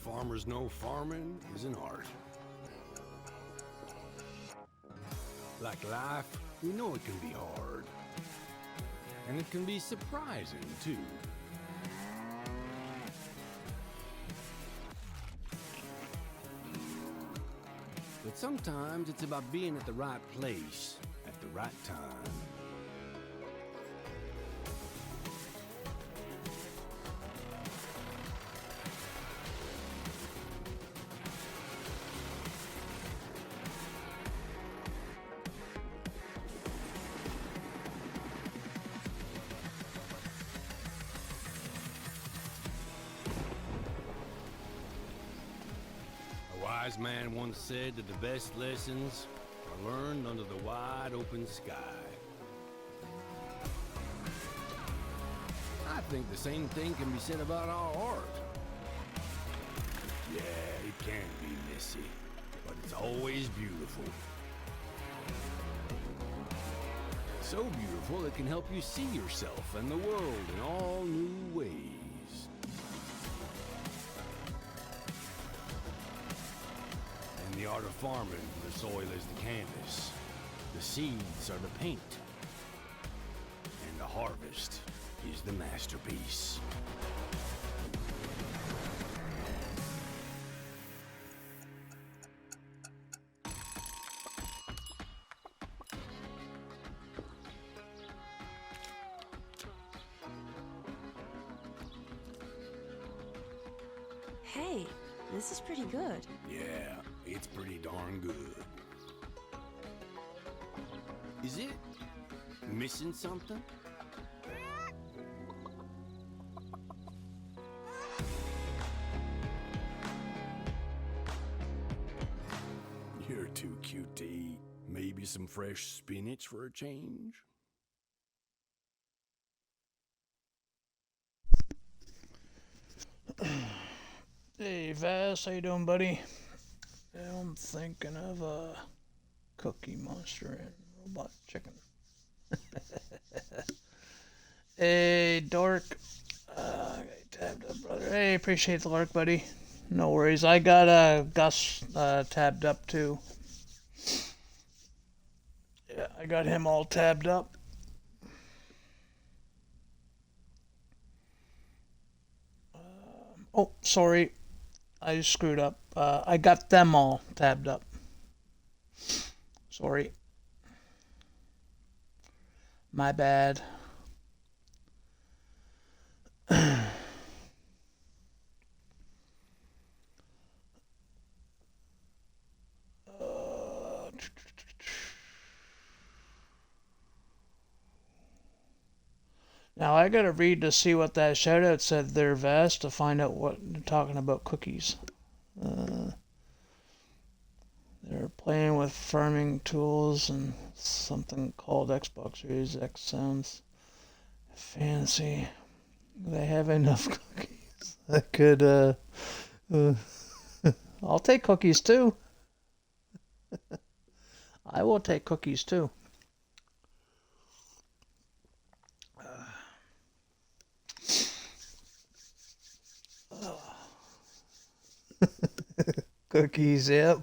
farmers know farming is an art. Like life, we know it can be hard. And it can be surprising, too. But sometimes it's about being at the right place at the right time. A wise man once said that the best lessons are learned under the wide open sky. I think the same thing can be said about our art. Yeah, it can be messy, but it's always beautiful. So beautiful it can help you see yourself and the world in all new ways. In the art of farming, the soil is the canvas, the seeds are the paint, and the harvest is the masterpiece. Hey, this is pretty good. Yeah, it's pretty darn good. Is it missing something? You're too cute to eat. Maybe some fresh spinach for a change? Hey Vass, how you doing, buddy? I'm thinking of a Cookie Monster and Robot Chicken. Hey, Dork. I tabbed up, brother. Hey, appreciate the lurk, buddy. No worries. I got Gus tabbed up too. Yeah, I got him all tabbed up. Oh, sorry. I screwed up. I got them all tabbed up. Sorry. My bad. Now I gotta read to see what that shoutout said there, Vast, to find out what they're talking about cookies. They're playing with farming tools and something called Xbox Series X sounds fancy. They have enough cookies. I could, I'll take cookies too. I will take cookies too. Cookies, yep.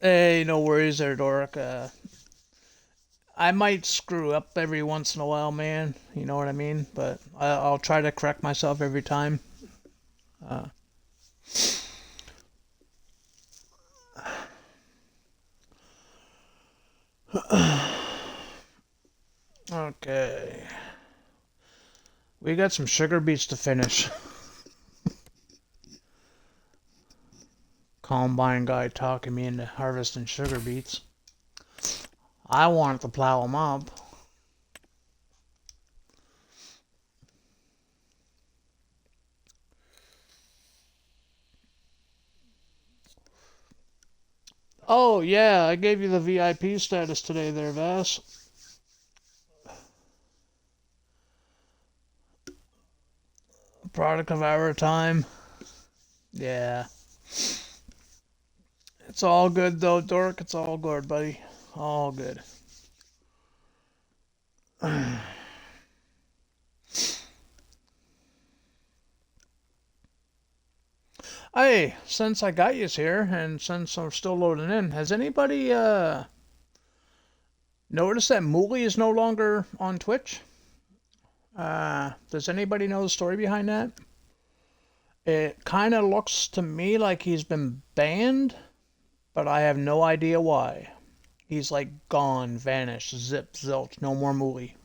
Hey, no worries there, Dork. I might screw up every once in a while, man. You know what I mean? But I'll try to correct myself every time. Okay. We got some sugar beets to finish. Combine guy talking me into harvesting sugar beets. I wanted to plow them up. Oh, yeah, I gave you the VIP status today there, Vass. Product of our time. Yeah. It's all good, though, Dork. It's all good, buddy. All good. Hey, since I got yous here, and since I'm still loading in, has anybody noticed that Mooley is no longer on Twitch? Does anybody know the story behind that? It kind of looks to me like he's been banned, but I have no idea why. He's like gone, vanished, zip, zilch, no more Mooley.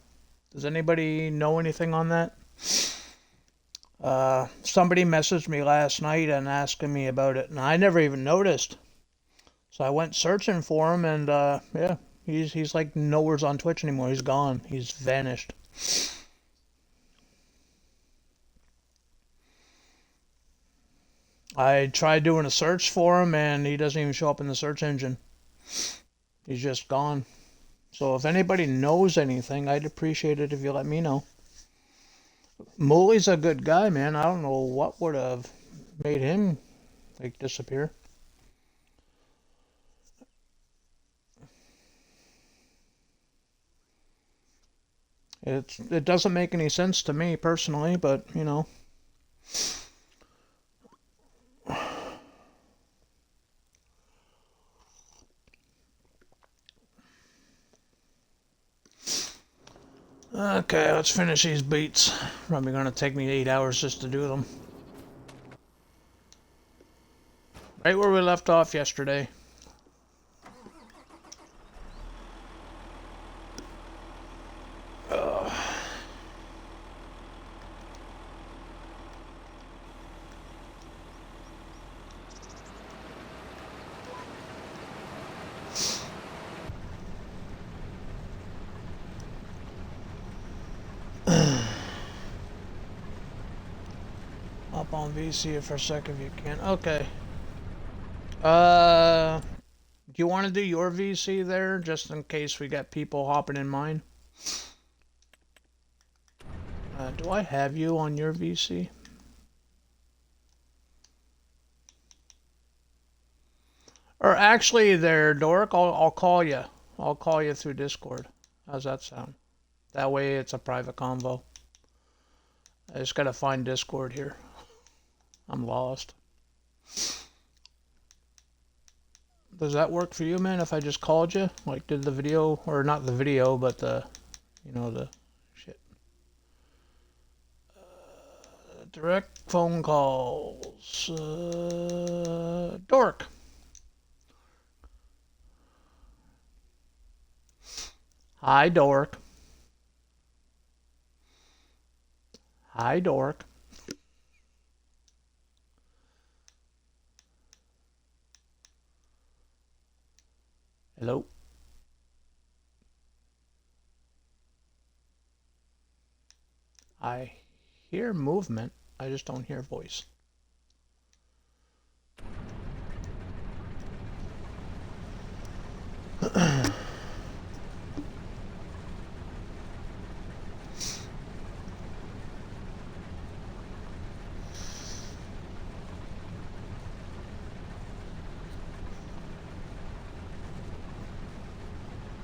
Does anybody know anything on that? Somebody messaged me last night and asking me about it, and I never even noticed. So I went searching for him, and yeah, he's like nowhere's on Twitch anymore. He's gone. He's vanished. I tried doing a search for him, and he doesn't even show up in the search engine. He's just gone. So if anybody knows anything, I'd appreciate it if you let me know. Mooley's a good guy, man. I don't know what would have made him like disappear. It doesn't make any sense to me personally, but you know. Okay, let's finish these beats. Probably gonna take me 8 hours just to do them. Right where we left off yesterday. Hop on VC for a sec if you can. Okay. Do you want to do your VC there, just in case we got people hopping in mine? Do I have you on your VC? Or actually, there, Dork, I'll call you. I'll call you through Discord. How's that sound? That way it's a private convo. I just gotta find Discord here. I'm lost. Does that work for you, man, if I just called you? Like, did the video, or not the video, but the, you know, the shit. Direct phone calls. Dork. Hi, Dork. Hi, Dork. Hello. I hear movement. I just don't hear voice.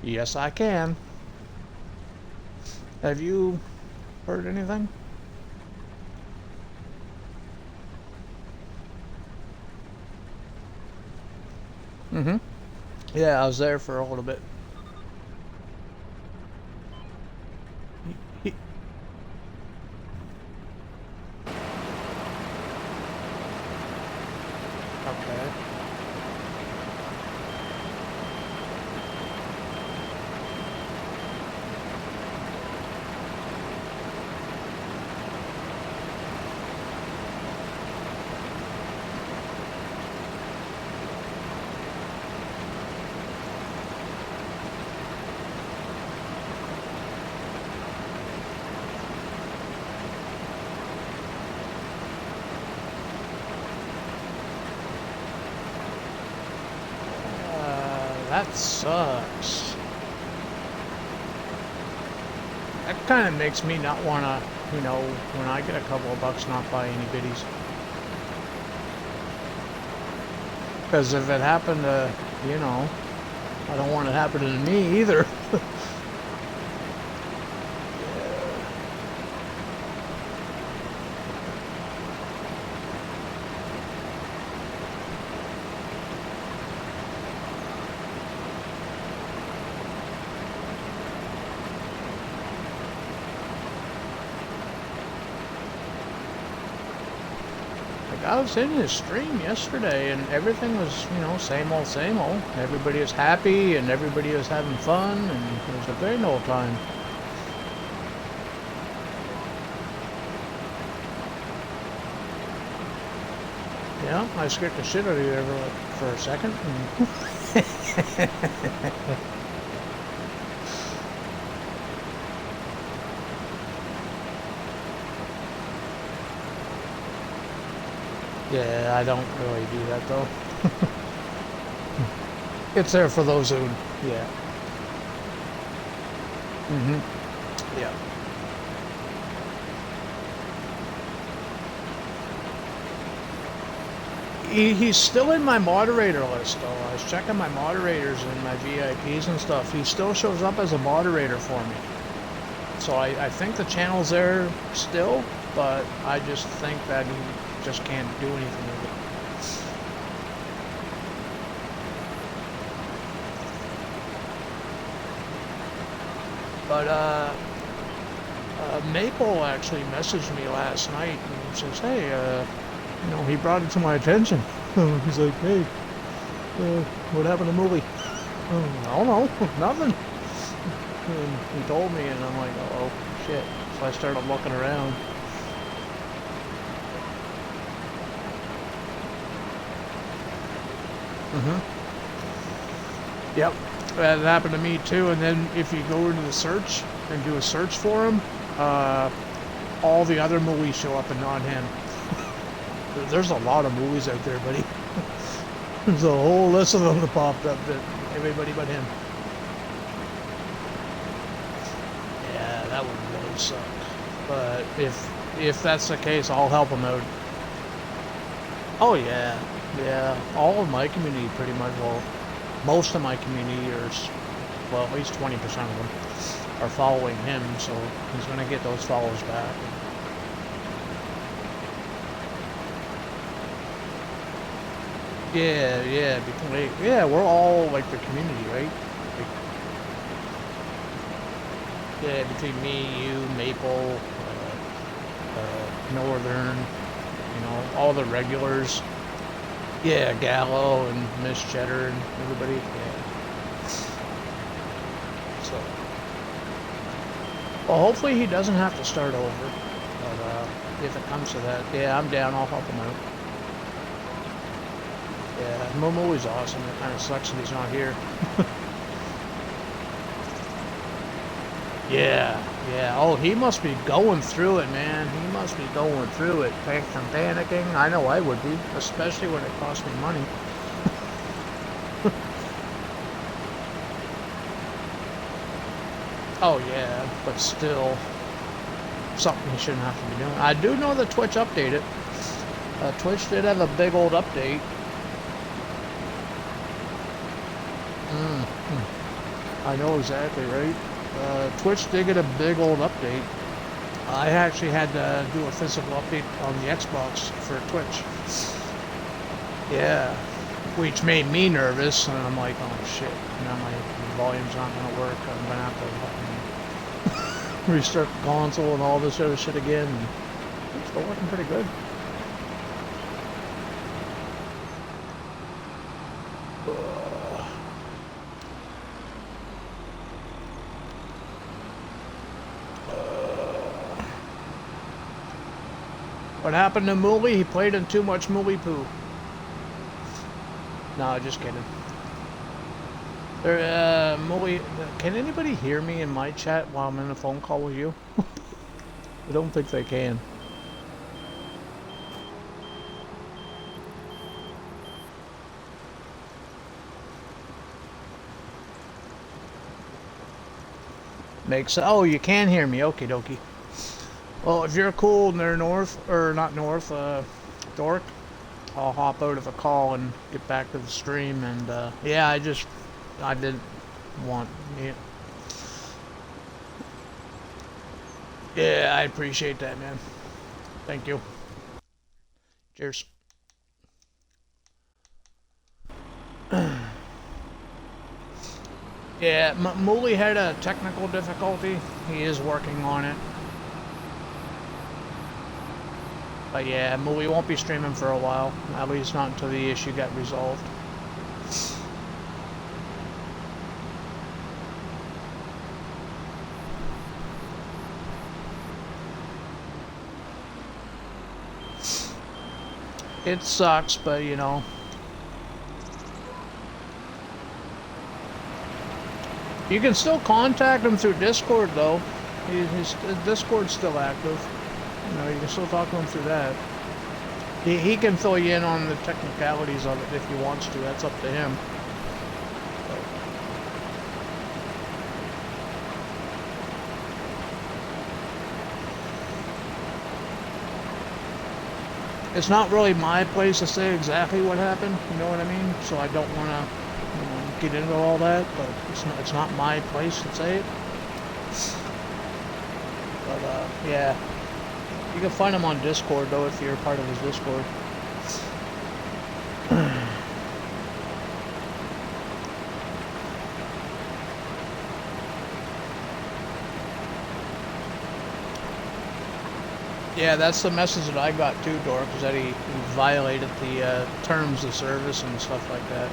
Yes, I can. Have you heard anything? Mm-hmm. Yeah, I was there for a little bit. Okay. That sucks. That kind of makes me not want to, you know, when I get a couple of bucks, not buy any biddies. Because if it happened to, you know, I don't want it happening to me either. I was in his stream yesterday, and everything was, you know, same old, same old. Everybody was happy, and everybody was having fun, and it was a great old time. Yeah, I scared the shit out of you for a second. Yeah, I don't really do that though. It's there for those who, yeah. Yeah. He's still in my moderator list though. I was checking my moderators and my VIPs and stuff. He still shows up as a moderator for me. So I think the channel's there still, but I just think that he just can't do anything with it. But Maple actually messaged me last night and says, hey, you know, he brought it to my attention. He's like, hey, what happened to Mooly? I don't know, nothing. And he told me, and I'm like, oh shit. So I started looking around. Yep, that happened to me too. And then if you go into the search and do a search for him, all the other movies show up and on him. There's a lot of movies out there, buddy. There's a whole list of them that popped up, that everybody but him. Yeah, that would really suck. But if that's the case, I'll help him out. Oh yeah, yeah. All of my community pretty much, well, most of my community, well, at least 20% of them are following him, so he's gonna get those follows back. Yeah, yeah, we're all like the community, right? Like, yeah, between me, you, Maple, Northern, you know, all the regulars. Yeah, Gallo and Miss Cheddar and everybody. Yeah. So, well, hopefully he doesn't have to start over. But if it comes to that, yeah, I'm down. I'll help him out. Yeah, Momo is awesome. It kind of sucks that he's not here. Yeah, yeah. Oh, he must be going through it, man. He must be going through it. Some panicking. I know I would be, especially when it costs me money. Oh, yeah, but still, something he shouldn't have to be doing. I do know that Twitch updated. Twitch did have a big old update. I know exactly, right? Twitch did get a big old update. I actually had to do a physical update on the Xbox for Twitch. Yeah, which made me nervous, and I'm like, oh shit, now my volume's not gonna work. I'm gonna have to restart the console and all this other shit again. And it's still working pretty good. What happened to Mooly? He played in too much Mooly poo. No, just kidding. Mooly, can anybody hear me in my chat while I'm in a phone call with you? I don't think they can. Oh, you can hear me. Okie dokie. Well, if you're cool and they're north, or not north, Dork, I'll hop out of a call and get back to the stream. And yeah, I didn't want it. Yeah, I appreciate that, man. Thank you. Cheers. Yeah, Mooly had a technical difficulty. He is working on it. But yeah, we won't be streaming for a while. At least not until the issue got resolved. It sucks, but you know. You can still contact him through Discord, though. His Discord's still active. You know, you can still talk to him through that. He can fill you in on the technicalities of it if he wants to. That's up to him. It's not really my place to say exactly what happened, you know what I mean? So I don't want to get into all that, but it's not my place to say it. But yeah, you can find him on Discord though if you're part of his Discord. Yeah, that's the message that I got too, Dork, is that he violated the terms of service and stuff like that.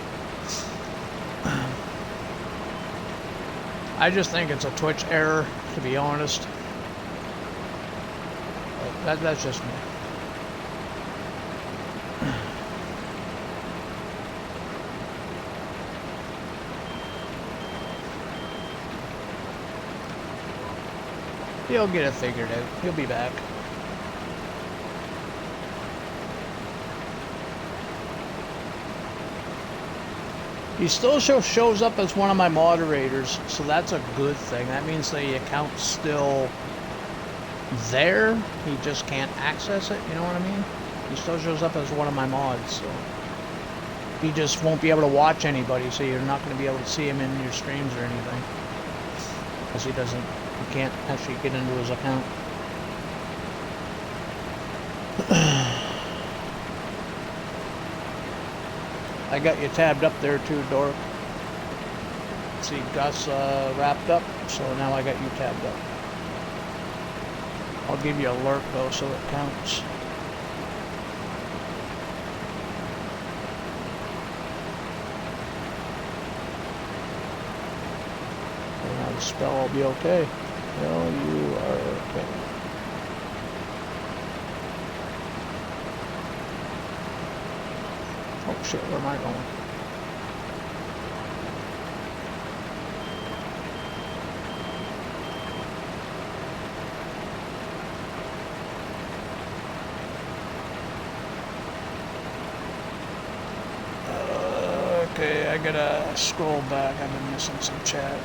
I just think it's a Twitch error, to be honest. That's just me. He'll get it figured out. He'll be back. He still shows up as one of my moderators, so that's a good thing. That means the account's still there. He just can't access it, you know what I mean? He still shows up as one of my mods, so he just won't be able to watch anybody, so you're not going to be able to see him in your streams or anything. Because he can't actually get into his account. I got you tabbed up there too, Dork. See, Gus wrapped up, so now I got you tabbed up. I'll give you a alert though, so it counts. And now the spell will be okay. Well, you are okay. Oh shit, where am I going? Okay, I gotta scroll back. I've been missing some chat.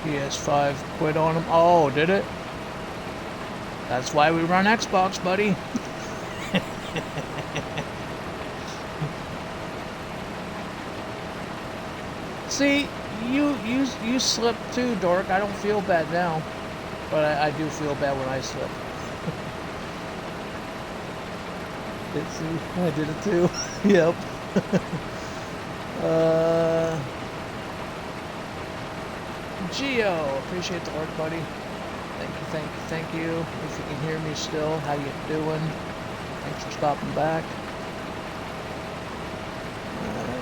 PS5 quit on him. Oh, did it? That's why we run Xbox, buddy. See, you slip too, Dork. I don't feel bad now, but I do feel bad when I slip. See, I did it too. Yep. Geo, appreciate the work, buddy. Thank you. If you can hear me still, how you doing? Thanks for stopping back.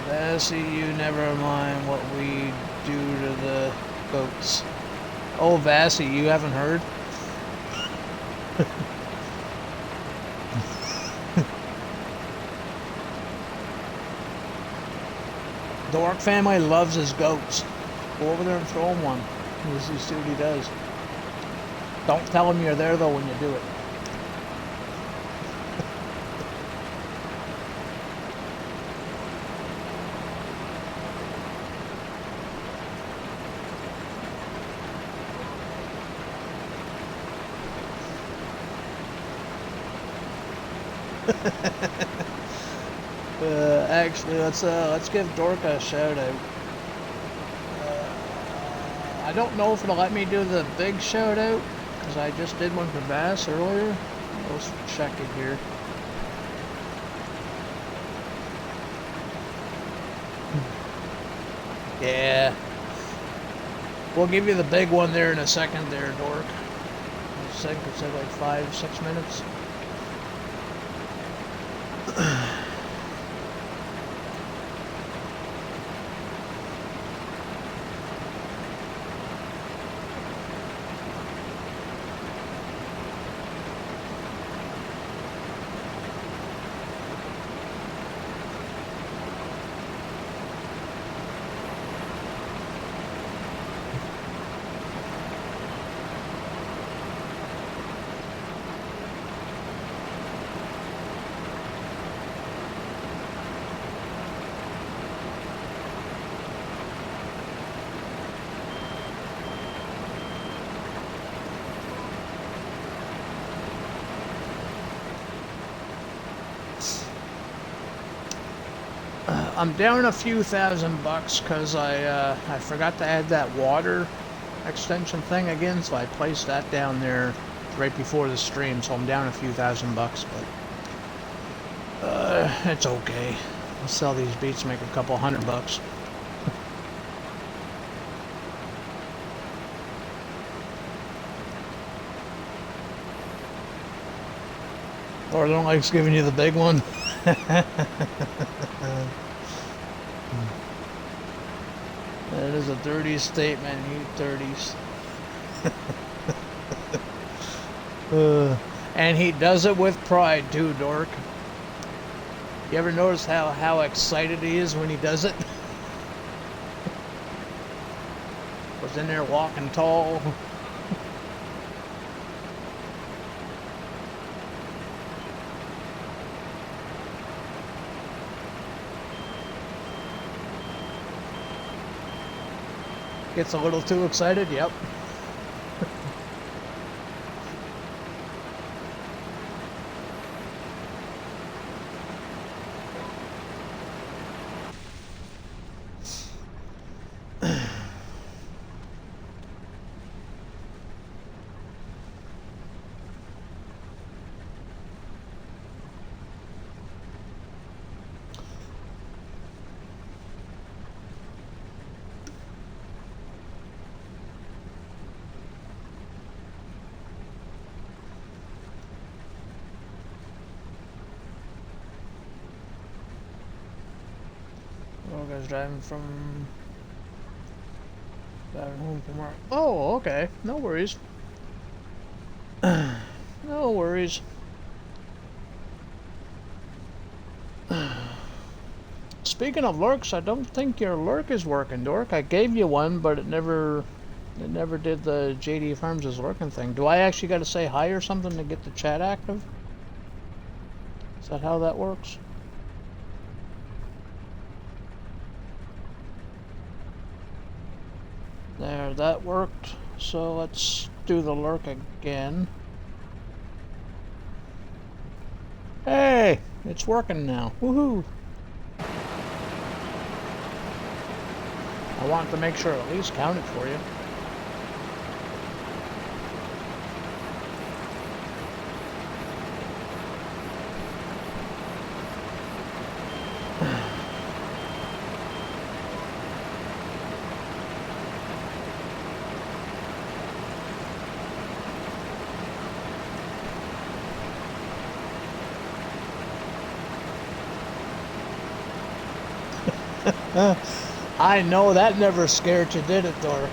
Vassy, you never mind what we do to the goats. Oh, Vassy, you haven't heard? The Orc family loves his goats. Go over there and throw him one. You see what he does. Don't tell him you're there, though, when you do it. Actually, let's give Dork a shout out. I don't know if it'll let me do the big shout out because I just did one for Bass earlier. Let's check it here. Yeah. We'll give you the big one there in a second there, Dork. I think it said like 5-6 minutes. I'm down a few $1,000 because I forgot to add that water extension thing again, so I placed that down there right before the stream, so I'm down a few $1,000, but it's okay. I'll sell these beats, make a couple $100. Or don't like giving you the big one. That is a dirty statement, you dirties. And he does it with pride too, Dork. You ever notice how excited he is when he does it? Was in there walking tall. Gets a little too excited, yep. Driving home from work. Oh, okay. No worries. No worries. Speaking of lurks, I don't think your lurk is working, Dork. I gave you one, but it never did the JD Farms' lurking thing. Do I actually got to say hi or something to get the chat active? Is that how that works? There, that worked. So let's do the lurk again. Hey, it's working now. Woohoo! I want to make sure it at least counted for you. I know that never scared you, did it, Dork?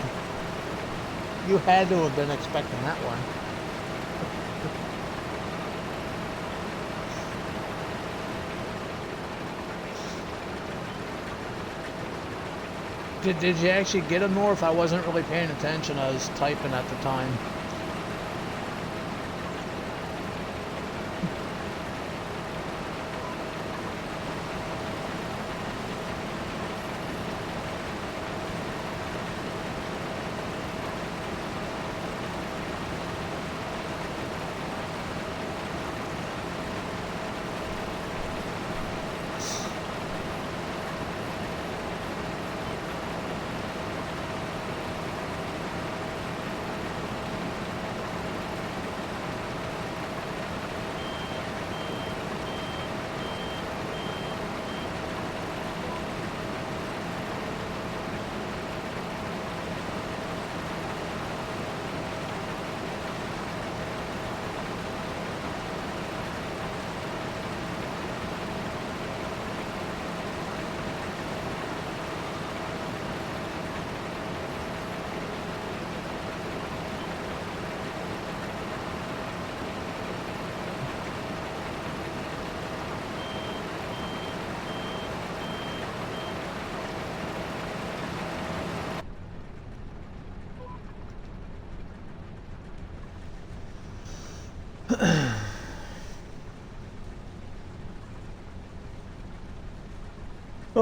You had to have been expecting that one. Did you actually get him, North? I wasn't really paying attention. I was typing at the time.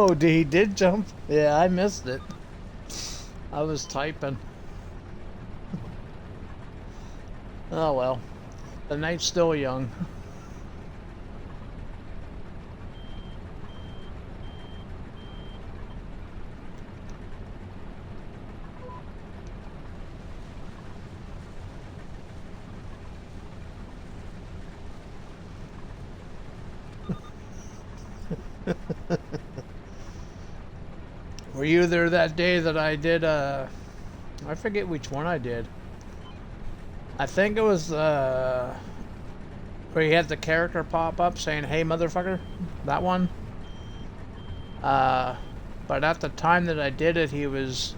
Oh, he did jump? Yeah, I missed it. I was typing. Oh well. The night's still young. Were you there that day that I did, I forget which one I did. I think it was, where you had the character pop up saying, "Hey, motherfucker," that one. But at the time that I did it, he was,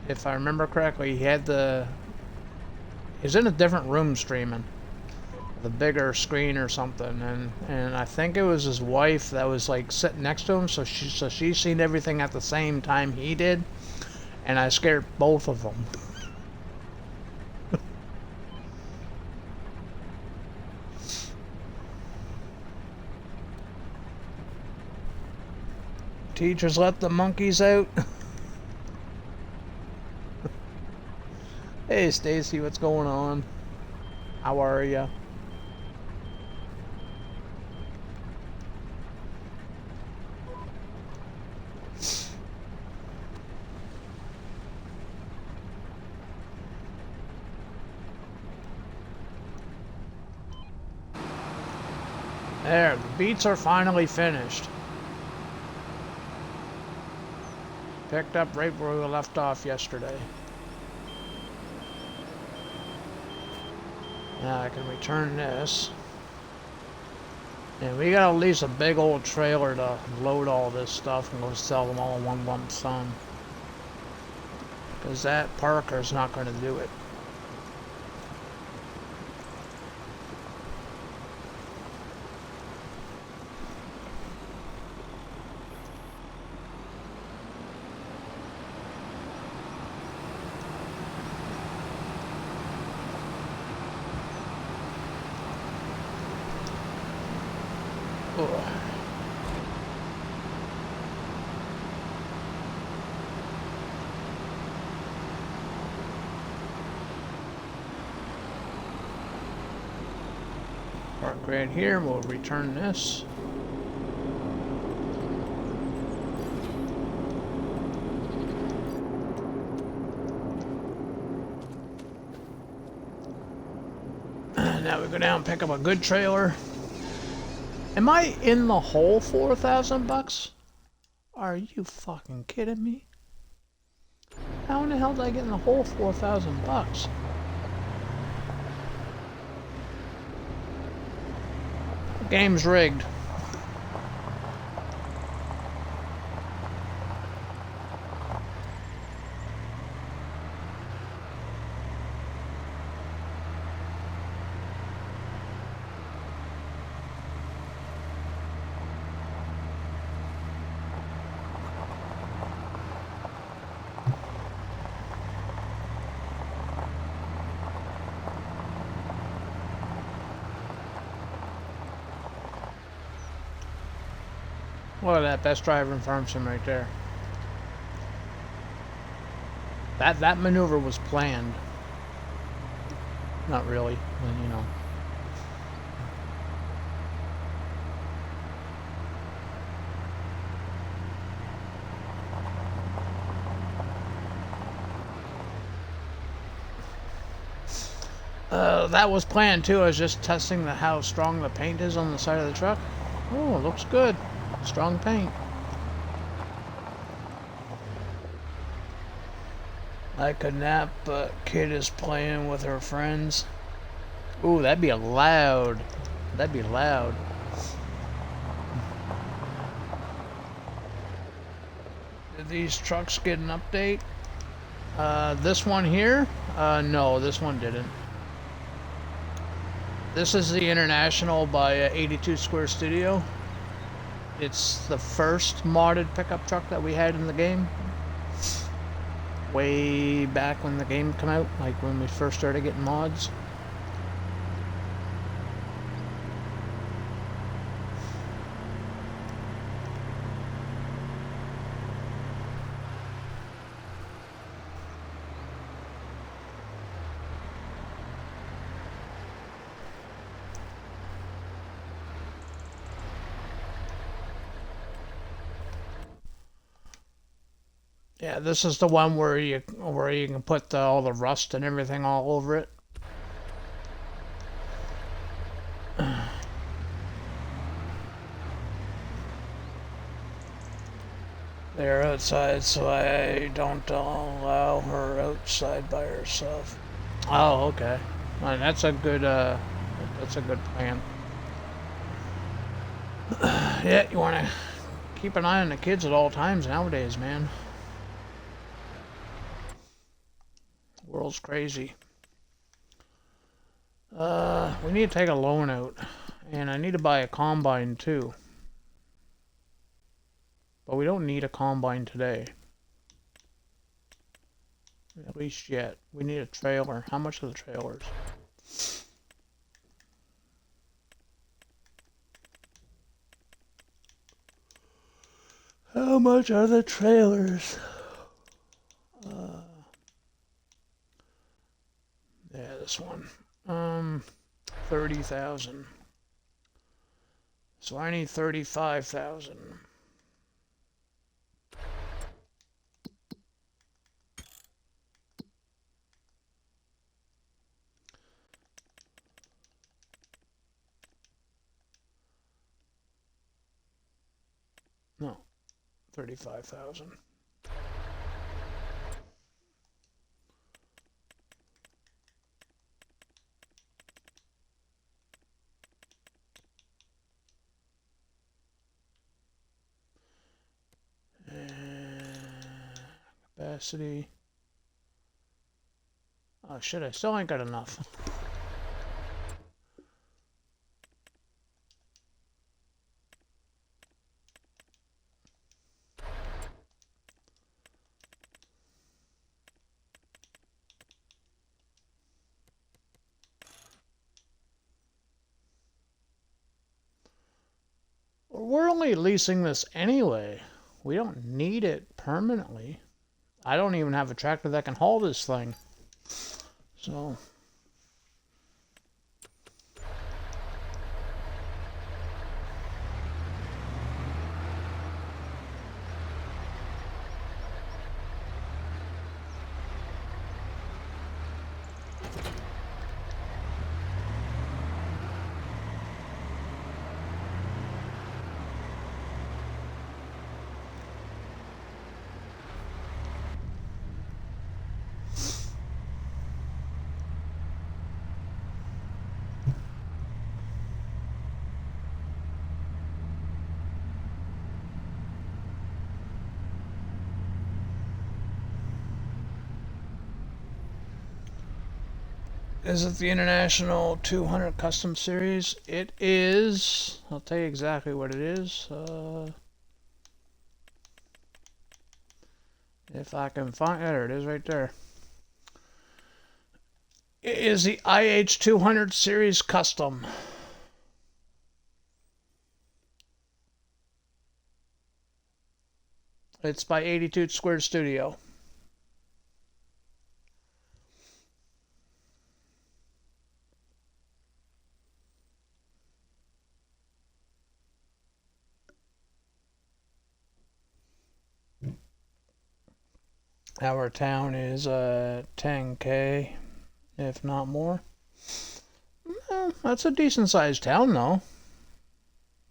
if I remember correctly, he was in a different room streaming, the bigger screen or something, and I think it was his wife that was like sitting next to him, so she seen everything at the same time he did, and I scared both of them. Teachers let the monkeys out. Hey Stacy, what's going on? How are ya? There, the beats are finally finished. Picked up right where we left off yesterday. Now I can return this. And we gotta lease a big old trailer to load all this stuff and go sell them all in one lump sum. Because that Parker's not gonna do it. Park right here, we'll return this. Now we go down and pick up a good trailer. Am I in the whole 4,000 bucks? Are you fucking kidding me? How in the hell did I get in the whole 4,000 bucks? The game's rigged. Look at that, best driver in Farm Sim right there. That maneuver was planned. Not really, but you know. That was planned too. I was just testing how strong the paint is on the side of the truck. Oh, it looks good. Strong paint. Like a nap, but kid is playing with her friends. Ooh, that'd be loud. That'd be loud. Did these trucks get an update? This one here? No, this one didn't. This is the International by 82 Square Studio. It's the first modded pickup truck that we had in the game. Way back when the game came out, like when we first started getting mods. Yeah, this is the one where you can put all the rust and everything all over it. They're outside, so I don't allow her outside by herself. Oh, okay. Well, that's a good plan. Yeah, you want to keep an eye on the kids at all times nowadays, man. The world's crazy. We need to take a loan out, and I need to buy a combine too. But we don't need a combine today. At least yet. We need a trailer. How much are the trailers? How much are the trailers? Yeah, this one. 30,000. So I need 35,000. No, 35,000. Capacity. Oh shit, I still ain't got enough. We're only leasing this anyway. We don't need it permanently. I don't even have a tractor that can haul this thing. So... Is it the International 200 Custom Series? It is. I'll tell you exactly what it is. If I can find... There it is right there. It is the IH 200 Series Custom. It's by 82 Squared Studio. Our town is 10K, if not more. Well, that's a decent sized town, though.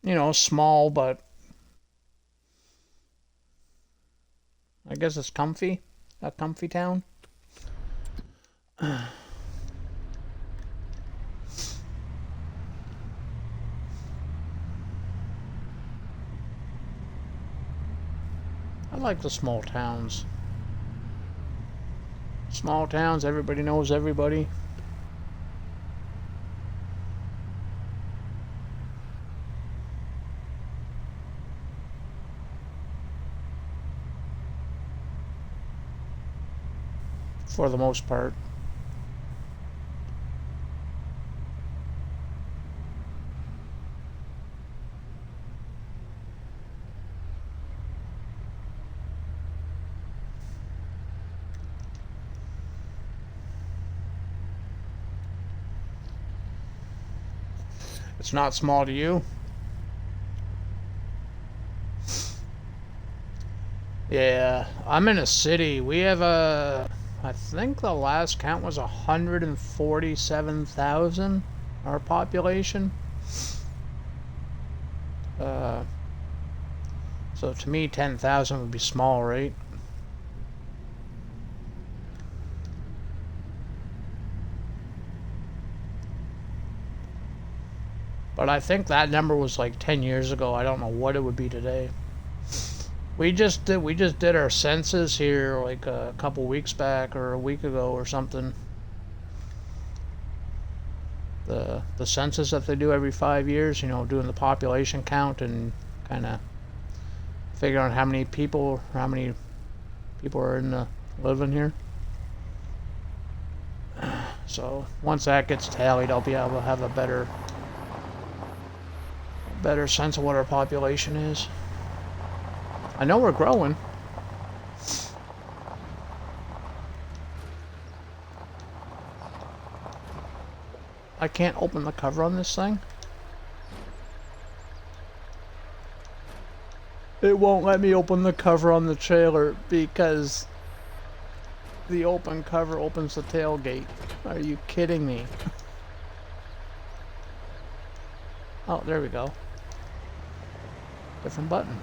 You know, small, but I guess it's comfy. A comfy town. I like the small towns. Small towns, everybody knows everybody. For the most part. It's not small to you. Yeah, I'm in a city. We have I think the last count was 147,000, our population. Uh, so to me, 10,000 would be small, right? But I think that number was like 10 years ago. I don't know what it would be today. We just did our census here like a couple weeks back or a week ago or something. The census that they do every 5 years, doing the population count and kind of figuring out how many people are living here. So once that gets tallied, I'll be able to have a better sense of what our population is. I know we're growing. I can't open the cover on this thing. It won't let me open the cover on the trailer because the open cover opens the tailgate. Are you kidding me? Oh, there we go. Different button.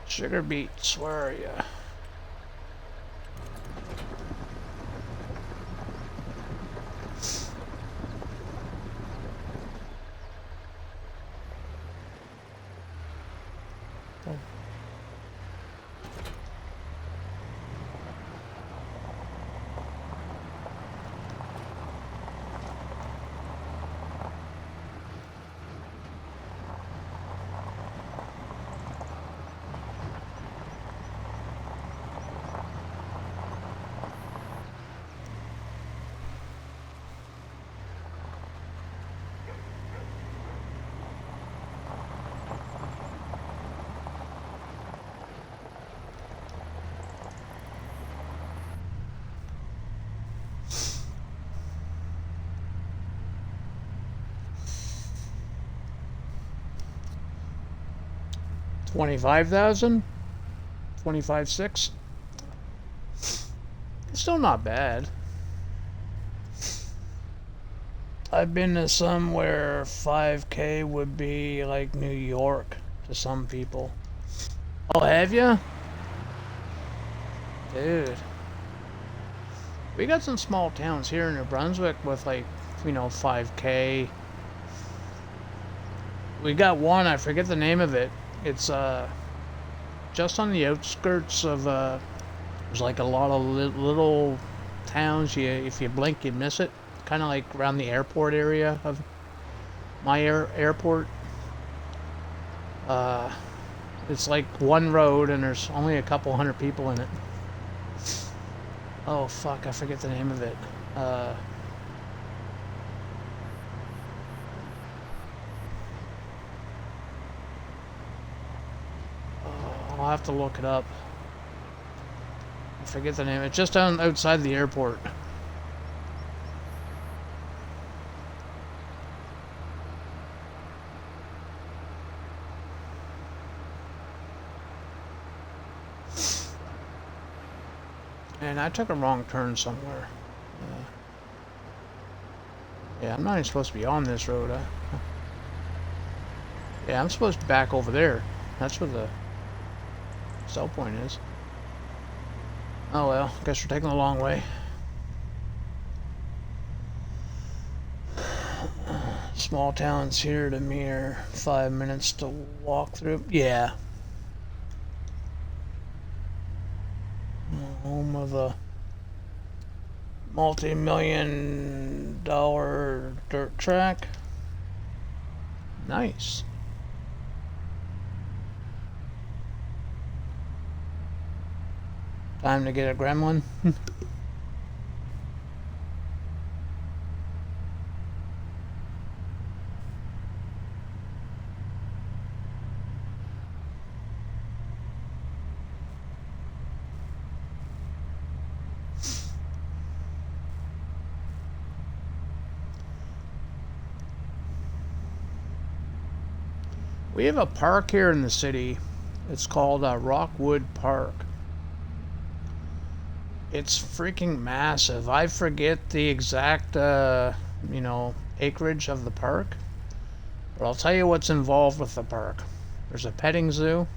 Sugar beets, where are ya? $25,000? 25.6? Still not bad. I've been to some where 5K would be like New York to some people. Oh, have you? Dude. We got some small towns here in New Brunswick with like, 5K. We got one, I forget the name of it. It's just on the outskirts of there's like a lot of little towns. If you blink, you miss it. Kind of like around the airport area of my airport. It's like one road and there's only a couple hundred people in it. Oh fuck, I forget the name of it. I'll have to look it up. I forget the name. It's just outside the airport. And I took a wrong turn somewhere. Yeah, I'm not even supposed to be on this road. Yeah, I'm supposed to be back over there. That's where the sell point is. Oh well, guess we're taking the long way. Small towns here to me are 5 minutes to walk through. Yeah. Home of a multi-million-dollar dirt track. Nice. Time to get a gremlin. We have a park here in the city. It's called Rockwood Park. It's freaking massive. I forget the exact, acreage of the park. But I'll tell you what's involved with the park. There's a petting zoo.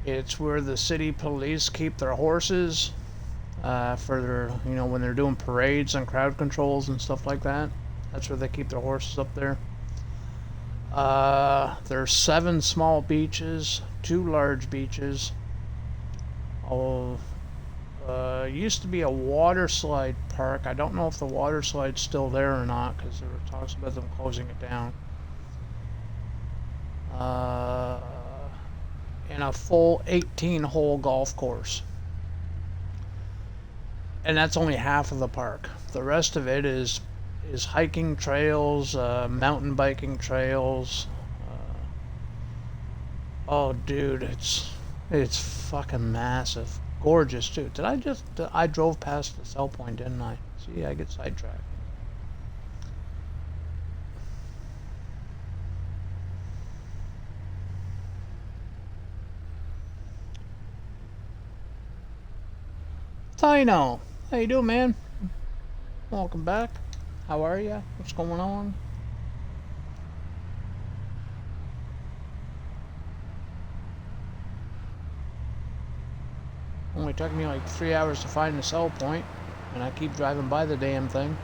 It's where the city police keep their horses for their, when they're doing parades and crowd controls and stuff like that. That's where they keep their horses up there. There's 7 small beaches, 2 large beaches. Used to be a water slide park. I don't know if the water slide's still there or not, because there were talks about them closing it down. And a full 18-hole golf course. And that's only half of the park. The rest of it is hiking trails, mountain biking trails. Oh, dude, it's fucking massive. Gorgeous, too. I drove past the sell point, didn't I? See, I get sidetracked. Tino, how you doing, man? Welcome back. How are you? What's going on? Only took me like 3 hours to find the sell point, and I keep driving by the damn thing.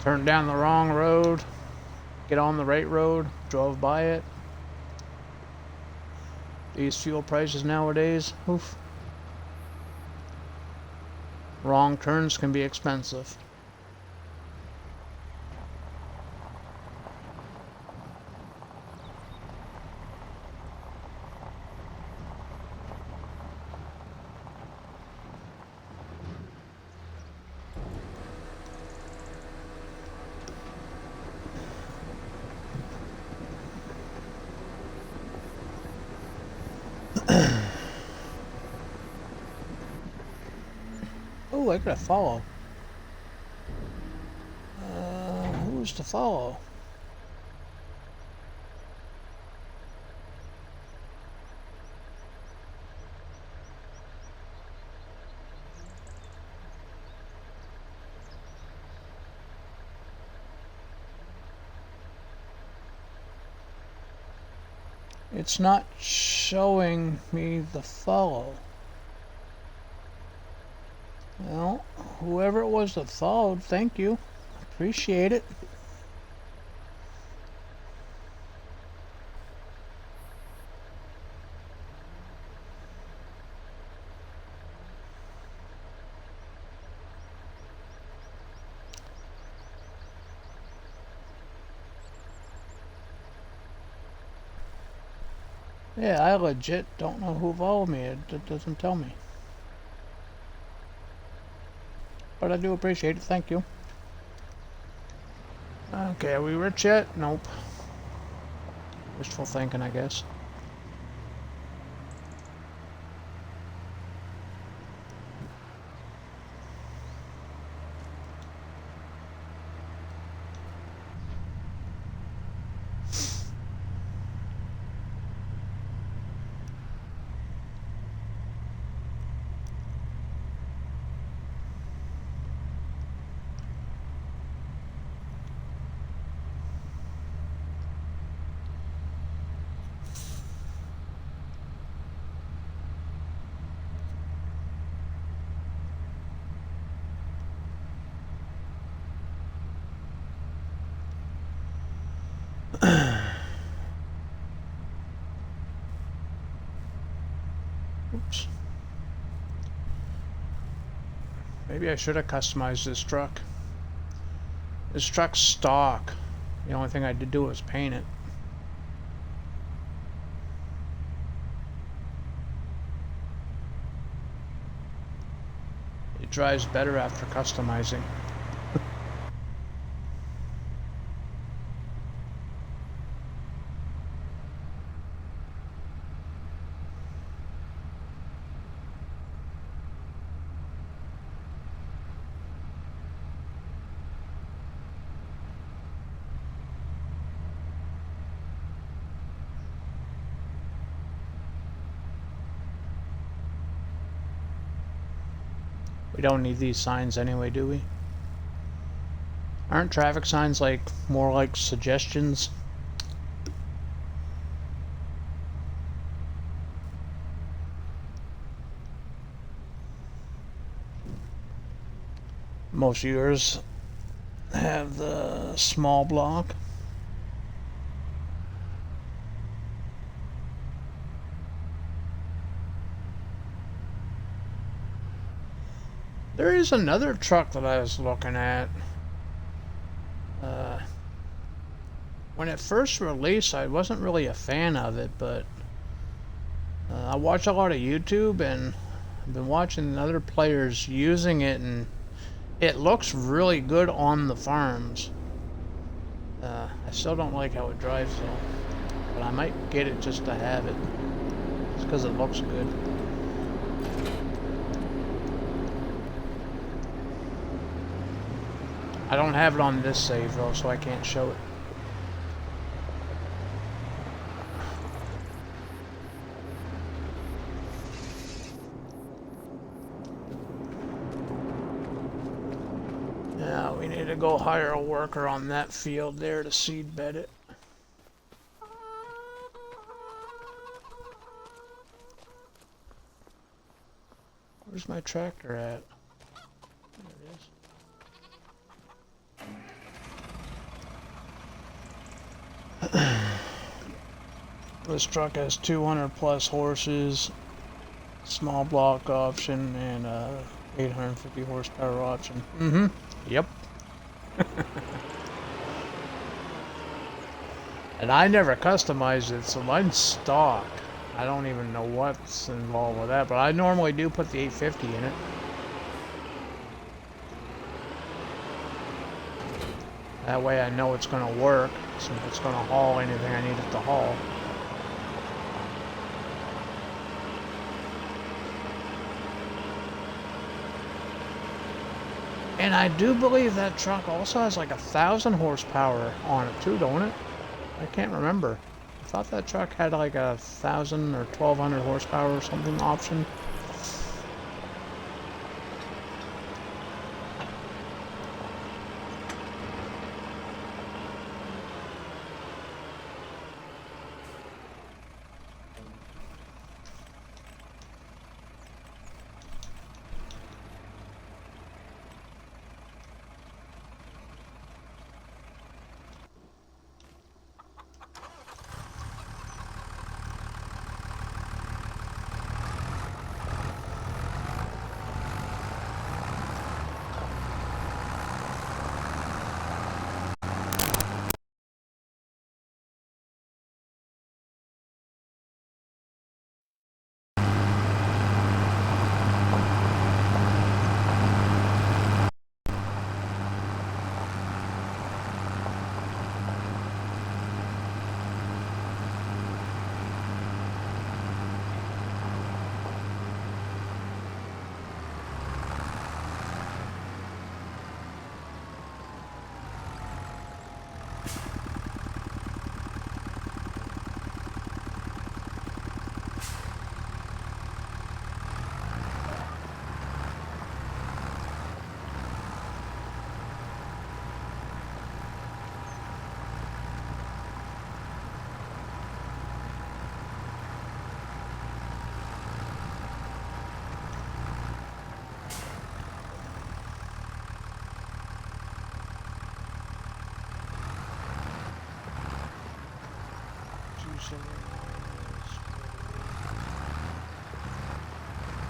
Turned down the wrong road, get on the right road, drove by it. These fuel prices nowadays, oof. Wrong turns can be expensive. Oh, I gotta follow. Who's to follow? It's not showing me the follow. Well, whoever it was that followed, thank you. Appreciate it. Yeah, I legit don't know who followed me. It doesn't tell me. But I do appreciate it. Thank you. Okay, are we rich yet? Nope. Wishful thinking, I guess. Oops. Maybe I should have customized this truck. This truck's stock. The only thing I did do was paint it. It drives better after customizing. We don't need these signs anyway, do we? Aren't traffic signs like more like suggestions? Most viewers have the small block. There is another truck that I was looking at. When it first released, I wasn't really a fan of it, but I watch a lot of YouTube, and I've been watching other players using it, and it looks really good on the farms. I still don't like how it drives though, but I might get it just to have it, just because it looks good. I don't have it on this save though, so I can't show it. Yeah, we need to go hire a worker on that field there to seed bed it. Where's my tractor at? There it is. This truck has 200 plus horses, small block option, and 850 horsepower option. Mm-hmm. Yep. And I never customized it, so mine's stock. I don't even know what's involved with that, but I normally do put the 850 in it. That way I know it's going to work, so it's going to haul anything I need it to haul. And I do believe that truck also has like 1,000 horsepower on it too, don't it? I can't remember. I thought that truck had like 1,000 or 1,200 horsepower or something option.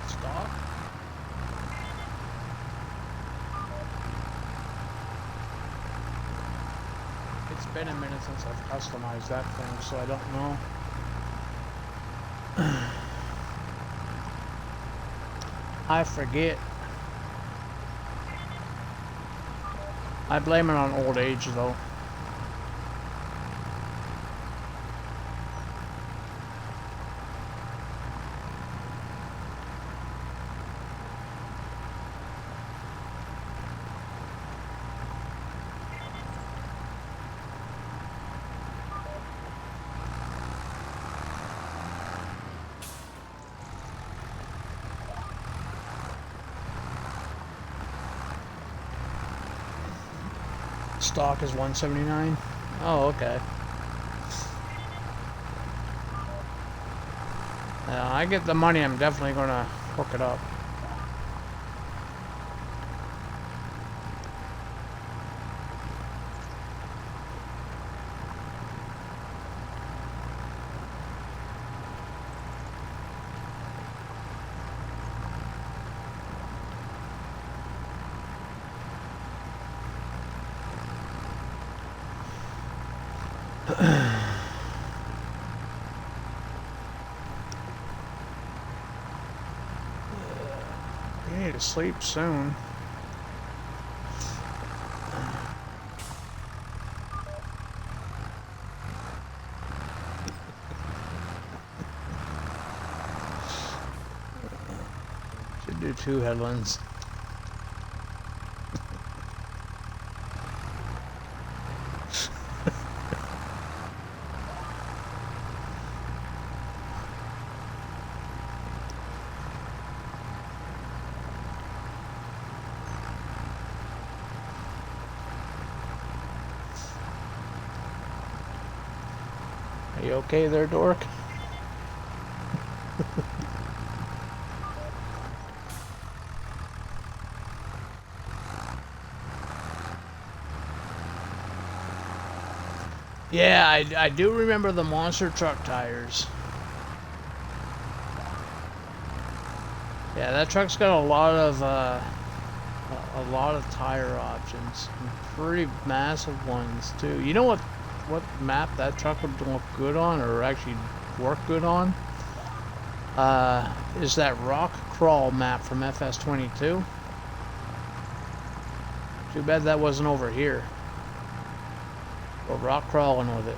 Stop. It's been a minute since I've customized that thing, so I don't know. I forget. I blame it on old age though. Stock is 179. Oh, okay. I get the money, I'm definitely gonna hook it up. You need to sleep soon. Should do 2 headlands. Are you okay there, Dork? Yeah, I do remember the monster truck tires. Yeah, that truck's got a lot of tire options, and pretty massive ones too. You know what map that truck would look good on, or actually work good on? Is that rock crawl map from FS22? Too bad that wasn't over here. Go rock crawling with it.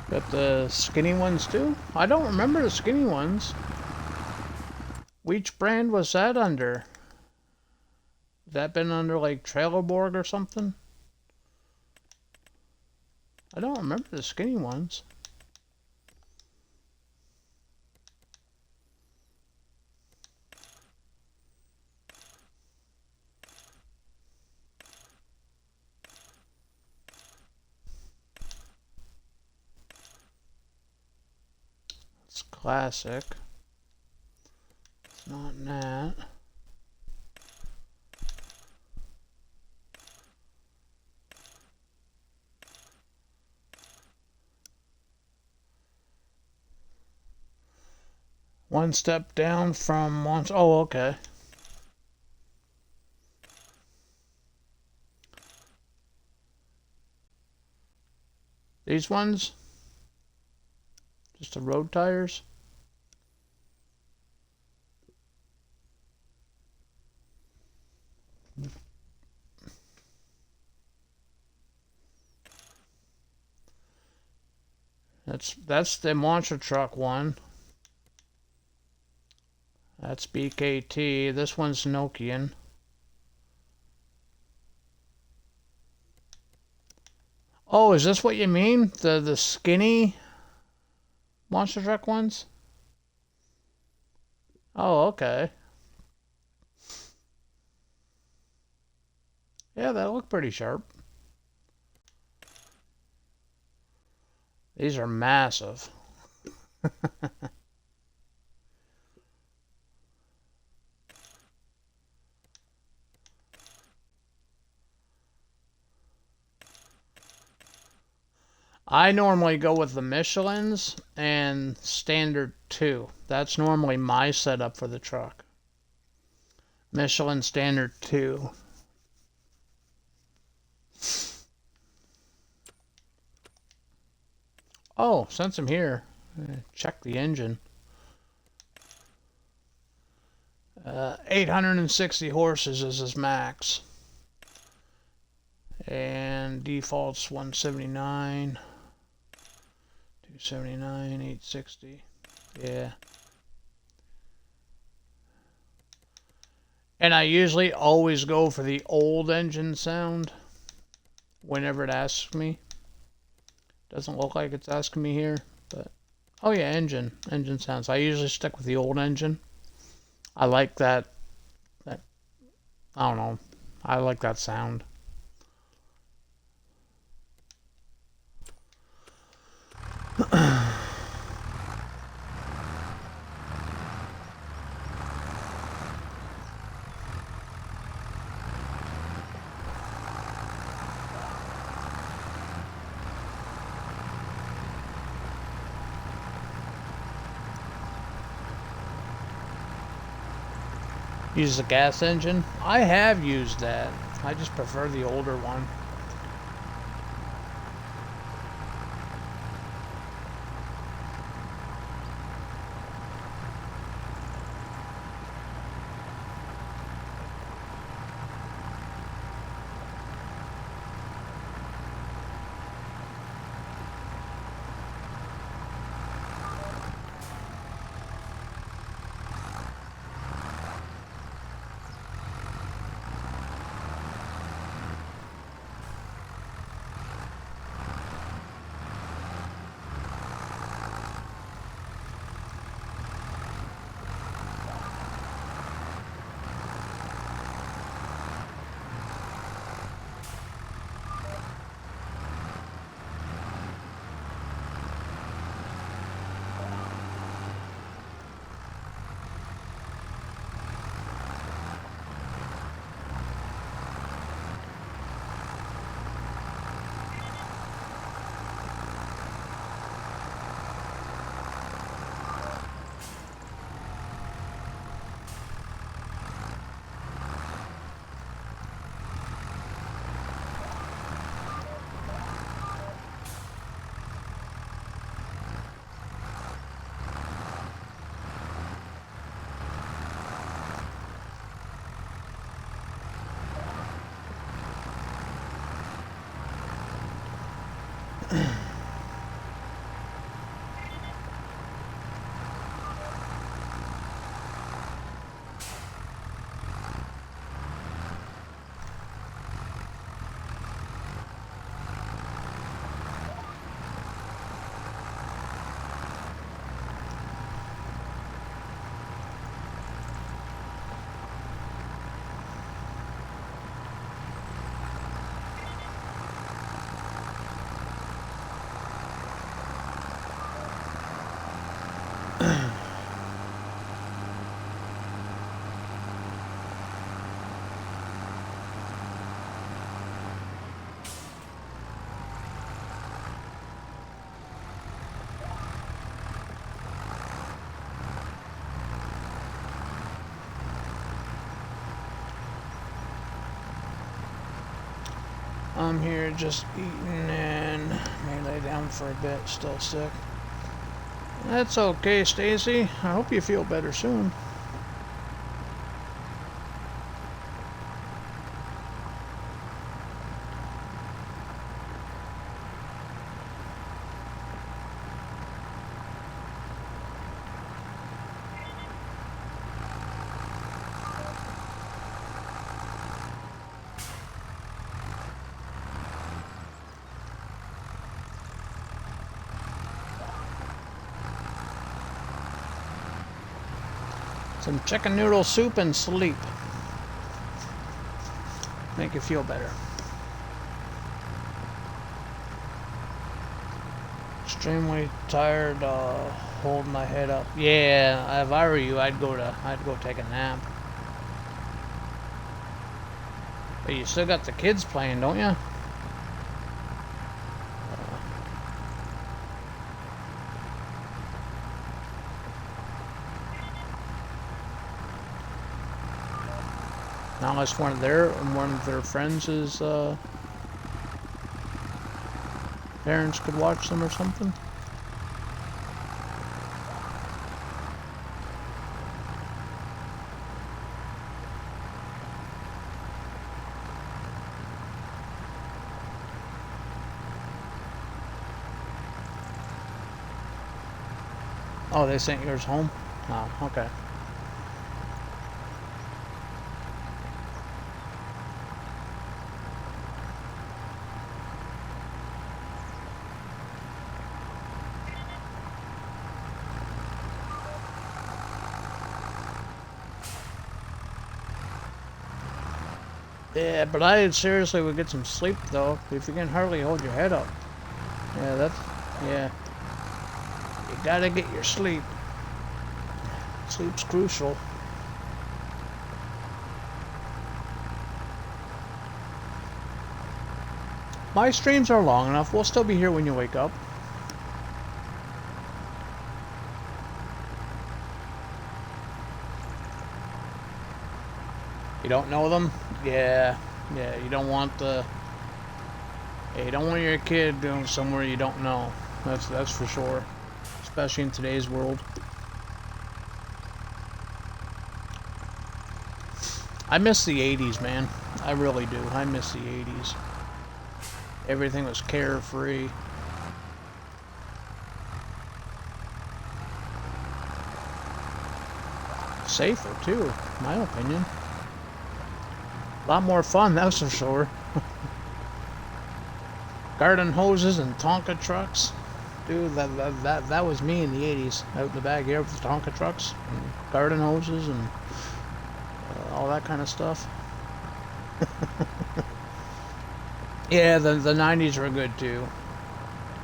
Got the skinny ones too? I don't remember the skinny ones. Which brand was that under? That been under like Trailerborg or something? I don't remember the skinny ones. It's classic. It's not that. One step down from once. Oh, okay. These ones? Just the road tires? That's the monster truck one. That's BKT. This one's Nokian. Oh, is this what you mean? The skinny monster truck ones? Oh, okay. Yeah, that look pretty sharp. These are massive. I normally go with the Michelins and standard 2. That's normally my setup for the truck. Michelin standard 2. Oh, since I'm here, check the engine. 860 horses is his max. And default's 179. 279, 860. Yeah. And I usually always go for the old engine sound whenever it asks me. Doesn't look like it's asking me here, but oh yeah, engine sounds. I usually stick with the old engine. I like that I don't know. I like that sound. Use the gas engine? I have used that. I just prefer the older one. I'm here just eating and may lay down for a bit, still sick. That's okay, Stacy. I hope you feel better soon. Some chicken noodle soup and sleep. Make you feel better. Extremely tired, hold my head up. Yeah, if I were you, I'd go take a nap. But you still got the kids playing, don't you? Not unless one of their friends' parents could watch them or something. Oh, they sent yours home? Oh, okay. Yeah, but I seriously would get some sleep though, if you can hardly hold your head up. Yeah, yeah. You gotta get your sleep. Sleep's crucial. My streams are long enough. We'll still be here when you wake up. You don't know them? Yeah. Yeah, you don't want you don't want your kid going somewhere you don't know. That's for sure. Especially in today's world. I miss the 80s, man. I really do. I miss the 80s. Everything was carefree. Safer, too, in my opinion. A lot more fun, that's for sure. Garden hoses and Tonka trucks. Dude, that was me in the 80s. Out in the back here with the Tonka trucks. And garden hoses and all that kind of stuff. Yeah, the 90s were good too.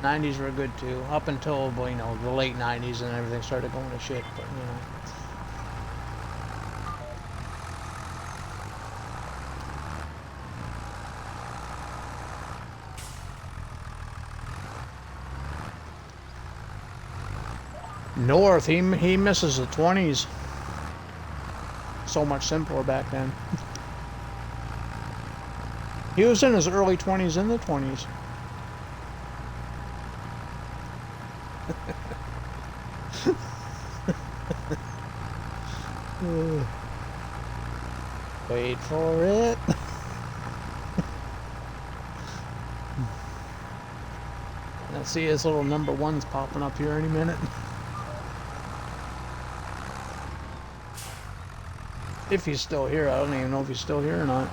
90s were good too. Up until, well, you know, the late 90s and everything started going to shit, but, you know. North, he misses the 20s. So much simpler back then. He was in his early 20s in the 20s. Wait for it. Let's see his little number ones popping up here any minute. If he's still here, I don't even know if he's still here or not.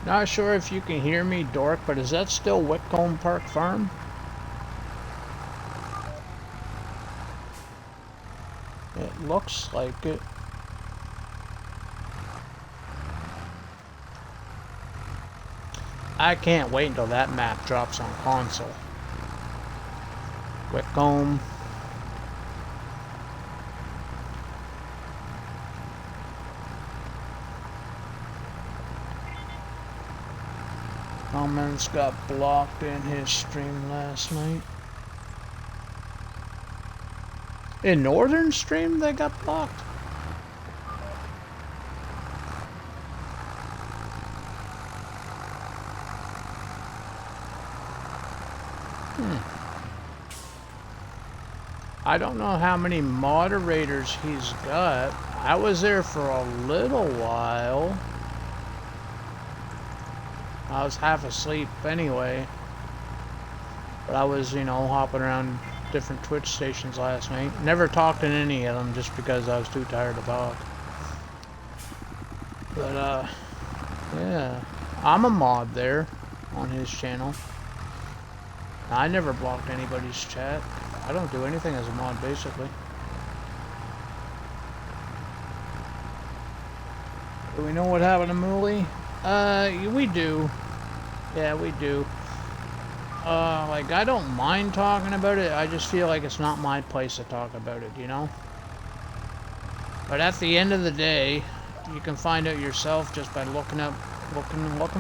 Not sure if you can hear me, Dork, but is that still Whitcomb Park Farm? It looks like it. I can't wait until that map drops on console. Whitcomb. Comments got blocked in his stream last night. In Northern stream they got blocked? I don't know how many moderators he's got. I was there for a little while. I was half asleep anyway. But I was, you know, hopping around different Twitch stations last night. Never talked in any of them just because I was too tired to talk. But, yeah. I'm a mod there on his channel. I never blocked anybody's chat. I don't do anything as a mod, basically. Do we know what happened to Mooley? We do. Yeah, we do. Like, I don't mind talking about it. I just feel like it's not my place to talk about it, you know? But at the end of the day, you can find out yourself just by looking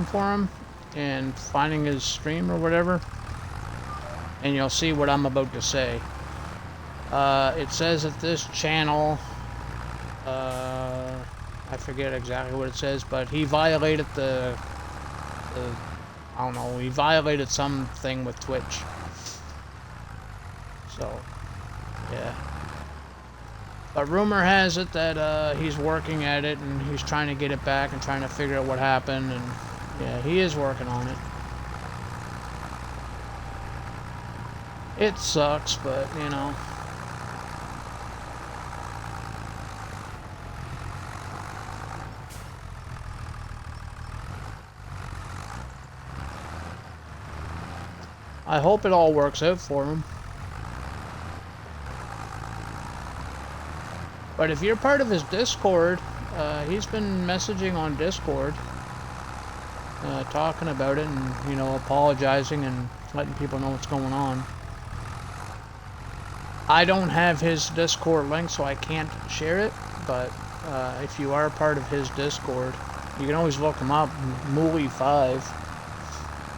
for him and finding his stream or whatever. And you'll see what I'm about to say. It says that this channel, I forget exactly what it says, but he violated the I don't know, he violated something with Twitch. So, yeah. But rumor has it that he's working at it and he's trying to get it back and trying to figure out what happened, and yeah, he is working on it. It sucks, but you know. I hope it all works out for him. But if you're part of his Discord, he's been messaging on Discord, talking about it and, you know, apologizing and letting people know what's going on. I don't have his Discord link, so I can't share it, but if you are part of his Discord, you can always look him up, Mooly5.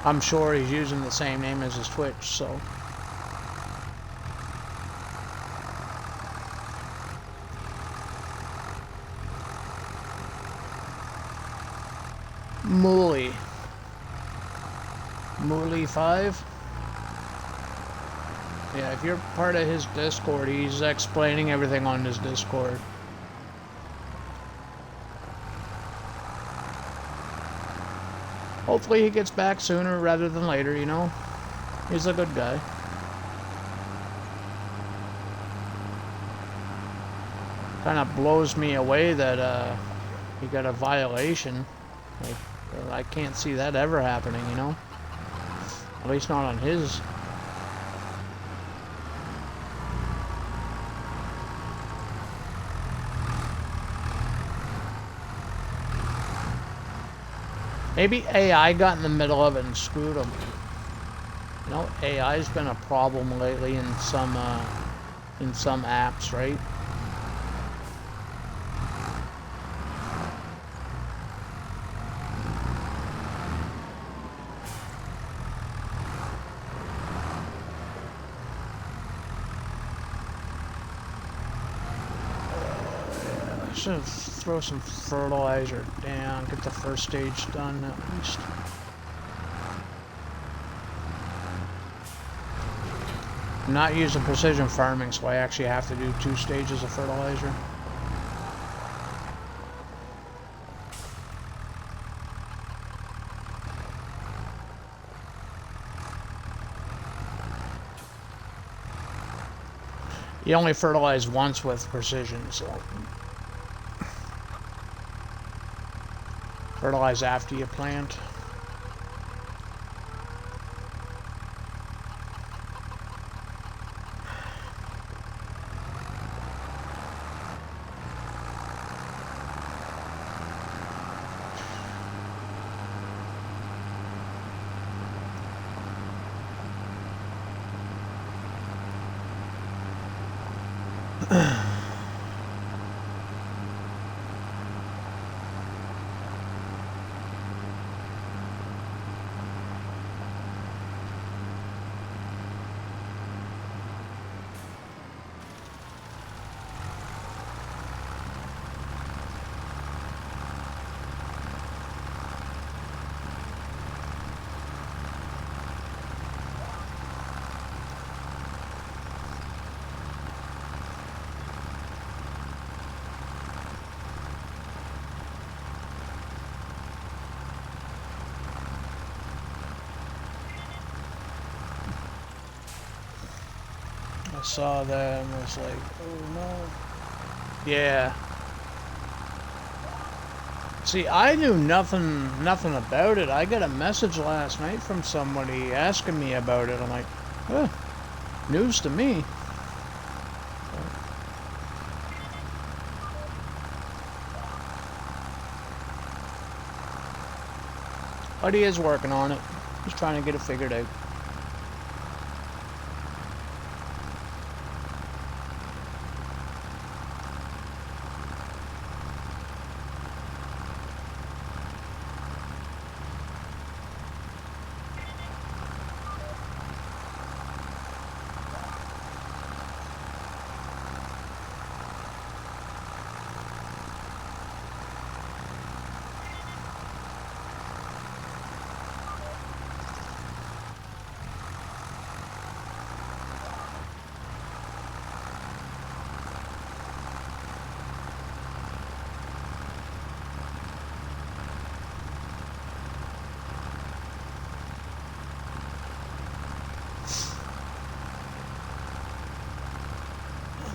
I'm sure he's using the same name as his Twitch, so... Mooly5. Yeah, if you're part of his Discord, he's explaining everything on his Discord. Hopefully he gets back sooner rather than later, you know? He's a good guy. Kind of blows me away that he got a violation. Like, I can't see that ever happening, you know? At least not on his. Maybe AI got in the middle of it and screwed him. You know, AI's been a problem lately in some apps, right? Should throw some fertilizer down, get the first stage done at least. I'm not using precision farming, so I actually have to do 2 stages of fertilizer. You only fertilize once with precision, so... Fertilize after you plant. I saw that and was like, oh no. Yeah. See, I knew nothing about it. I got a message last night from somebody asking me about it. I'm like, huh, news to me. But he is working on it. He's trying to get it figured out.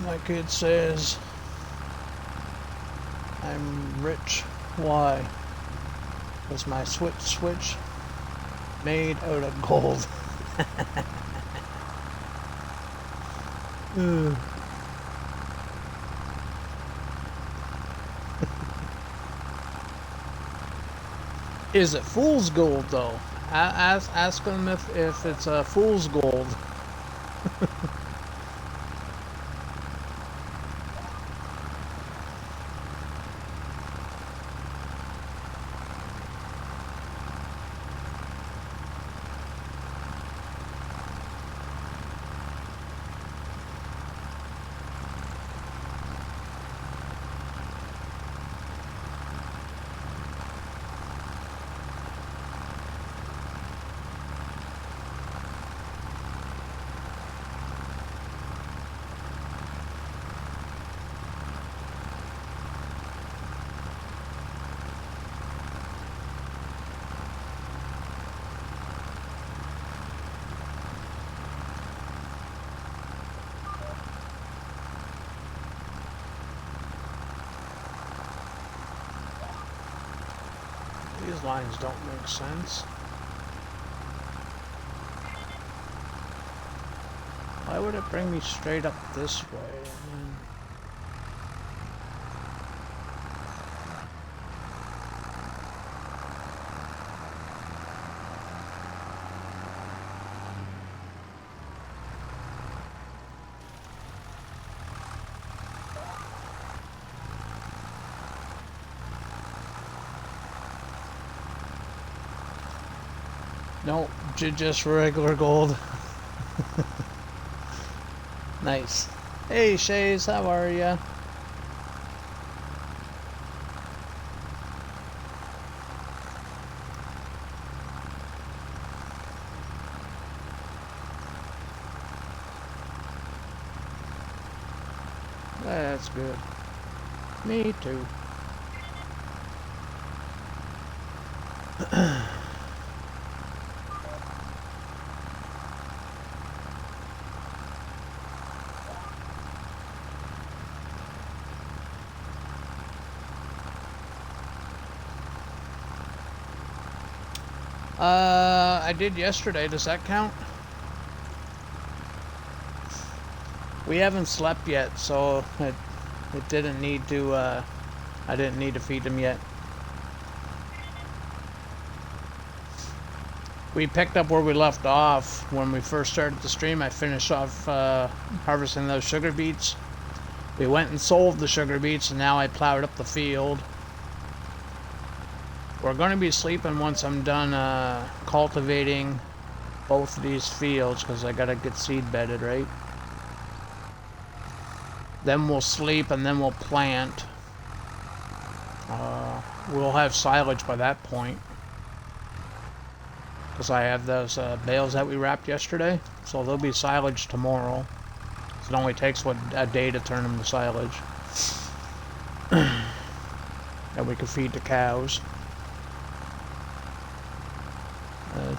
My kid says I'm rich. Why? Because my switch made out of gold. Is it fool's gold though? Ask them if it's a fool's gold. These lines don't make sense. Why would it bring me straight up this way? I mean, no, just regular gold. Nice. Hey Shays, how are ya? That's good. Me too. I did yesterday. Does that count? We haven't slept yet, so it didn't need to, I didn't need to feed them yet. We picked up where we left off when we first started the stream. I finished off harvesting those sugar beets. We went and sold the sugar beets, and now I plowed up the field. We're going to be sleeping once I'm done cultivating both of these fields, because I got to get seed bedded, right? Then we'll sleep, and then we'll plant. We'll have silage by that point, because I have those bales that we wrapped yesterday, so there'll be silage tomorrow. It only takes a day to turn them to silage. And we can feed the cows.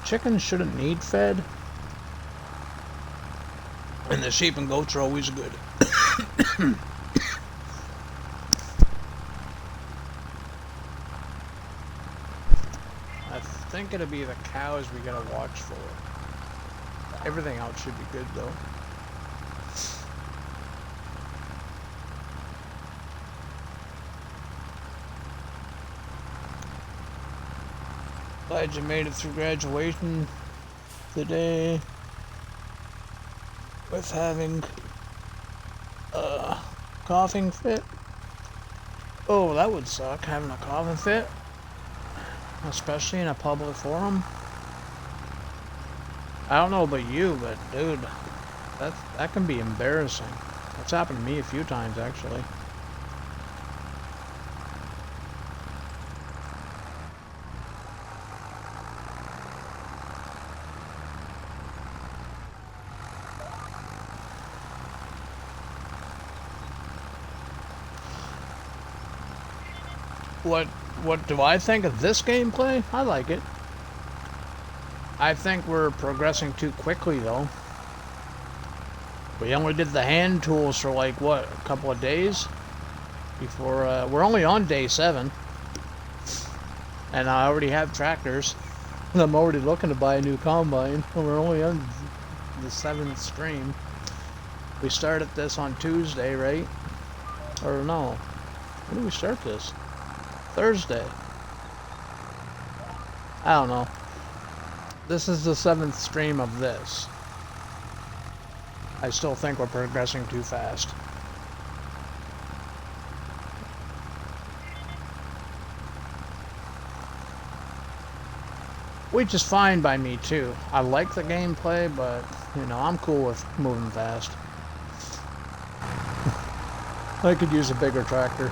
Chickens shouldn't need fed, and the sheep and goats are always good. I think it'll be the cows we gotta watch for. Everything else should be good though. Glad you made it through graduation today with having a coughing fit. Oh, that would suck, having a coughing fit, especially in a public forum. I don't know about you, but dude, that can be embarrassing. That's happened to me a few times actually. What do I think of this gameplay? I like it. I think we're progressing too quickly though. We only did the hand tools for like, what, a couple of days? Before, we're only on day 7. And I already have tractors. And I'm already looking to buy a new combine. We're only on the 7th stream. We started this on Tuesday, right? Or no. When did we start this? Thursday. I don't know. This is the 7th stream of this. I still think we're progressing too fast. Which is fine by me too. I like the gameplay, but you know, I'm cool with moving fast. I could use a bigger tractor.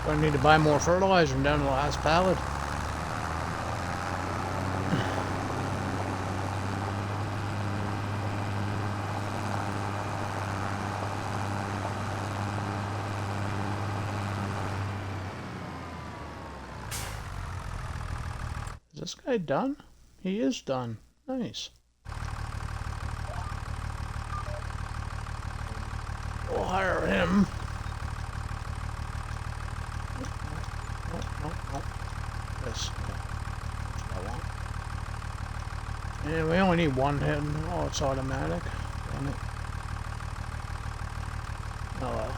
I need to buy more fertilizer. I'm down to the last pallet. Is this guy done? He is done. Nice. We'll hire him. This. That's what I want. And we only need one head. Oh, it's automatic. Damn it. Oh well.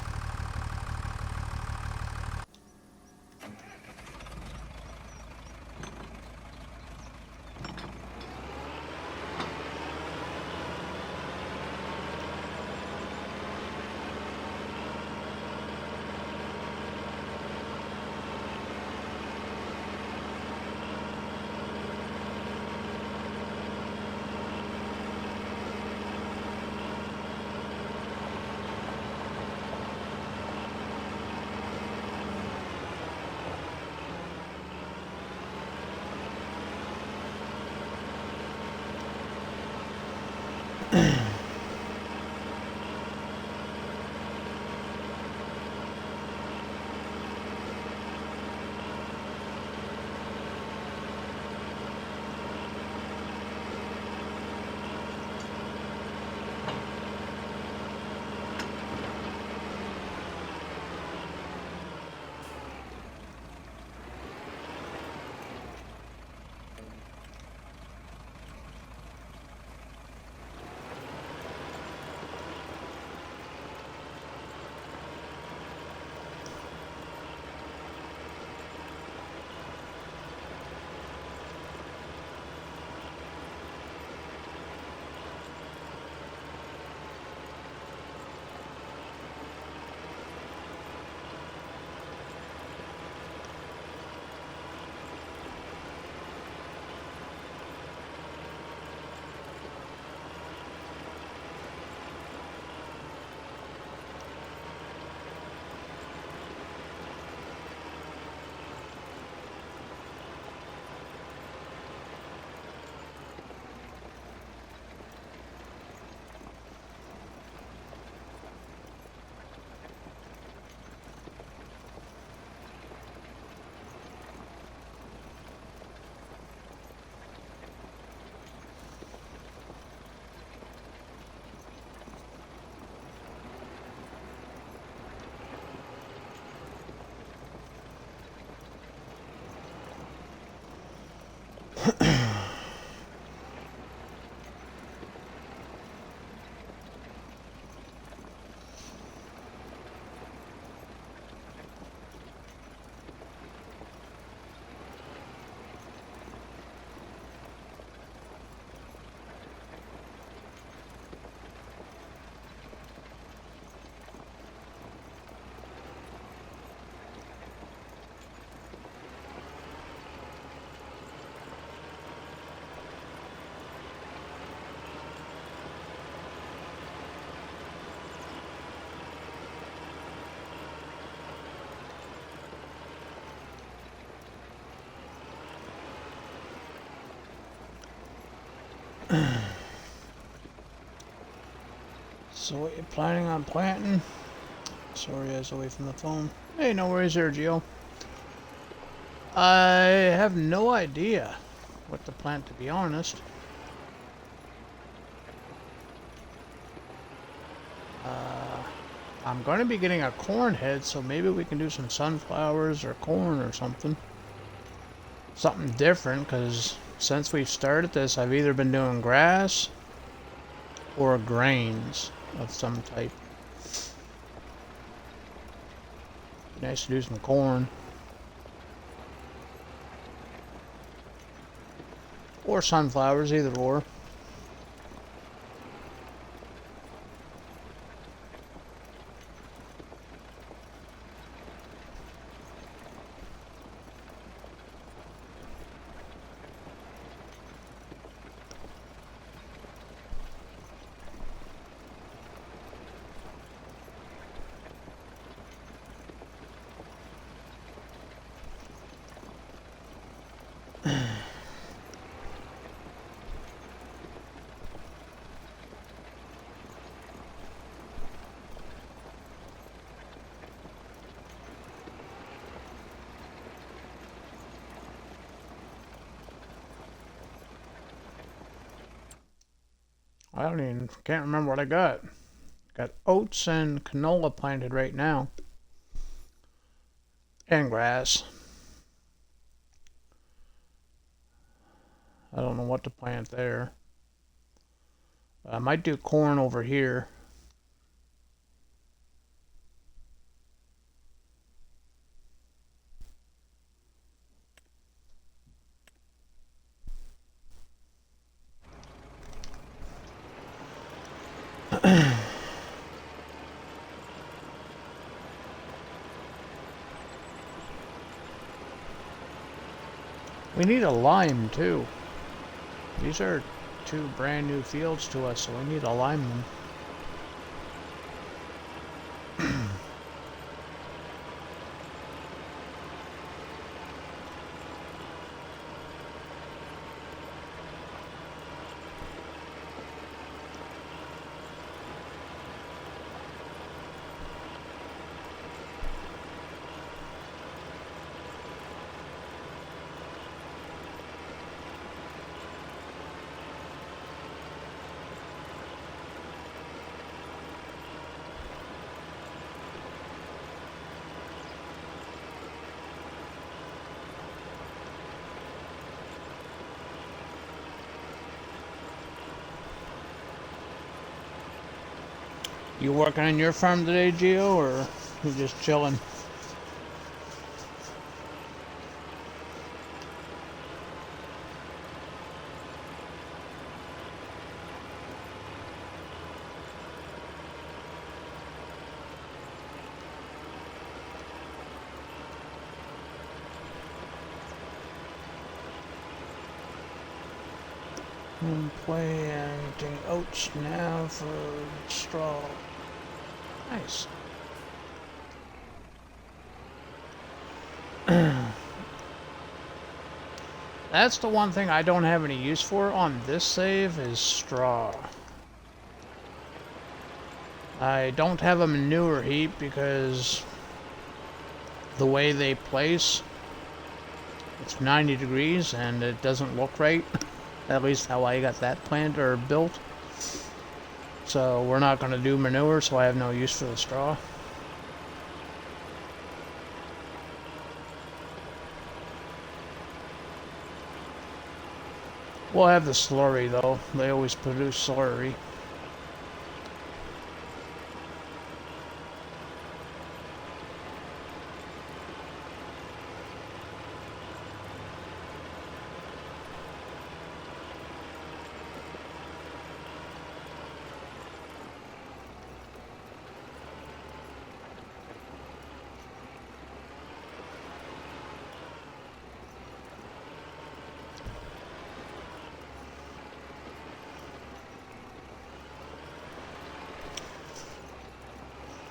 So what you planning on planting? Sorry, I was away from the phone. Hey, no worries there, Gio. I have no idea what to plant, to be honest. I'm going to be getting a corn head, so maybe we can do some sunflowers or corn or something. Something different, because since we've started this, I've either been doing grass or grains of some type. Nice to do some corn. Or sunflowers, either or. Can't remember what I got. Got oats and canola planted right now. And grass. I don't know what to plant there. I might do corn over here. We need a lime too. These are two brand new fields to us, so we need to lime them. You working on your farm today, Gio, or you just chilling? I'm planting oats now for straw. Nice. That's the one thing I don't have any use for on this save is straw. I don't have a manure heap because the way they place, it's 90 degrees and it doesn't look right. At least how I got that plant or built. So we're not going to do manure, so I have no use for the straw. We'll have the slurry though. They always produce slurry.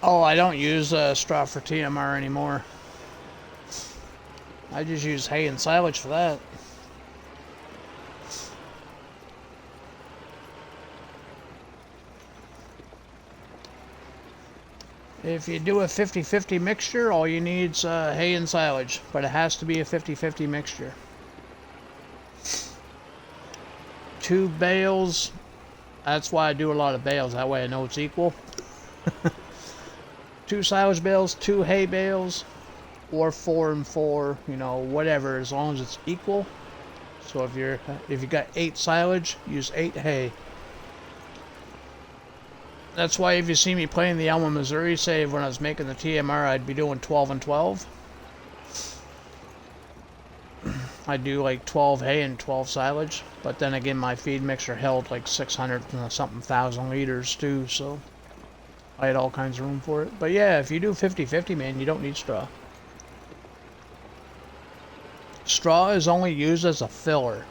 Oh, I don't use straw for TMR anymore. I just use hay and silage for that. If you do a 50-50 mixture, all you need's hay and silage, but it has to be a 50-50 mixture. 2 bales, that's why I do a lot of bales, that way I know it's equal. 2 silage bales, 2 hay bales, or 4 and 4, you know, whatever, as long as it's equal. So if you got 8 silage, use 8 hay. That's why if you see me playing the Alma Missouri save when I was making the TMR, I'd be doing 12 and 12. I do like 12 hay and 12 silage, but then again my feed mixer held like 600 and something thousand liters too, so I had all kinds of room for it. But yeah, if you do 50-50, man, you don't need straw. Straw is only used as a filler.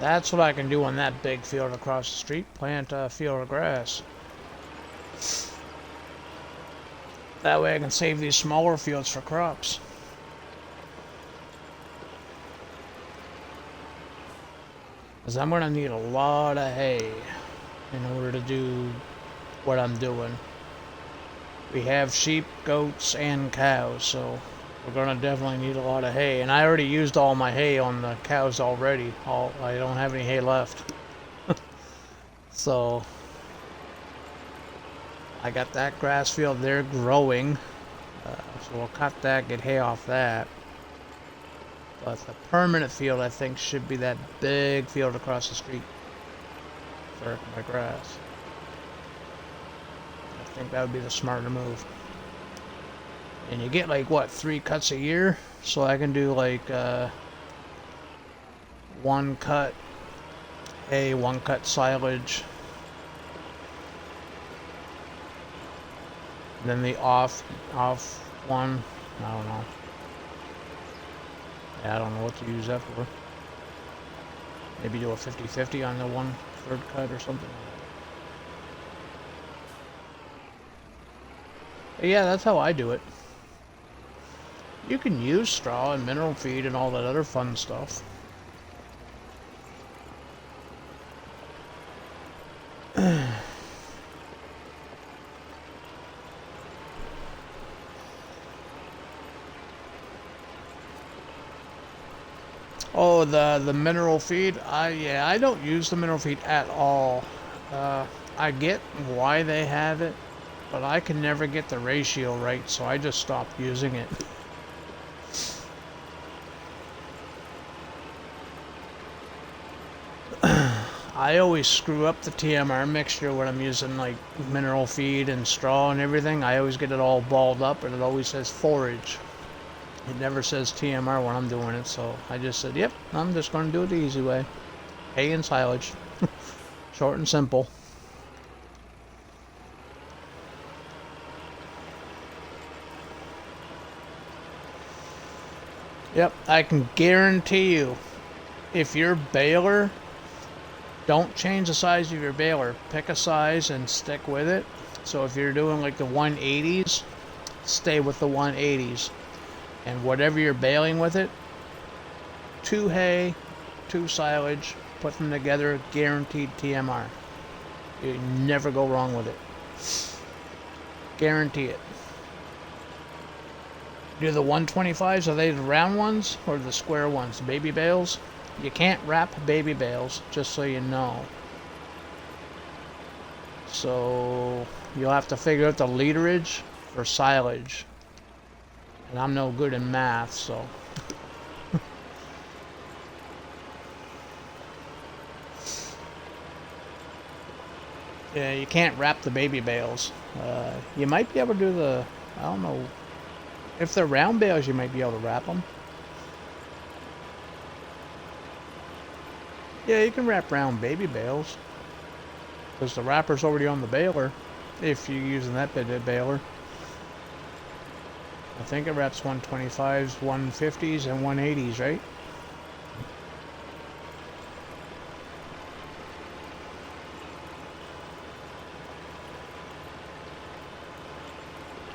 That's what I can do on that big field across the street. Plant a field of grass. That way I can save these smaller fields for crops. Because I'm going to need a lot of hay in order to do what I'm doing. We have sheep, goats, and cows, so we're going to definitely need a lot of hay. And I already used all my hay on the cows already. I don't have any hay left. So I got that grass field there growing. So we'll cut that, get hay off that. But the permanent field, I think, should be that big field across the street for my grass. I think that would be the smarter move. And you get like, what, 3 cuts a year? So I can do like 1 cut hay, 1 cut silage. Then the off one, I don't know. Yeah, I don't know what to use that for. Maybe do a 50-50 on the 1/3 cut or something. But yeah, that's how I do it. You can use straw and mineral feed and all that other fun stuff. Oh, the mineral feed. I don't use the mineral feed at all. I get why they have it, but I can never get the ratio right, so I just stopped using it. I always screw up the TMR mixture when I'm using like mineral feed and straw and everything. I always get it all balled up and it always says forage. It never says TMR when I'm doing it, so I just said, yep, I'm just going to do it the easy way. Hay and silage. Short and simple. Yep, I can guarantee you, if your baler, don't change the size of your baler. Pick a size and stick with it. So if you're doing like the 180s, stay with the 180s. And whatever you're baling with it, 2 hay, 2 silage, put them together, guaranteed TMR. You never go wrong with it. Guarantee it. Do the 125s, are they the round ones or the square ones? Baby bales? You can't wrap baby bales, just so you know. So you'll have to figure out the literage for silage. And I'm no good in math, so. Yeah, you can't wrap the baby bales. You might be able to do the, I don't know. If they're round bales, you might be able to wrap them. Yeah, you can wrap round baby bales. Because the wrapper's already on the baler. If you're using that bit of baler. I think it wraps 125s, 150s, and 180s, right?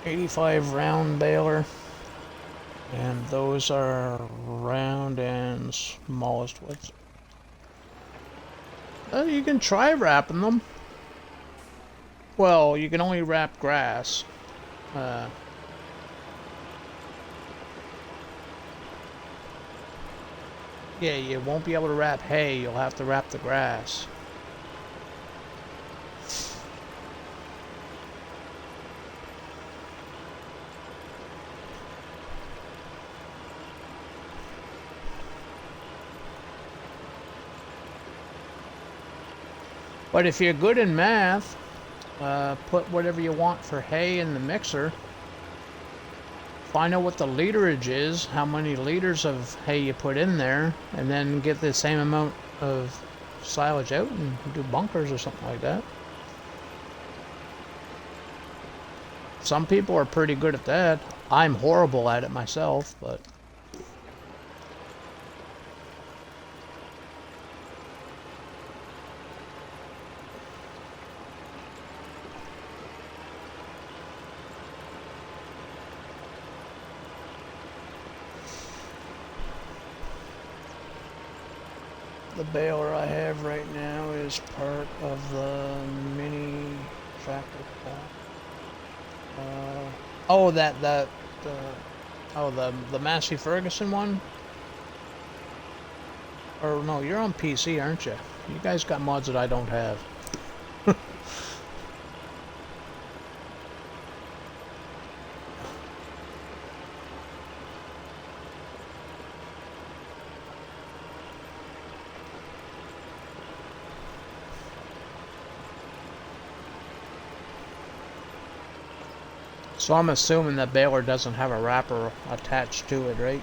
.85 round baler, and those are round and smallest widths. You can try wrapping them. Well, you can only wrap grass. Yeah, you won't be able to wrap hay. You'll have to wrap the grass. But if you're good in math, put whatever you want for hay in the mixer. Find out what the literage is, how many liters of hay you put in there, and then get the same amount of silage out and do bunkers or something like that. Some people are pretty good at that. I'm horrible at it myself, but... The baler I have right now is part of the mini tractor pull. Oh, the Massey Ferguson one? Or no, you're on PC, aren't you? You guys got mods that I don't have. So I'm assuming that baler doesn't have a wrapper attached to it, right?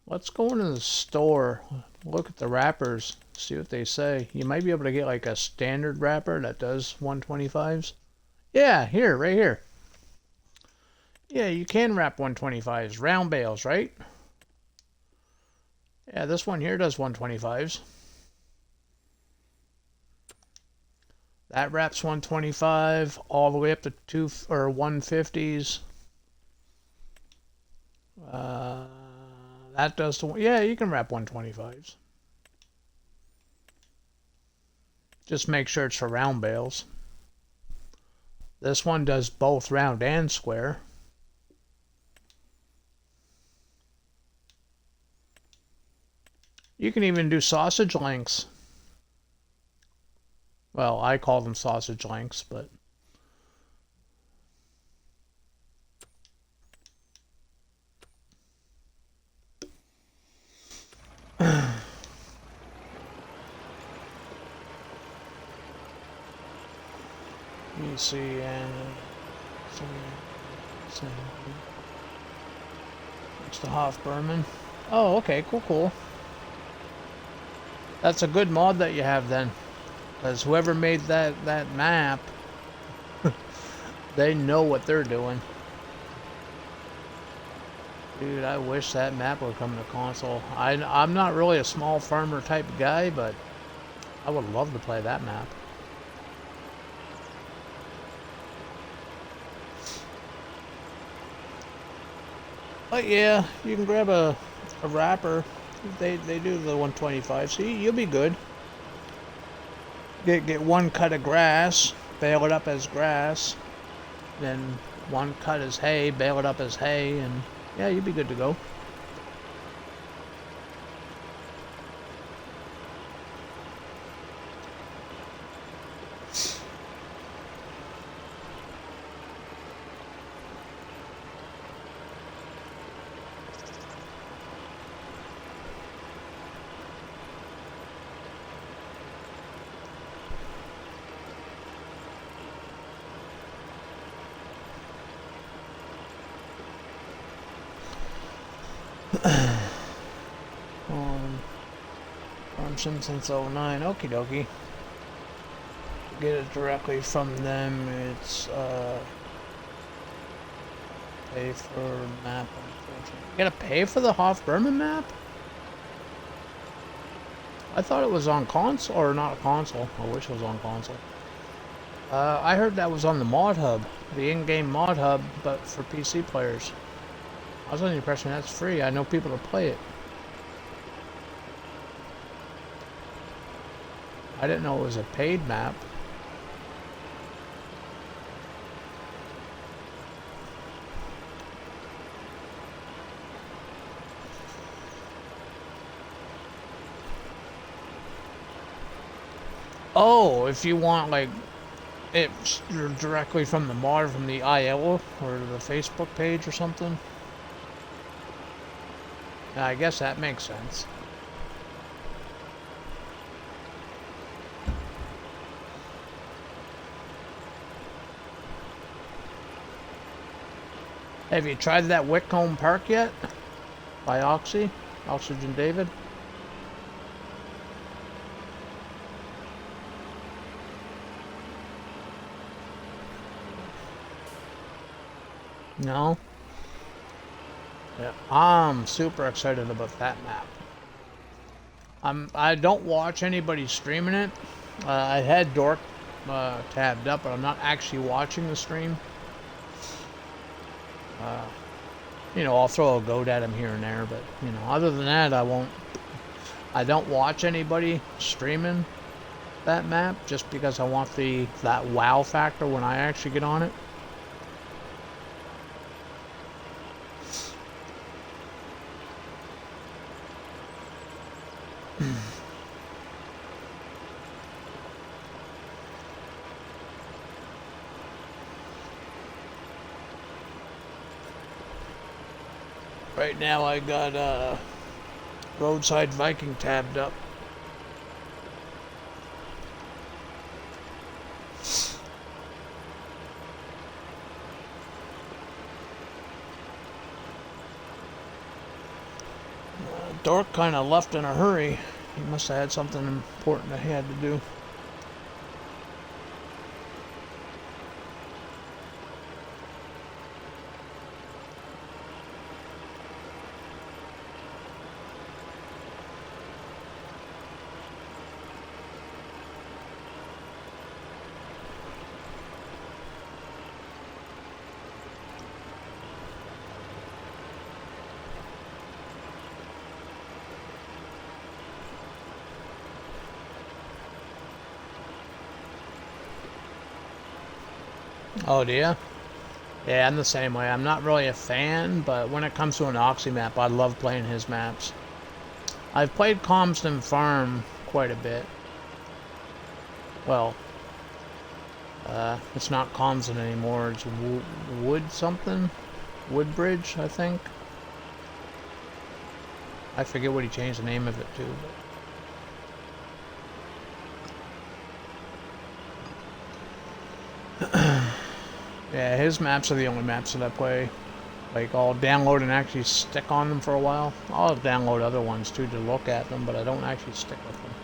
Let's go into the store, look at the wrappers, see what they say. You might be able to get like a standard wrapper that does 125s. Yeah, here, right here. Yeah, you can wrap 125s, round bales, right? Yeah, this one here does 125s. That wraps 125 all the way up to 150s. That does yeah, you can wrap 125s. Just make sure it's for round bales. This one does both round and square. You can even do sausage lengths. Well, I call them sausage lengths, but... You see, and... It's the Hofberman. Oh, okay, cool. That's a good mod that you have then. Because whoever made that map, they know what they're doing. Dude, I wish that map would come to console. I'm not really a small farmer type guy, but I would love to play that map. But yeah, you can grab a wrapper. They do the 125, so you'll be good. Get one cut of grass, bale it up as grass, then one cut as hay, bale it up as hay, and yeah, you'd be good to go. Farm sim since '09. Okie dokie. get it directly from them, it's pay for map. You gotta pay for the Hof Berman map? I thought it was on console, or not console. I wish it was on console. I heard that was on the mod hub, the in-game mod hub, but for PC players. I was under the impression that's free. I know people that play it. I didn't know it was a paid map. Oh, if you want like it directly from the mod, from the IL or the Facebook page or something. Yeah, I guess that makes sense. Have you tried that Whitcomb Park yet? By Oxygen David? No? Yeah, I'm super excited about that map. I don't watch anybody streaming it. I had Dork tabbed up, but I'm not actually watching the stream. You know, I'll throw a goat at him here and there, but you know, other than that, I don't watch anybody streaming that map just because I want that wow factor when I actually get on it. Right now I got Roadside Viking tabbed up. Dork kind of left in a hurry. He must have had something important that he had to do. Oh, do you? Yeah, I'm the same way. I'm not really a fan, but when it comes to an Oxy map, I love playing his maps. I've played Comston Farm quite a bit. Well, it's not Comston anymore. It's Wood something? Woodbridge, I think. I forget what he changed the name of it to. Yeah, his maps are the only maps that I play. Like, I'll download and actually stick on them for a while. I'll download other ones too to look at them, but I don't actually stick with them.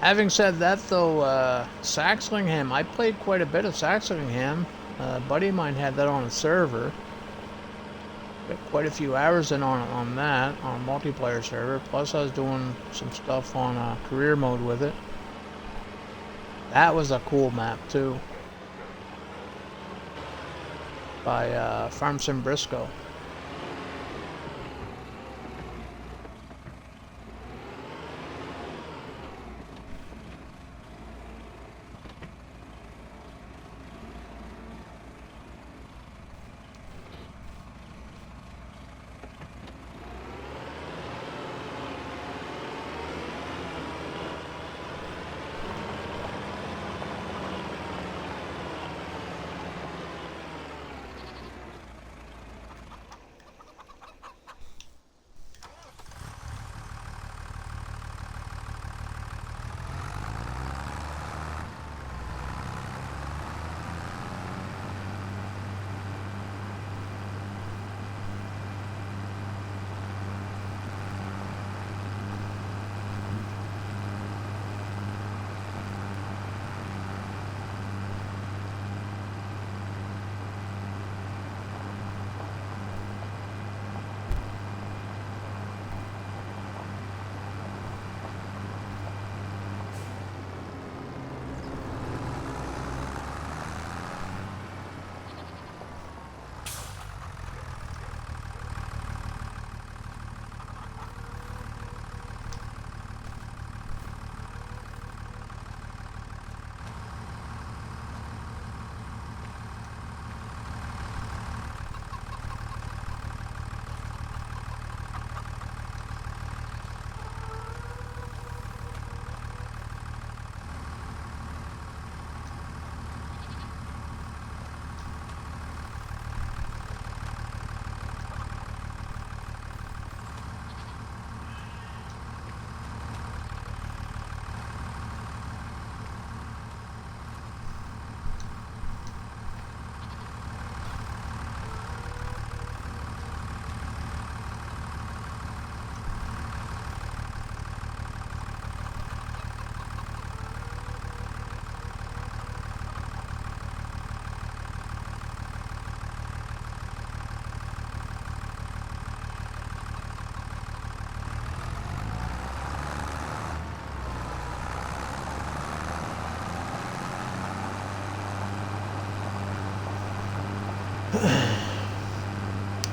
Having said that though, Saxlingham, I played quite a bit of Saxlingham. A buddy of mine had that on a server. Got quite a few hours in on that, on a multiplayer server. Plus I was doing some stuff on career mode with it. That was a cool map too. By Farmson Briscoe.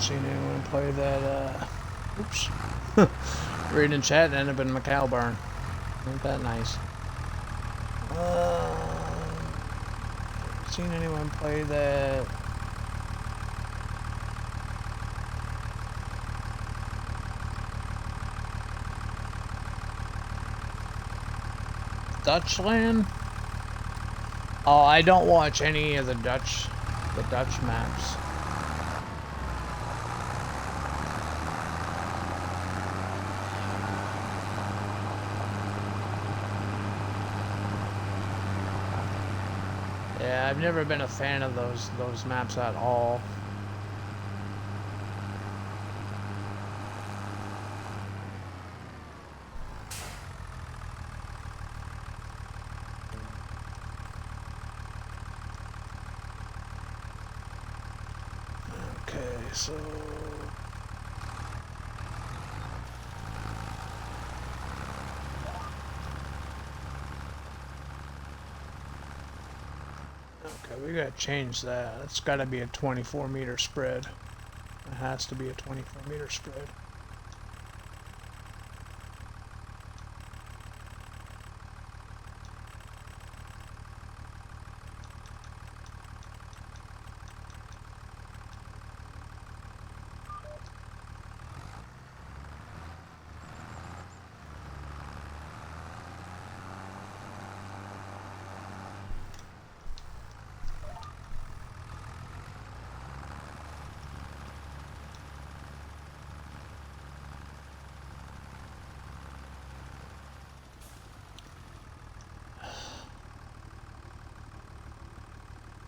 seen anyone play that, oops. Reading chat and ended up in McAlburn. Ain't that nice? Seen anyone play that? Dutchland? Oh, I don't watch any of the Dutch maps. Yeah, I've never been a fan of those maps at all. Okay, so okay, we gotta change that. It's gotta be a 24-meter spread. It has to be a 24-meter spread.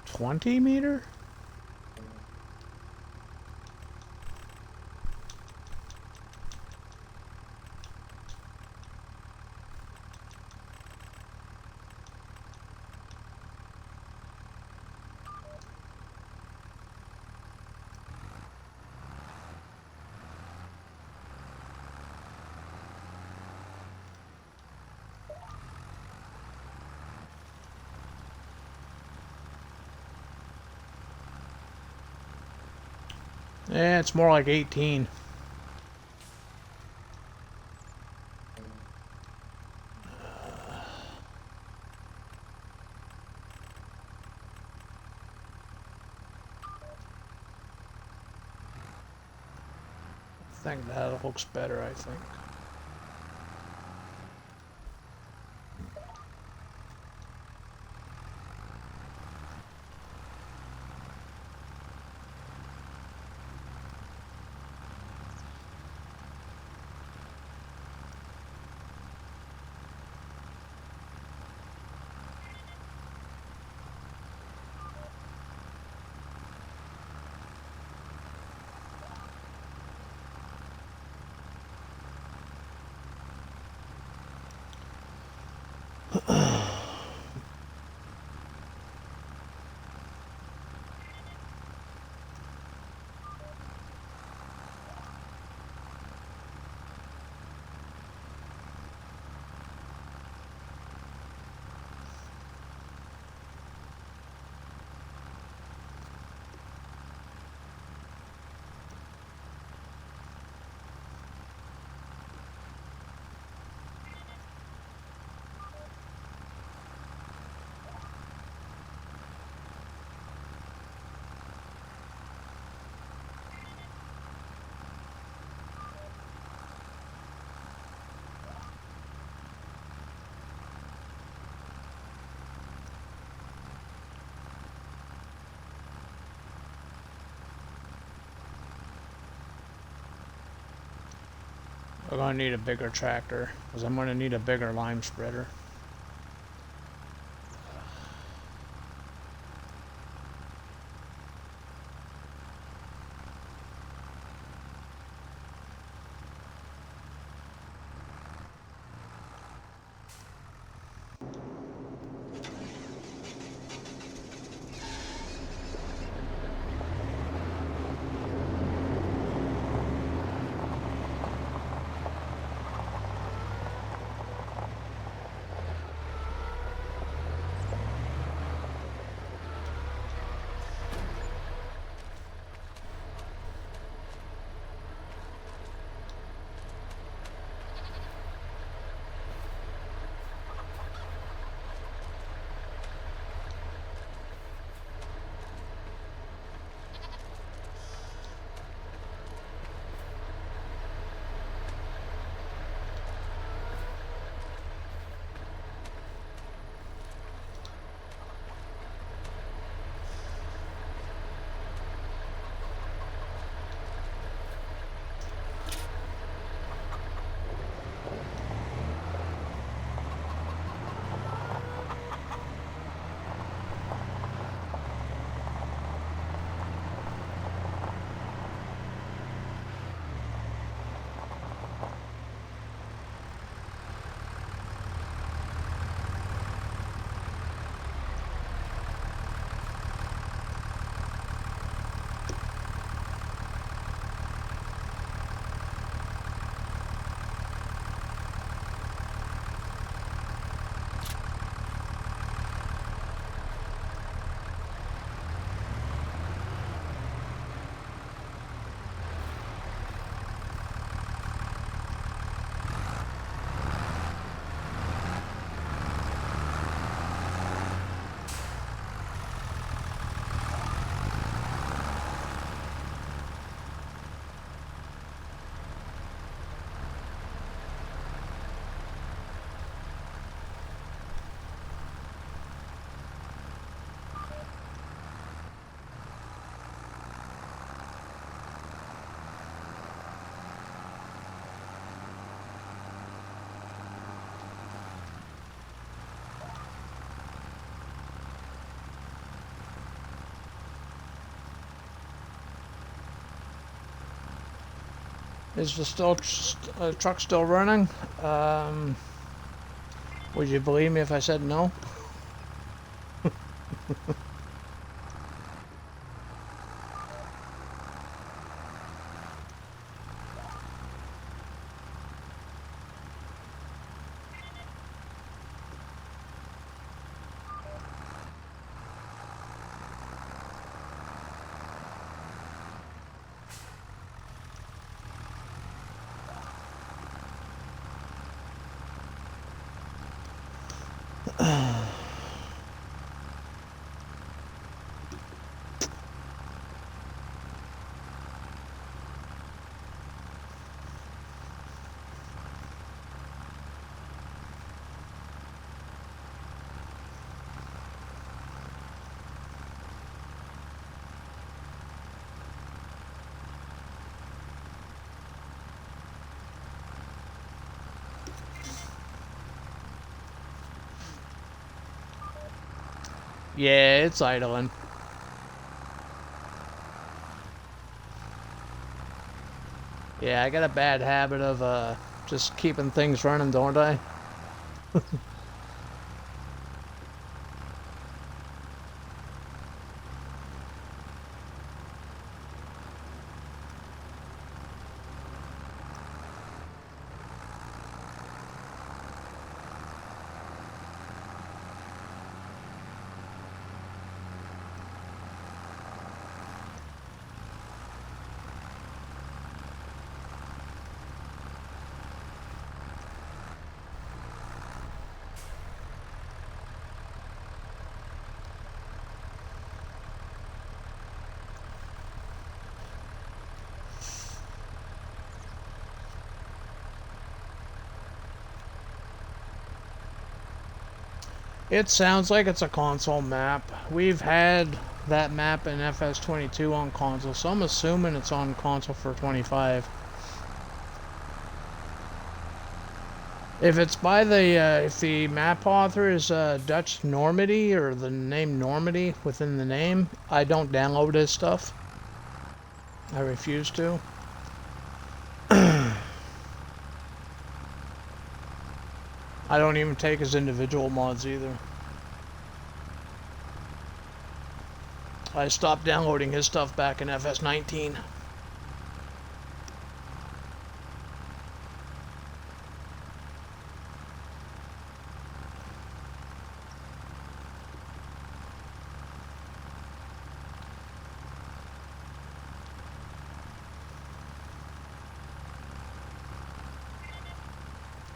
$20-meter? Yeah, it's more like 18. I think that looks better, I think. We're gonna need a bigger tractor, because I'm gonna need a bigger lime spreader. Is the truck still running? Would you believe me if I said no? Yeah, it's idling. Yeah, I got a bad habit of just keeping things running, don't I? It sounds like it's a console map. We've had that map in FS22 on console, so I'm assuming it's on console for 25. If it's by if the map author is Dutch Normandy, or the name Normandy within the name, I don't download his stuff. I refuse to. I don't even take his individual mods either. I stopped downloading his stuff back in FS19.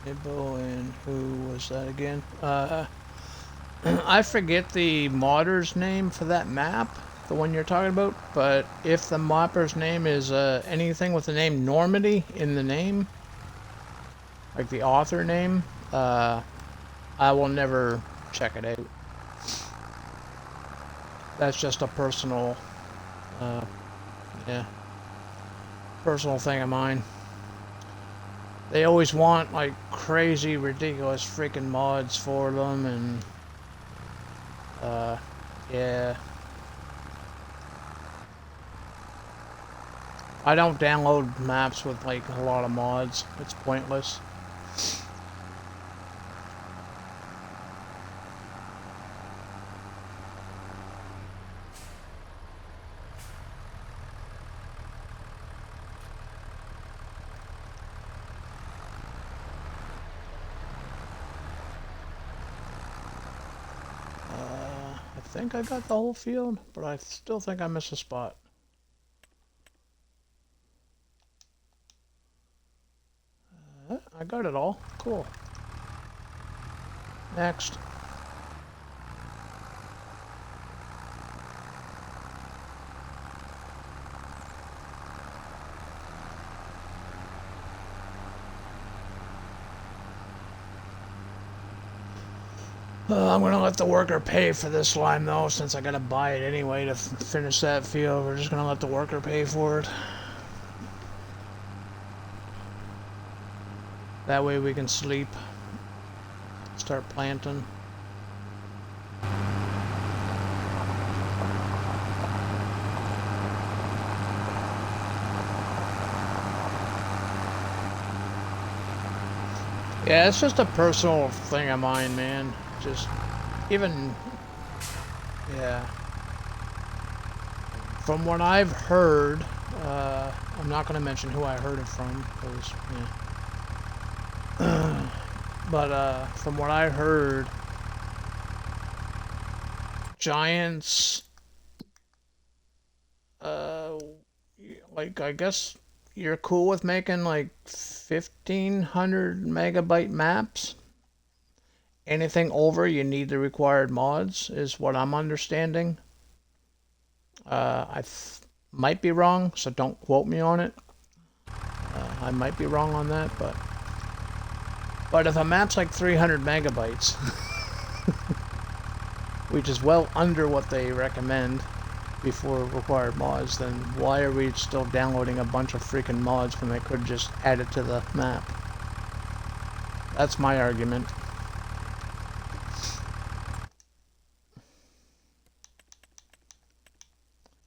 And who was that again? I forget the modder's name for that map, the one you're talking about, but if the mapper's name is anything with the name Normandy in the name, like the author name, I will never check it out. That's just a personal, yeah, personal thing of mine. They always want like crazy, ridiculous freaking mods for them, and yeah. I don't download maps with like a lot of mods. It's pointless. I think I got the whole field, but I still think I missed a spot. I got it all. Cool. Next. I'm gonna let the worker pay for this slime though, since I gotta buy it anyway to finish that field. We're just gonna let the worker pay for it. That way we can sleep. Start planting. Yeah, it's just a personal thing of mine, man. Just even, yeah. From what I've heard, I'm not going to mention who I heard it from, because, yeah. But from what I heard, Giants, uh, like, I guess you're cool with making like 1,500 megabyte maps. Anything over, you need the required mods, is what I'm understanding. I might be wrong, so don't quote me on it. I might be wrong on that, but if a map's like 300 megabytes, which is well under what they recommend before required mods, then why are we still downloading a bunch of freaking mods when they could just add it to the map? That's my argument.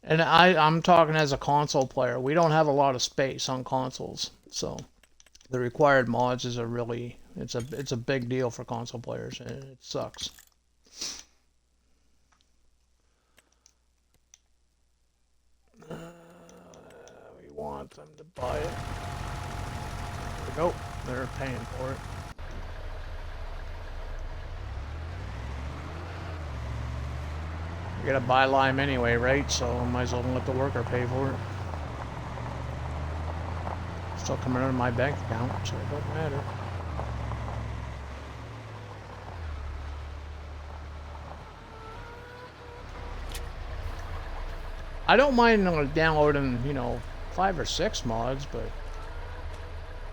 And I'm talking as a console player. We don't have a lot of space on consoles, so the required mods is it's a big deal for console players, and it sucks. We want them to buy it. There we go. They're paying for it. We gotta buy lime anyway, right? So I might as well let the worker pay for it. Still coming out of my bank account, so it doesn't matter. I don't mind downloading, 5 or 6 mods, but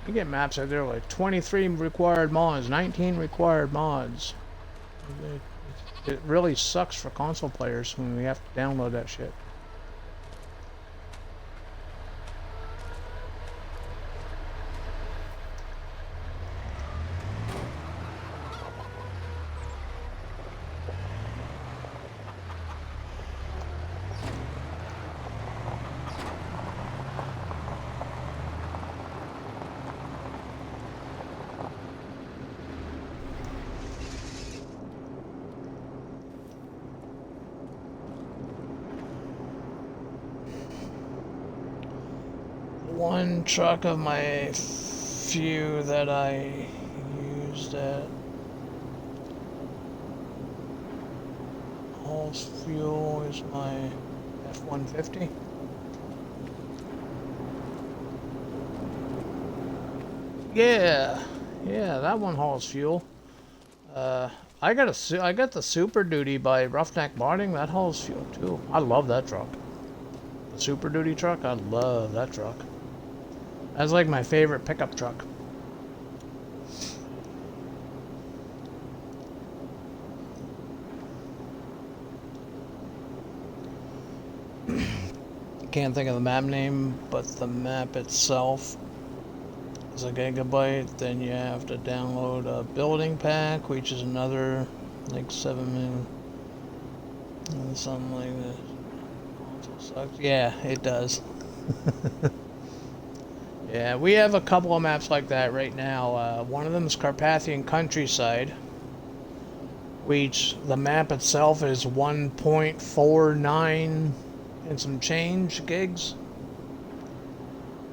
you get maps out there like 23 required mods, 19 required mods. It really sucks for console players when we have to download that shit. One truck of my few that I used at hauls fuel is my F-150. Yeah, that one hauls fuel. I got the Super Duty by Roughneck Modding. That hauls fuel too. I love that truck. The Super Duty truck. I love that truck. That's like my favorite pickup truck. Can't think of the map name, but the map itself is a gigabyte. Then you have to download a building pack, which is another like 7 million, something like that. Console sucks. Yeah, it does. Yeah, we have a couple of maps like that right now. One of them is Carpathian Countryside, which the map itself is 1.49 and some change gigs.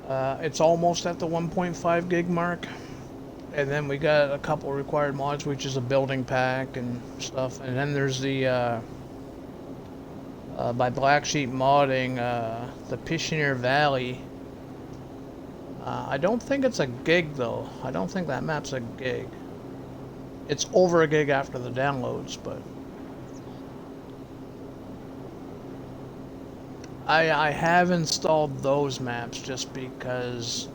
It's almost at the 1.5 gig mark. And then we got a couple required mods, which is a building pack and stuff. And then there's the, by Black Sheep Modding, the Pioneer Valley. I don't think it's a gig though. I don't think that map's a gig. It's over a gig after the downloads, but I have installed those maps just because.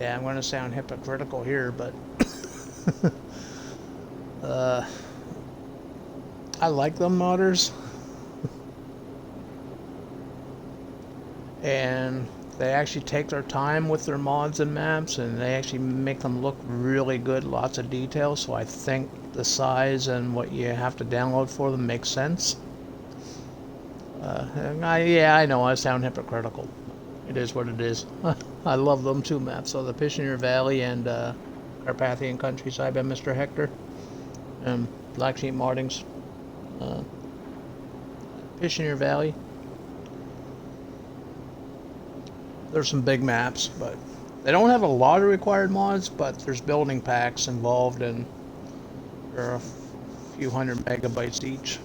Yeah, I'm going to sound hypocritical here, but I like them modders. And they actually take their time with their mods and maps, and they actually make them look really good, lots of detail, so I think the size and what you have to download for them makes sense. Yeah, I know I sound hypocritical. It is what it is. I love them two maps. So the Pishonir Valley and Carpathian Countryside by Mr. Hector. And Black Sheep Moddings. Pishonir Valley. There's some big maps, but they don't have a lot of required mods, but there's building packs involved, and they're a few hundred megabytes each.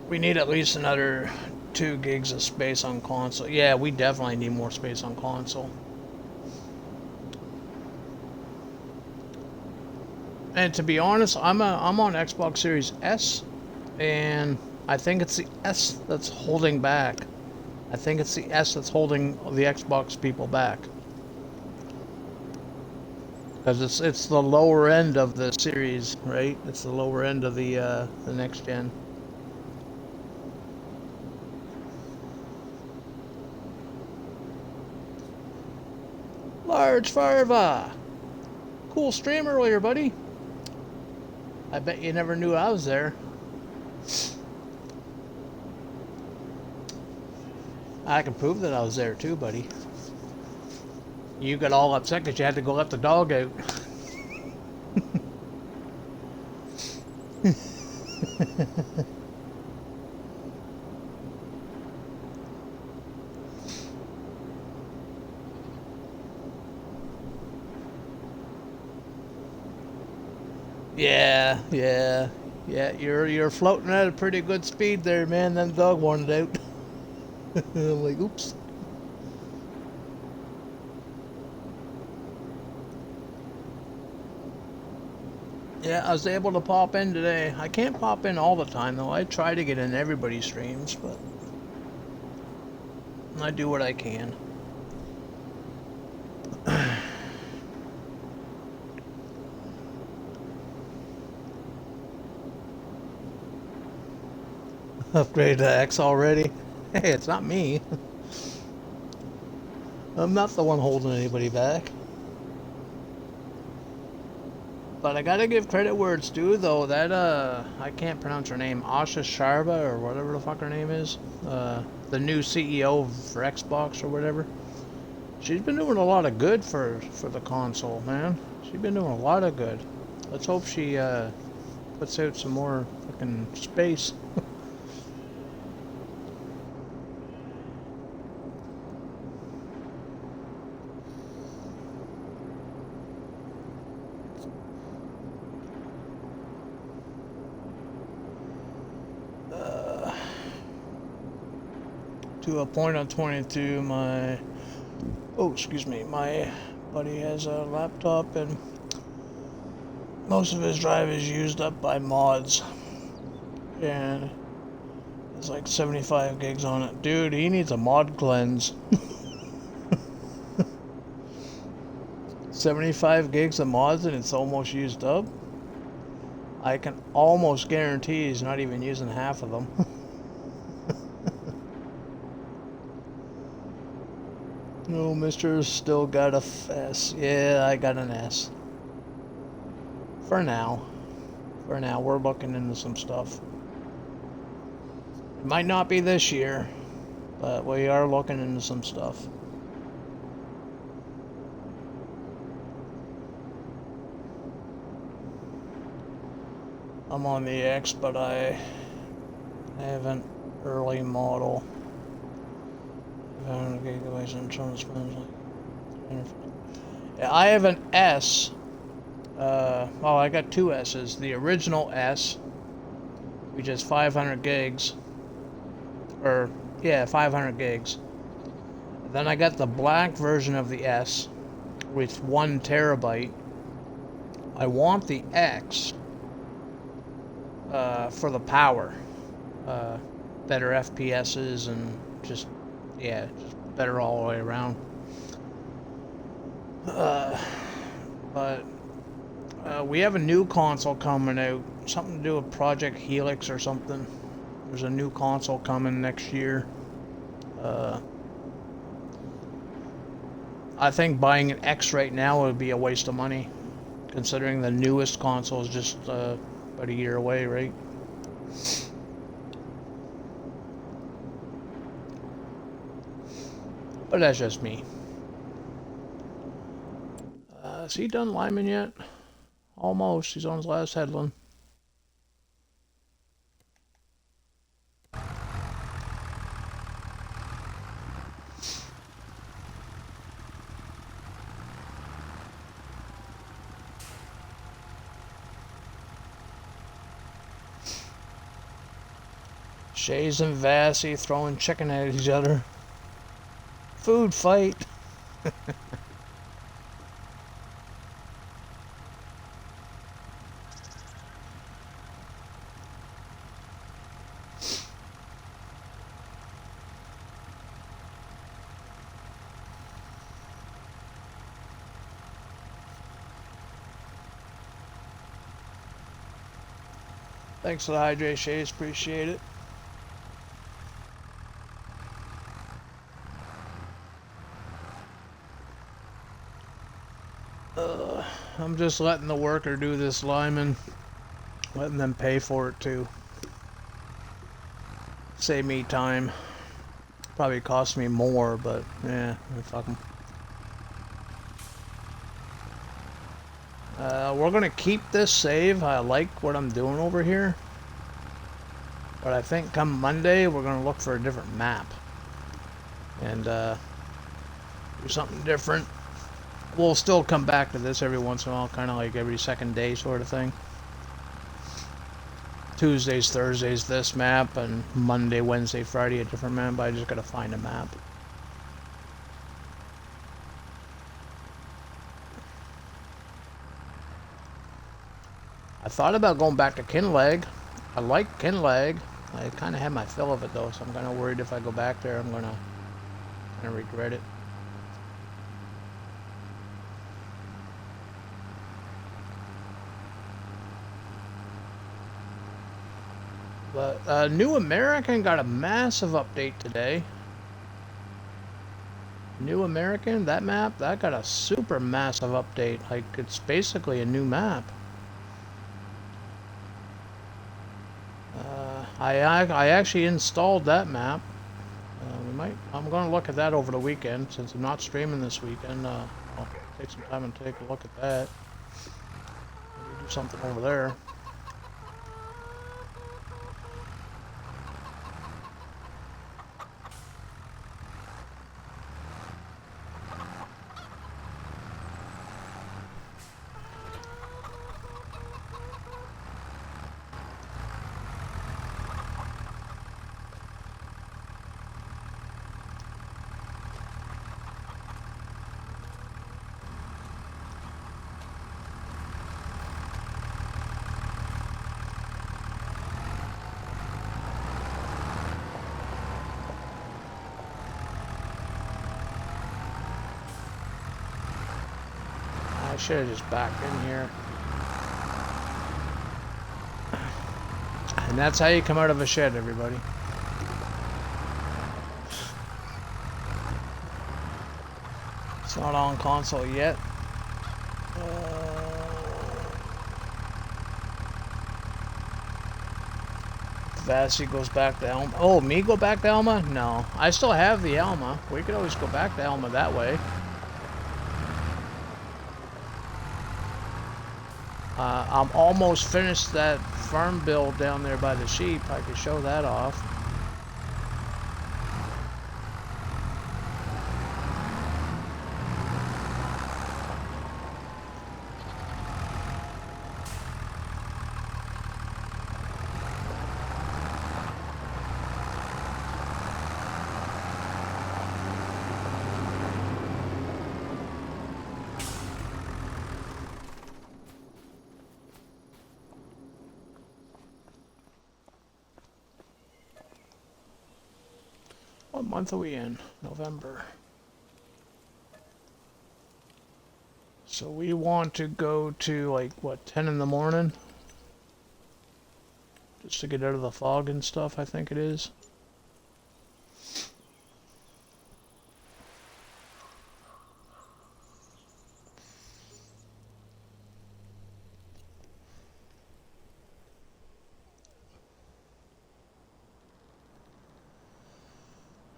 We need at least another 2 gigs of space on console. Yeah, we definitely need more space on console. And to be honest, I'm on Xbox Series S, and I think it's the S that's holding back. I think it's the S that's holding the Xbox people back. Because it's the lower end of the series, right? It's the lower end of the next gen. Large Farva! Cool stream earlier, buddy. I bet you never knew I was there. I can prove that I was there too, buddy. You got all upset because you had to go let the dog out. Yeah. You're floating at a pretty good speed there, man. Then the dog wanted out. I'm like, oops. Yeah, I was able to pop in today. I can't pop in all the time though. I try to get in everybody's streams, but I do what I can. Upgrade to X already? Hey, it's not me. I'm not the one holding anybody back. But I gotta give credit where it's due, though. That, I can't pronounce her name. Asha Sharma, or whatever the fuck her name is. The new CEO for Xbox, or whatever. She's been doing a lot of good for the console, man. She's been doing a lot of good. Let's hope she, puts out some more fucking space. To a point on 22, my buddy has a laptop and most of his drive is used up by mods, and it's like 75 gigs on it. Dude, he needs a mod cleanse. 75 gigs of mods and it's almost used up. I can almost guarantee he's not even using half of them. No, Mister still got a S. Yeah, I got an S. For now. For now, we're looking into some stuff. It might not be this year, but we are looking into some stuff. I'm on the X, but I have an early model. 500 gigabytes and yeah, I have an S. Well, I got two S's. The original S, which is 500 gigs. Or, yeah, 500 gigs. Then I got the black version of the S with 1 terabyte. I want the X for the power. Better FPSs and just better all the way around. But we have a new console coming out. Something to do with Project Helix or something. There's a new console coming next year. I think buying an X right now would be a waste of money, considering the newest console is just about a year away, right? But that's just me. Is he done liming yet? Almost. He's on his last headland. Shays and Vassy throwing chicken at each other. Food fight. Thanks for the hydrate, Shays. Appreciate it. I'm just letting the worker do this liming. Letting them pay for it too. Save me time. Probably cost me more, but yeah, fuck them. We're gonna keep this save. I like what I'm doing over here. But I think come Monday, we're gonna look for a different map. And do something different. We'll still come back to this every once in a while, kind of like every second day sort of thing. Tuesdays, Thursdays this map, and Monday, Wednesday, Friday a different map, but I just gotta find a map. I thought about going back to Kinlag. I like Kinlag. I kind of had my fill of it though, so I'm kind of worried if I go back there, I'm gonna kind of regret it. But New American got a massive update today. New American, that map, that got a super massive update. Like, it's basically a new map. I actually installed that map. I'm going to look at that over the weekend since I'm not streaming this weekend. I'll take some time and take a look at that. Maybe do something over there. I should have just backed in here. And that's how you come out of a shed, everybody. It's not on console yet. Vassy goes back to Elma. Oh, me go back to Elma? No. I still have the Elma. We could always go back to Elma that way. I'm almost finished that farm build down there by the sheep. I could show that off. What month are we in? November. So we want to go to like, what, 10 in the morning? Just to get out of the fog and stuff, I think it is.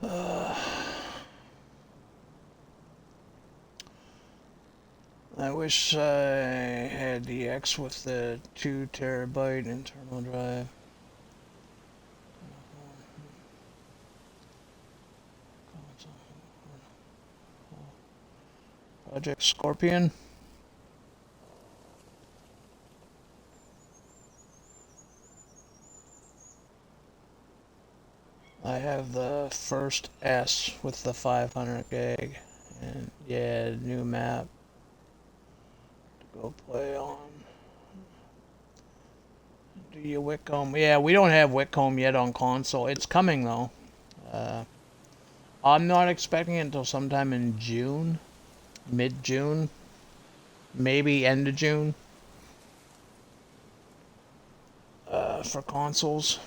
I wish I had the X with the 2 terabyte internal drive. Project Scorpion. I have the first S with the 500 gig, and yeah, new map to go play on. Do you Wickham? Yeah, we don't have Wickham yet on console. It's coming though. I'm not expecting it until sometime in June, mid-June, maybe end of June. For consoles.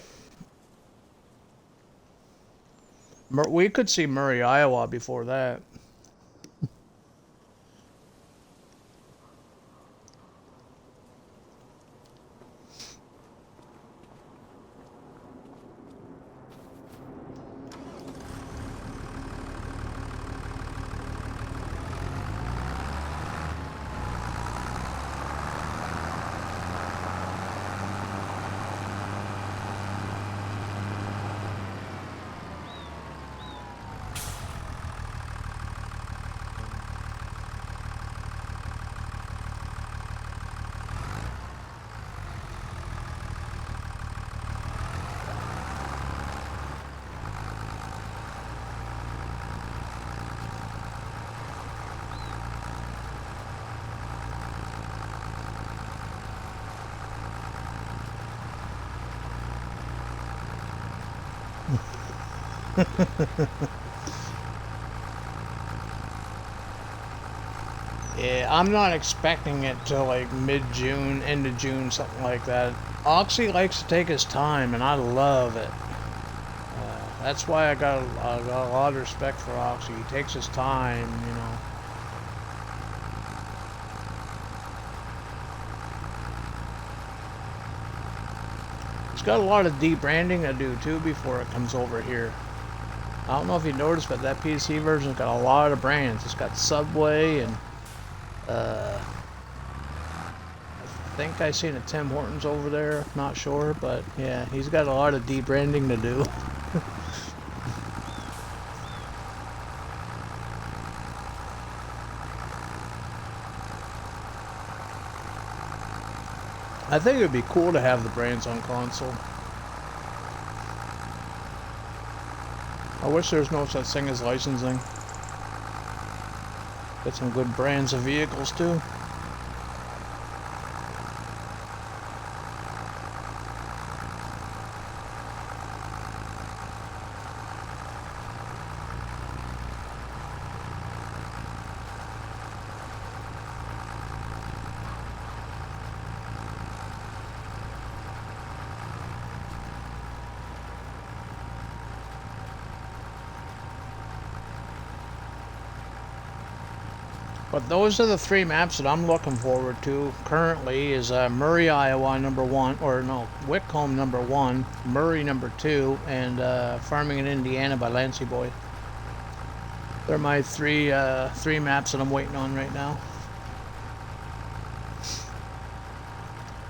We could see Murray, Iowa before that. Yeah, I'm not expecting it till like mid-June, end of June, something like that. Oxy likes to take his time, and I love it. That's why I got a lot of respect for Oxy. He takes his time, you know. He's got a lot of debranding to do too before it comes over here. I don't know if you noticed, but that PC version's got a lot of brands. It's got Subway and I think I seen a Tim Hortons over there. Not sure, but yeah, he's got a lot of debranding to do. I think it would be cool to have the brands on console. I wish there was no such thing as licensing. Got some good brands of vehicles too. But those are the 3 maps that I'm looking forward to currently is Murray, Iowa, #1, or no, Wickham, #1, Murray, #2, and Farmington, Indiana by Lancy Boy. They're my three maps that I'm waiting on right now.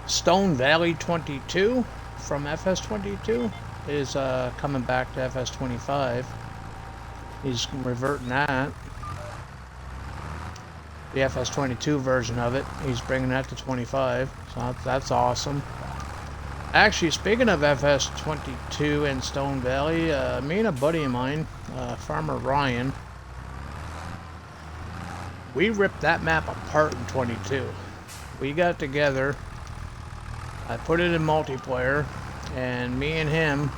Stone Valley 22 from FS22 is coming back to FS25. He's reverting that. The FS22 version of it. He's bringing that to 25, so that's awesome. Actually, speaking of FS22 and Stone Valley, me and a buddy of mine, Farmer Ryan, we ripped that map apart in 22. We got together, I put it in multiplayer, and me and him,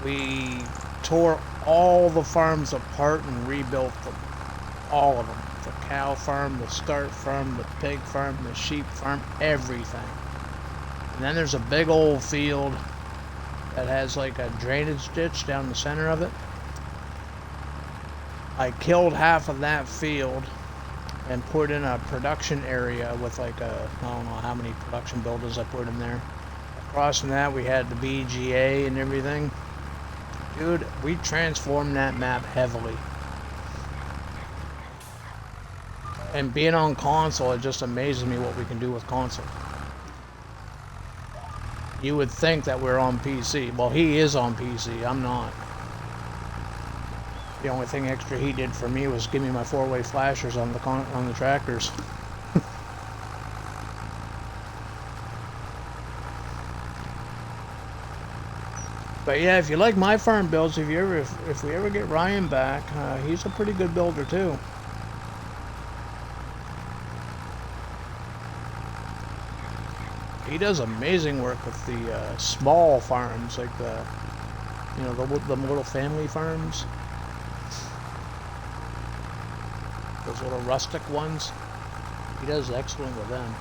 we tore all the farms apart and rebuilt them. All of them. The cow farm, the start farm, the pig farm, the sheep farm, everything. And then there's a big old field that has like a drainage ditch down the center of it. I killed half of that field and put in a production area with like I don't know how many production buildings I put in there. Across from that we had the BGA and everything. Dude, we transformed that map heavily. And being on console, it just amazes me what we can do with console. You would think that we're on PC. Well, he is on PC. I'm not. The only thing extra he did for me was give me my 4-way flashers on the tractors. But yeah, if you like my farm builds, if we ever get Ryan back, he's a pretty good builder too. He does amazing work with the small farms, like the little family farms, those little rustic ones. He does excellent with them.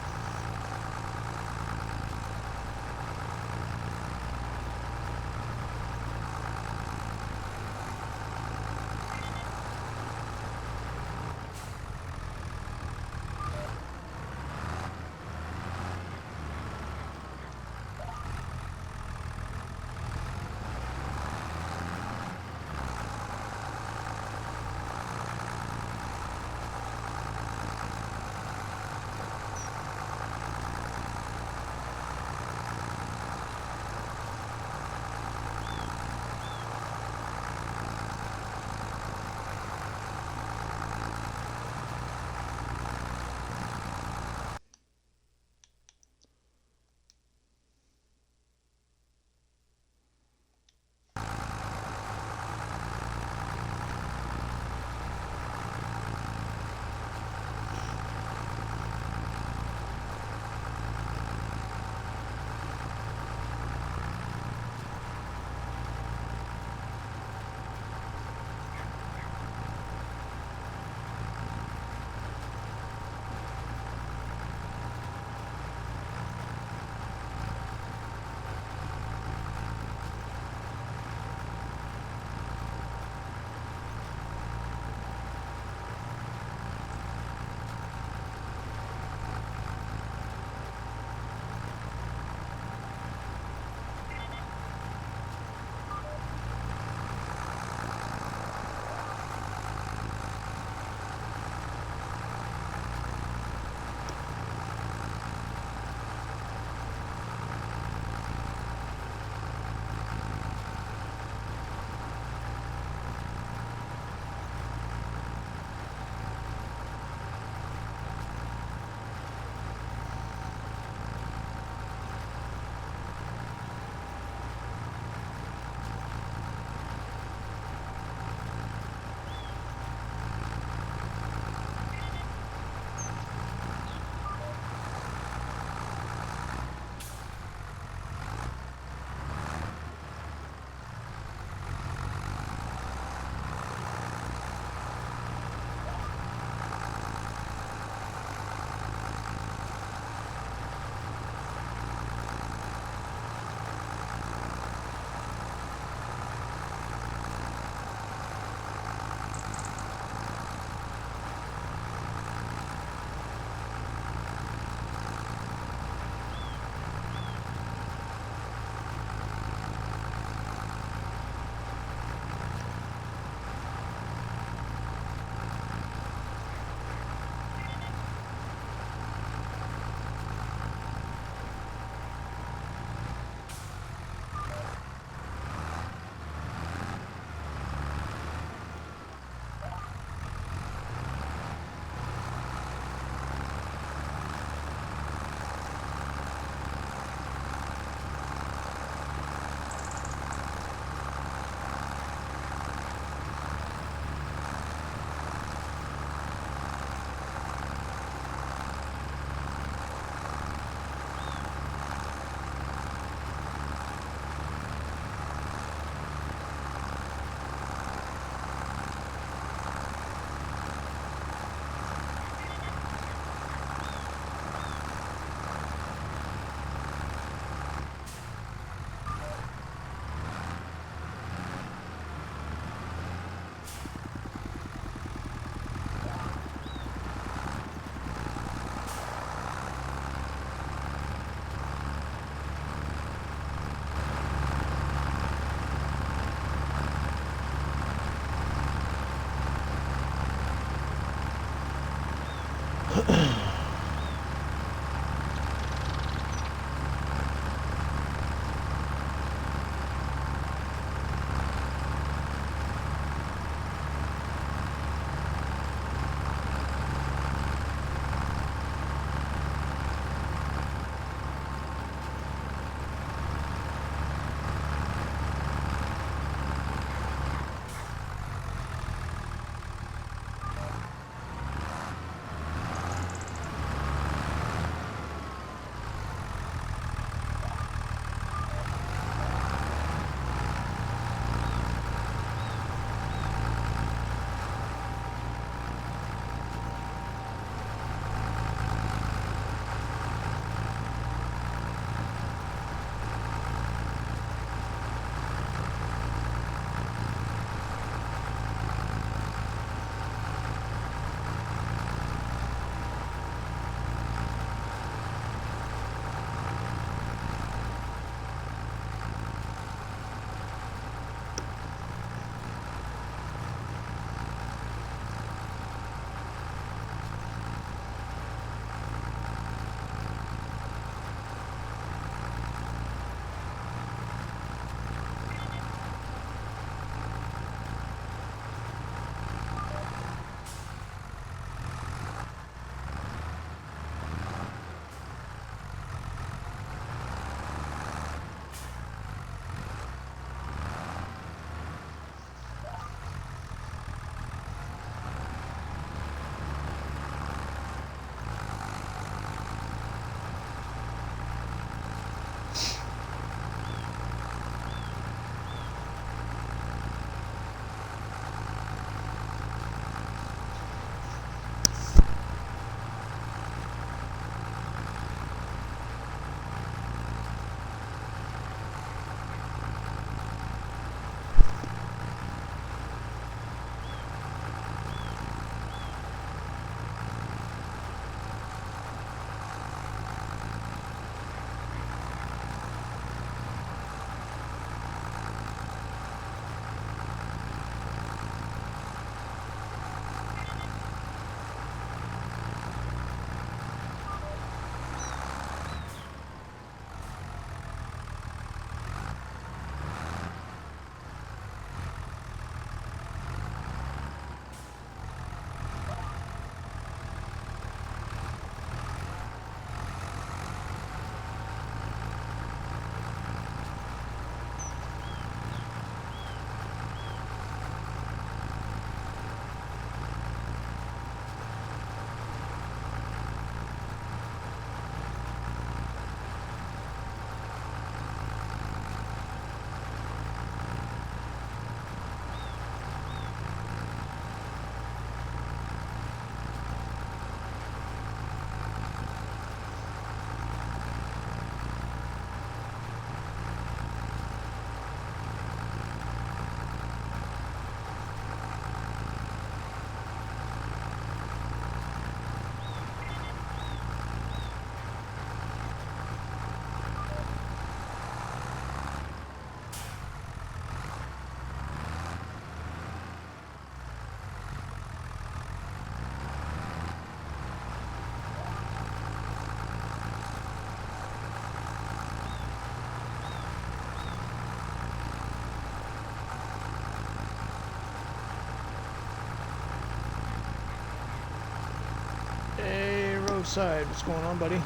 Roadside, what's going on, buddy?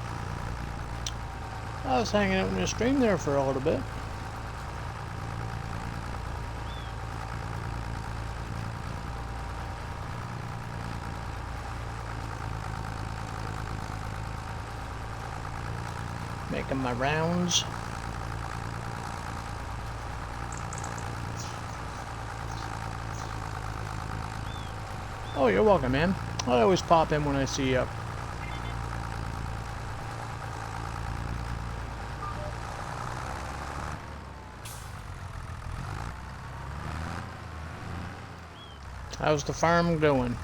I was hanging out in your stream there for a little bit. Making my rounds. Oh, you're welcome, man. I always pop in when I see you up. How's the farm going?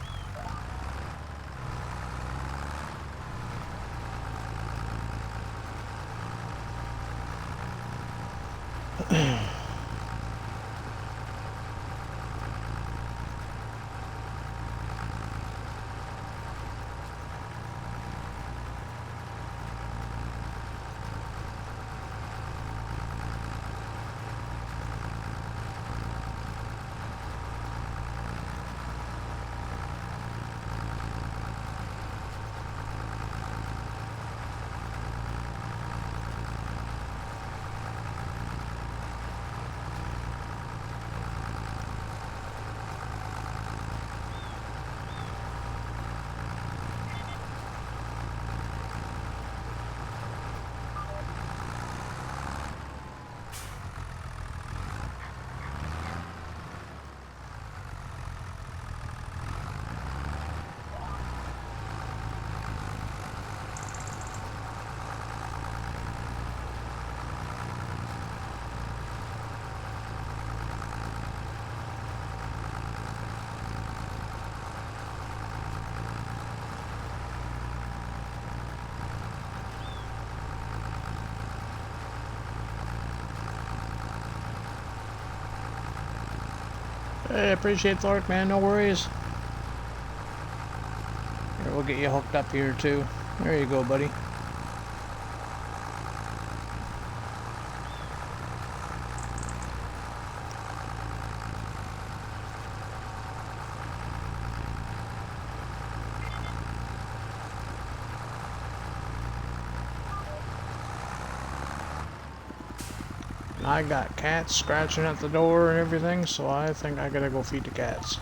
Hey, appreciate the work, man. No worries. Here, we'll get you hooked up here, too. There you go, buddy. I got cats scratching at the door and everything, so I think I gotta go feed the cats.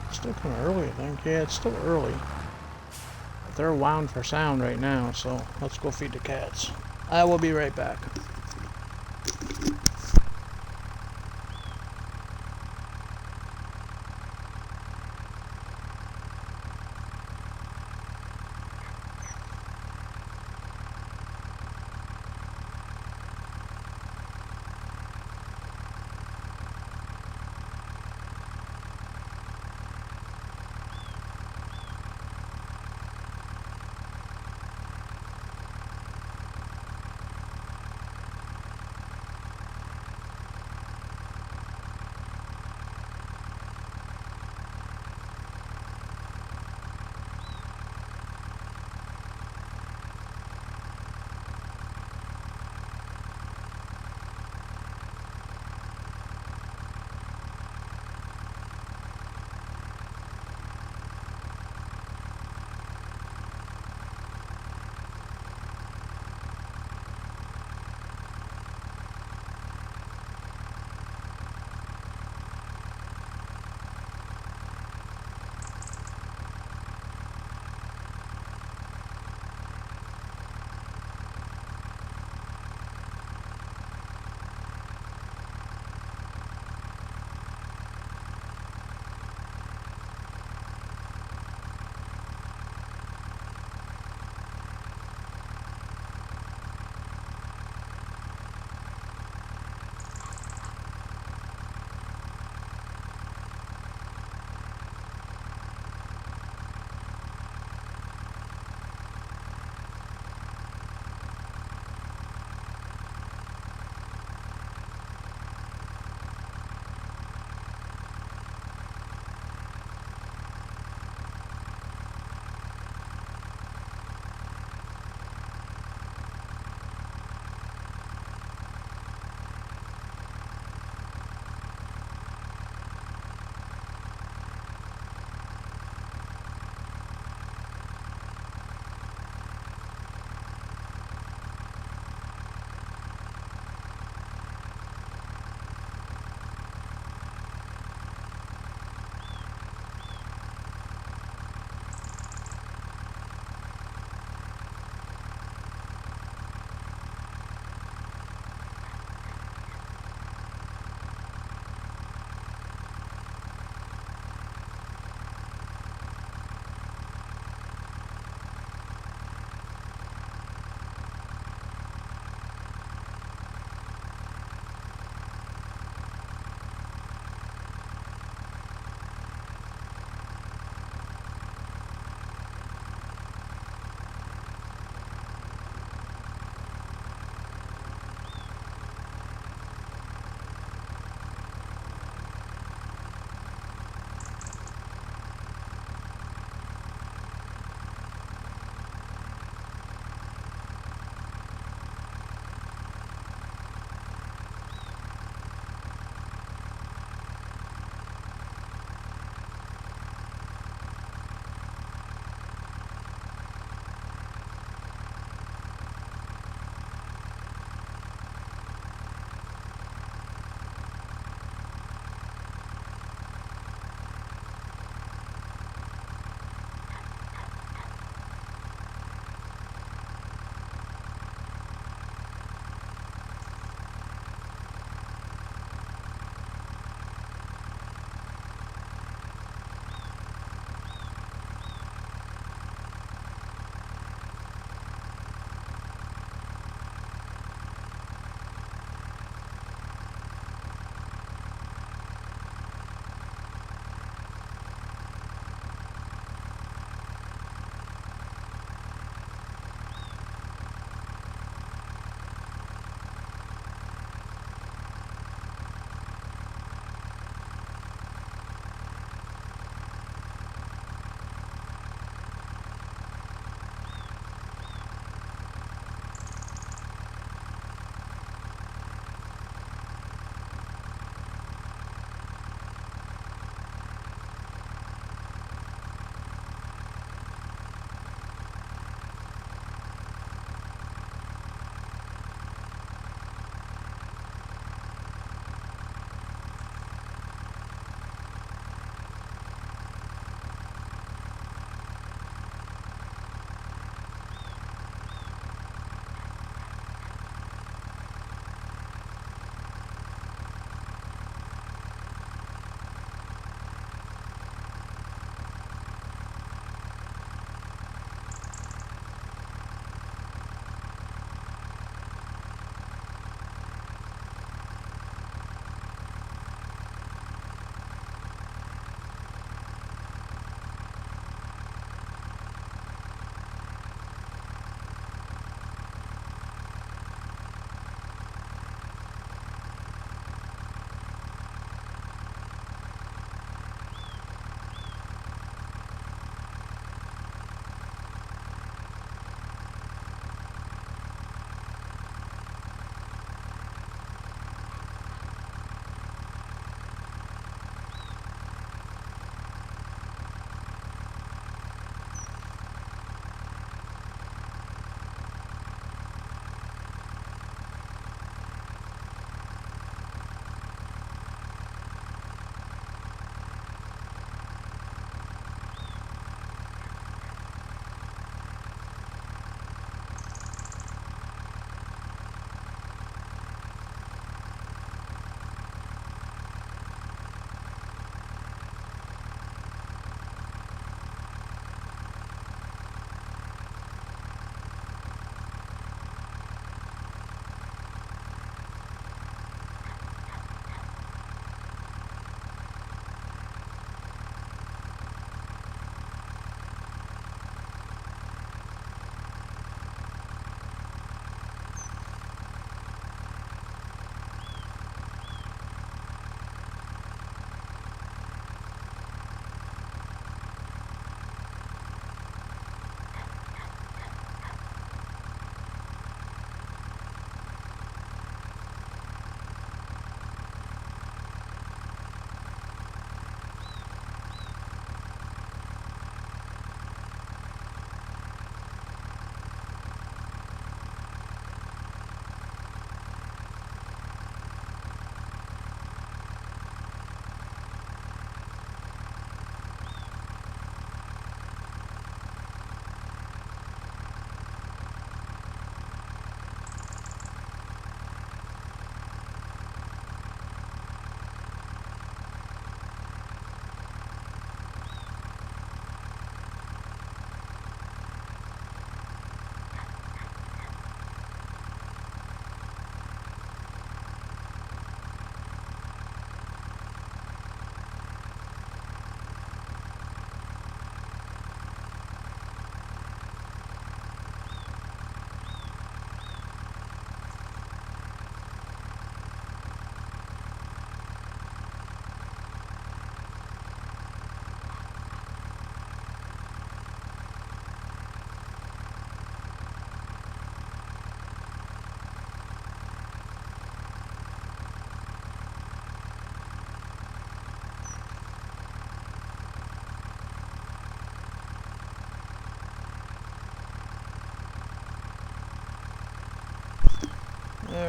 It's still kind of early, I think. Yeah, it's still early. But they're wound for sound right now, so let's go feed the cats. I will be right back.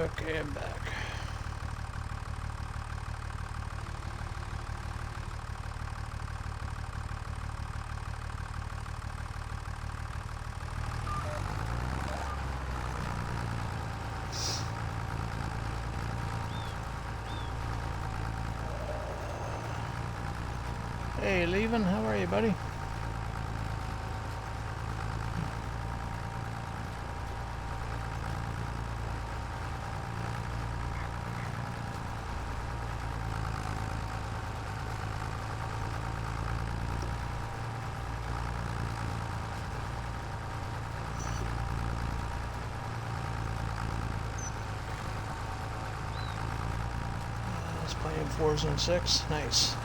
Okay, I'm back. Hey, Levin, how are you, buddy? It's playing 4s and 6. Nice.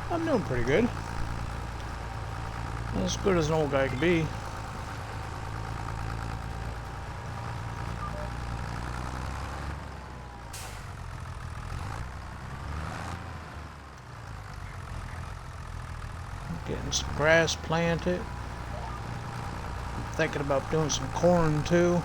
I'm doing pretty good. As good as an old guy could be. Getting some grass planted. I'm thinking about doing some corn too.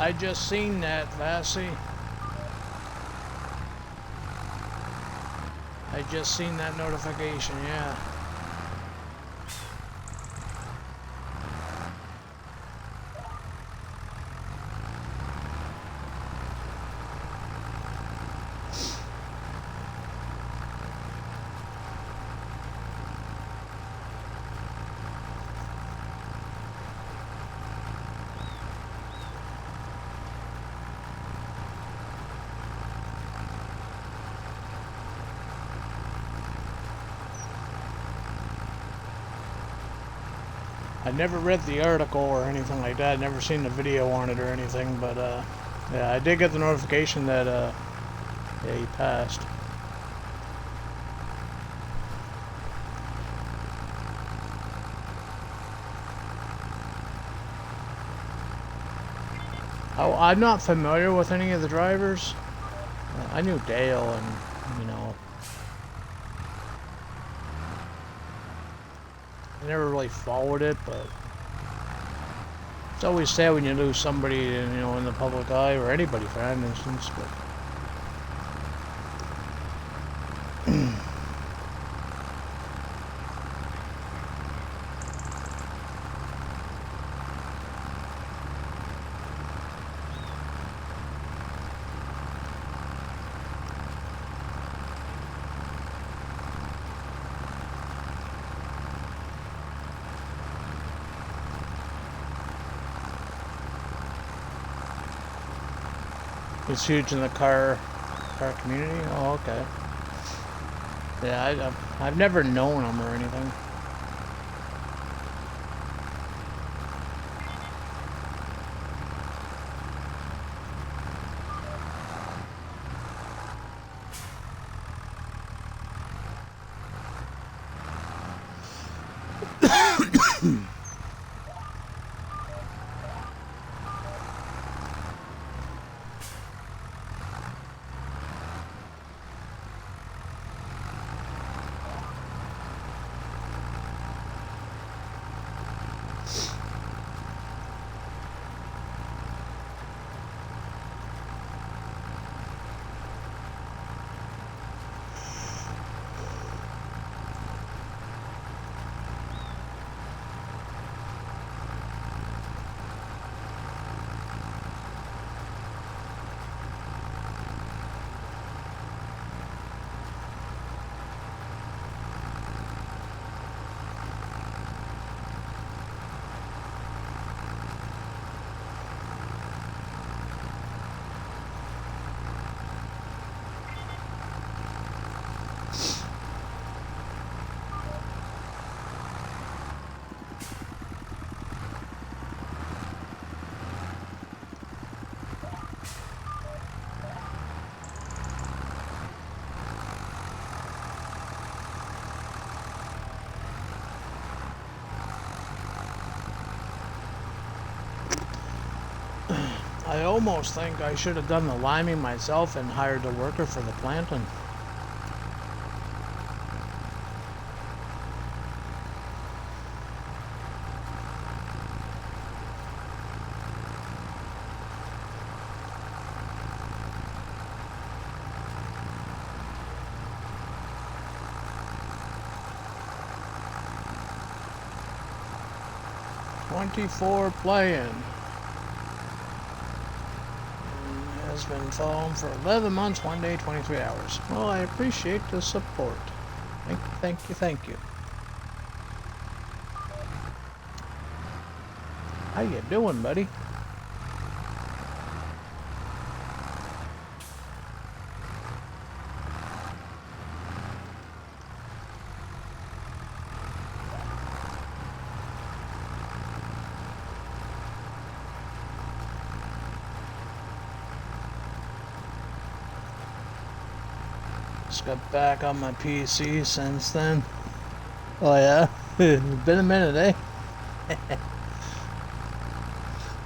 I just seen that, Vassy. I just seen that notification, yeah. I never read the article or anything like that. Never seen the video on it or anything, but yeah, I did get the notification that yeah, he passed. Oh, I'm not familiar with any of the drivers. I knew Dale, and you know, I never really followed it, but it's always sad when you lose somebody, you know, in the public eye, or anybody for that instance. But it's huge in the car community. Oh, okay. Yeah, I've never known him or anything. I almost think I should have done the liming myself and hired a worker for the planting. .24 playing. Has been following for 11 months, 1 day, 23 hours. Well, I appreciate the support. Thank you, thank you, thank you. How you doing, buddy? Just got back on my PC since then. Oh yeah? It's been a minute, eh?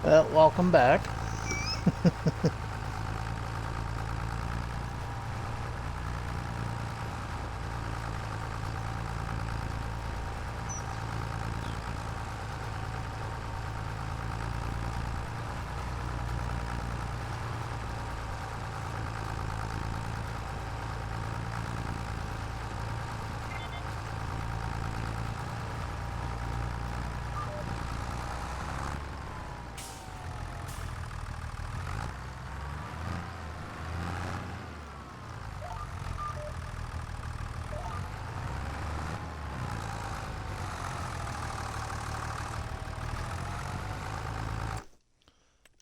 Well, welcome back.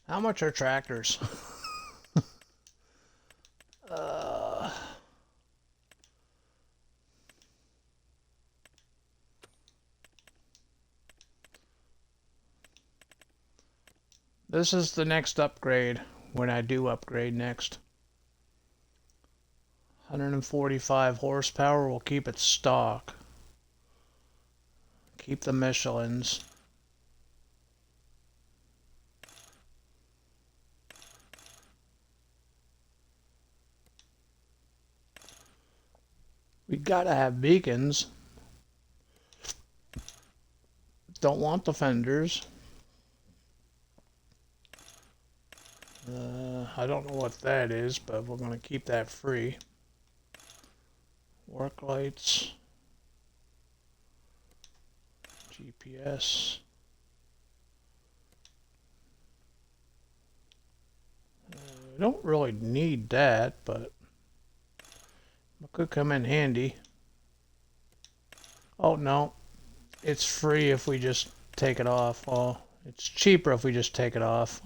How much are tractors? This is the next upgrade when I do upgrade next. 145 horsepower will keep it stock. Keep the Michelins. We gotta have beacons. Don't want the fenders. I don't know what that is, but we're gonna keep that free. Work lights. GPS. We don't really need that, but it could come in handy. Oh no, it's free if we just take it off. Well, it's cheaper if we just take it off.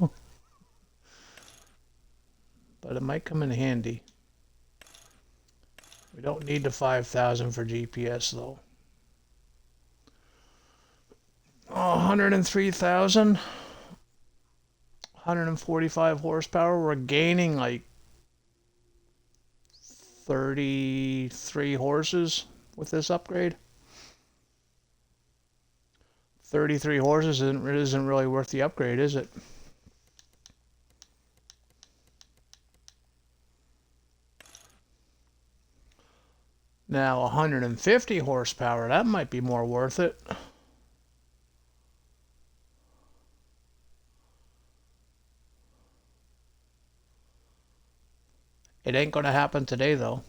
But it might come in handy. We don't need the 5,000 for GPS though. Oh, 103,000. 145 horsepower. We're gaining like 33 horses with this upgrade. 33 horses isn't really worth the upgrade, is it? Now 150 horsepower, that might be more worth it. It ain't gonna happen today though.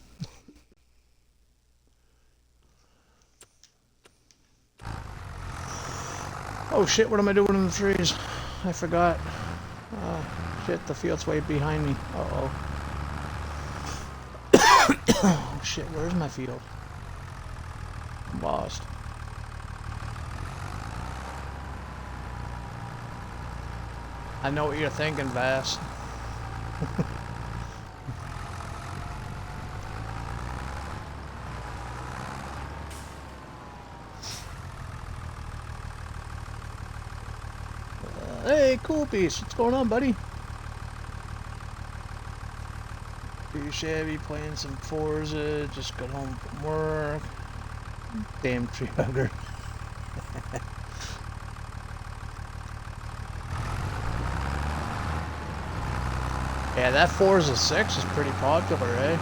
Oh shit, what am I doing in the trees? I forgot. Oh shit, the field's way behind me. Uh-oh. Oh shit, where's my field? I'm lost. I know what you're thinking, Vass. Hey, Cool Piece, what's going on, buddy? Too shabby, playing some Forza, just got home from work. Damn tree hugger. Yeah, that Forza 6 is pretty popular, eh?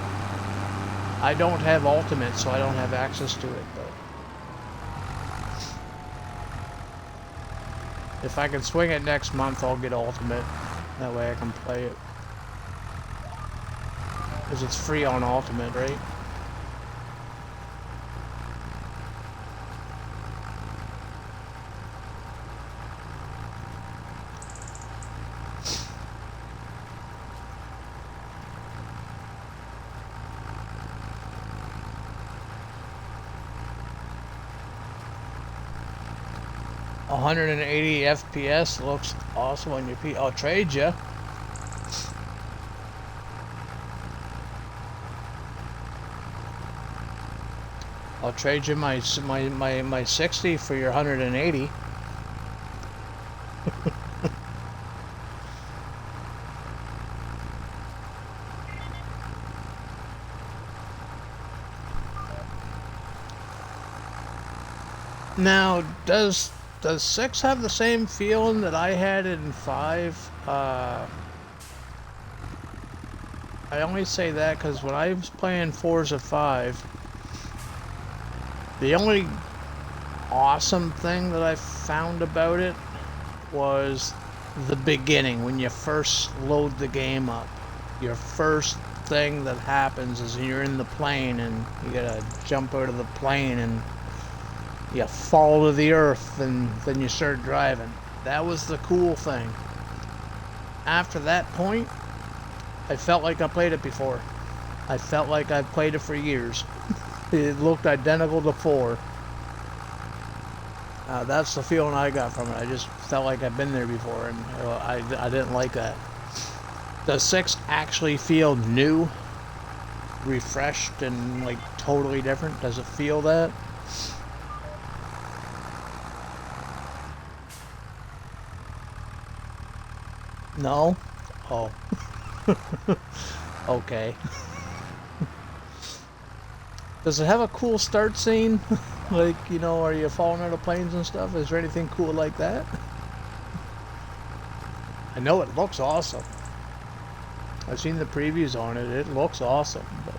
I don't have Ultimate, so I don't have access to it, but if I can swing it next month, I'll get Ultimate. That way I can play it. Because it's free on Ultimate, right? $180 FPS looks awesome on your P. I'll trade you. I'll trade you my 60 for your 180. Now, does 6 have the same feeling that I had in 5? I only say that because when I was playing Forza 5, the only awesome thing that I found about it was the beginning, when you first load the game up. Your first thing that happens is you're in the plane and you gotta jump out of the plane and you fall to the earth and then you start driving. That was the cool thing. After that point, I felt like I played it before. I felt like I've played it for years. It looked identical to 4. That's the feeling I got from it. I just felt like I've been there before, and I didn't like that. Does 6 actually feel new, refreshed, and like totally different? Does it feel that? No? Oh. Okay. Does it have a cool start scene? Like, you know, are you falling out of planes and stuff? Is there anything cool like that? I know it looks awesome. I've seen the previews on it. It looks awesome. But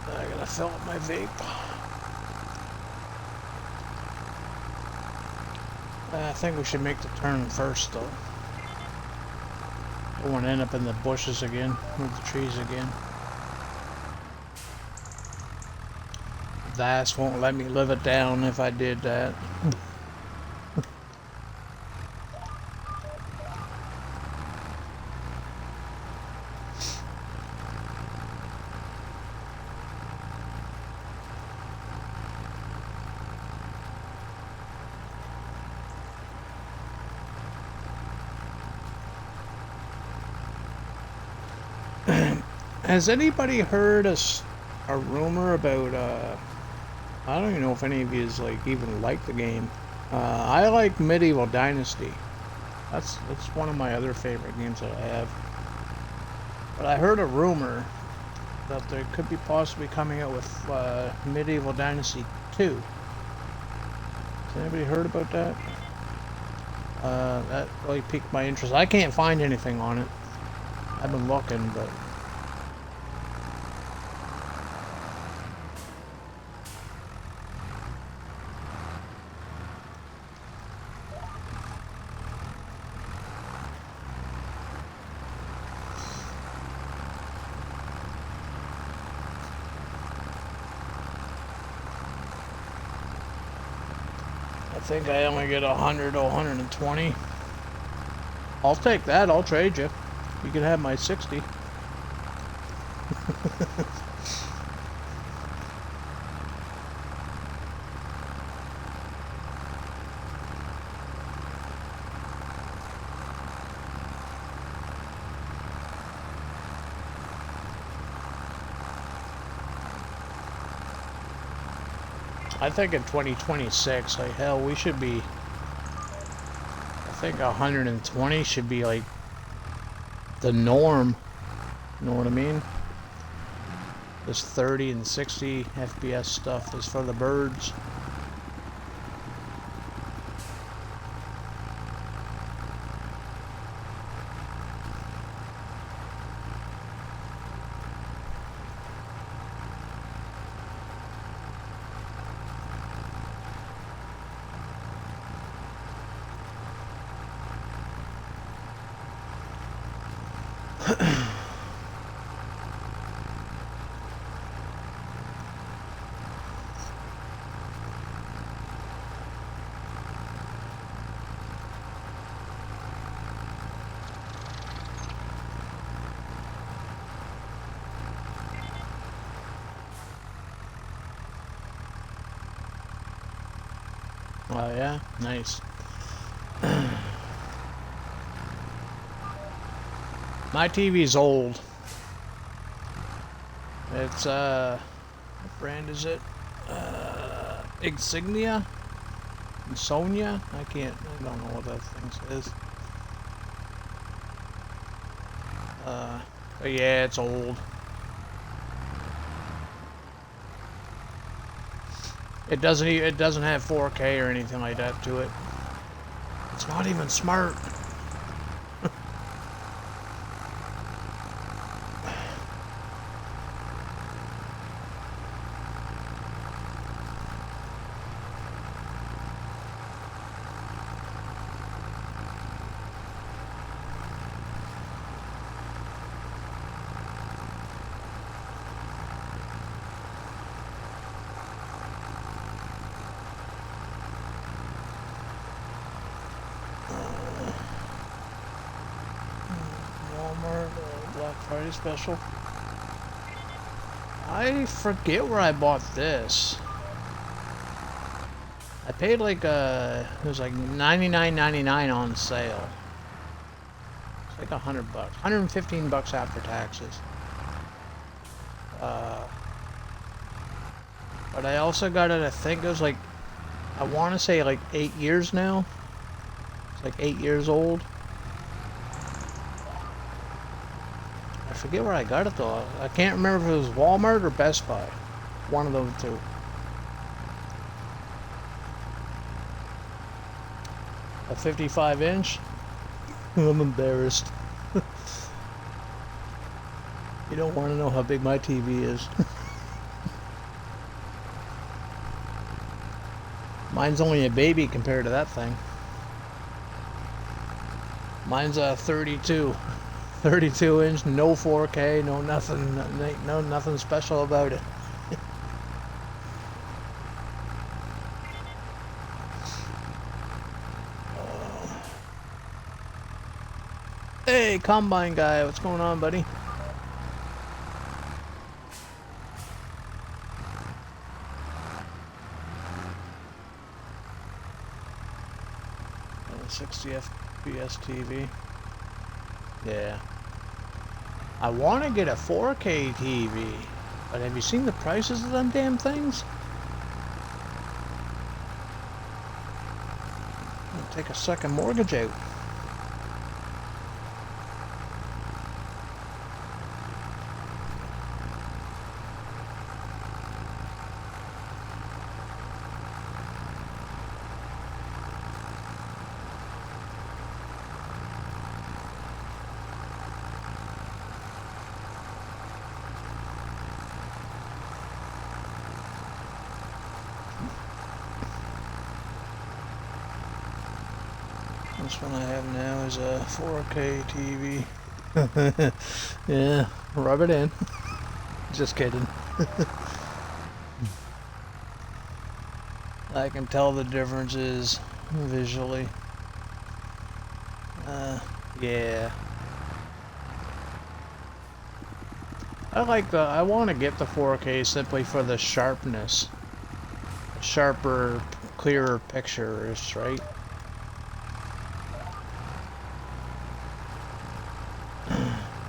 I gotta fill up my vape. I think we should make the turn first, though. I don't want to end up in the bushes again, with the trees again. The ass won't let me live it down if I did that. Has anybody heard a rumor about, I don't even know if any of you even like the game. I like Medieval Dynasty. That's one of my other favorite games that I have. But I heard a rumor that they could be possibly coming out with Medieval Dynasty 2. Has anybody heard about that? That really piqued my interest. I can't find anything on it. I've been looking, but... I think I only get 100 to 120. I'll take that. I'll trade you. You can have my 60. I think in 2026, like hell, we should be. I think 120 should be like the norm. You know what I mean? This 30 and 60 FPS stuff is for the birds. Oh yeah, nice. My TV's old. It's what brand is it? Insignia? Insonia? I don't know what that thing is. But yeah, it's old. It doesn't have 4K or anything like that to it. It's not even smart. Black Friday special. I forget where I bought this. I paid like it was like $99.99 on sale. It's like $100, $115 after taxes. But I also got it. I think it was like, I want to say like 8 years now. It's like 8 years old. I forget where I got it though. I can't remember if it was Walmart or Best Buy. One of those two. A 55-inch? I'm embarrassed. You don't want to know how big my TV is. Mine's only a baby compared to that thing. Mine's a 32 inch, no 4K, no nothing, no nothing special about it. Hey, Combine guy, what's going on, buddy? 60 FPS TV. Yeah. I want to get a 4K TV, but have you seen the prices of them damn things? I'll take a second mortgage out. This one I have now is a 4K TV. Yeah, rub it in. Just kidding. I can tell the differences visually. Yeah. I want to get the 4K simply for the sharpness. Sharper, clearer pictures, right?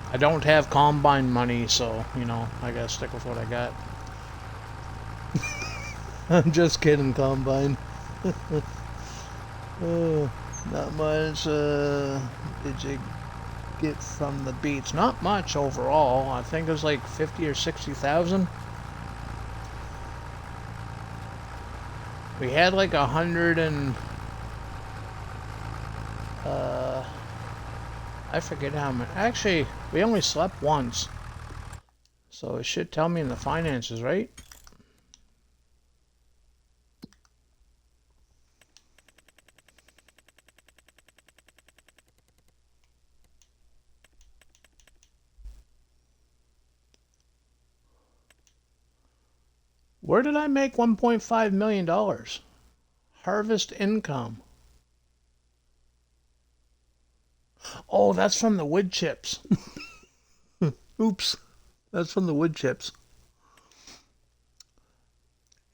I don't have Combine money, so, you know, I gotta stick with what I got. I'm just kidding, Combine. Not much, did you get from the beats? Not much overall. I think it was like 50 or 60,000. We had like 100 and... I forget how many. Actually, we only slept once. So it should tell me in the finances, right? Where did I make $1.5 million? Harvest income. Oh, that's from the wood chips. Oops. That's from the wood chips.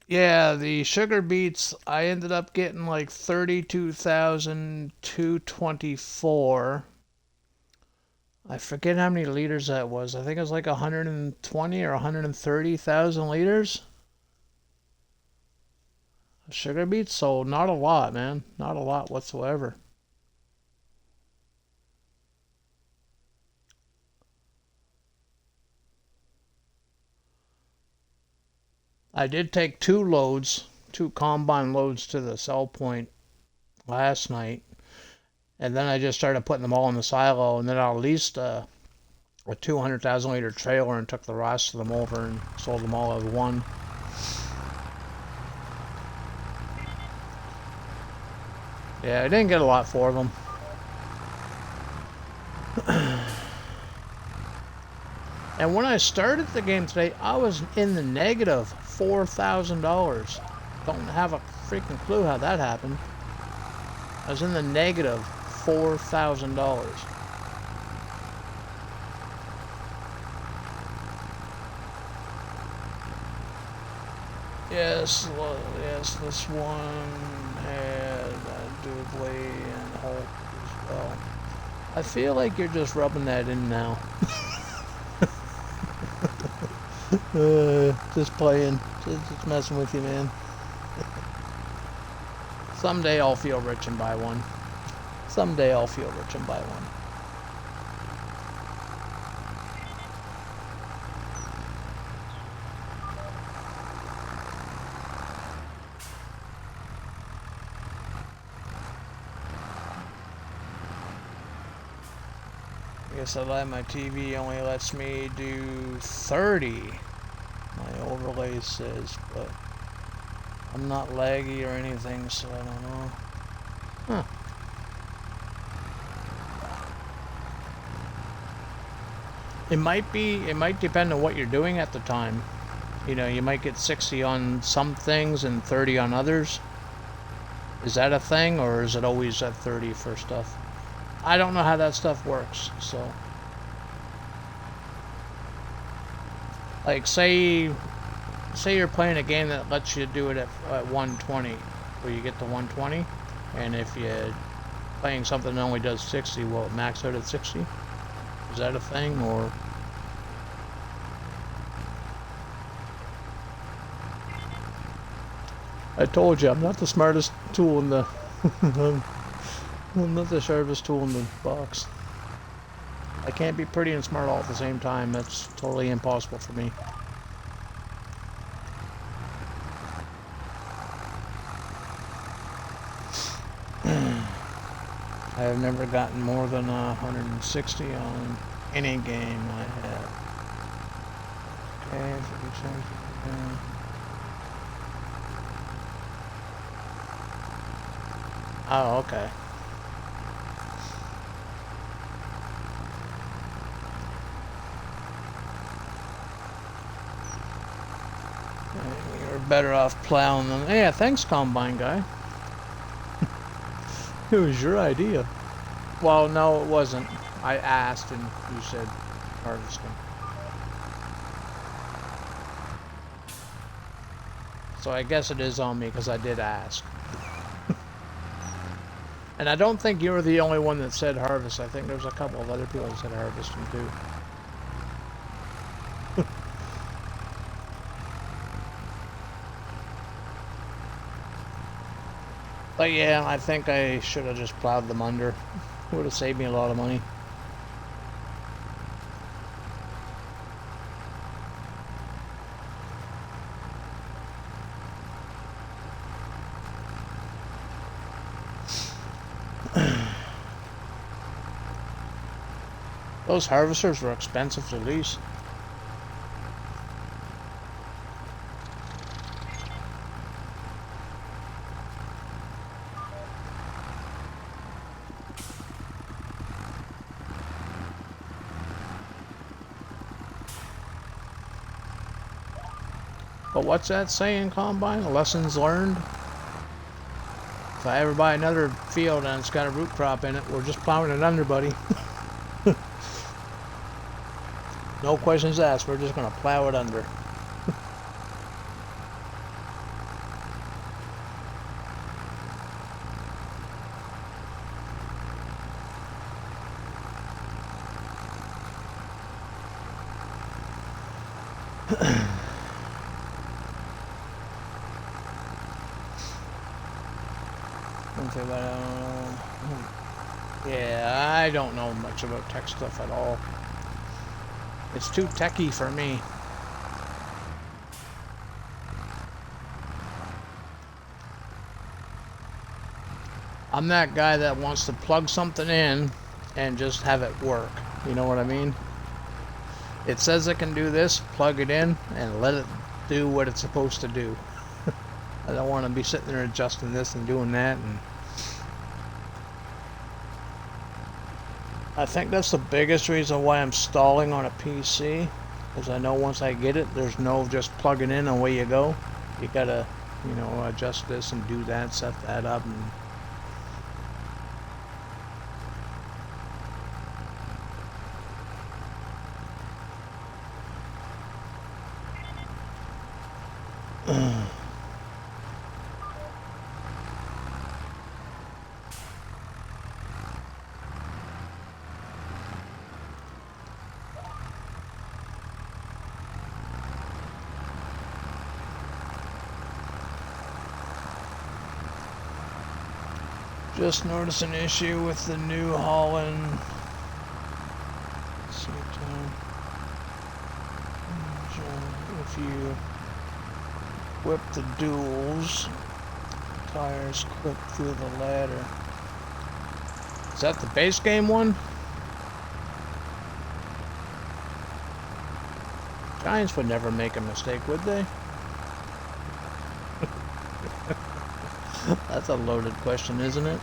Yeah, the sugar beets, I ended up getting like 32,224. I forget how many liters that was. I think it was like 120 or 130,000 liters. Sugar beets, so not a lot, man. Not a lot whatsoever. I did take two combine loads to the sell point last night. And then I just started putting them all in the silo, and then I leased a 200,000 liter trailer and took the rest of them over and sold them all as one. Yeah, I didn't get a lot for them. And when I started the game today, I was in the negative $4,000. Don't have a freaking clue how that happened. I was in the negative $4,000. Yes, this one had Doodley and Hulk as well. I feel like you're just rubbing that in now. Just playing, just messing with you, man. Someday I'll feel rich and buy one. Someday I'll feel rich and buy one. I guess I lied, my TV only lets me do 30. My overlay says, but I'm not laggy or anything, so I don't know. Huh. It might depend on what you're doing at the time. You know, you might get 60 on some things and 30 on others. Is that a thing, or is it always at 30 for stuff? I don't know how that stuff works, so. Like, say you're playing a game that lets you do it at 120, where you get to 120, and if you're playing something that only does 60, will it max out at 60? Is that a thing, or? I told you, I'm not the smartest tool in the... I'm not the sharpest tool in the box. I can't be pretty and smart all at the same time. That's totally impossible for me. I have never gotten more than 160 on any game I have. Okay, so we change it again. Oh, okay. You're better off plowing them. Yeah, thanks, Combine guy. It was your idea. Well, no, it wasn't. I asked and you said harvesting. So I guess it is on me because I did ask. And I don't think you were the only one that said harvest. I think there's a couple of other people that said harvesting too. But yeah, I think I should have just plowed them under. It would have saved me a lot of money. Those harvesters were expensive to lease. But what's that saying, Combine? Lessons learned? If I ever buy another field and it's got a root crop in it, we're just plowing it under, buddy. No questions asked, we're just gonna plow it under. Yeah, I don't know much about tech stuff at all. It's too techy for me. I'm that guy that wants to plug something in and just have it work. You know what I mean? It says it can do this, plug it in, and let it do what it's supposed to do. I don't want to be sitting there adjusting this and doing that. And I think that's the biggest reason why I'm stalling on a PC, because I know once I get it, there's no just plugging in and away you go. You gotta, you know, adjust this and do that, set that up, and just noticed an issue with the New Holland. Let's see, if you whip the duals, tires clip through the ladder. Is that the base game one? Giants would never make a mistake, would they? That's a loaded question, isn't it?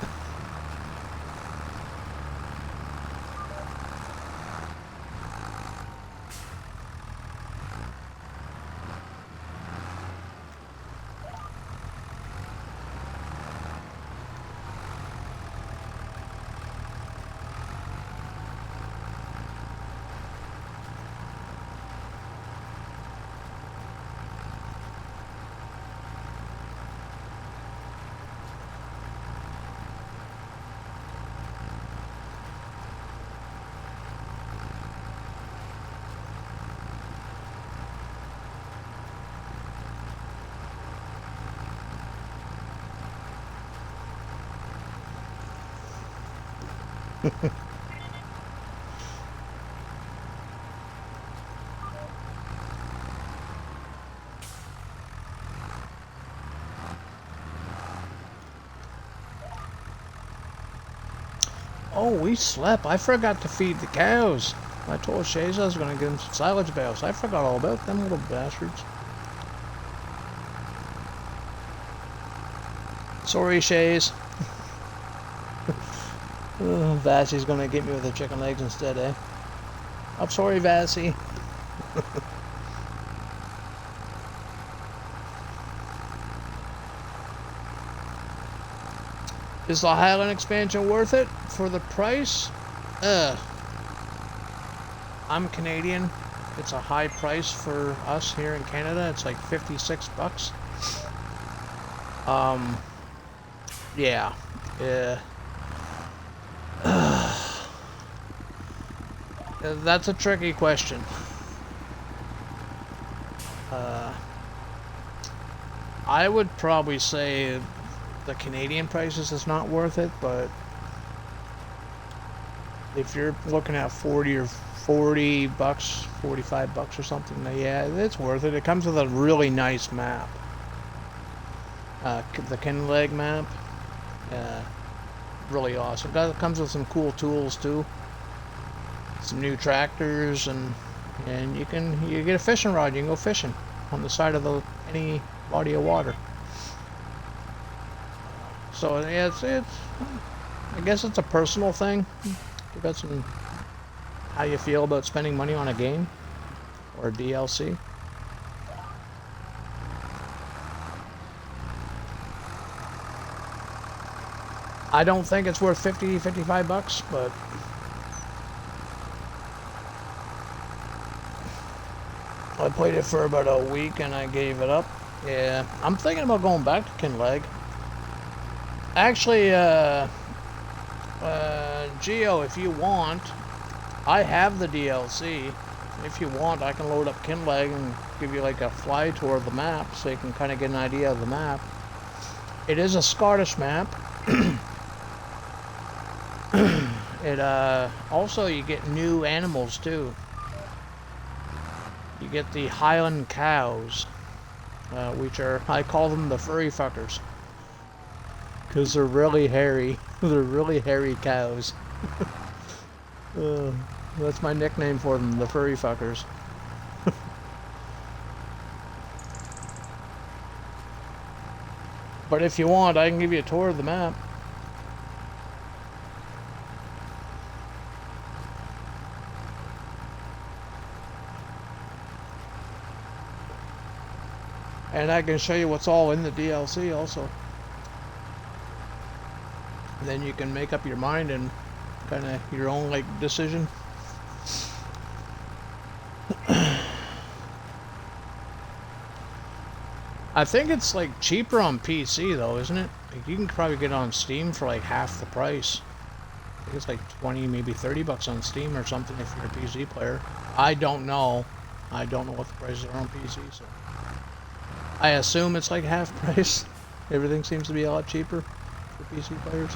Oh, we slept. I forgot to feed the cows. I told Shays I was going to give them some silage bales. I forgot all about them little bastards. Sorry, Shays. Vassy's going to get me with the chicken legs instead, eh? I'm sorry, Vassy. Is the Highland expansion worth it for the price? I'm Canadian. It's a high price for us here in Canada. It's like 56 bucks. Yeah. That's a tricky question. I would probably say the Canadian prices is not worth it, but if you're looking at 40 bucks, 45 bucks or something, yeah, it's worth it. It comes with a really nice map. The Kinleg map. Really awesome. It comes with some cool tools too. Some new tractors, and you get a fishing rod. You can go fishing on the side of any body of water. So yeah, it's I guess it's a personal thing. Depends on how you feel about spending money on a game or a DLC. I don't think it's worth 55 bucks, but I played it for about a week and I gave it up. Yeah, I'm thinking about going back to Kinleg. Actually, Geo, if you want, I have the DLC. If you want, I can load up Kinleg and give you like a fly tour of the map so you can kind of get an idea of the map. It is a Scottish map. It also, you get new animals too. You get the Highland cows, which are, I call them the furry fuckers, because they're really hairy. They're really hairy cows. That's my nickname for them, the furry fuckers. But if you want, I can give you a tour of the map. And I can show you what's all in the DLC also. Then you can make up your mind and kind of your own like decision. I think it's like cheaper on PC though, isn't it? Like you can probably get it on Steam for like half the price. I think it's like 20, maybe 30 bucks on Steam or something if you're a PC player. I don't know. I don't know what the prices are on PC, so I assume it's like half price. Everything seems to be a lot cheaper for PC players.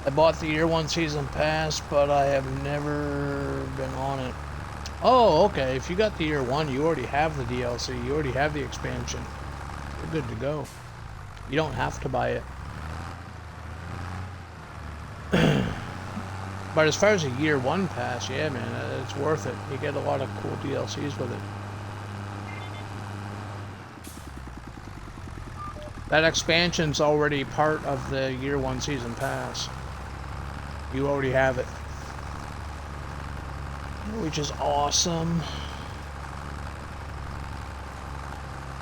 I bought the year 1 season pass, but I have never been on it. Oh, okay. If you got the year 1, you already have the DLC. You already have the expansion. You're good to go. You don't have to buy it. But as far as a year 1 pass, yeah, man, it's worth it. You get a lot of cool DLCs with it. That expansion's already part of the year 1 season pass. You already have it, which is awesome.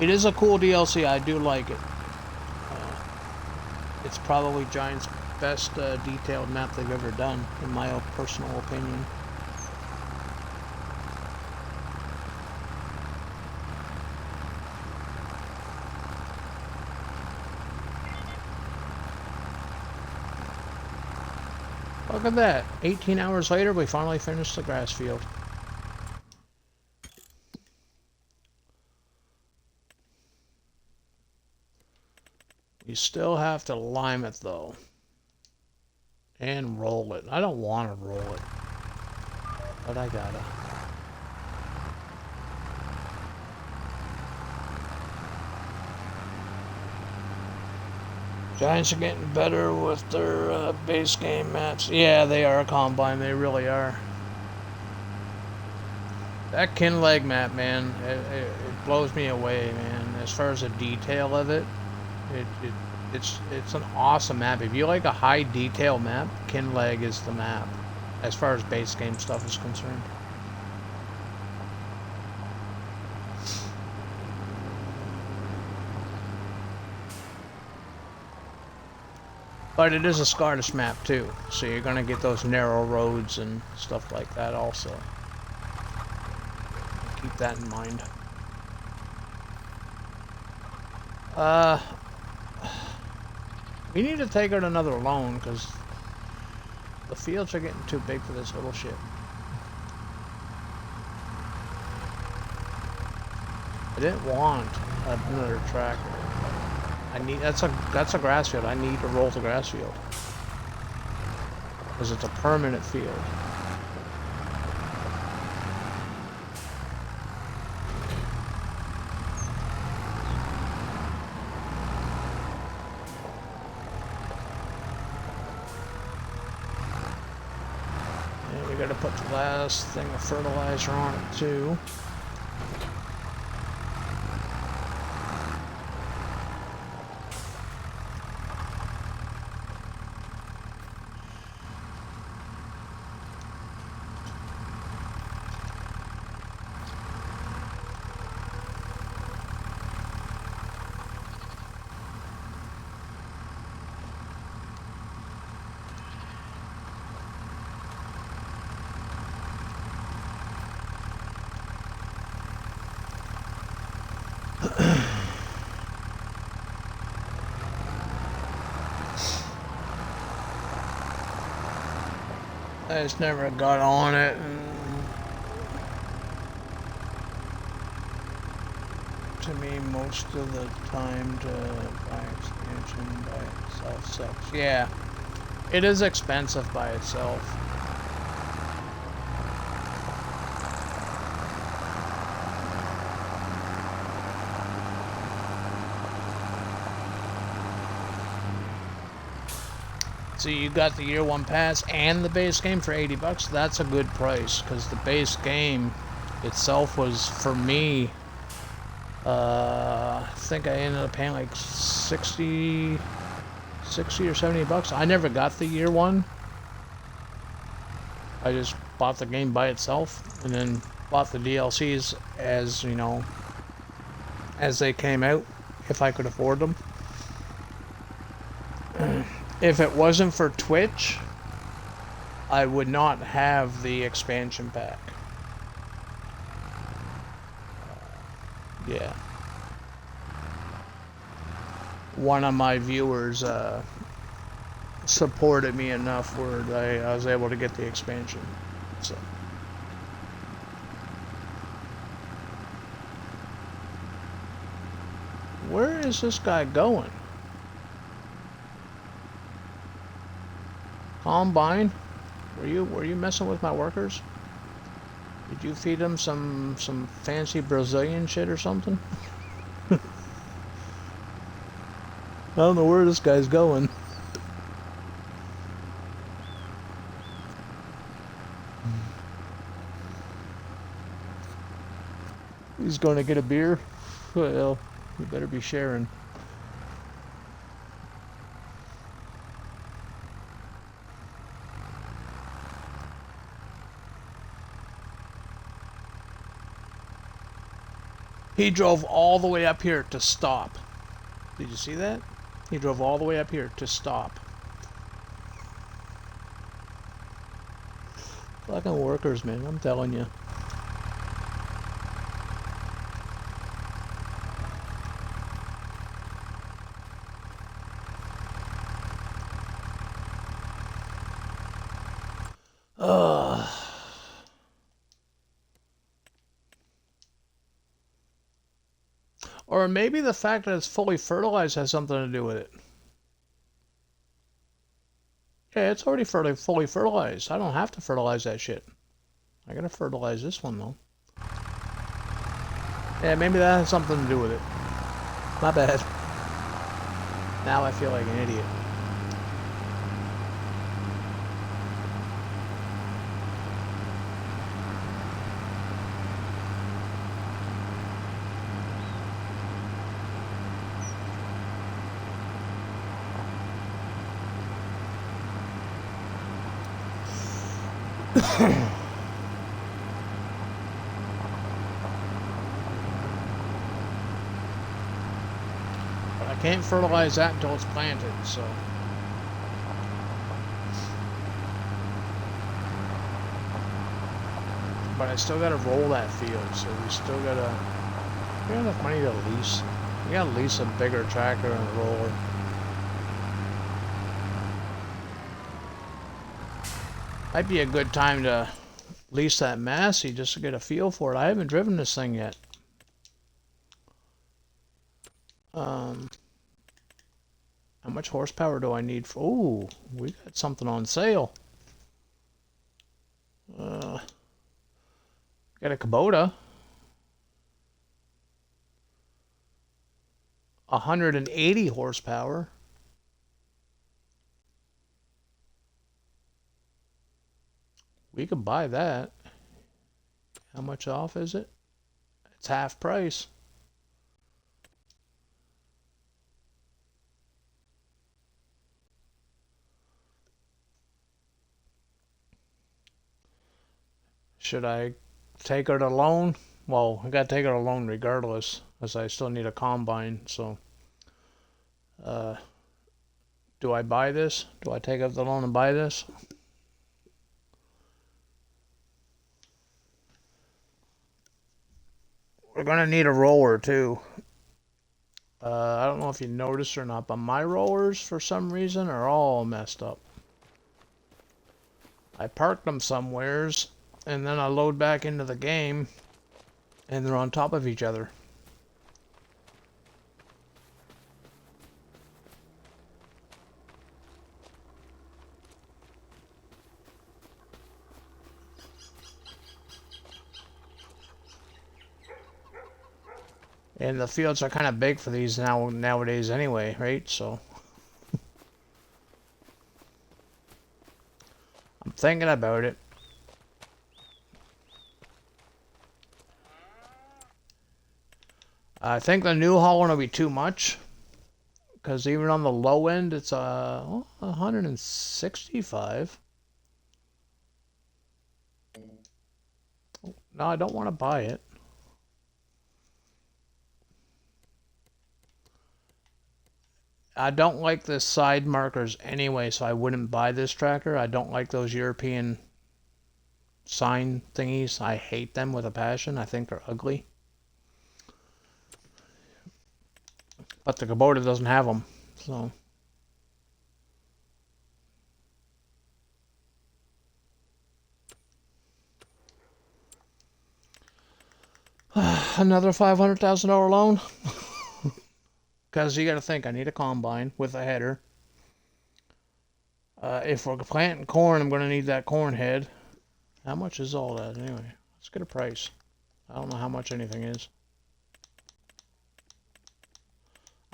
It is a cool DLC. I do like it. It's probably Giant's best detailed map they've ever done, in my personal opinion. Look at that. 18 hours later, we finally finished the grass field. You still have to lime it, though. And roll it. I don't want to roll it, but I gotta. Giants are getting better with their base game maps. Yeah, they are a combine. They really are. That Kinleg map, man, it blows me away, man. As far as the detail of it, it's an awesome map. If you like a high detail map, Kinleg is the map, as far as base game stuff is concerned. But it is a Scottish map too, so you're gonna get those narrow roads and stuff like that also. Keep that in mind. We need to take out another loan because the fields are getting too big for this little ship. I didn't want another tractor. I need that's a grass field. I need to roll the grass field because it's a permanent field. And we got to put the last thing of fertilizer on it too. I just never got on it. To me, most of the time to buy expansion by itself sucks. Yeah, it is expensive by itself. So you got the year one pass and the base game for 80 bucks. That's a good price because the base game itself was, for me, I think I ended up paying like 60 or 70 bucks. I never got the year one. I just bought the game by itself and then bought the DLCs as, you know, as they came out, if I could afford them. If it wasn't for Twitch, I would not have the expansion pack. Yeah. One of my viewers supported me enough where I was able to get the expansion. So. Where is this guy going? Combine? Were you messing with my workers? Did you feed them some fancy Brazilian shit or something? I don't know where this guy's going. He's going to get a beer? Well, you better be sharing. He drove all the way up here to stop. Did you see that? He drove all the way up here to stop. Fucking workers, man, I'm telling you. Or maybe the fact that it's fully fertilized has something to do with it. Yeah, it's already fully fertilized. I don't have to fertilize that shit. I gotta fertilize this one, though. Yeah, maybe that has something to do with it. My bad. Now I feel like an idiot. But I can't fertilize that until it's planted, so... but I still gotta roll that field, so we still gotta... We got enough money to lease. We gotta lease a bigger tractor and a roller. Might be a good time to lease that Massey just to get a feel for it. I haven't driven this thing yet. How much horsepower do I need for... Ooh, we got something on sale. Got a Kubota. 180 horsepower. We could buy that. How much off is it? It's half price. Should I take her to loan? Well, I gotta take her to loan regardless, as I still need a combine, so... do I buy this? Do I take up the loan and buy this? We're gonna need a roller too. I don't know if you noticed or not, but my rollers, for some reason, are all messed up. I parked them somewheres, and then I load back into the game, and they're on top of each other. And the fields are kind of big for these nowadays anyway, right? So I'm thinking about it. I think the New Holland will be too much, because even on the low end, it's 165. No, I don't want to buy it. I don't like the side markers anyway, so I wouldn't buy this tractor. I don't like those European sign thingies. I hate them with a passion. I think they're ugly. But the Kubota doesn't have them, so... Another $500,000 loan? Because you got to think, I need a combine with a header. If we're planting corn, I'm going to need that corn head. How much is all that anyway? Let's get a price. I don't know how much anything is.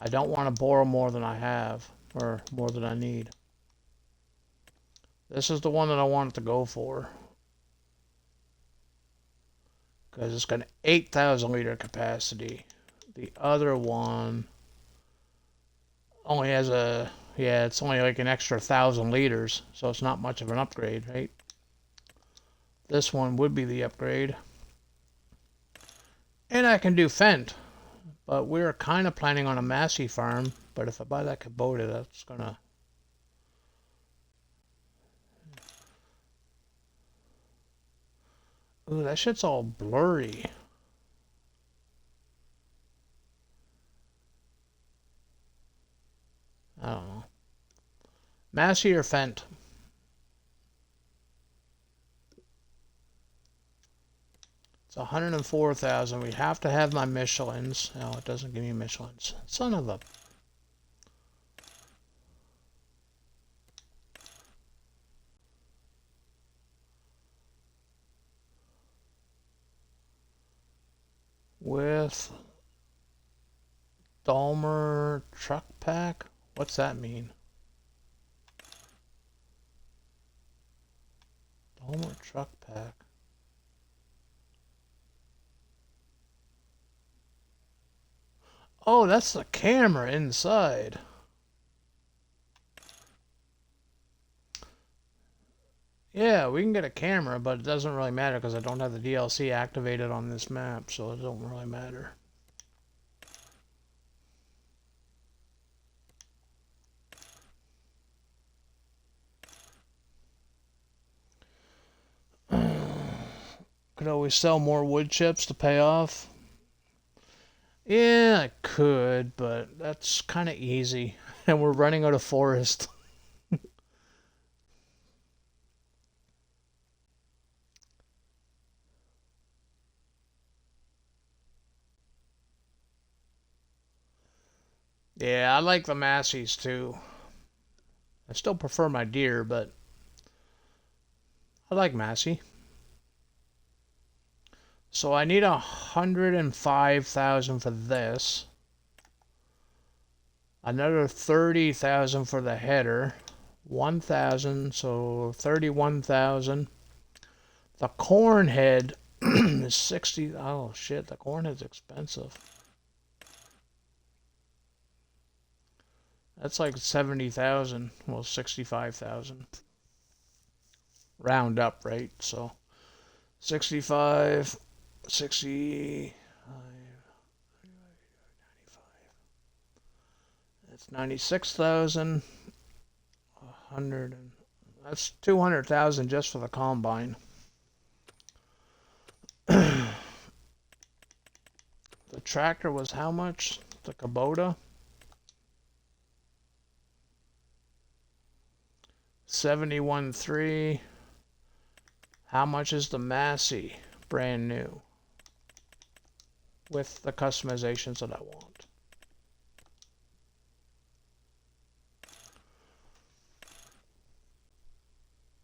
I don't want to borrow more than I have, or more than I need. This is the one that I wanted to go for, because it's got an 8,000 liter capacity. The other one only has a, yeah, it's only like an extra 1,000 liters, so it's not much of an upgrade, right? This one would be the upgrade. And I can do Fendt, but we're kind of planning on a Massey farm, but if I buy that Kubota, that's gonna... Ooh, that shit's all blurry. I don't know. Massey or Fendt? It's 104,000. We have to have my Michelins. No, it doesn't give me Michelins. Son of a... With Dalmer truck pack? What's that mean? Dalmer truck pack. Oh, that's the camera inside. Yeah, we can get a camera, but it doesn't really matter because I don't have the DLC activated on this map, so it don't really matter. Could always sell more wood chips to pay off. Yeah, I could, but that's kind of easy. And we're running out of forest. Yeah, I like the Massies too. I still prefer my deer, but I like Massey. So I need 105,000 for this. Another 30,000 for the header. 1,000, so 31,000. The corn head is 60. Oh shit, the corn head's expensive. That's like 70,000. Well, 65,000. Round up, right? So 65, 60, 95. That's 96,000. 100 and that's 200,000 just for the combine. The tractor was how much? The Kubota? 71.3. How much is the Massey? Brand new. With the customizations that I want.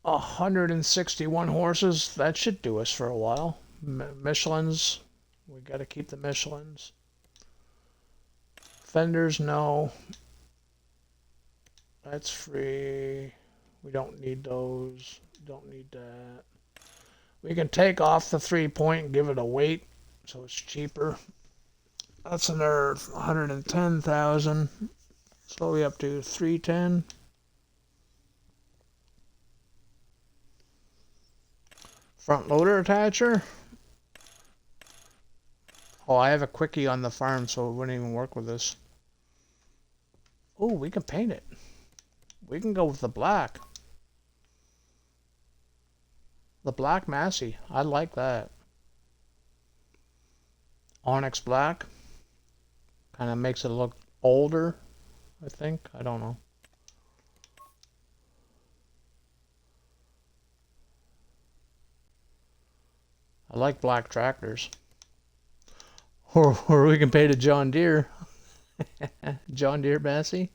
A 161 horses. That should do us for a while. Michelin's. We got to keep the Michelin's. Fenders, no. That's free. We don't need those. Don't need that. We can take off the 3-point and give it a weight, so it's cheaper. That's another 110,000. So we up to 310. Front loader attacher. Oh, I have a quickie on the farm, so it wouldn't even work with this. Oh, we can paint it. We can go with the black. The black Massey. I like that. Onyx black. Kind of makes it look older, I think. I don't know. I like black tractors. Or we can paint a John Deere. John Deere Massey.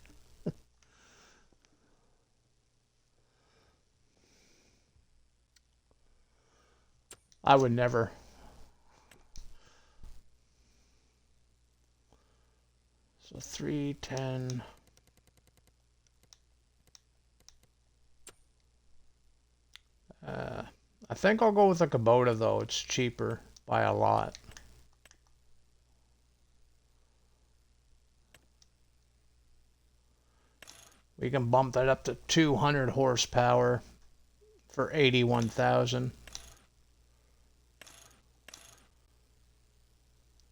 I would never. So 310. I think I'll go with the Kubota though. It's cheaper by a lot. We can bump that up to 200 horsepower for 81,000.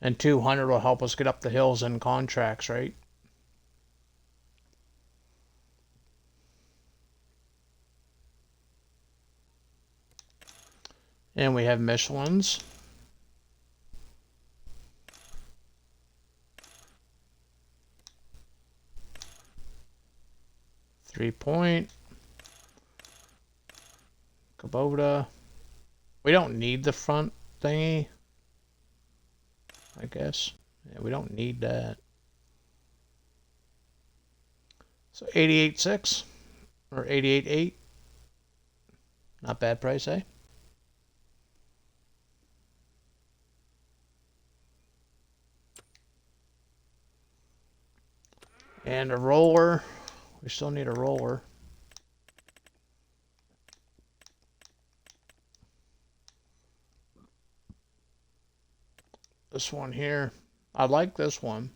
And 200 will help us get up the hills in contracts, right? And we have Michelin's. Three-point. Kubota. We don't need the front thingy, I guess. Yeah, we don't need that. So 88.6 or 88.8. Not bad price, eh? And a roller. We still need a roller. This one here. I like this one.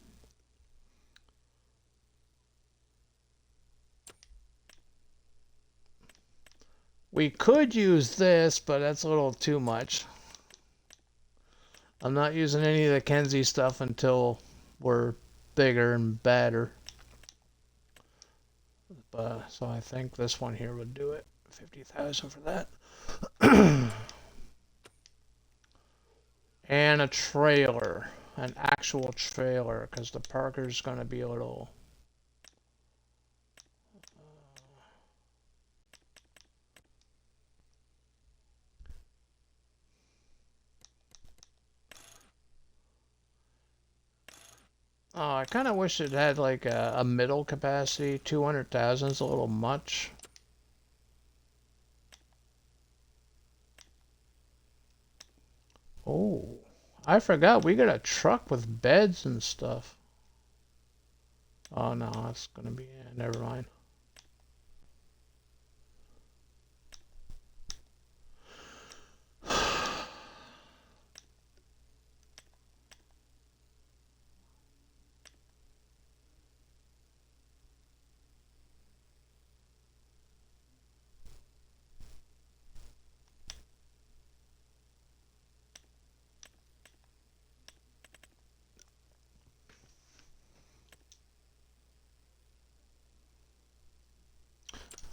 We could use this, but that's a little too much. I'm not using any of the Kenzie stuff until we're bigger and badder. So I think this one here would do it. 50,000 for that. And a trailer. An actual trailer, because the Parker's going to be a little... Oh, I kind of wish it had like a middle capacity. 200,000 is a little much. Oh, I forgot we got a truck with beds and stuff. Oh no, that's gonna be, never mind.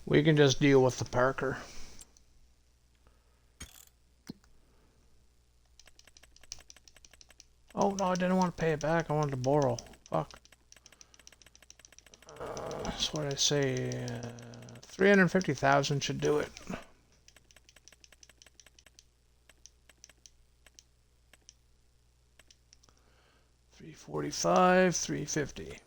We can just deal with the Parker. Oh no, I didn't want to pay it back. I wanted to borrow. Fuck. That's what I say. 350,000 should do it. $345, $350.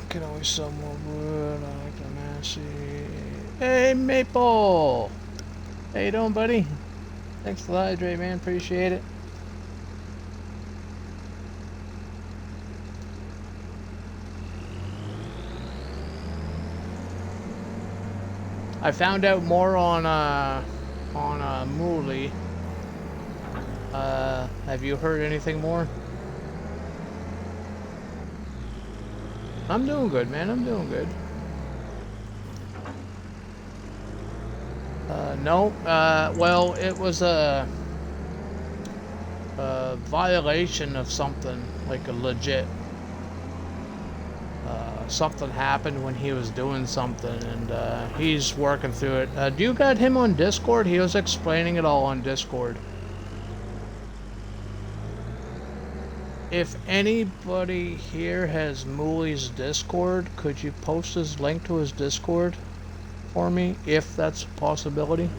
Can always sell more wood. I like the Massey. Hey, Maple! How you doing, buddy? Thanks for the hydrate, man. Appreciate it. I found out more on Mooley. Have you heard anything more? I'm doing good, man. I'm doing good. No. Well, it was a violation of something, like a legit. Something happened when he was doing something, and he's working through it. Do you got him on Discord? He was explaining it all on Discord. If anybody here has Mooley's Discord, could you post his link to his Discord for me, if that's a possibility?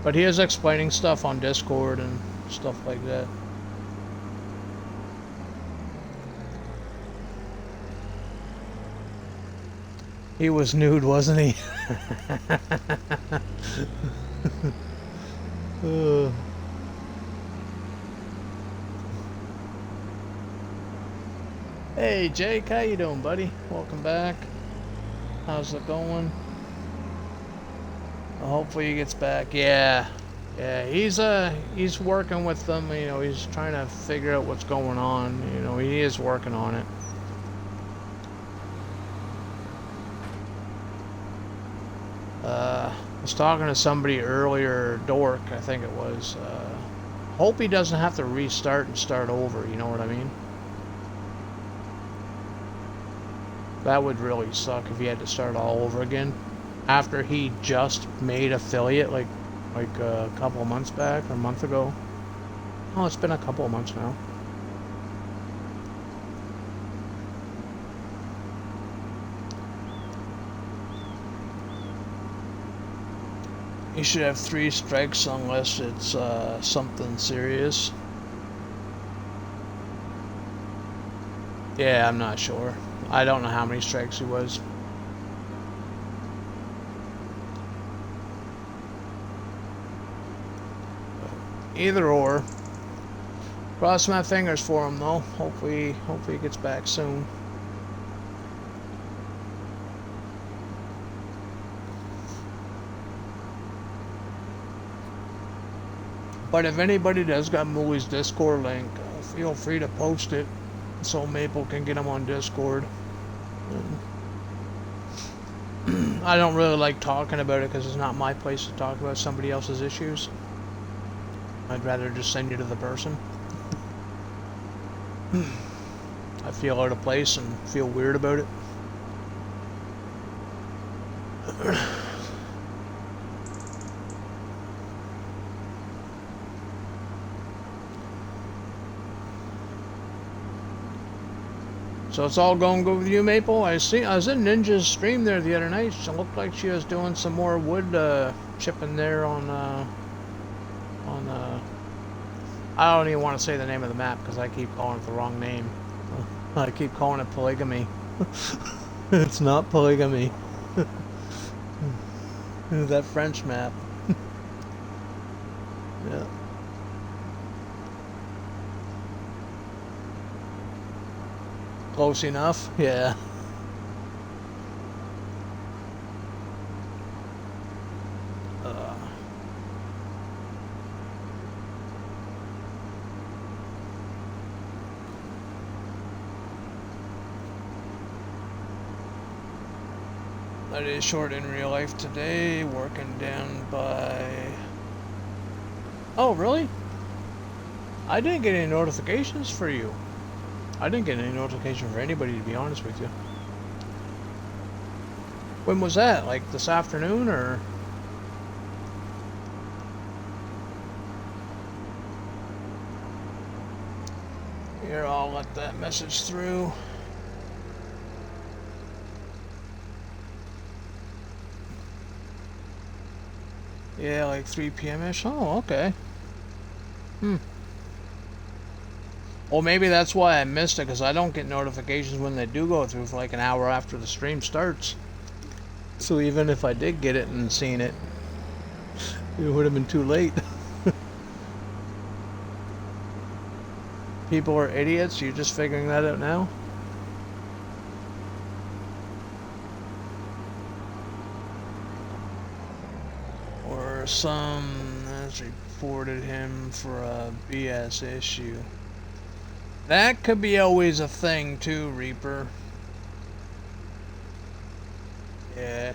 But he is explaining stuff on Discord and stuff like that. He was nude, wasn't he? Hey Jake, how you doing, buddy? Welcome back. How's it going? Hopefully he gets back. Yeah, he's working with them. You know, he's trying to figure out what's going on. You know, he is working on it. I was talking to somebody earlier, Dork, I think it was. Hope he doesn't have to restart and start over, you know what I mean? That would really suck if he had to start all over again. After he just made affiliate, like a couple of months back, or a month ago. Oh, it's been a couple of months now. You should have 3 strikes unless it's something serious. Yeah, I'm not sure. I don't know how many strikes he was. Either or. Cross my fingers for him though. Hopefully he gets back soon. But if anybody does got Mooley's Discord link, feel free to post it so Maple can get him on Discord. I don't really like talking about it because it's not my place to talk about somebody else's issues. I'd rather just send you to the person. I feel out of place and feel weird about it. So it's all going good with you, Maple? I was in Ninja's stream there the other night. It looked like she was doing some more wood chipping there on I don't even want to say the name of the map because I keep calling it the wrong name. I keep calling it polygamy. It's not polygamy. That French map. Yeah. Close enough? Yeah. That is short in real life today, working down by... Oh, really? I didn't get any notifications for you. I didn't get any notification for anybody, to be honest with you. When was that? Like this afternoon, or...? Here, I'll let that message through. Yeah, like 3 p.m.-ish. Oh, okay. Well, maybe that's why I missed it, because I don't get notifications when they do go through for like an hour after the stream starts. So even if I did get it and seen it, it would have been too late. People are idiots. You're just figuring that out now? Or some has reported him for a BS issue. That could be always a thing too, Reaper. Yeah.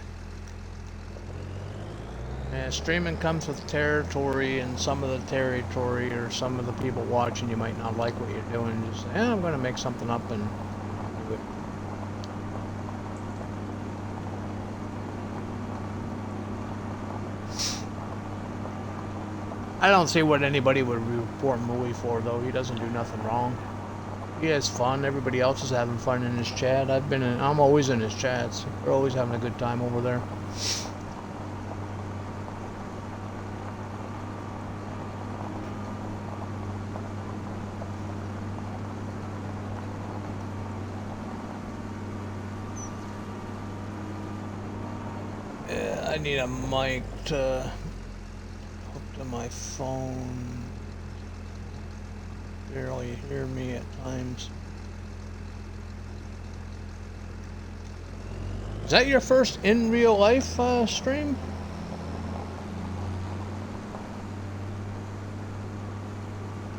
Yeah, streaming comes with territory, and some of the territory or some of the people watching you might not like what you're doing. Just say, I'm going to make something up and do it. I don't see what anybody would report Mooey for, though. He doesn't do nothing wrong. He has fun. Everybody else is having fun in his chat. I'm always in his chats. We're always having a good time over there. Yeah, I need a mic to hook to my phone. Barely hear me at times. Is that your first in real life stream?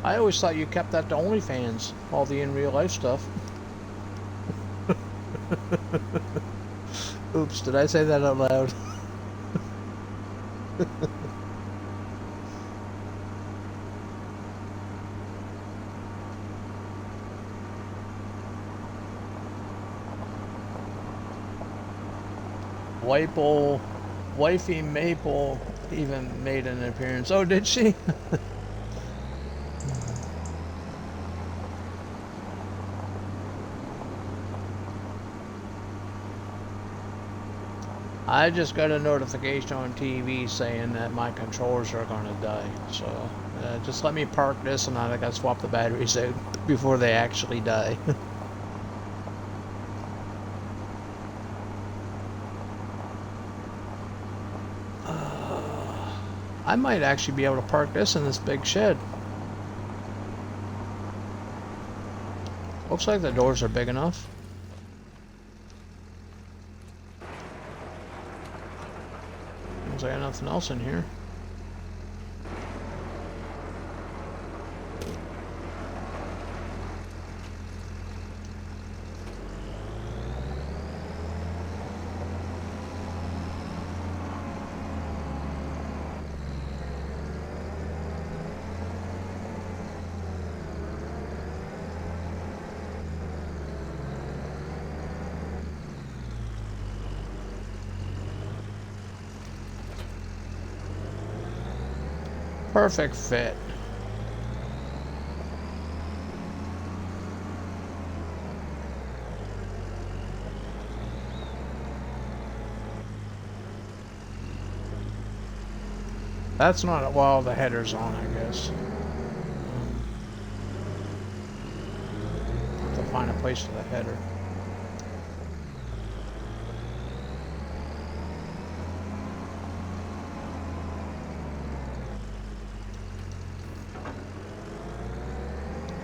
I always thought you kept that to OnlyFans, all the in real life stuff. Oops, did I say that out loud? Wifey Maple even made an appearance. Oh, did she? I just got a notification on TV saying that my controllers are gonna die. So just let me park this, and I gotta swap the batteries out before they actually die. I might actually be able to park this in this big shed. Looks like the doors are big enough. Looks like I got nothing else in here. Perfect fit. That's not while the header's on, I guess. Have to find a place for the header.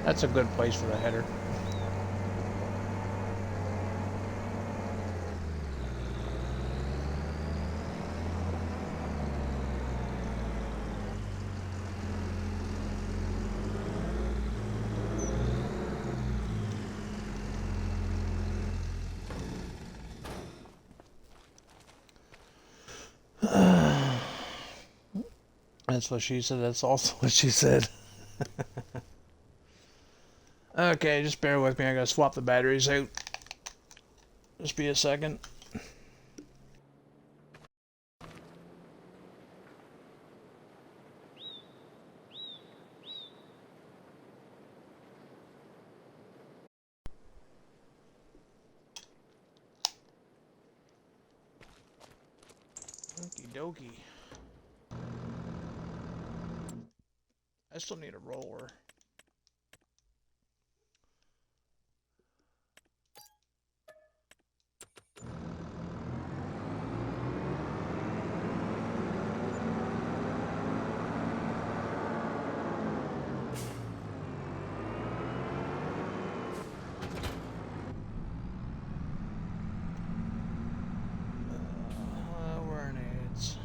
That's a good place for the header. That's what she said. That's also what she said. Okay, just bear with me. I gotta swap the batteries out. Just be a second. Okie dokie. I still need a roller. Where are needs?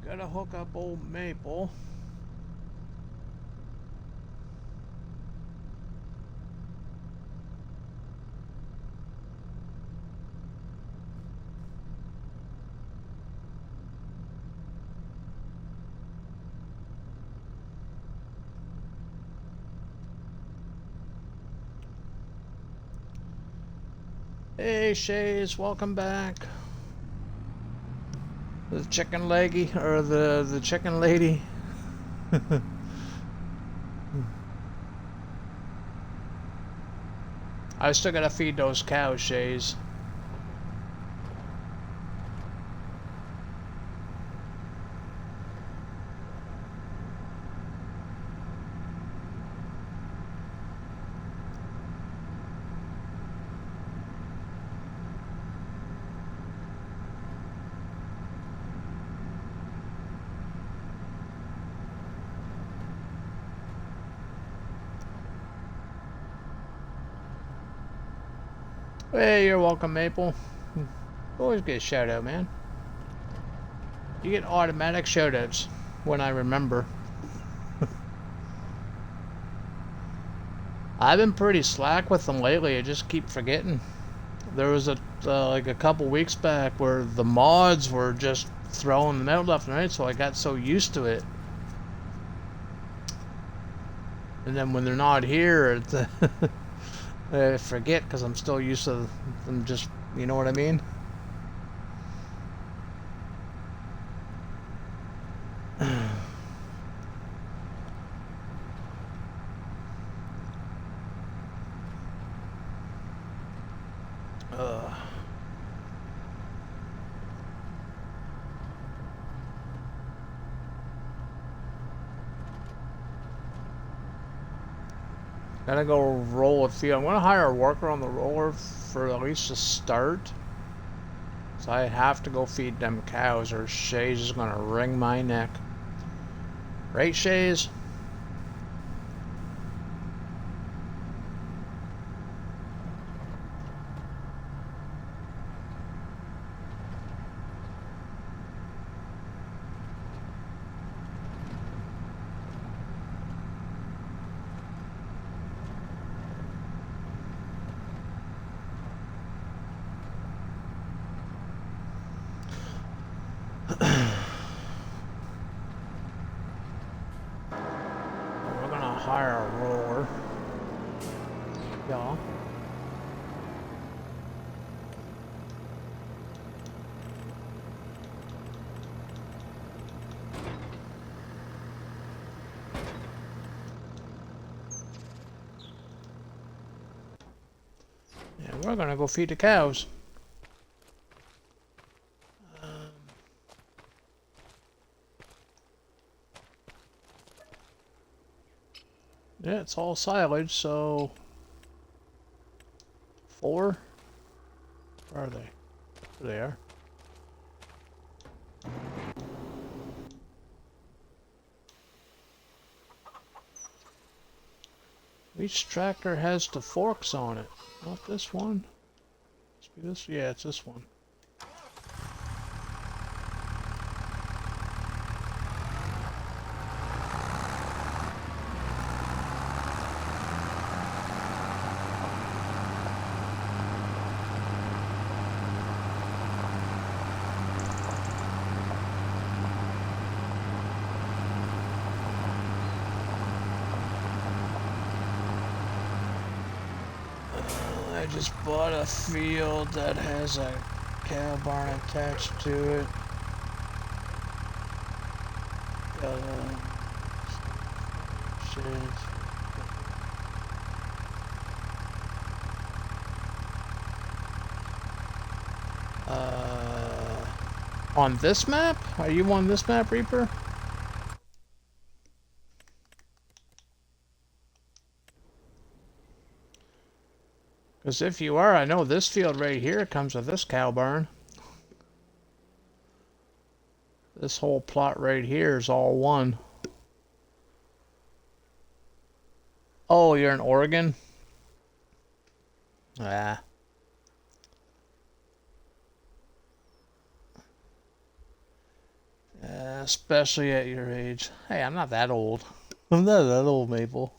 Gotta hook up old Maple. Hey Shays, welcome back. The chicken leggy, or the chicken lady. I still gotta feed those cows, Shays. Hey, you're welcome, Maple. Always get a shout out, man. You get automatic shout outs when I remember. I've been pretty slack with them lately. I just keep forgetting. There was like a couple weeks back where the mods were just throwing them out left and right, so I got so used to it. And then when they're not here, I forget because I'm still used to them just, you know what I mean? Gotta go roll a field. I'm gonna hire a worker on the roller for at least a start. So I have to go feed them cows or Shay's is gonna wring my neck. Right, Shays? We're gonna hire a roller. Yeah. Yeah, we're gonna go feed the cows. Yeah, it's all silage, so 4? Where are they? There they are. Each tractor has the forks on it. Not this one. Must be this. Yeah, it's this one. I just bought a field that has a cow barn attached to it. Shit. On this map? Are you on this map, Reaper? Because if you are, I know this field right here comes with this cow barn. This whole plot right here is all one. Oh, you're in Oregon? Ah. Especially at your age. Hey, I'm not that old. I'm not that old, Maple.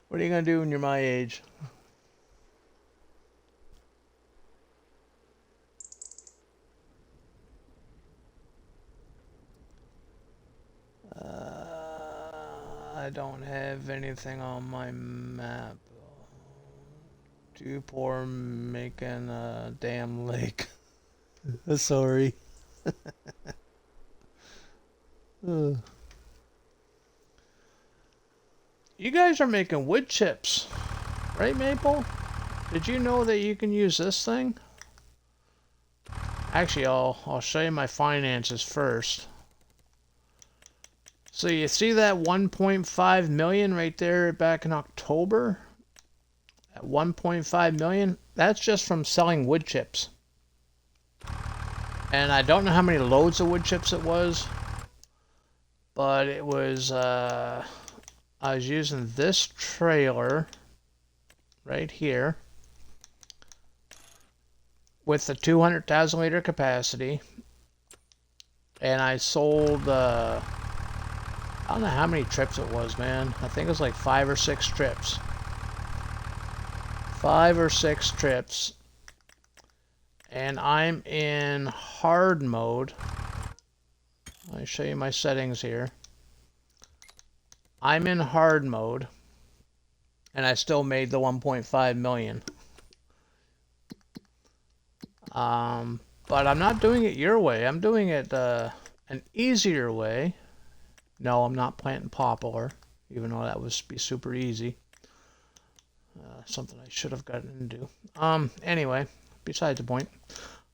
What are you going to do when you're my age? I don't have anything on my map. Too poor making a damn lake. Sorry. You guys are making wood chips, right, Maple? Did you know that you can use this thing? Actually, I'll show you my finances first. So you see that 1.5 million right there back in October? At 1.5 million, that's just from selling wood chips. And I don't know how many loads of wood chips it was, but it was, I was using this trailer right here. with the 200,000 liter capacity, and I sold, I don't know how many trips it was, man. I think it was like 5 or 6 trips. 5 or 6 trips. And I'm in hard mode. Let me show you my settings here. I'm in hard mode, and I still made the 1.5 million. But I'm not doing it your way. I'm doing it an easier way. No, I'm not planting poplar, even though that would be super easy. Something I should have gotten into. Anyway, besides the point.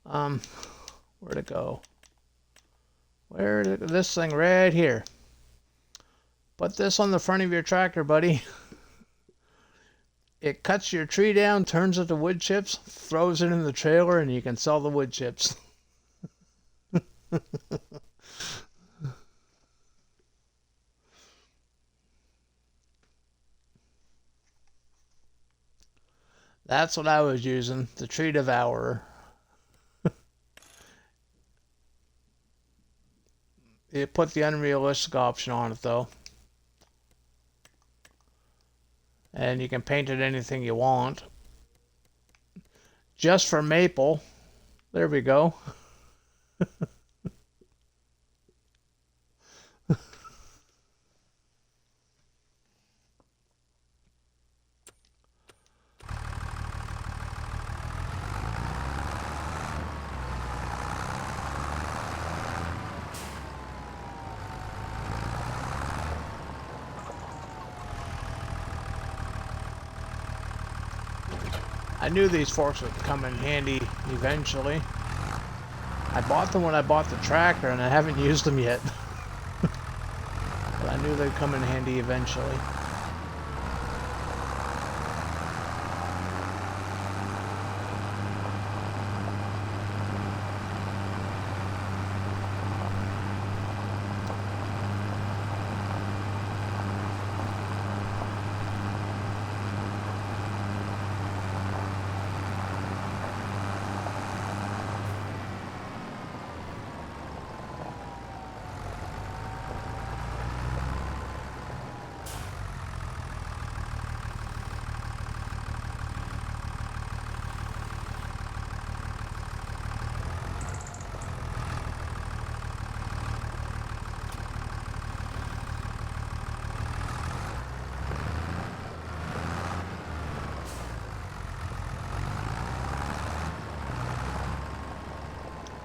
Where'd it go? This thing right here. Put this on the front of your tractor, buddy. It cuts your tree down, turns it to wood chips, throws it in the trailer, and you can sell the wood chips. That's what I was using, the tree devourer. It put the unrealistic option on it, though. And you can paint it anything you want. Just for maple. There we go. I knew these forks would come in handy eventually. I bought them when I bought the tractor, and I haven't used them yet. But I knew they'd come in handy eventually.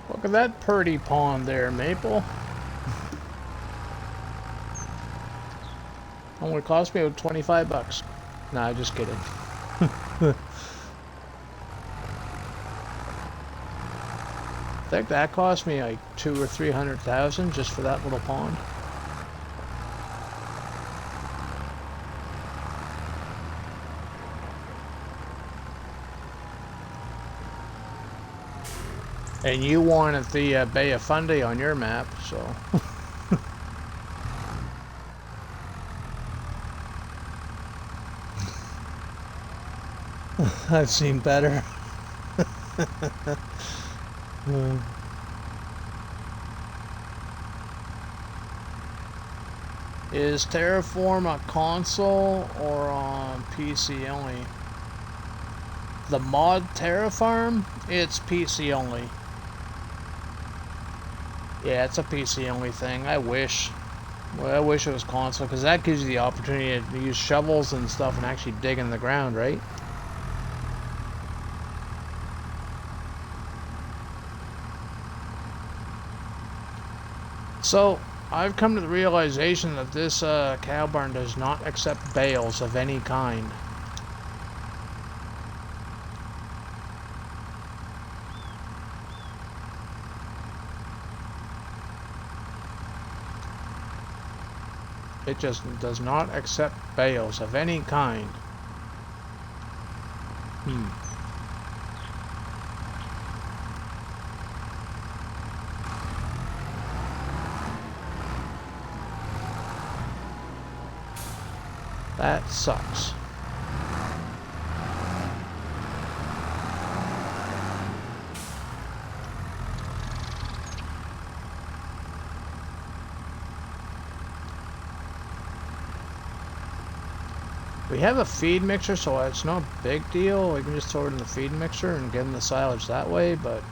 Look at that purty pond there, Maple. Only cost me 25 bucks. Nah, just kidding. I think that cost me like 200,000 or 300,000 just for that little pond. And you wanted the Bay of Fundy on your map, so. I've seen better. Is Terraform a console or on PC only? The mod Terraform, it's PC only. Yeah, it's a PC only thing. I wish. Well, I wish it was console, because that gives you the opportunity to use shovels and stuff and actually dig in the ground, right? So, I've come to the realization that this cow barn does not accept bales of any kind. It just does not accept bales of any kind. That sucks. We have a feed mixer, so it's no big deal. We can just throw it in the feed mixer and get in the silage that way, but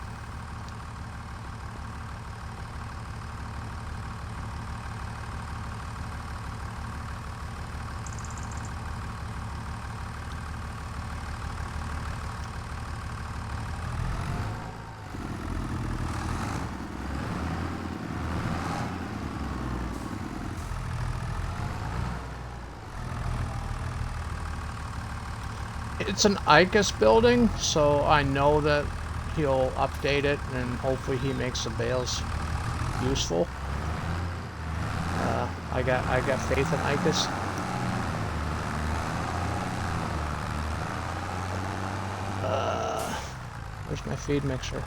it's an ICUS building, so I know that he'll update it and hopefully he makes the bales useful. I got faith in ICUS. Where's my feed mixer?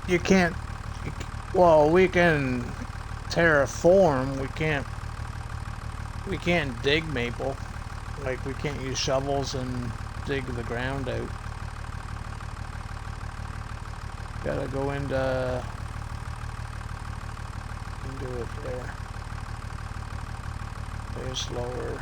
You can't. Well, we can terraform. We can't dig maple. Like, we can't use shovels and dig the ground out. Gotta go into it there. Way slower.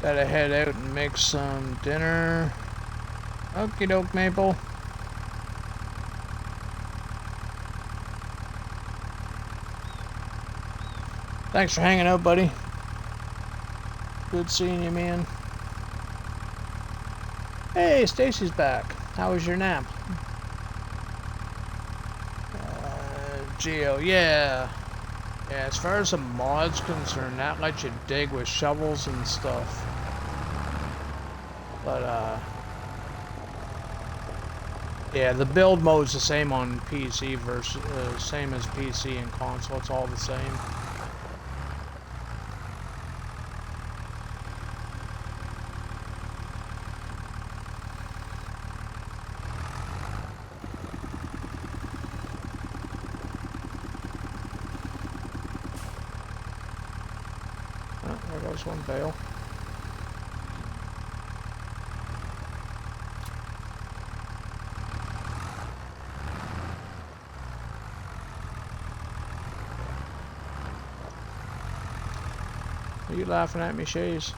Gotta head out and make some dinner. Okie doke, Maple. Thanks for hanging out, buddy. Good seeing you, man. Hey, Stacy's back. How was your nap? Geo, yeah. Yeah, as far as the mod's concerned, that lets you dig with shovels and stuff. But, yeah, the build mode's the same on PC versus, same as PC and console. It's all the same. Oh, there goes one bale. Are you laughing at me, Shays?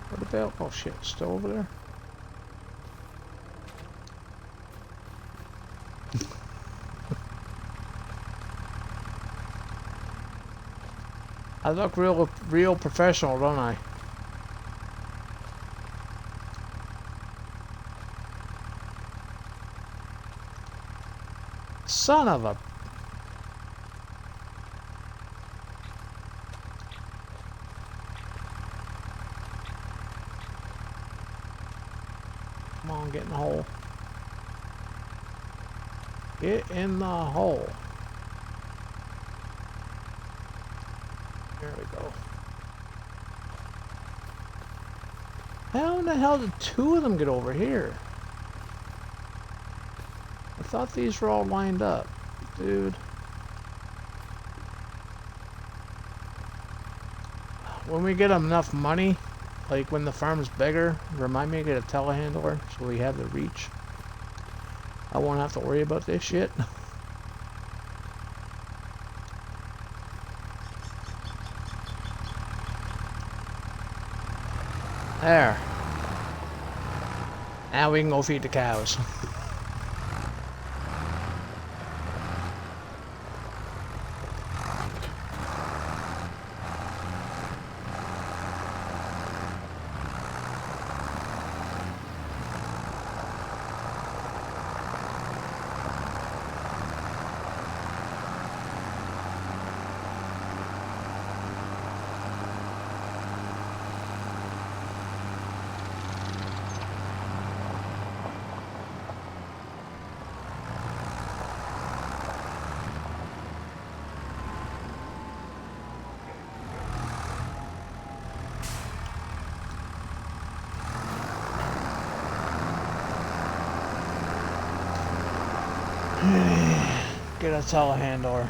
Where'd the bale? Oh shit, it's still over there? I look real professional, don't I? Son of a... Come on, get in the hole. Get in the hole. There we go. How in the hell did two of them get over here? I thought these were all lined up, dude. When we get enough money, like when the farm's bigger, remind me to get a telehandler so we have the reach. I won't have to worry about this shit. There. Now we can go feed the cows. Get a telehandler.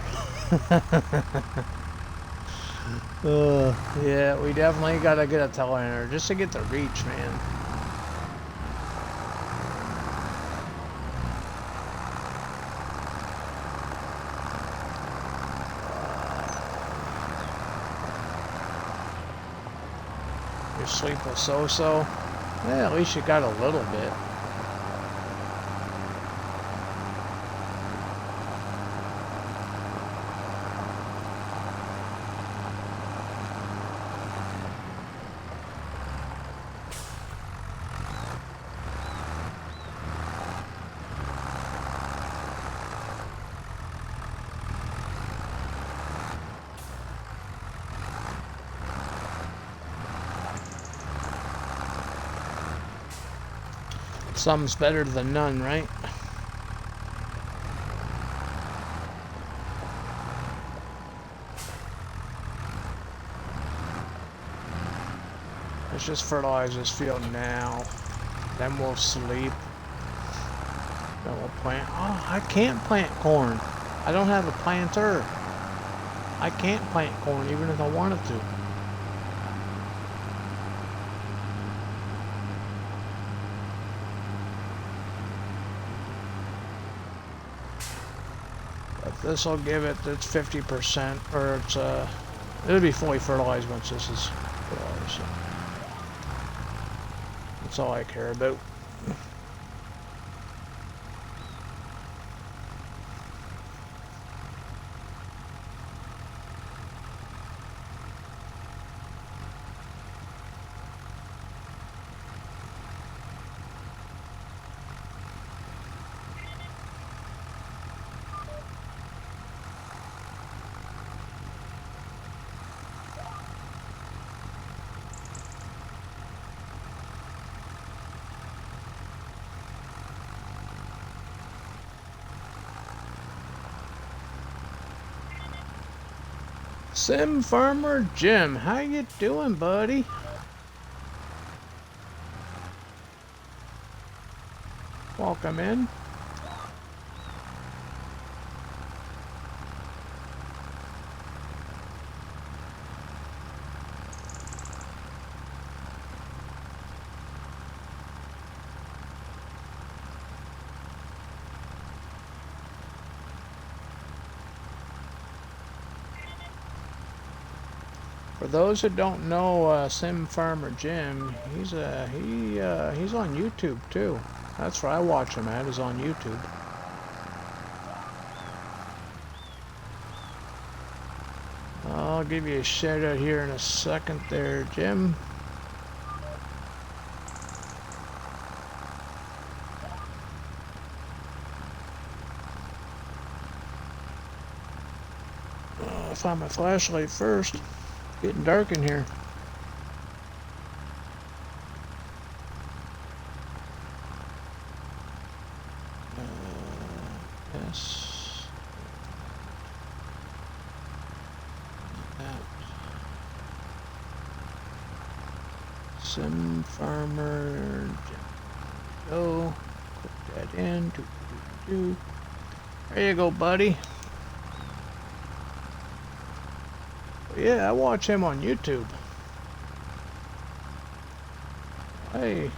Yeah, we definitely gotta get a telehandler just to get the reach, man. Your sleep was so-so. Yeah, at least you got a little bit. Some's better than none, right? Let's just fertilize this field now. Then we'll sleep. Then we'll plant. Oh, I can't plant corn. I don't have a planter. I can't plant corn even if I wanted to. This will give it its 50%, or it's it'll be fully fertilized once this is fertilized. So that's all I care about. Sim Farmer Jim, how you doing, buddy? Welcome in. those that don't know Sim Farmer Jim, he's on YouTube too. That's where I watch him at, is on YouTube. I'll give you a shout out here in a second there, Jim. I'll find my flashlight first. Getting dark in here. Yes. That. Sim Farmer. Go. Click that in. There you go, buddy. Yeah, I watch him on YouTube. Hey.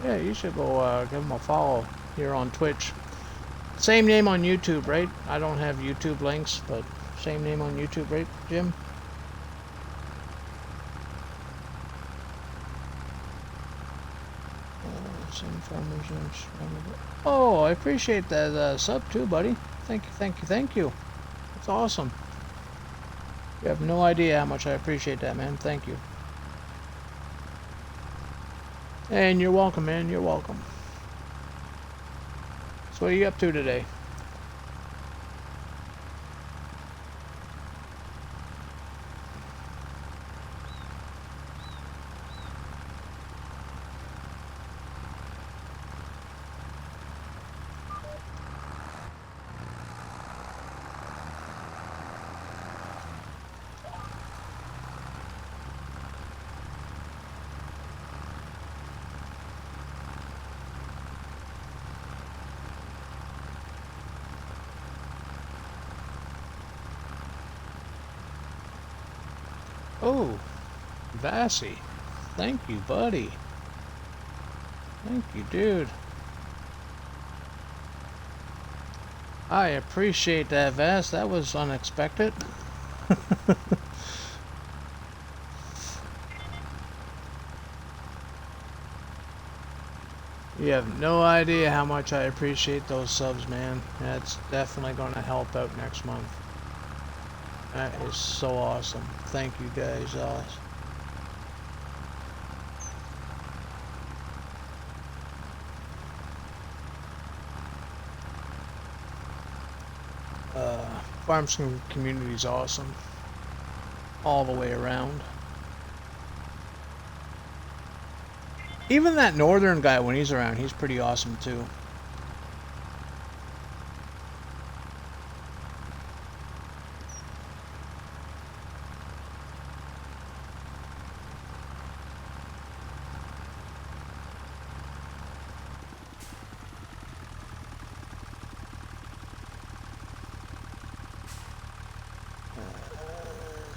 Yeah, you should go give him a follow here on Twitch. Same name on YouTube, right? I don't have YouTube links, but same name on YouTube, right, Jim? Some farmers are... Oh, I appreciate that sub too, buddy. Thank you, thank you, thank you. That's awesome. You have no idea how much I appreciate that, man. Thank you. And you're welcome, man. You're welcome. So what are you up to today? Oh, Vassy. Thank you, buddy. Thank you, dude. I appreciate that, Vass. That was unexpected. You have no idea how much I appreciate those subs, man. That's definitely going to help out next month. That is so awesome. Thank you guys. Farms community is awesome. All the way around. Even that northern guy, when he's around, he's pretty awesome too.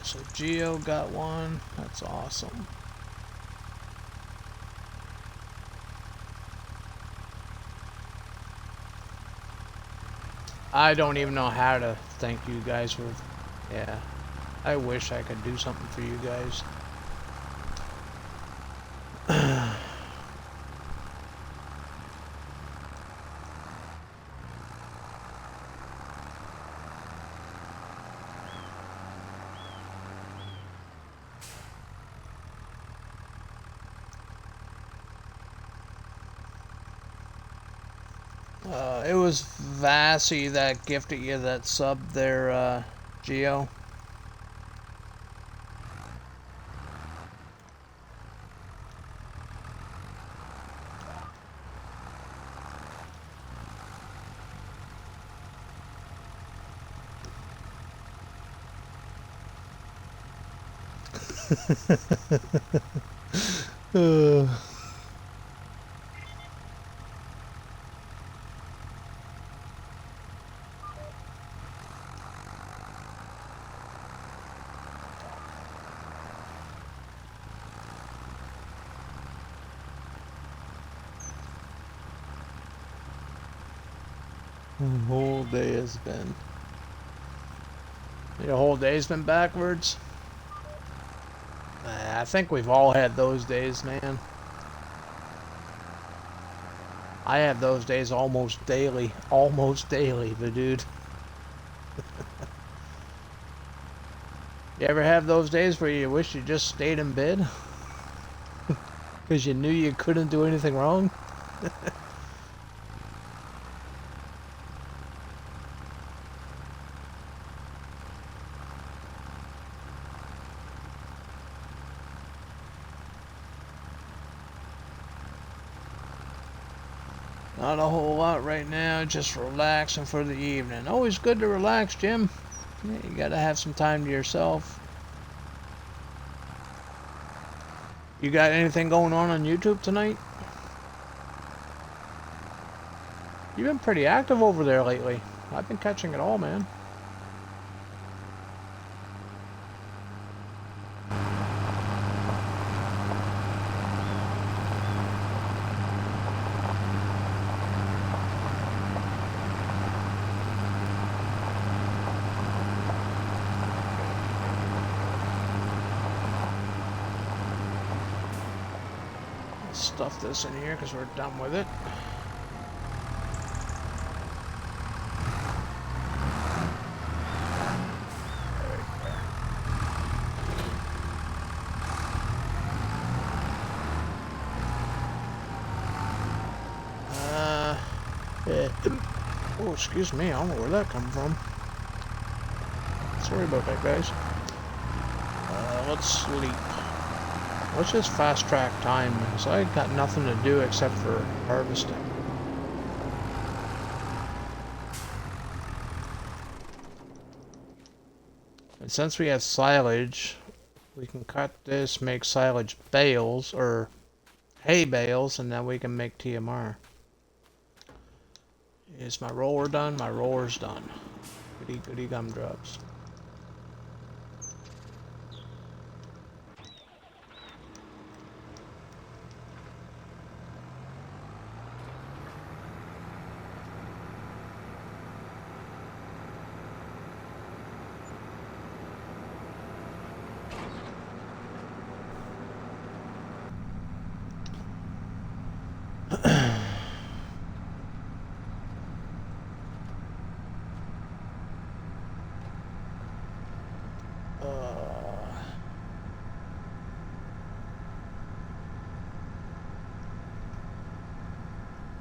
So Geo got one. That's awesome. I don't even know how to thank you guys for... Yeah. I wish I could do something for you guys. It was Vassy that gifted you that sub there, Geo. The whole day has been... Your whole day's been backwards? I think we've all had those days, man. I have those days almost daily, but dude. You ever have those days where you wish you just stayed in bed? Because you knew you couldn't do anything wrong? Not a whole lot right now, just relaxing for the evening. Always good to relax, Jim. Yeah, you gotta have some time to yourself. You got anything going on YouTube tonight? You've been pretty active over there lately. I've been catching it all, man. Stuff this in here because we're done with it. Oh, excuse me, I don't know where that come from. Sorry about that, guys. Let's sleep. Let's just fast track time, because I got nothing to do except for harvesting. And since we have silage, we can cut this, make silage bales, or hay bales, and then we can make TMR. Is my roller done? My roller's done. Goody goody gumdrops.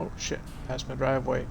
Oh shit, past my driveway.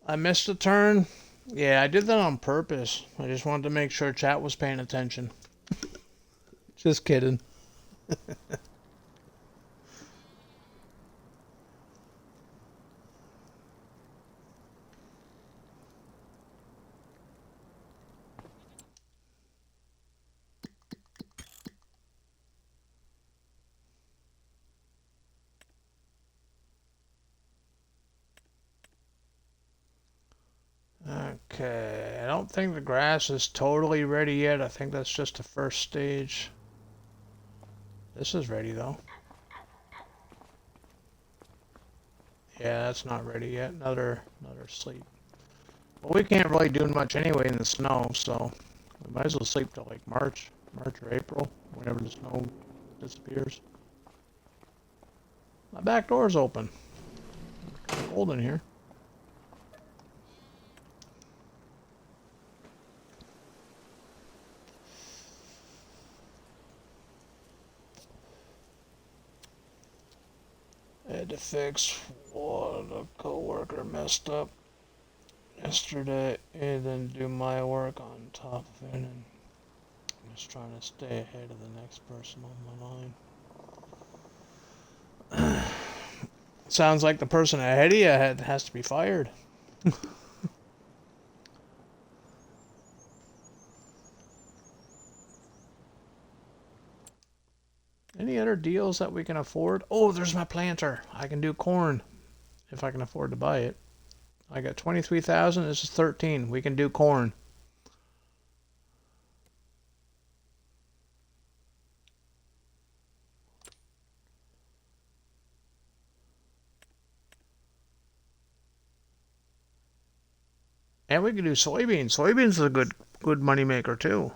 I missed a turn. Yeah, I did that on purpose. I just wanted to make sure chat was paying attention. Just kidding. Okay. Yeah, I don't think the grass is totally ready yet. I think that's just the first stage. This is ready though. Yeah, that's not ready yet. Another sleep. Well, we can't really do much anyway in the snow, so we might as well sleep till like March or April, whenever the snow disappears. My back door's open. It's kind of cold in here. I had to fix what a coworker messed up yesterday, and then do my work on top of it, and I'm just trying to stay ahead of the next person on my line. Sounds like the person ahead of you has to be fired. Any other deals that we can afford? Oh, there's my planter. I can do corn if I can afford to buy it. I got 23,000. This is 13. We can do corn. And we can do soybeans. Soybeans is a good money maker too.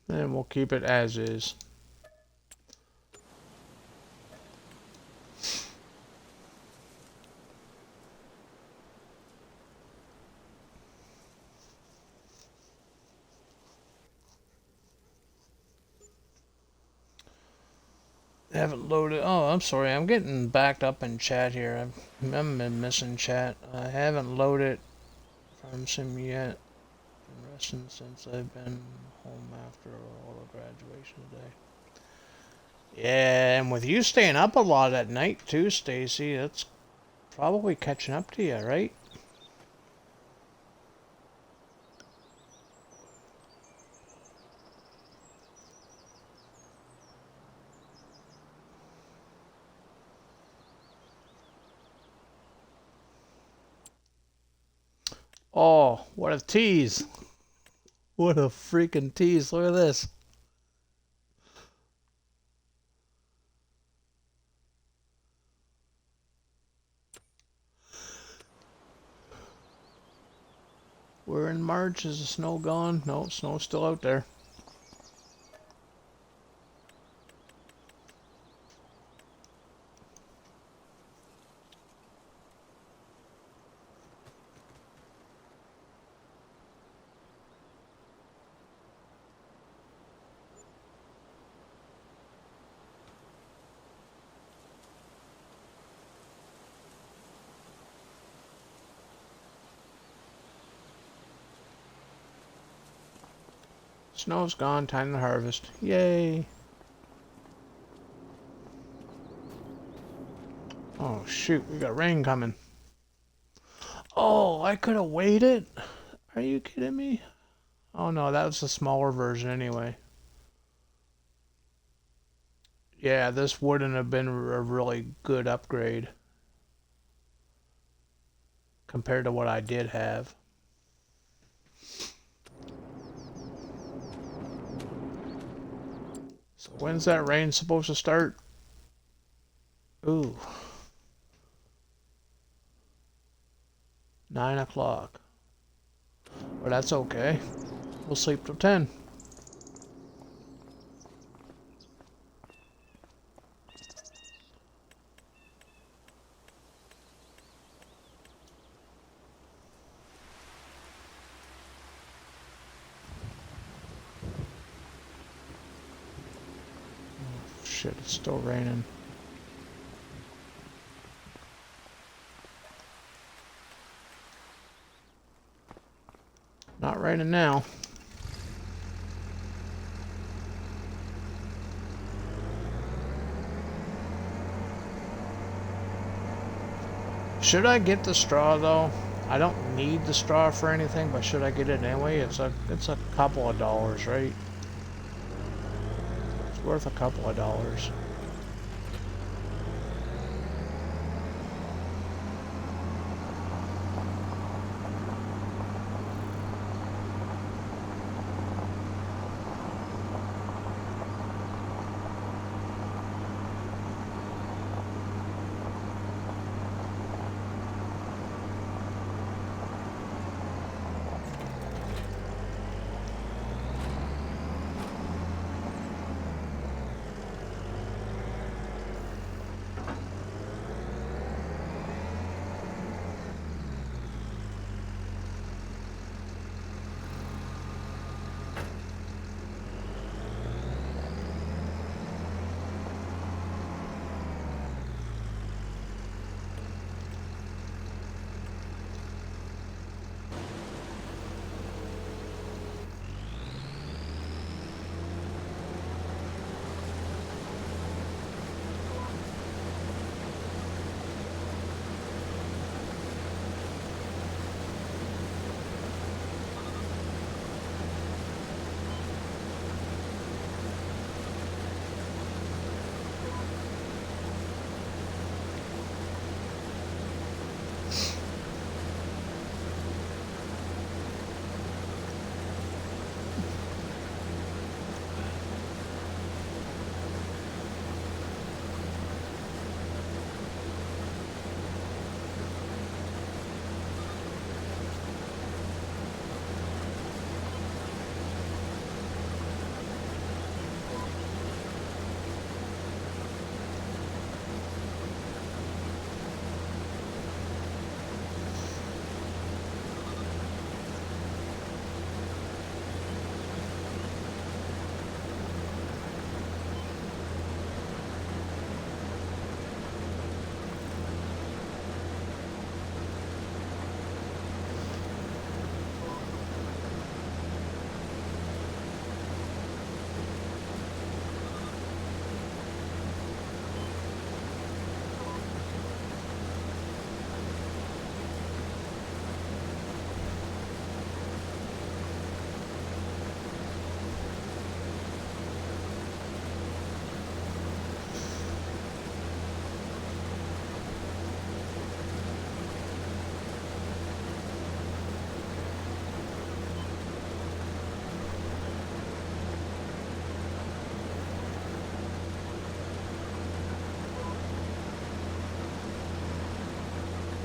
And we'll keep it as is. I haven't loaded. Oh, I'm sorry. I'm getting backed up in chat here. I've been missing chat. I haven't loaded from sim yet. Been resting since I've been home after all the graduation today. Yeah, and with you staying up a lot at night too, Stacy, that's probably catching up to you, right? Oh, what a tease. What a freaking tease. Look at this. We're in March. Is the snow gone? No, snow's still out there. Snow's gone. Time to harvest. Yay. Oh, shoot. We got rain coming. Oh, I could have waited. Are you kidding me? Oh, no. That was the smaller version anyway. Yeah, this wouldn't have been a really good upgrade compared to what I did have. So when's that rain supposed to start? Ooh. 9 o'clock. But that's okay. We'll sleep till 10. Oh, shit, it's still raining. Not raining now. Should I get the straw though? I don't need the straw for anything, but should I get it anyway? It's a couple of dollars, right? It's worth a couple of dollars.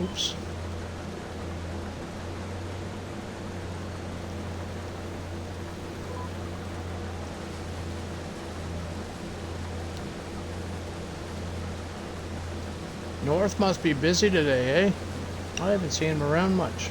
Oops. North must be busy today, eh? I haven't seen him around much.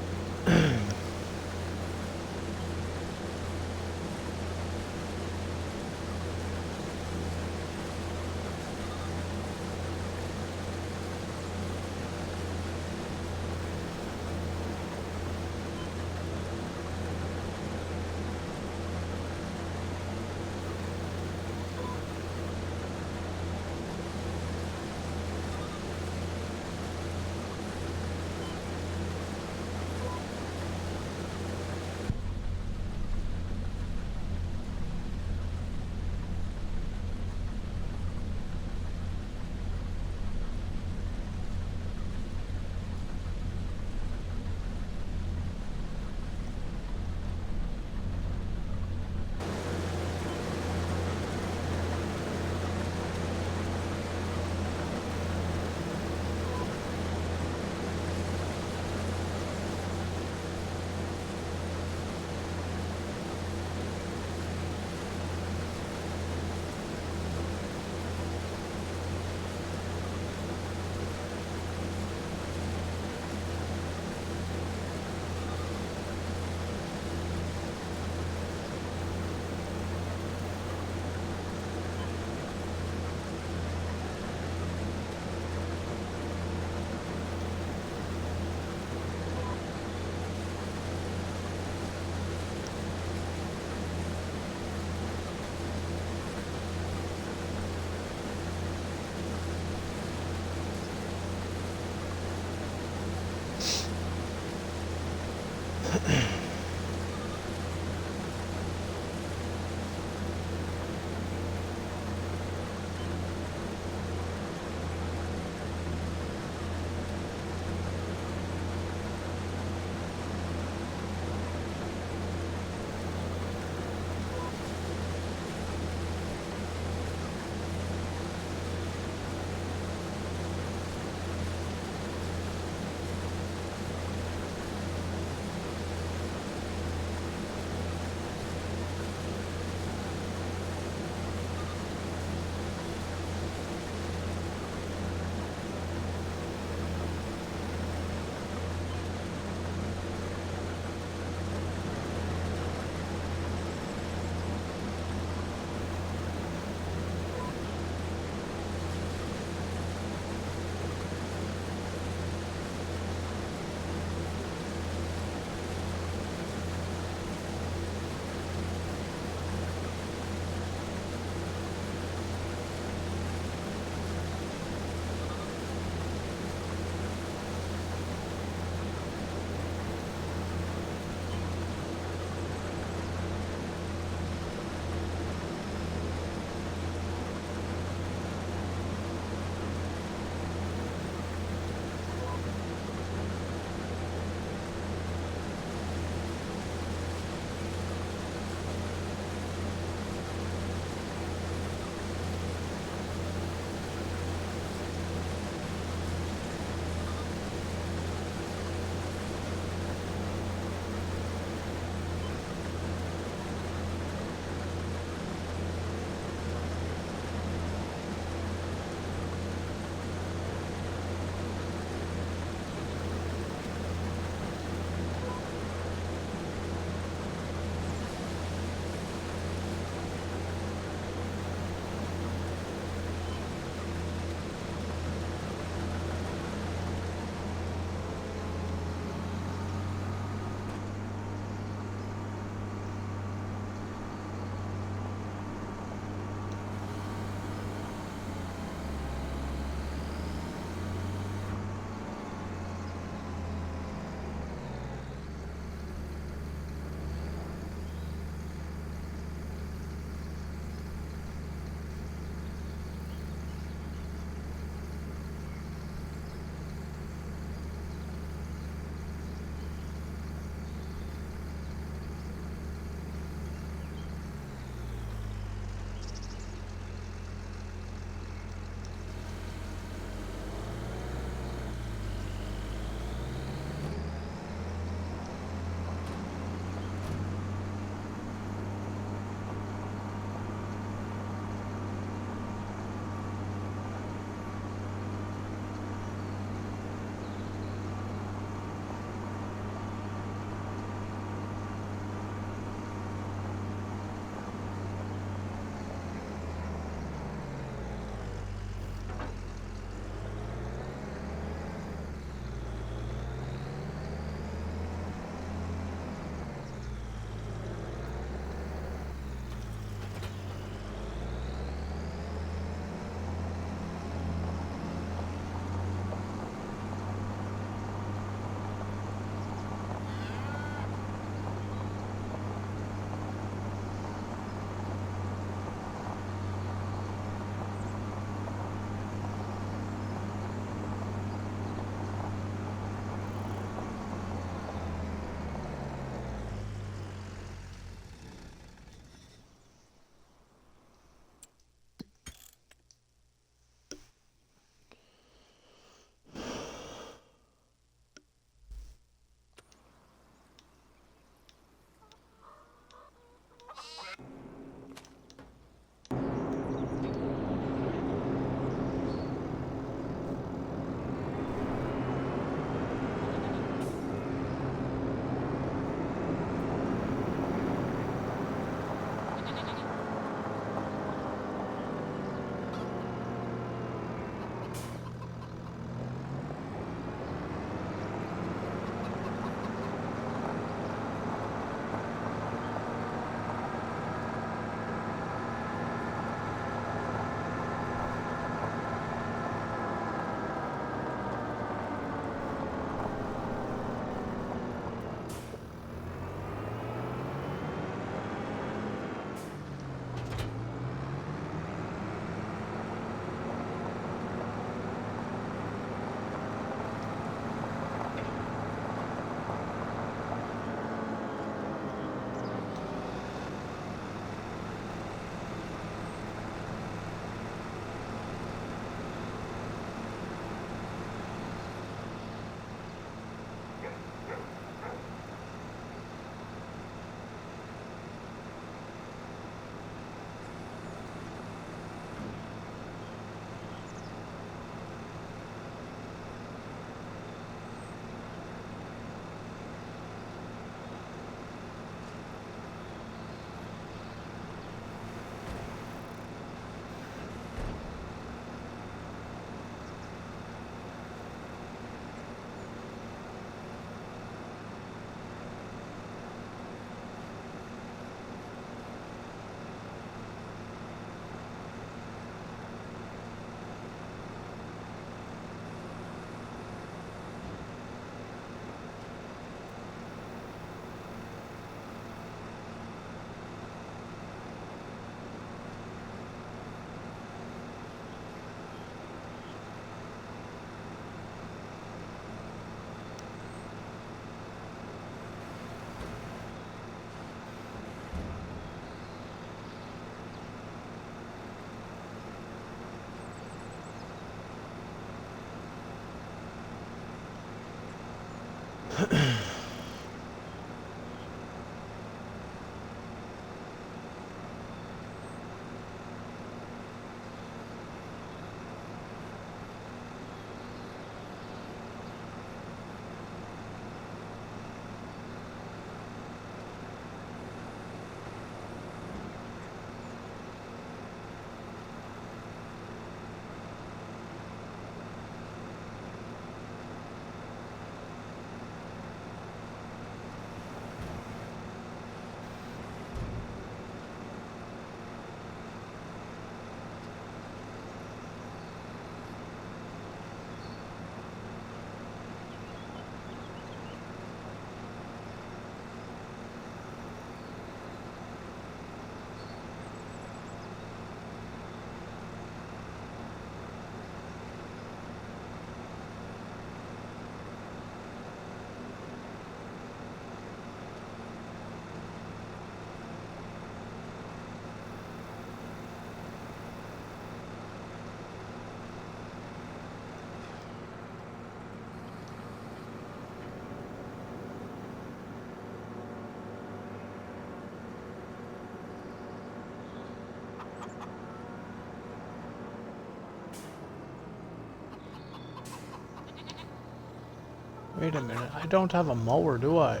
Wait a minute, I don't have a mower, do I?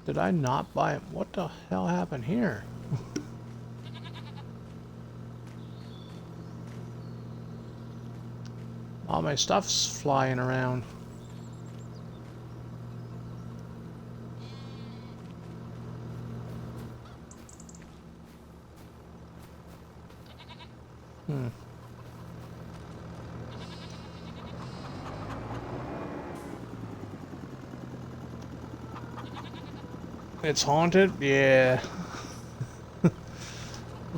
Did I not buy it? What the hell happened here? All my stuff's flying around. It's haunted? Yeah.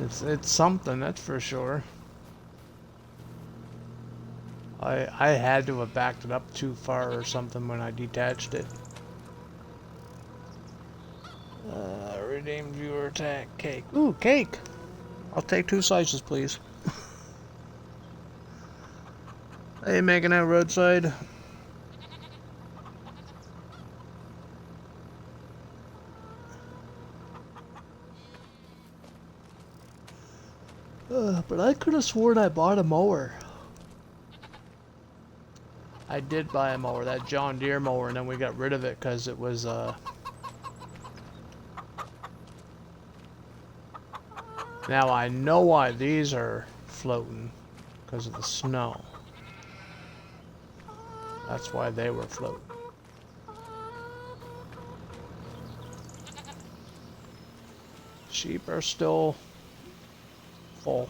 It's something, that's for sure. I had to have backed it up too far or something when I detached it. Redeemed viewer attack cake. Ooh, cake! I'll take 2 slices, please. Hey, making out roadside. But I could have sworn I bought a mower. I did buy a mower, that John Deere mower, and then we got rid of it because it was, Now I know why these are floating, because of the snow. That's why they were floating. Sheep are still full.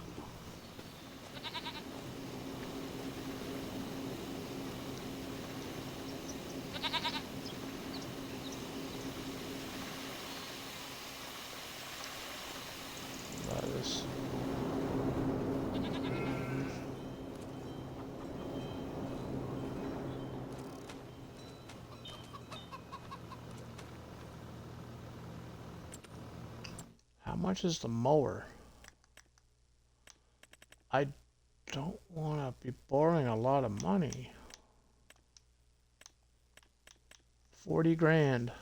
How much is the mower? I don't want to be borrowing a lot of money. 40 grand.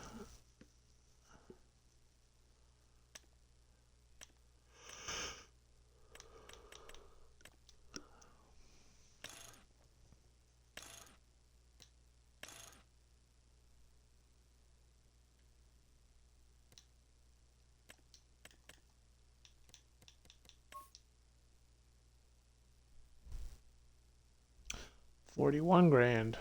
$41 grand.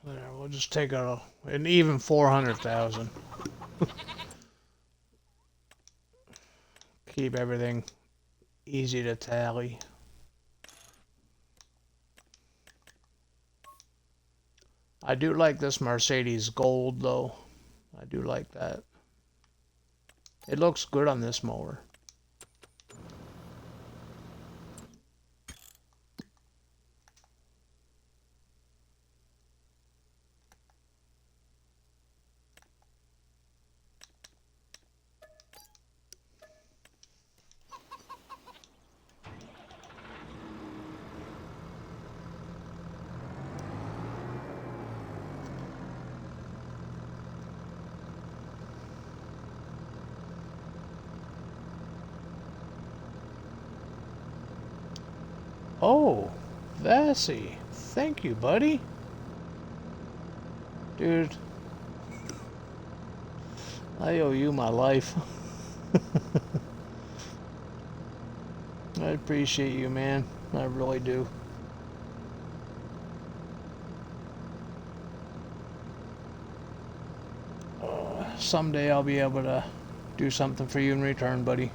There, we'll just take an even 400,000. Keep everything easy to tally. I do like this Mercedes gold though. I do like that. It looks good on this mower. Oh, Vassy. Thank you, buddy. Dude, I owe you my life. I appreciate you, man. I really do. Someday I'll be able to do something for you in return, buddy.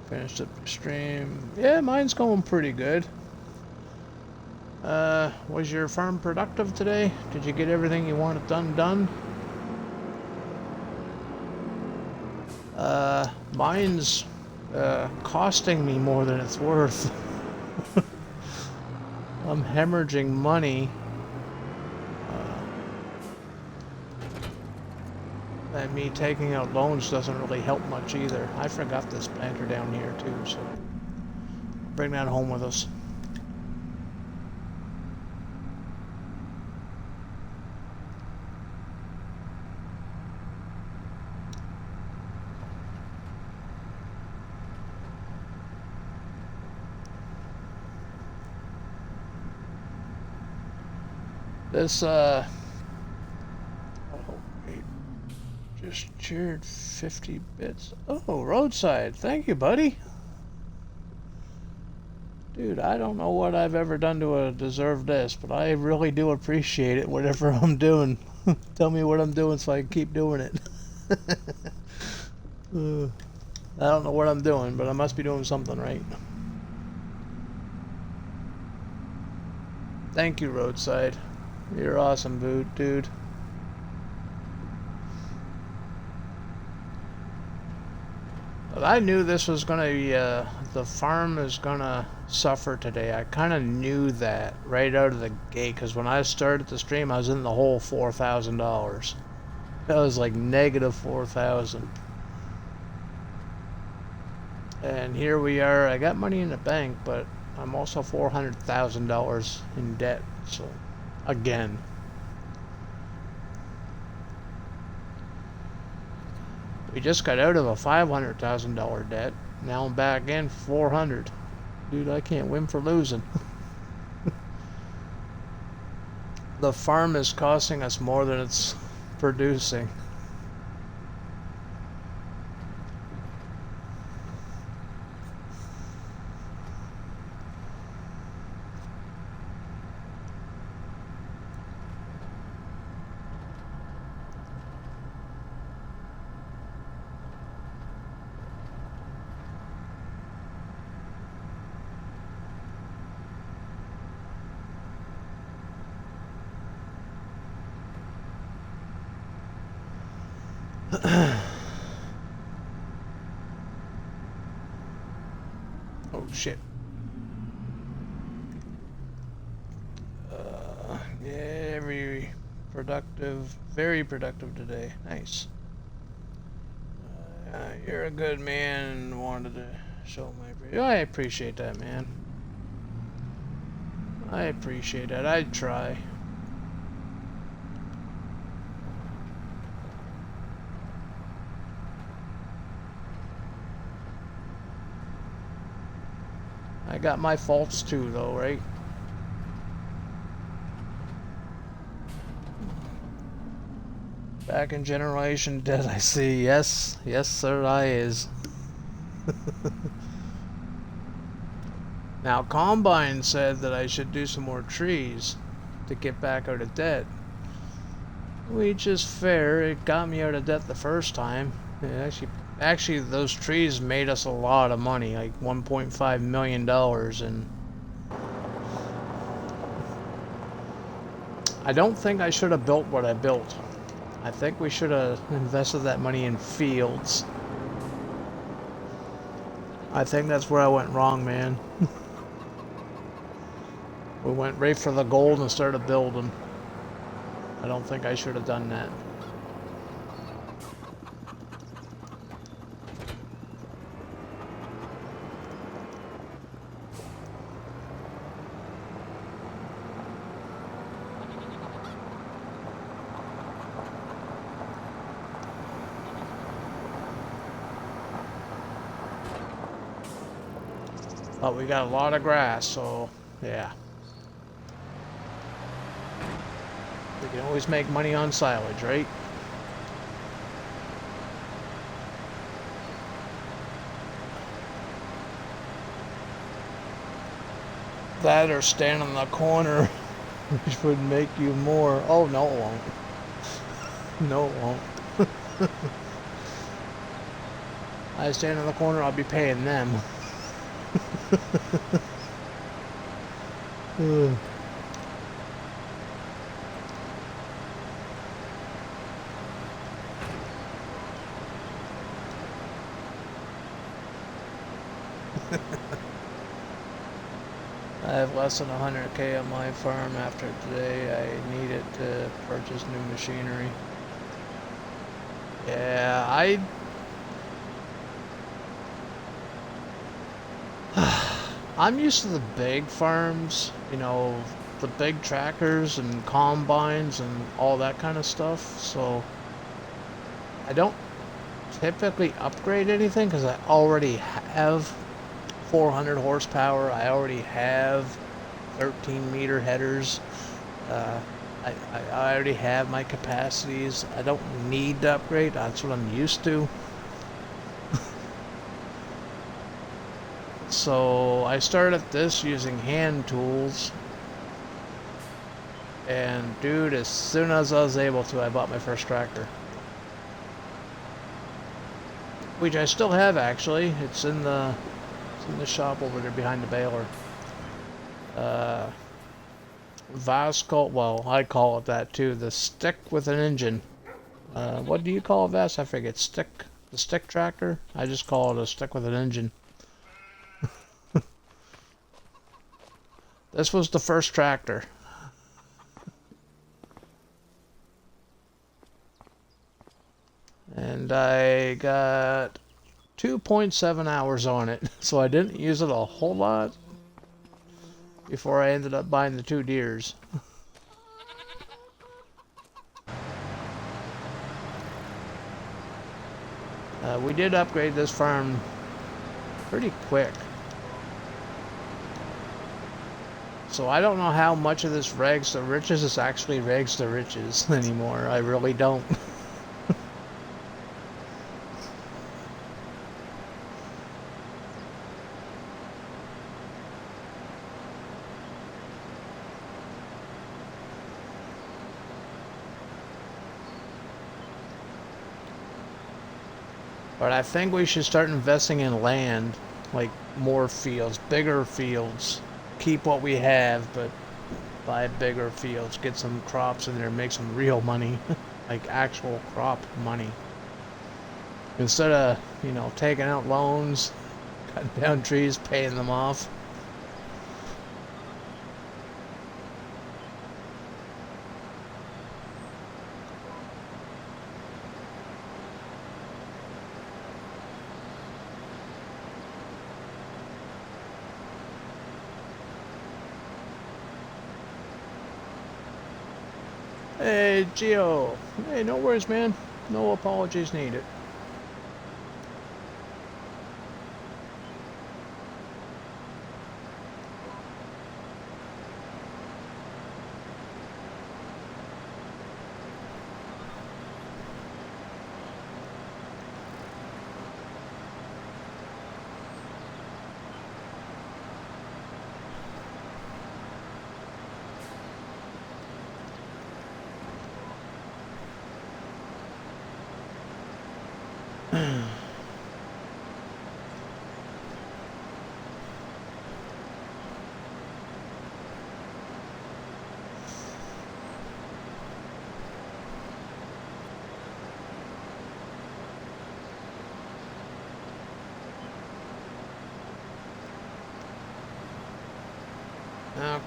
Finished up the stream. Yeah, mine's going pretty good. Was your farm productive today? Did you get everything you wanted done? Mine's costing me more than it's worth. I'm hemorrhaging money. And me taking out loans doesn't really help much either. I forgot this planter down here too, so bring that home with us. This, oh, wait. Just cheered 50 bits. Oh, roadside. Thank you, buddy. Dude, I don't know what I've ever done to deserve this, but I really do appreciate it, whatever I'm doing. Tell me what I'm doing so I can keep doing it. I don't know what I'm doing, but I must be doing something right. Thank you, roadside. You're awesome, dude. But I knew this was gonna be, the farm is gonna suffer today. I kind of knew that right out of the gate, because when I started the stream, I was in the hole $4,000. That was like negative 4,000. And here we are. I got money in the bank, but I'm also $400,000 in debt. So, again. We just got out of a $500,000 debt. Now I'm back in 400. Dude, I can't win for losing. The farm is costing us more than it's producing. Oh shit. Yeah, very productive today. Nice. You're a good man and wanted to show my appreciation. I appreciate that, man. I appreciate that. I'd try. I got my faults too, though, right? Back in generation dead, I see. Yes, yes, sir, I is. Now, Combine said that I should do some more trees to get back out of debt. Which is fair. It got me out of debt the first time. Actually, those trees made us a lot of money, like $1.5 million, and I don't think I should have built what I built. I think we should have invested that money in fields. I think that's where I went wrong, man. We went right for the gold and started building. I don't think I should have done that. But we got a lot of grass, so yeah. We can always make money on silage, right? That or stand on the corner, which would make you more. Oh, no, it won't. No, it won't. I stand on the corner, I'll be paying them. I have less than 100K on my farm after today. I need it to purchase new machinery. Yeah, I'm used to the big farms, you know, the big tractors and combines and all that kind of stuff, so I don't typically upgrade anything because I already have 400 horsepower. I already have 13-meter headers. I already have my capacities. I don't need to upgrade. That's what I'm used to. So I started this using hand tools. And dude, as soon as I was able to, I bought my first tractor. Which I still have, actually. It's in the shop over there behind the baler. Vasco, well, I call it that too. The stick with an engine. What do you call it, Vas? I forget. The stick tractor? I just call it a stick with an engine. This was the first tractor. And I got 2.7 hours on it, so I didn't use it a whole lot before I ended up buying the 2 deers. We did upgrade this farm pretty quick. So I don't know how much of this rags to riches is actually rags to riches anymore. I really don't. But I think we should start investing in land, like more fields, bigger fields. Keep what we have, but buy bigger fields. Get some crops in there, make some real money, like actual crop money. Instead of, you know, taking out loans, cutting down trees, paying them off. Hey, Gio. Hey, no worries, man. No apologies needed.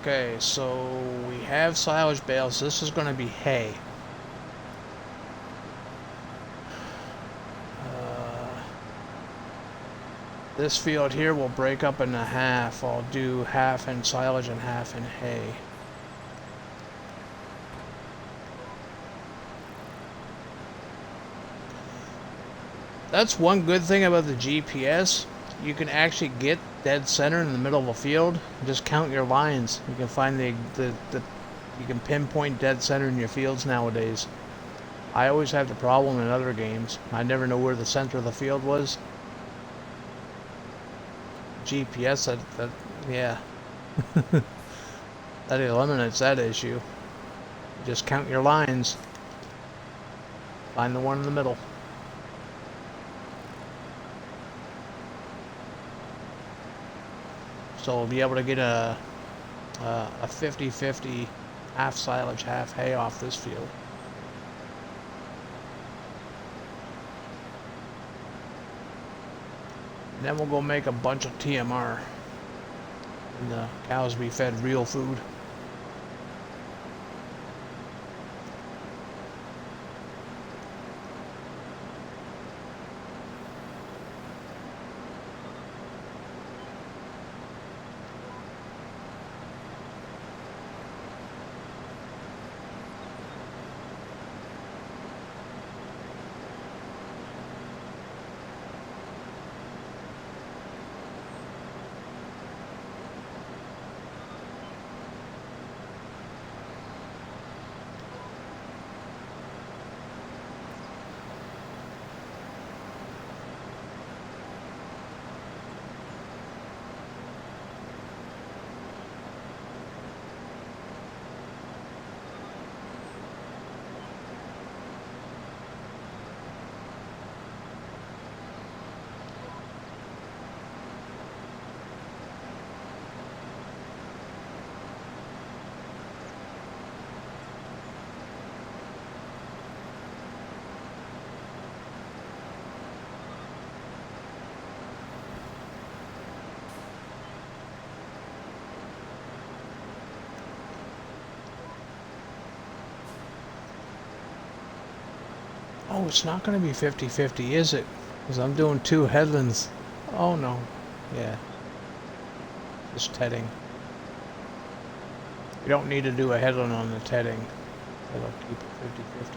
Okay, so we have silage bales. This is going to be hay. This field here will break up into half. I'll do half in silage and half in hay. That's one good thing about the GPS. You can actually get dead center in the middle of a field, just count your lines. You can find you can pinpoint dead center in your fields nowadays. I always had the problem in other games. I never know where the center of the field was. GPS, yeah. That eliminates that issue. Just count your lines. Find the one in the middle. So we'll be able to get a 50-50 half silage, half hay off this field. And then we'll go make a bunch of TMR. And the cows be fed real food. Oh, it's not going to be 50-50, is it? Because I'm doing 2 headlands. Oh, no. Yeah. Just tedding. You don't need to do a headland on the tedding. That'll keep it 50-50.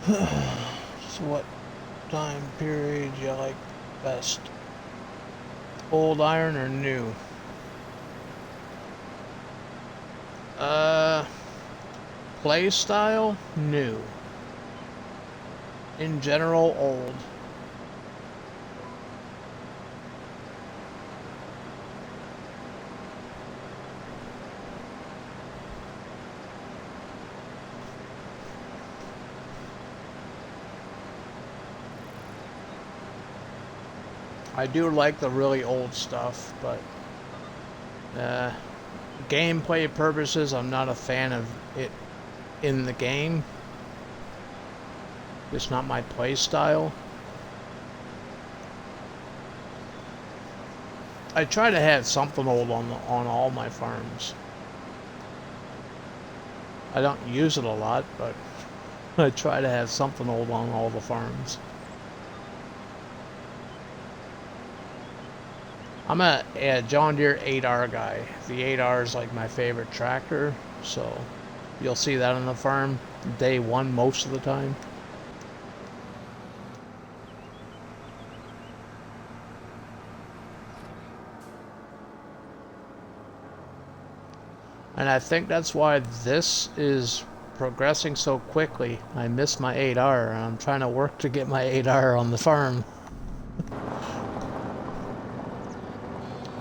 So what time period you like best? Old iron or new? Play style? New. In general, old. I do like the really old stuff, but gameplay purposes, I'm not a fan of it in the game. It's not my play style. I try to have something old on all my farms. I don't use it a lot, but I try to have something old on all the farms. I'm a John Deere 8R guy. The 8R is like my favorite tractor, so you'll see that on the farm day one most of the time. And I think that's why this is progressing so quickly. I miss my 8R, and I'm trying to work to get my 8R on the farm.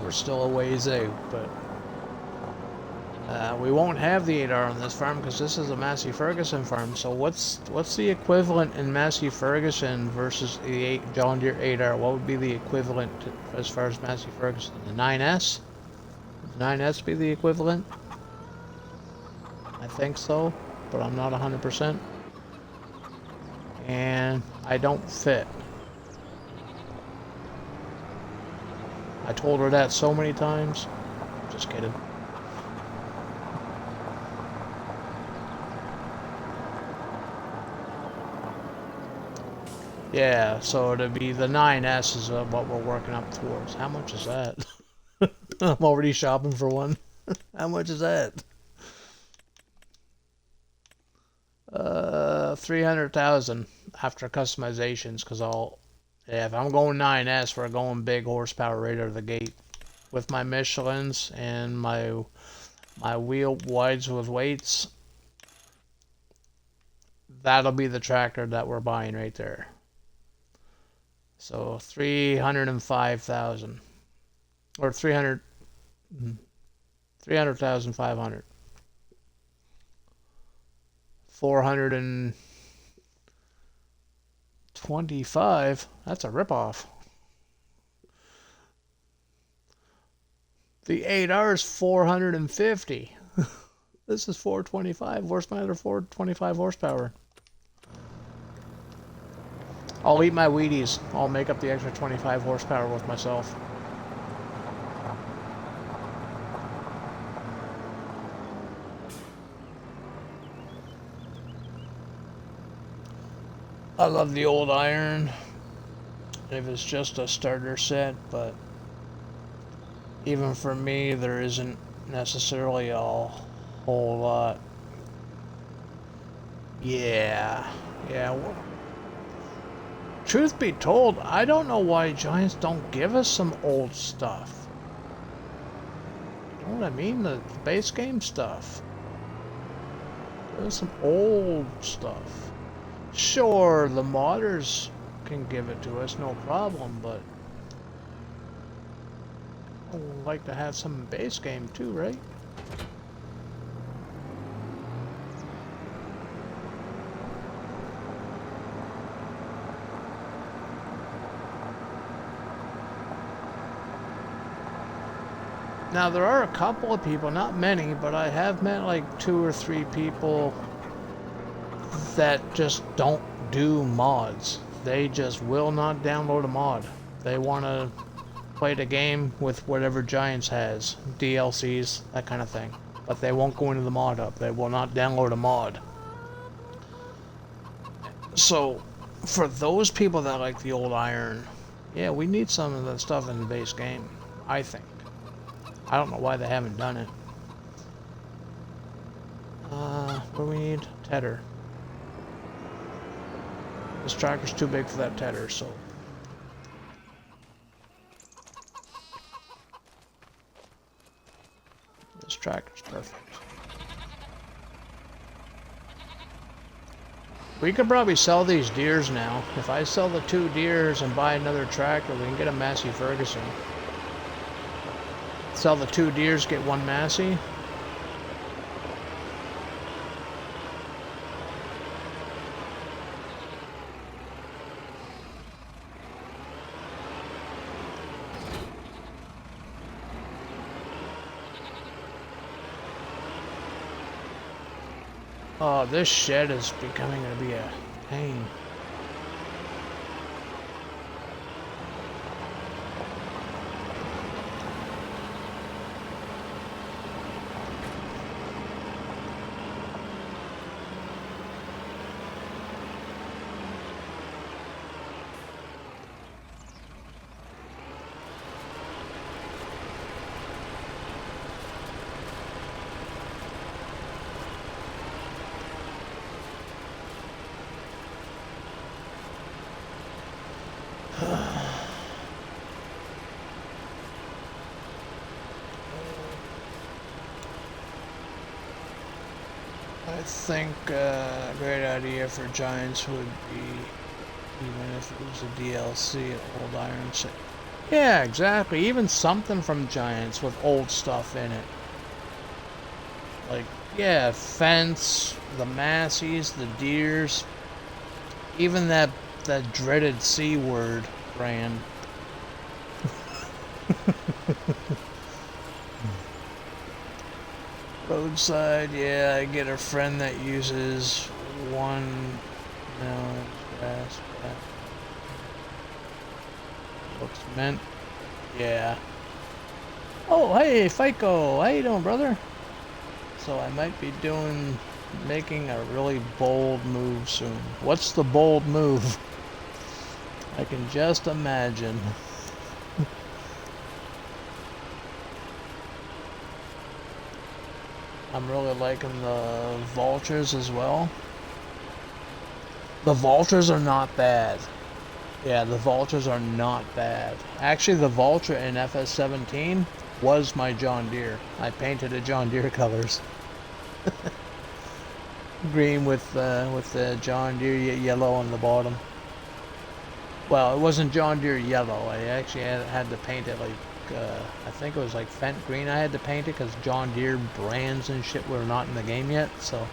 We're still a ways out, but we won't have the 8R on this farm because this is a Massey Ferguson farm. So what's the equivalent in Massey Ferguson versus the John Deere 8R? What would be the equivalent as far as Massey Ferguson? The 9S? Would the 9S be the equivalent? I think so, but I'm not 100%. And I don't fit. I told her that so many times. Just kidding. Yeah, so to be the 9S is what we're working up towards. How much is that? I'm already shopping for one. How much is that? 300,000 after customizations, because if I'm going 9S, we're going big horsepower right out of the gate with my Michelins and my wheel wides with weights. That'll be the tractor that we're buying right there. So 305,000 or 300,500. 425. That's a ripoff. The 8R is 450. This is 425 horsepower, 425 horsepower. I'll eat my Wheaties. I'll make up the extra 25 horsepower with myself. I love the old iron if it's just a starter set, but even for me, there isn't necessarily a whole lot. Yeah. Truth be told, I don't know why Giants don't give us some old stuff. You know what I mean? The base game stuff. Give us some old stuff. Sure, the modders can give it to us, no problem, but I would like to have some base game too, right? Now, there are a couple of people, not many, but I have met like 2 or 3 people that just don't do mods. They just will not download a mod. They want to play the game with whatever Giants has, DLCs, that kind of thing. But they won't go into the mod hub. They will not download a mod. So, for those people that like the old iron, yeah, we need some of that stuff in the base game, I think. I don't know why they haven't done it. What do we need? Tedder. This tractor's too big for that tedder, so. This tractor's perfect. We could probably sell these deers now. If I sell the 2 deers and buy another tractor, we can get a Massey Ferguson. Sell the 2 deers, get 1 Massey. Oh, this shed is becoming to be a pain. I think a great idea for Giants would be, even if it was a DLC, old Iron Set. Yeah, exactly. Even something from Giants with old stuff in it. Like, yeah, Fence, the Masseys, the Deers, even that dreaded C word brand. Roadside, yeah, I get a friend that uses 1 melon grass. Looks mint. Yeah. Oh, hey, FICO. How you doing, brother? So I might be making a really bold move soon. What's the bold move? I can just imagine. I'm really liking the vultures as well. The vultures are not bad. Yeah, the vultures are not bad. Actually, the vulture in FS17 was my John Deere. I painted it John Deere colors. Green with the John Deere yellow on the bottom. Well, it wasn't John Deere yellow. I actually had to paint it like, I think it was like Fent green. I had to paint it because John Deere brands and shit were not in the game yet, so.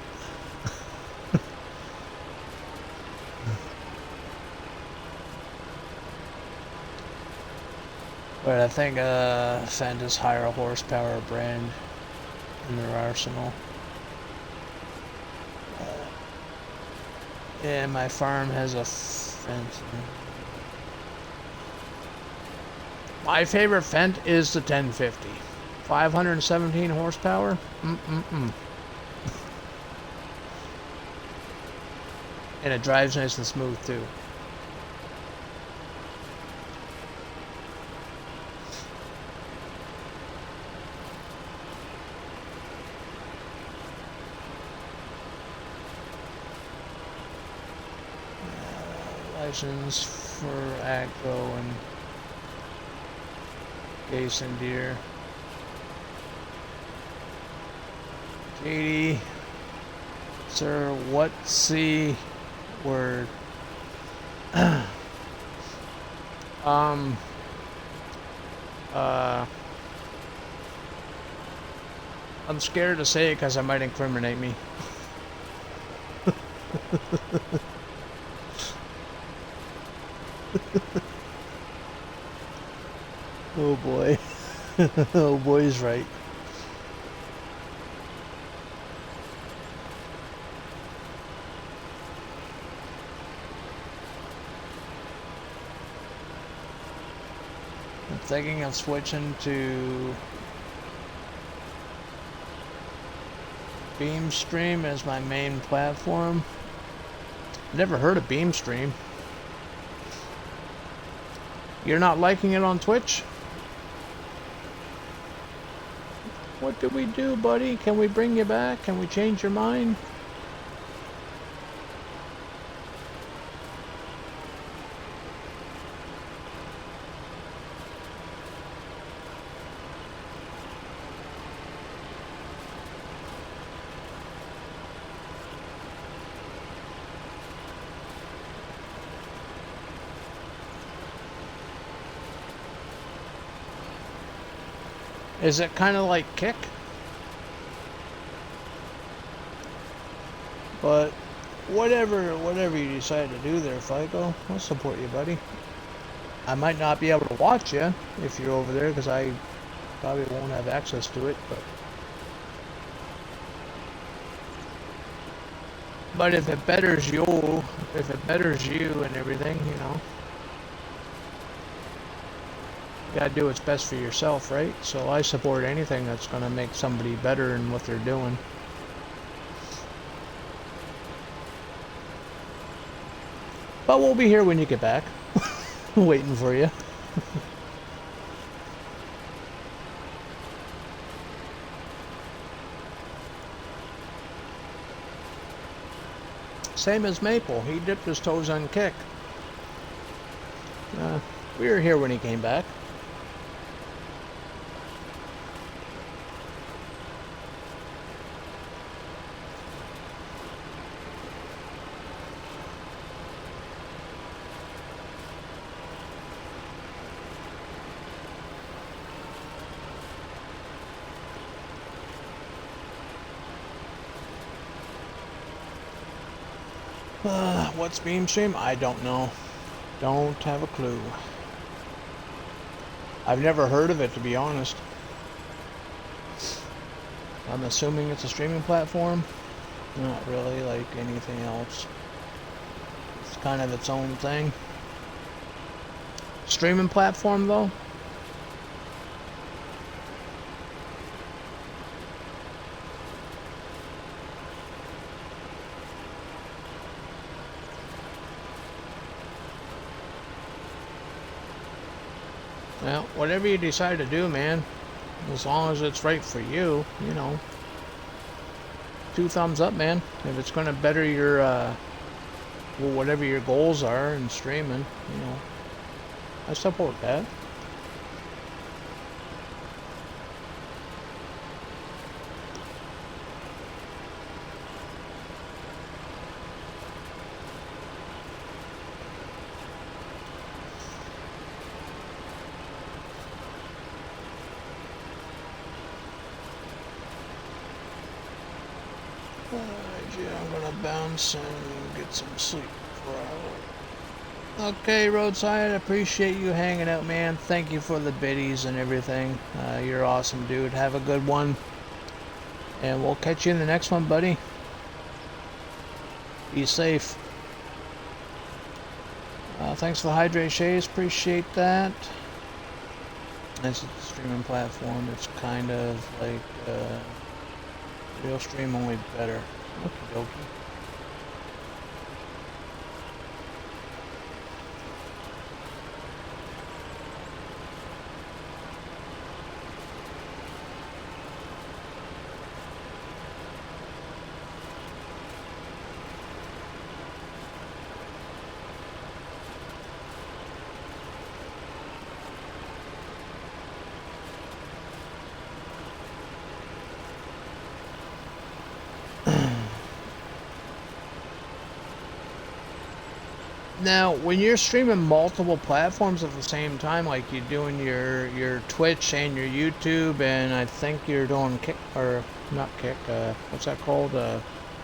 But I think Fent is higher horsepower brand in their arsenal. Yeah, my farm has a Fent. My favorite Fent is the 1050. 517 horsepower? And it drives nice and smooth too. License for Agro and Case and Deer. JD, sir, what C word? I'm scared to say it because it might incriminate me. Oh boy. Oh boy, he's right. I'm thinking of switching to Beamstream as my main platform. Never heard of Beamstream. You're not liking it on Twitch? What did we do, buddy? Can we bring you back? Can we change your mind? Is it kind of like Kick? But whatever you decide to do there, FICO, I'll support you, buddy. I might not be able to watch you if you're over there because I probably won't have access to it, but if it betters you, and everything, you know, you gotta do what's best for yourself, right? So I support anything that's gonna make somebody better in what they're doing. But we'll be here when you get back, waiting for you. Same as Maple, he dipped his toes on Kick. We were here when he came back. What's Beam Stream? I don't know. Don't have a clue. I've never heard of it, to be honest. I'm assuming it's a streaming platform. Not really like anything else. It's kind of its own thing. Streaming platform, though? Well, whatever you decide to do, man, as long as it's right for you, you know. 2 thumbs up, man. If it's going to better your, well, whatever your goals are in streaming, you know, I support that. Yeah, I'm gonna bounce and get some sleep for an hour. Okay, Roadside, I appreciate you hanging out, man. Thank you for the biddies and everything. You're awesome, dude. Have a good one. And we'll catch you in the next one, buddy. Be safe. Thanks for the hydrate shades. Appreciate that. This is a streaming platform. It's kind of like real stream, only better. Okie dokie. Now, when you're streaming multiple platforms at the same time, like you're doing your Twitch and your YouTube, and I think you're doing Kick, or not Kick, what's that called?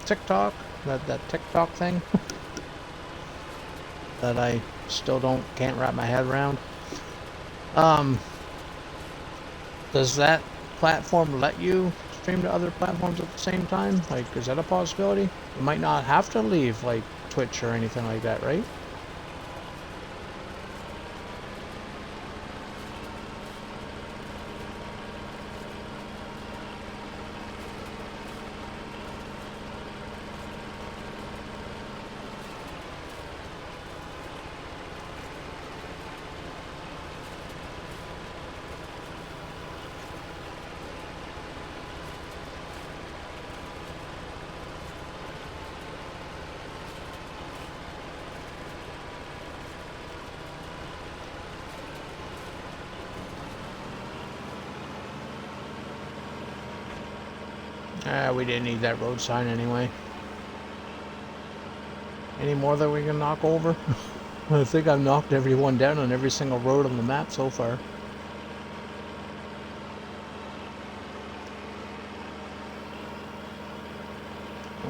TikTok? That TikTok thing? That I still can't wrap my head around. Does that platform let you stream to other platforms at the same time? Like, is that a possibility? You might not have to leave, like, Twitch or anything like that, right? We didn't need that road sign anyway. Any more that we can knock over? I think I've knocked everyone down on every single road on the map so far.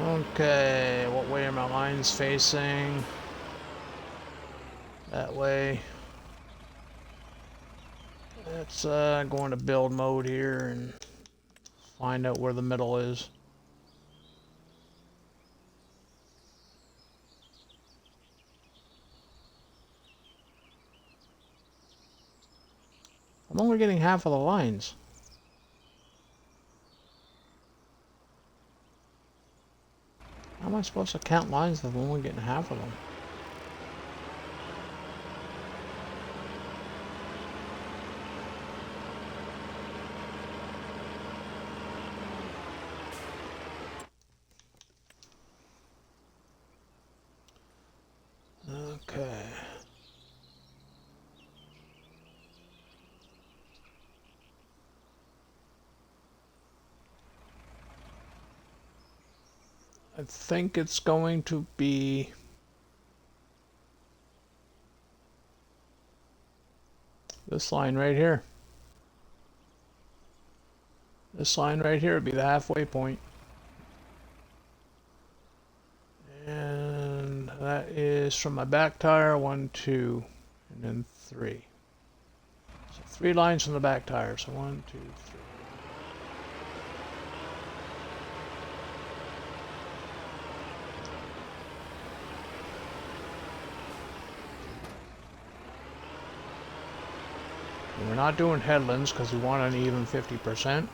Okay, what way are my lines facing? That way. Let's go into build mode here and find out where the middle is. I'm only getting half of the lines. How am I supposed to count lines if I'm only getting half of them? Okay. I think it's going to be this line right here. This line right here would be the halfway point. And that is from my back tire, 1, 2, and then 3. So 3 lines from the back tire. So 1, 2, 3. And we're not doing headlands because we want an even 50%.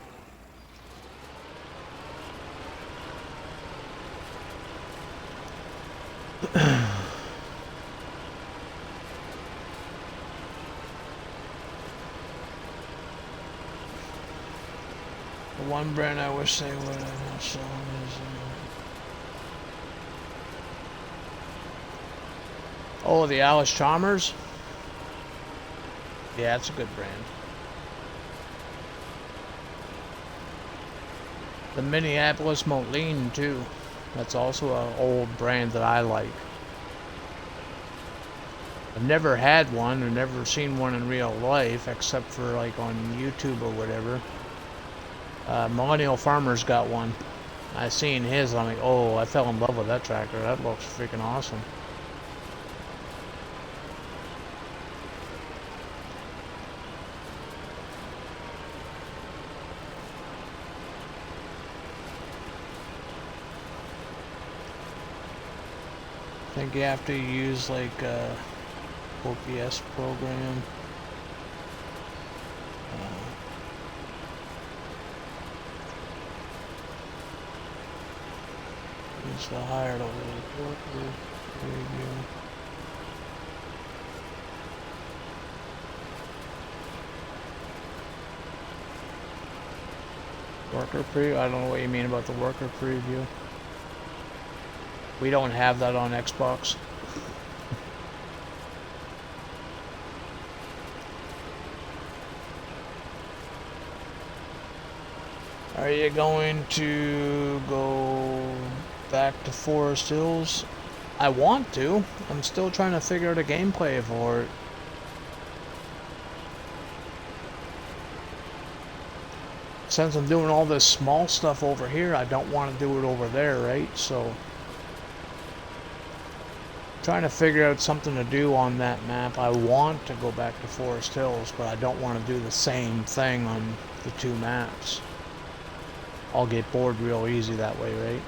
The one brand I wish they would have shown is oh, the Alice Chalmers. Yeah, it's a good brand. The Minneapolis Moline too. That's also an old brand that I like. I've never had one or never seen one in real life except for like on YouTube or whatever. Millennial Farmer's got one. I seen his and I'm like, oh, I fell in love with that tractor. That looks freaking awesome. I think you have to use like a OPS program. Use the higher level worker preview. Worker preview? I don't know what you mean about the worker preview. We don't have that on Xbox. Are you going to go back to Forest Hills? I want to. I'm still trying to figure out a gameplay for it. Since I'm doing all this small stuff over here, I don't want to do it over there, right? So trying to figure out something to do on that map. I want to go back to Forest Hills, but I don't want to do the same thing on the 2 maps. I'll get bored real easy that way, right?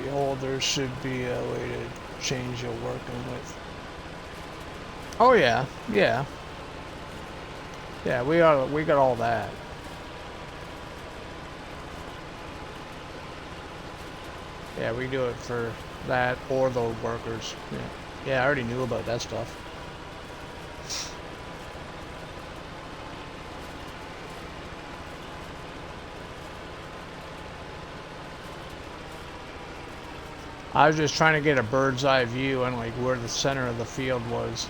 Behold, there should be a way to change your working with. Oh yeah, yeah. Yeah, we got all that. Yeah, we do it for that or the workers. Yeah. Yeah, I already knew about that stuff. I was just trying to get a bird's eye view on like where the center of the field was.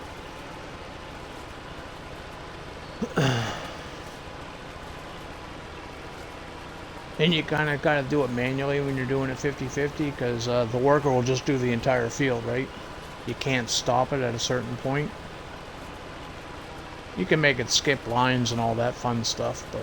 And you kind of got to do it manually when you're doing it 50-50 because the worker will just do the entire field, right? You can't stop it at a certain point. You can make it skip lines and all that fun stuff, but...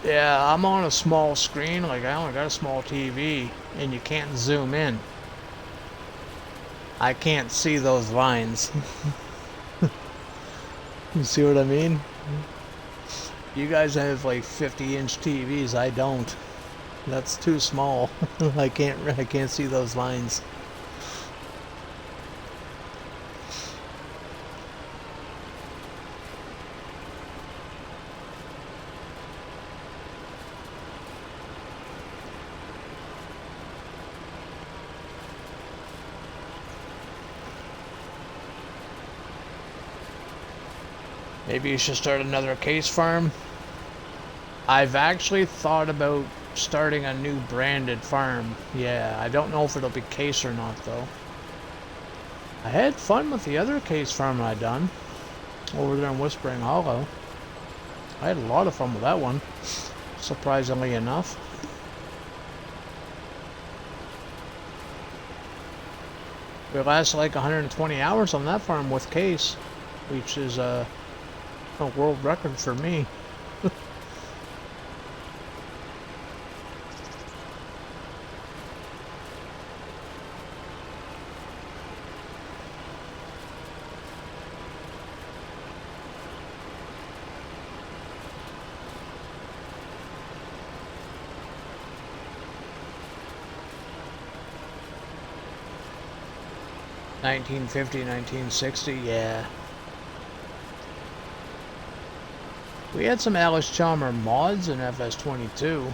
Yeah, I'm on a small screen, like I only got a small TV, and you can't zoom in. I can't see those lines. You see what I mean? You guys have like 50-inch TVs, I don't. That's too small. I can't see those lines. Maybe you should start another case farm. I've actually thought about starting a new branded farm. Yeah, I don't know if it'll be case or not though. I had fun with the other case farm I done over there in Whispering Hollow. I had a lot of fun with that one, surprisingly enough. We lasted like 120 hours on that farm with case, which is a world record for me. $19.50, $19.60, yeah. We had some Alice Chalmer mods in FS22.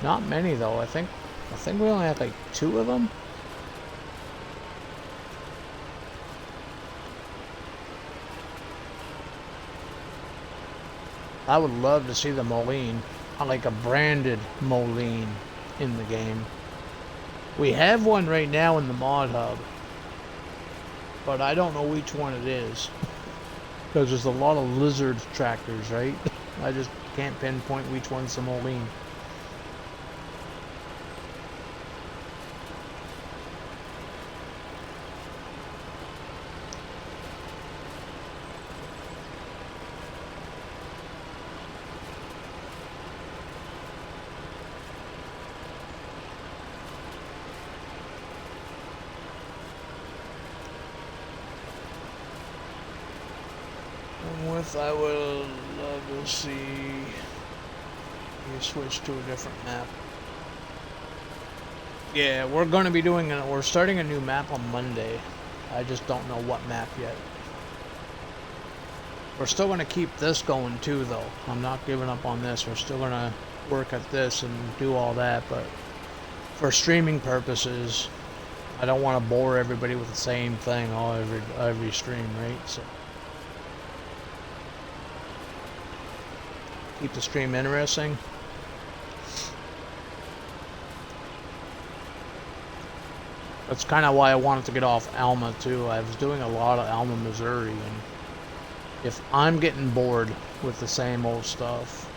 Not many though. I think we only had like 2 of them. I would love to see the Moline, like a branded Moline in the game. We have one right now in the mod hub, but I don't know which one it is because there's a lot of lizard tractors, right? I just can't pinpoint which one's the Moline. I would love to see you switch to a different map. Yeah, we're going to be we're starting a new map on Monday. I just don't know what map yet. We're still going to keep this going too though. I'm not giving up on this. We're still going to work at this and do all that, but for streaming purposes, I don't want to bore everybody with the same thing every stream, right? So keep the stream interesting. That's kind of why I wanted to get off Alma too. I was doing a lot of Alma, Missouri, and if I'm getting bored with the same old stuff,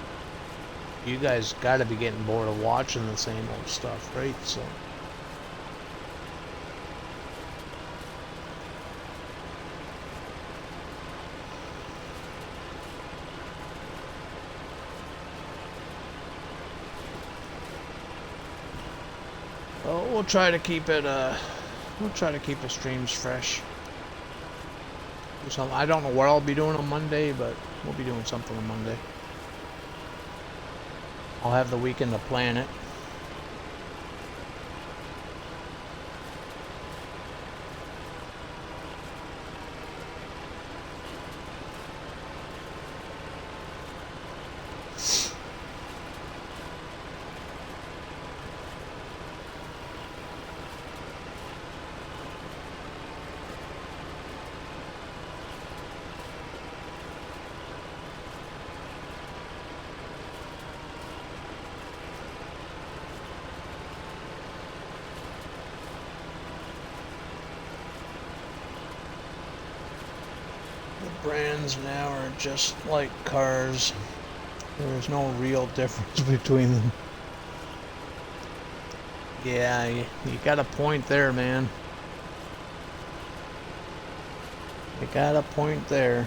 you guys got to be getting bored of watching the same old stuff, right? So we'll try to keep it we'll try to keep the streams fresh. I don't know what I'll be doing on Monday, but we'll be doing something on Monday. I'll have the weekend to plan it. brands now are just like cars. There's no real difference between them. Yeah, you got a point there, man. You got a point there.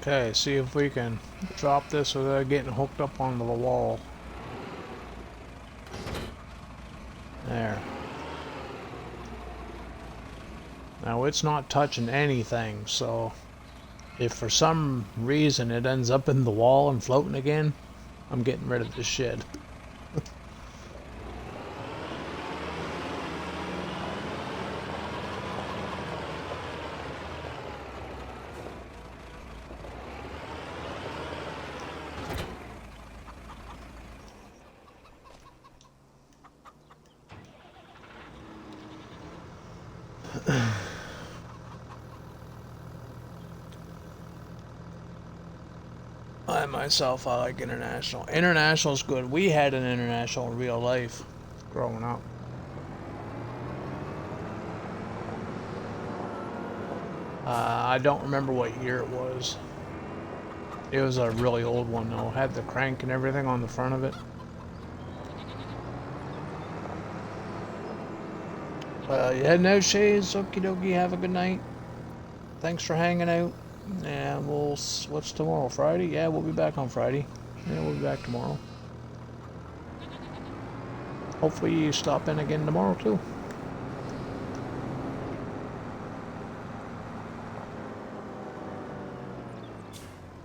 Okay, see if we can drop this without getting hooked up onto the wall. There. Now it's not touching anything, so if for some reason it ends up in the wall and floating again, I'm getting rid of this shed. I myself, I like international. International's good. We had an international in real life growing up. I don't remember what year it was. It was a really old one though. Had the crank and everything on the front of it. Well, you heading out, Shays? Okie dokie, have a good night. Thanks for hanging out. Yeah, what's tomorrow? Friday? Yeah, we'll be back on Friday. Yeah, we'll be back tomorrow. Hopefully you stop in again tomorrow too.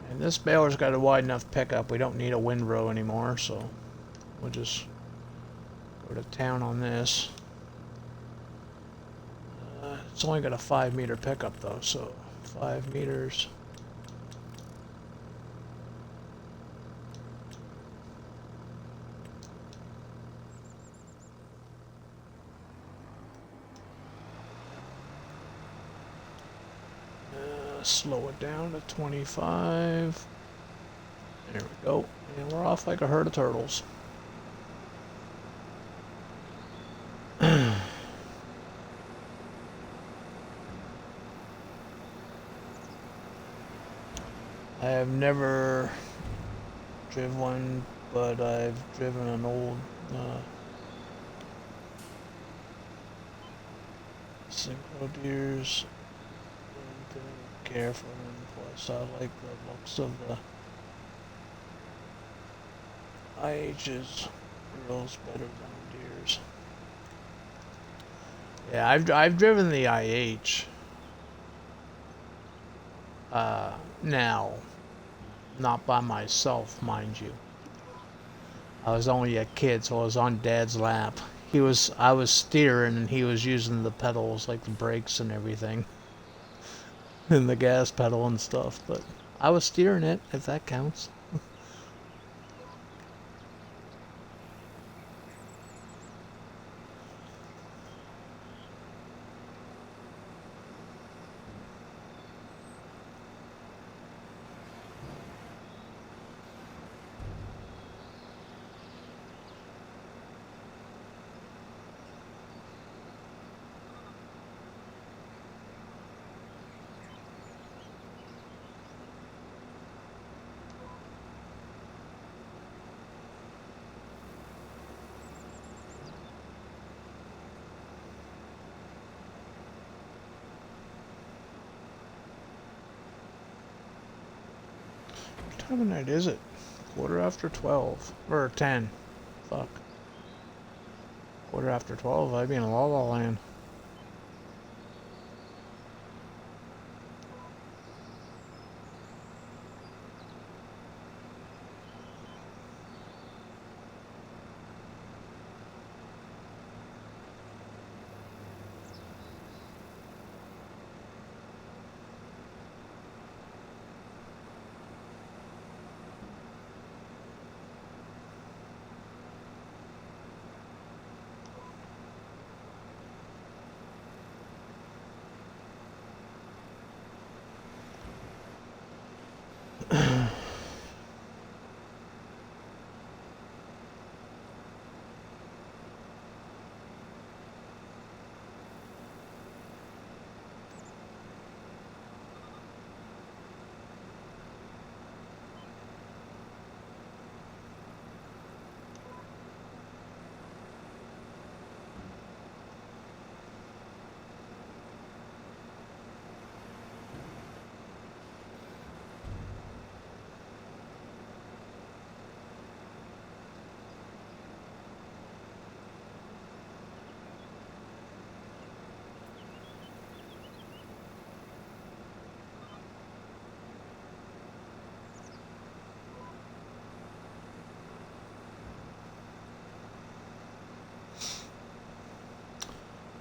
And this baler's got a wide enough pickup. We don't need a windrow anymore, so we'll just go to town on this. It's only got a 5-meter pickup though, so 5 meters. slow it down to 25. There we go. And we're off like a herd of turtles. I have never driven one, but I've driven an old Synchro deers. Didn't care for them. Plus, I like the looks of the IH's grills better than the deers. Yeah, I've driven the IH. Now, not by myself, mind you. I was only a kid, so I was on Dad's lap. I was steering, and he was using the pedals, like the brakes and everything, and the gas pedal and stuff. But I was steering it, if that counts. What time of night is it? 12:15. Or 10. Fuck. 12:15, I'd be in La La Land.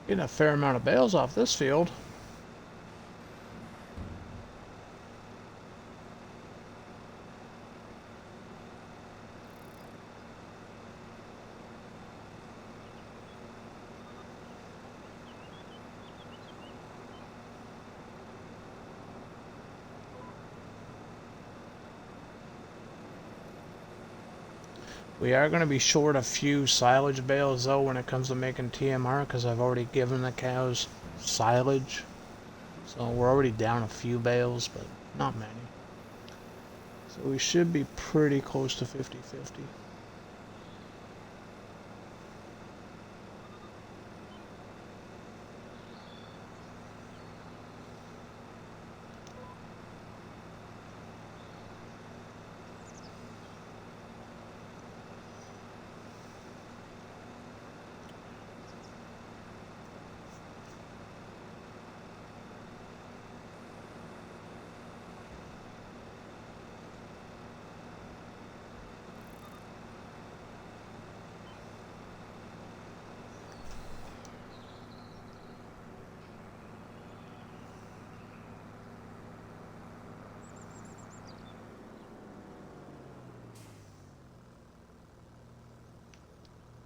Getting a fair amount of bales off this field. We are going to be short a few silage bales though when it comes to making TMR, because I've already given the cows silage. So we're already down a few bales, but not many. So we should be pretty close to 50-50.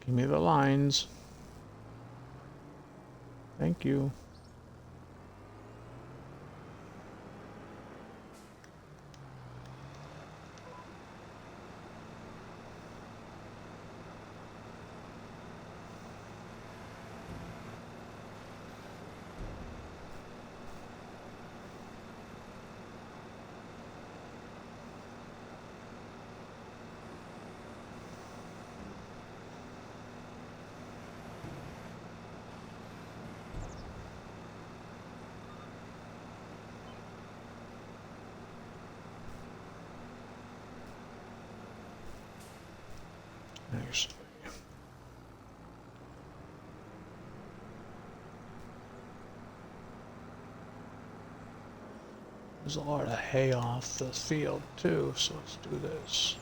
Give me the lines. Thank you. Actually, there's a lot of hay off the field too, so let's do this.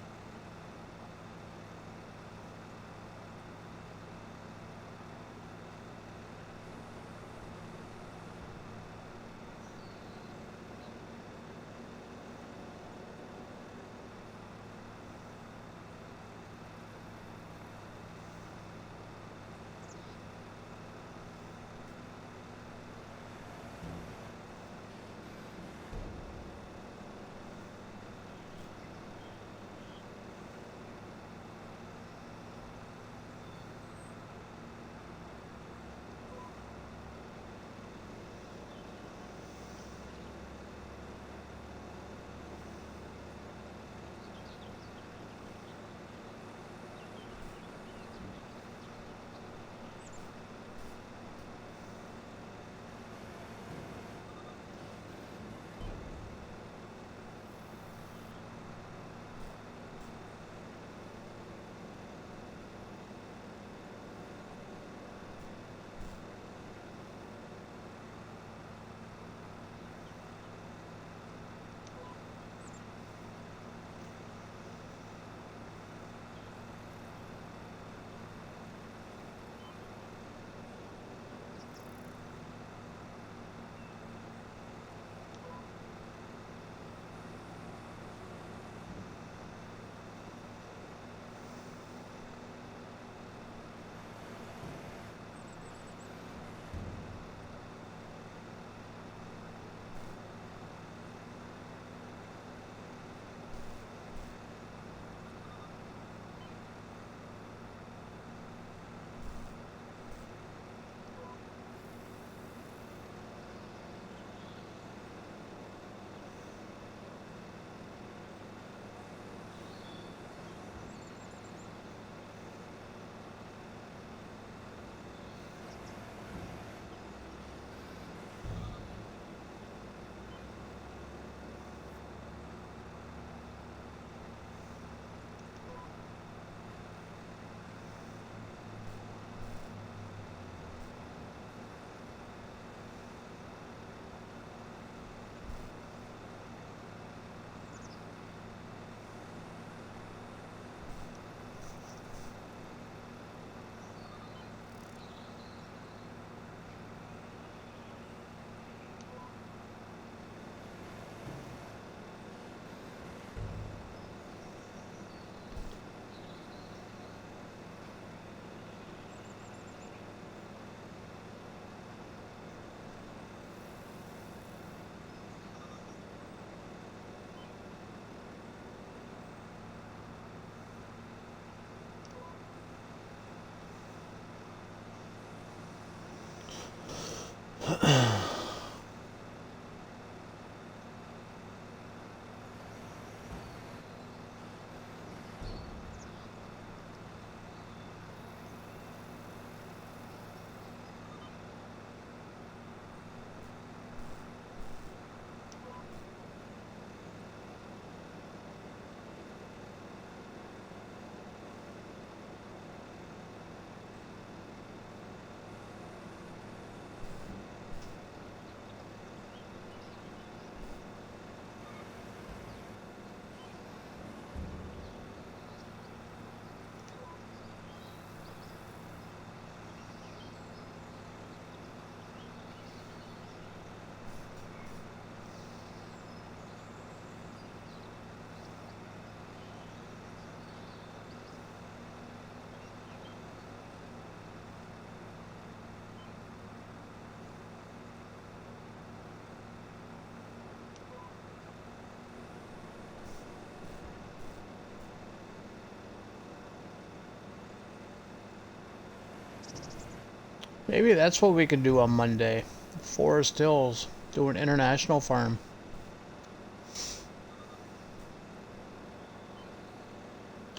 Maybe that's what we could do on Monday. Forest Hills, do an international farm.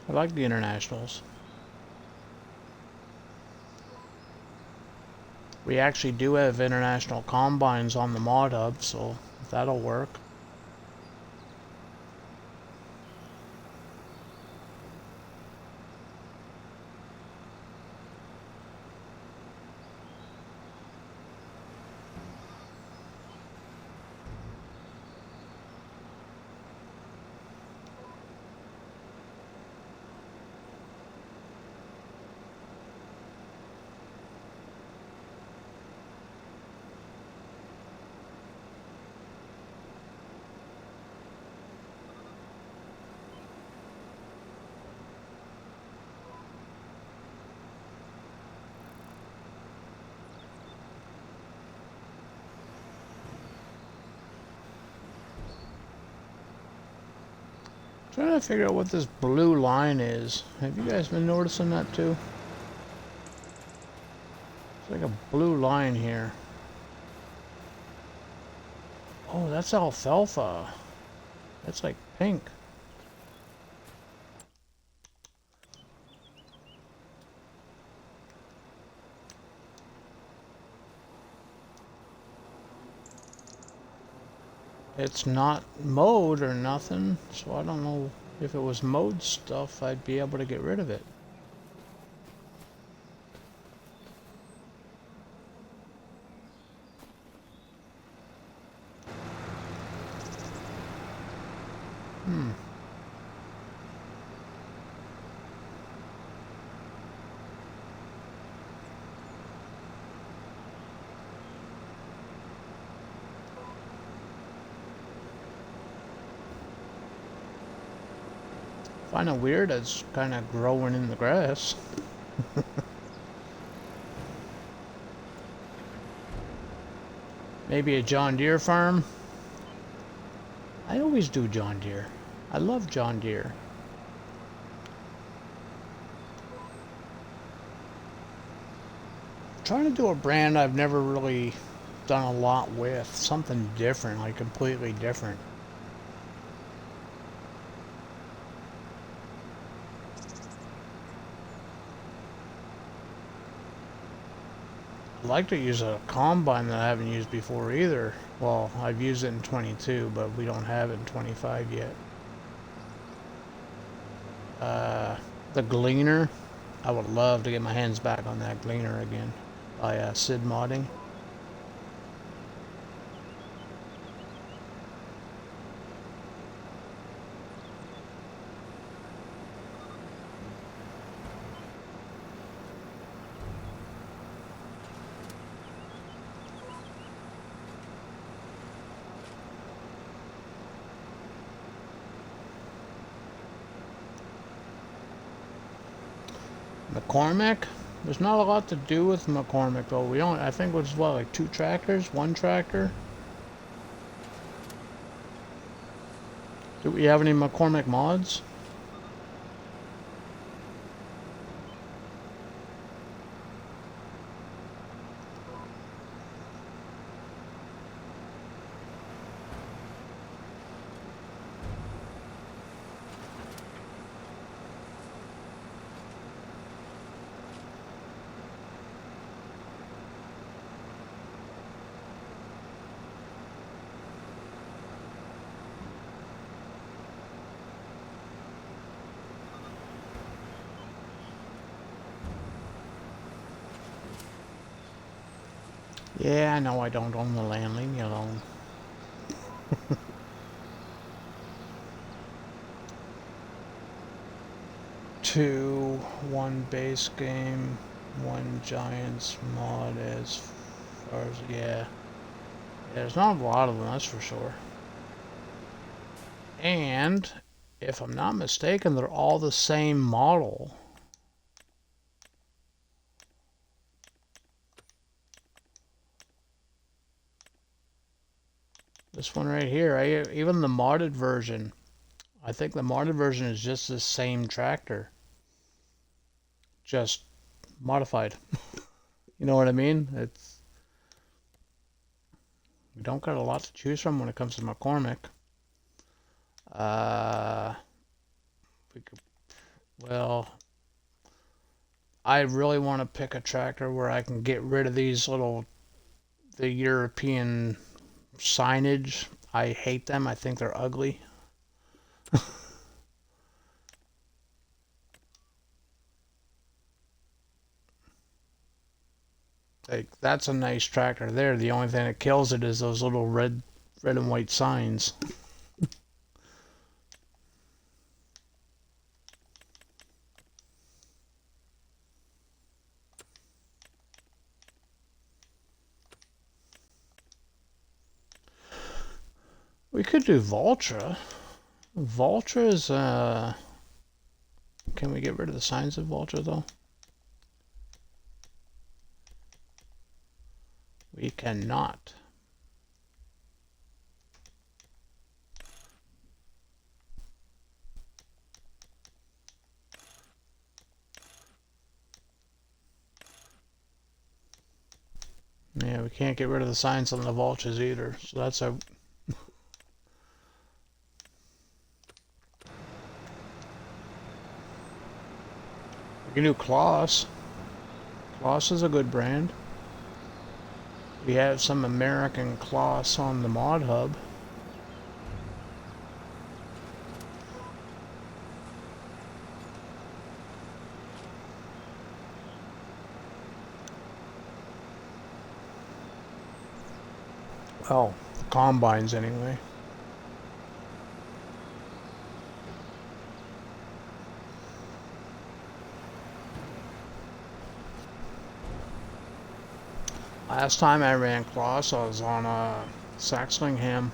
I like the internationals. We actually do have international combines on the mod hub, so that'll work. Trying to figure out what this blue line is. Have you guys been noticing that too? It's like a blue line here. Oh, that's alfalfa. That's like pink. It's not mowed or nothing, so I don't know if it was mowed stuff, I'd be able to get rid of it. Find it weird, it's kind of growing in the grass. Maybe a John Deere farm? I always do John Deere. I love John Deere. Trying to do a brand I've never really done a lot with. Something different, like completely different. I'd like to use a combine that I haven't used before either. Well, I've used it in 22, but we don't have it in 25 yet. The Gleaner. I would love to get my hands back on that Gleaner again by Sid Modding. McCormick? There's not a lot to do with McCormick though. We don't, I think it was what, like 2 tractors? 1 tractor? Do we have any McCormick mods? Yeah, I know I don't own the land. Leave me alone. Two, 1 base game, 1 Giants mod as far as, yeah. There's not a lot of them, that's for sure. And, if I'm not mistaken, they're all the same model. This one right here, even the modded version, I think the modded version is just the same tractor, just modified. You know what I mean? We don't got a lot to choose from when it comes to McCormick. Well, I really want to pick a tractor where I can get rid of these the European signage. I hate them. I think they're ugly. Like, that's a nice tractor there. The only thing that kills it is those little red and white signs. We could do Valtra. Valtra is, can we get rid of the signs of Valtra though? We cannot. Yeah, we can't get rid of the signs on the vultures either, so that's a... We can do Kloss. Kloss is a good brand. We have some American Kloss on the mod hub. Oh, the combines anyway. Last time I ran Kloss, I was on a Saxlingham.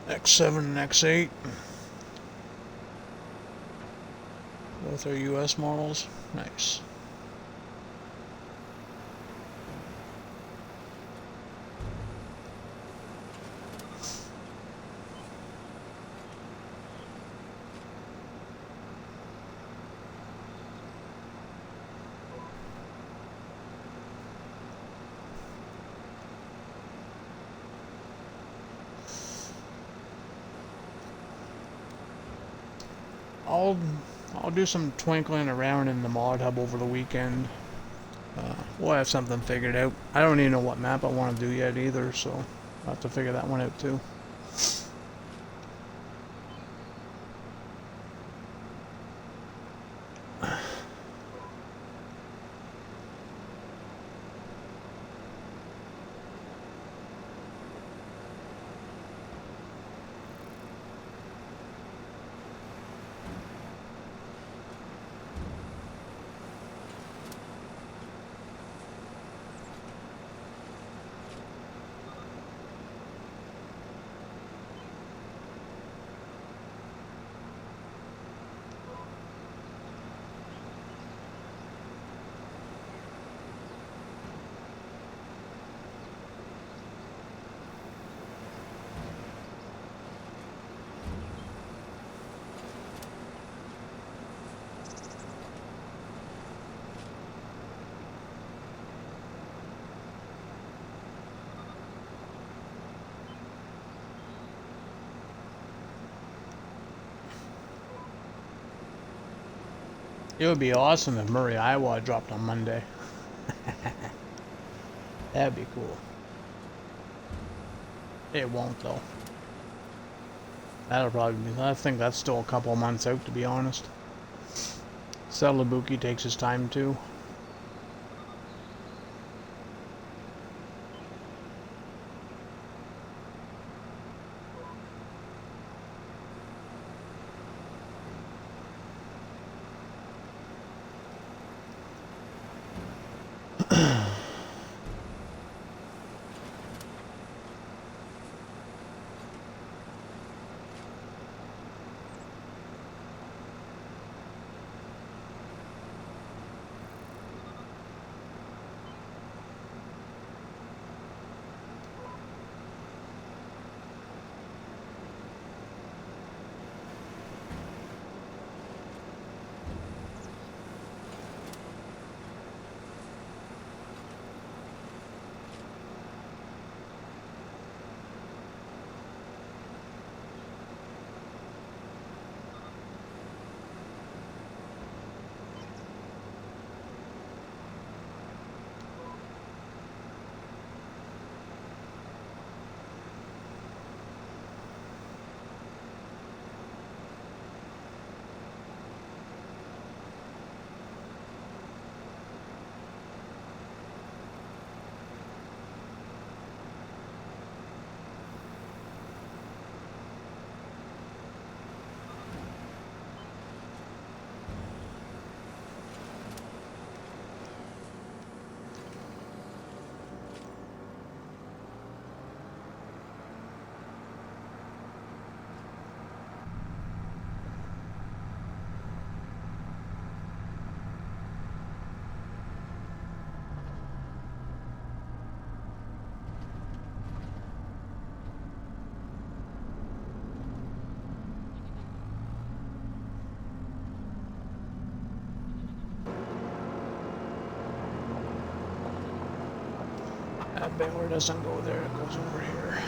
X7 and X8. Both are US models. Nice. I'll do some twinkling around in the mod hub over the weekend. We'll have something figured out. I don't even know what map I want to do yet either, so I'll have to figure that one out too. It would be awesome if Murray, Iowa dropped on Monday. That'd be cool. It won't though. That'll probably be, I think that's still a couple of months out, to be honest. Settle takes his time too. That baler doesn't go there, it goes over here.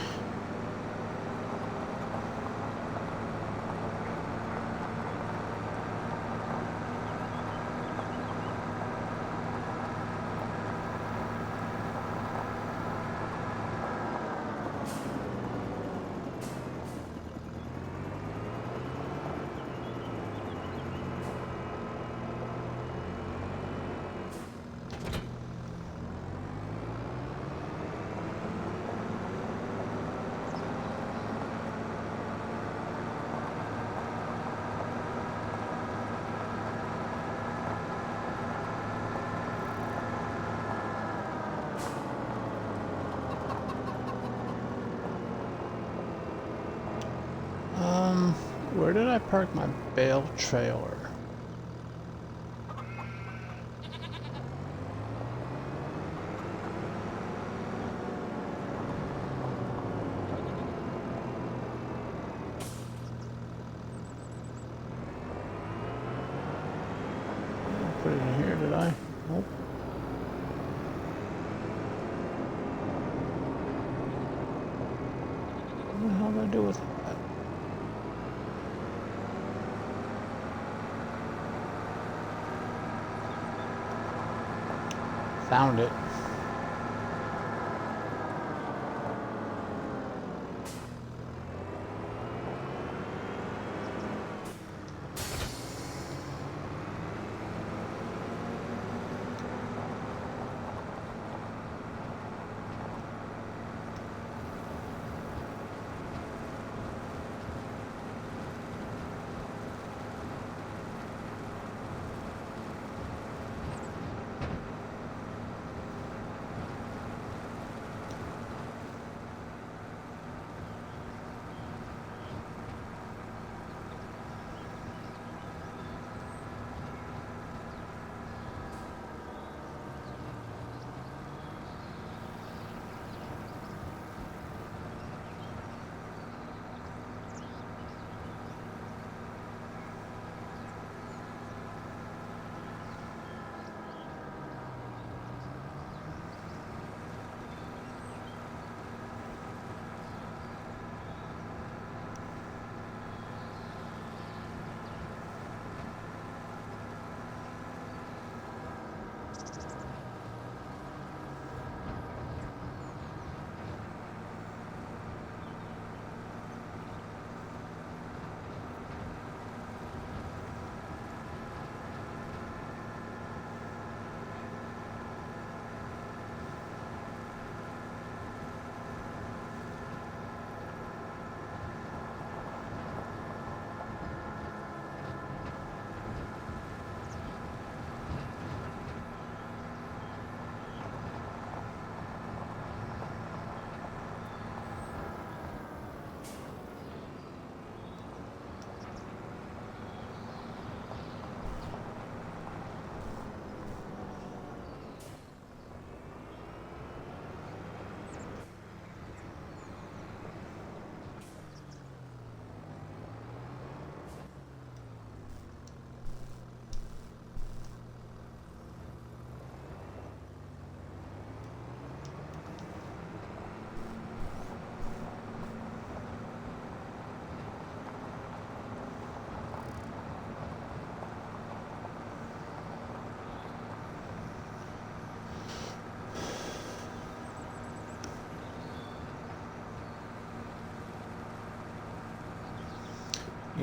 Where did I park my bale trailer? I put it in here, did I? Nope. What the hell did I do with that? Found it.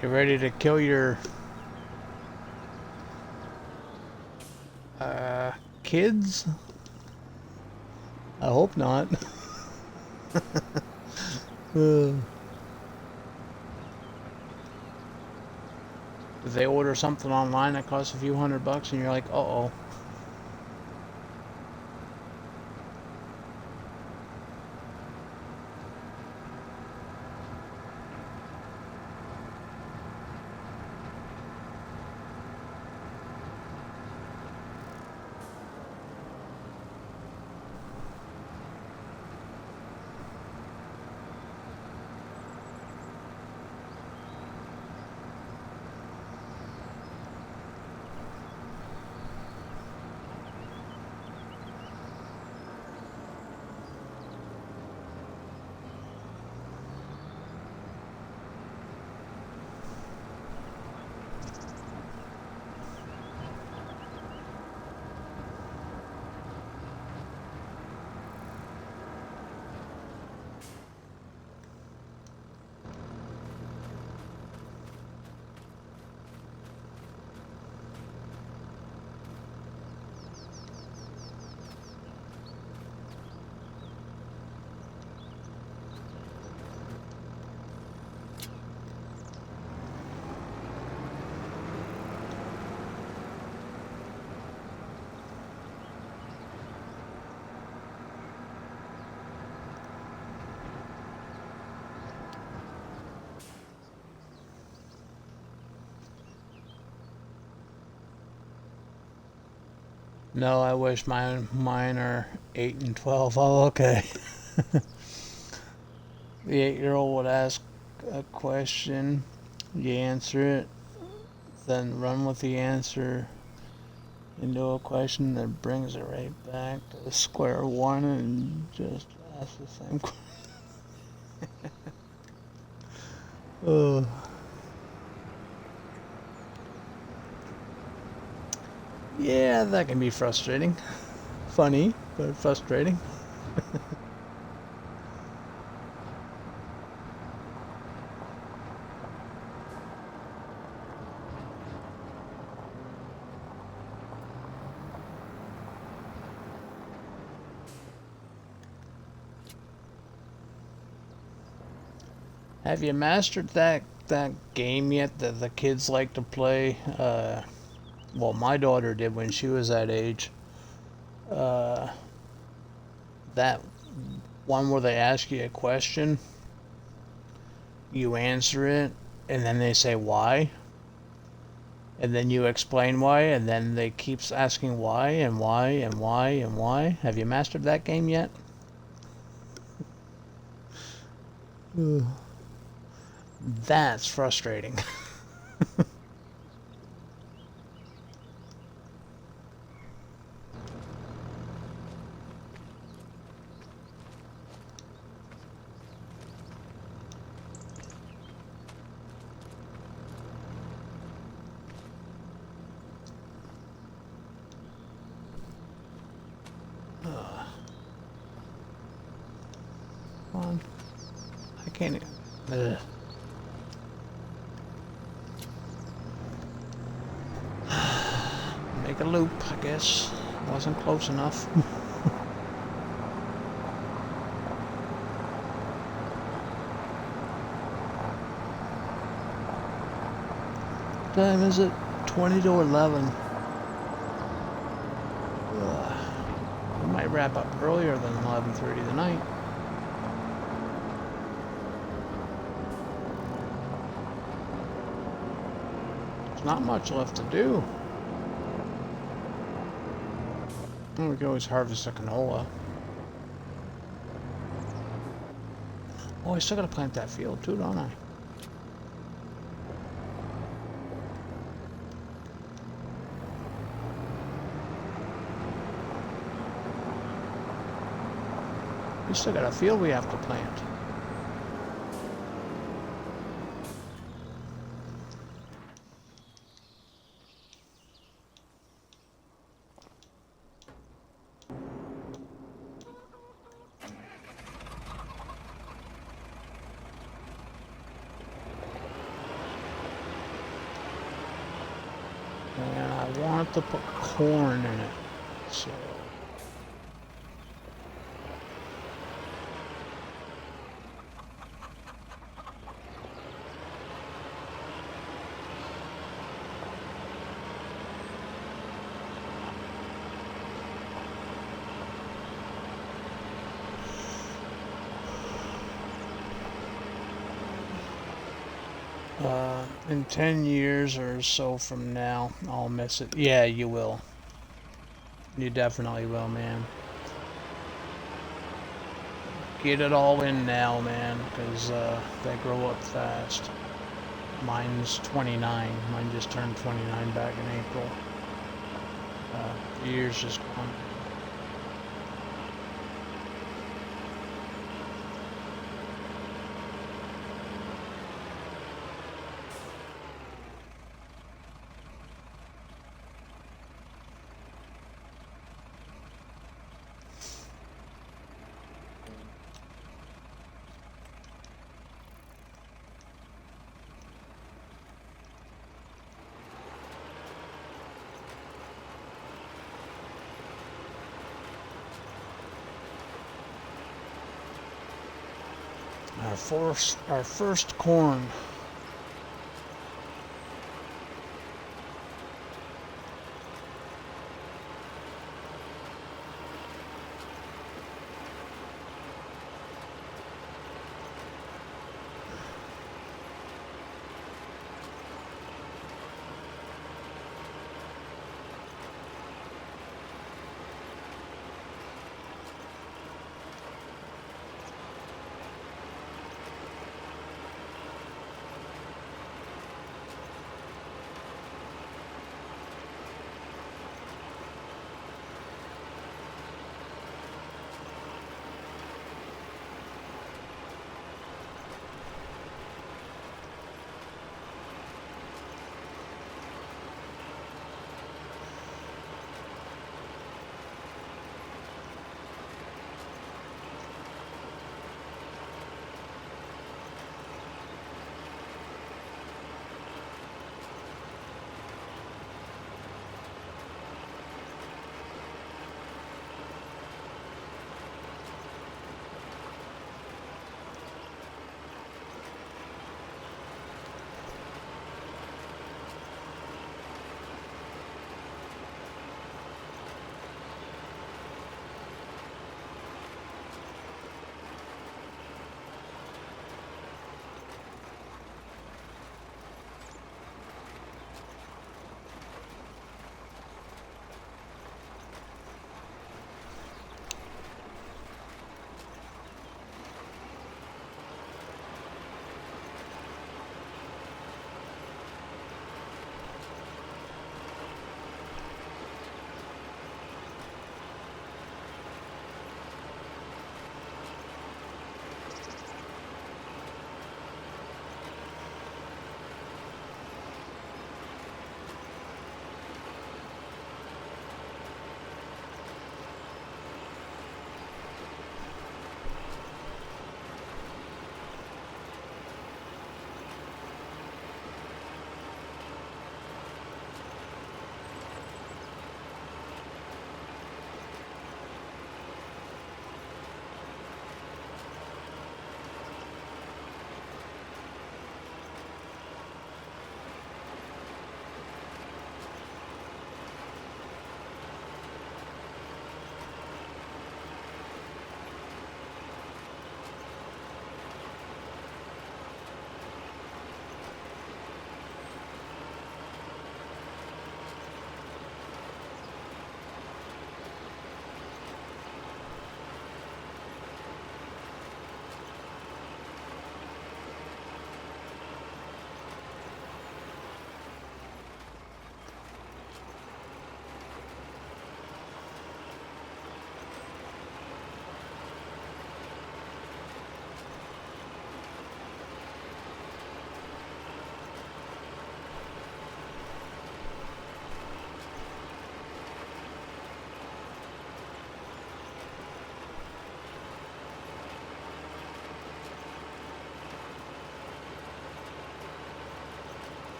You ready to kill your kids? I hope not. If they order something online that costs a few $100 and you're like, uh-oh. No, I wish mine are 8 and 12. Oh, okay. The 8-year-old would ask a question, you answer it, then run with the answer into a question that brings it right back to square one and just ask the same question. Yeah, that can be frustrating. Funny, but frustrating. Have you mastered that game yet that the kids like to play? Well, my daughter did when she was that age. Uh, that one where they ask you a question, you answer it, and then they say why, and then you explain why, and then they keeps asking why and why and why and why. Have you mastered that game yet? That's frustrating. Come on. I can't even. Ugh. Make a loop, I guess. Wasn't close enough. Time is it? 20 to 11. We might wrap up earlier than 11:30 tonight. There's not much left to do. We can always harvest a canola. Oh, I still gotta plant that field too, don't I? We still got a field we have to plant. And I want to put corn in it, so. In 10 years or so from now, I'll miss it. Yeah, you will. You definitely will, man. Get it all in now, man, because they grow up fast. Mine's 29. Mine just turned 29 back in April. The year's just gone. Our first corn.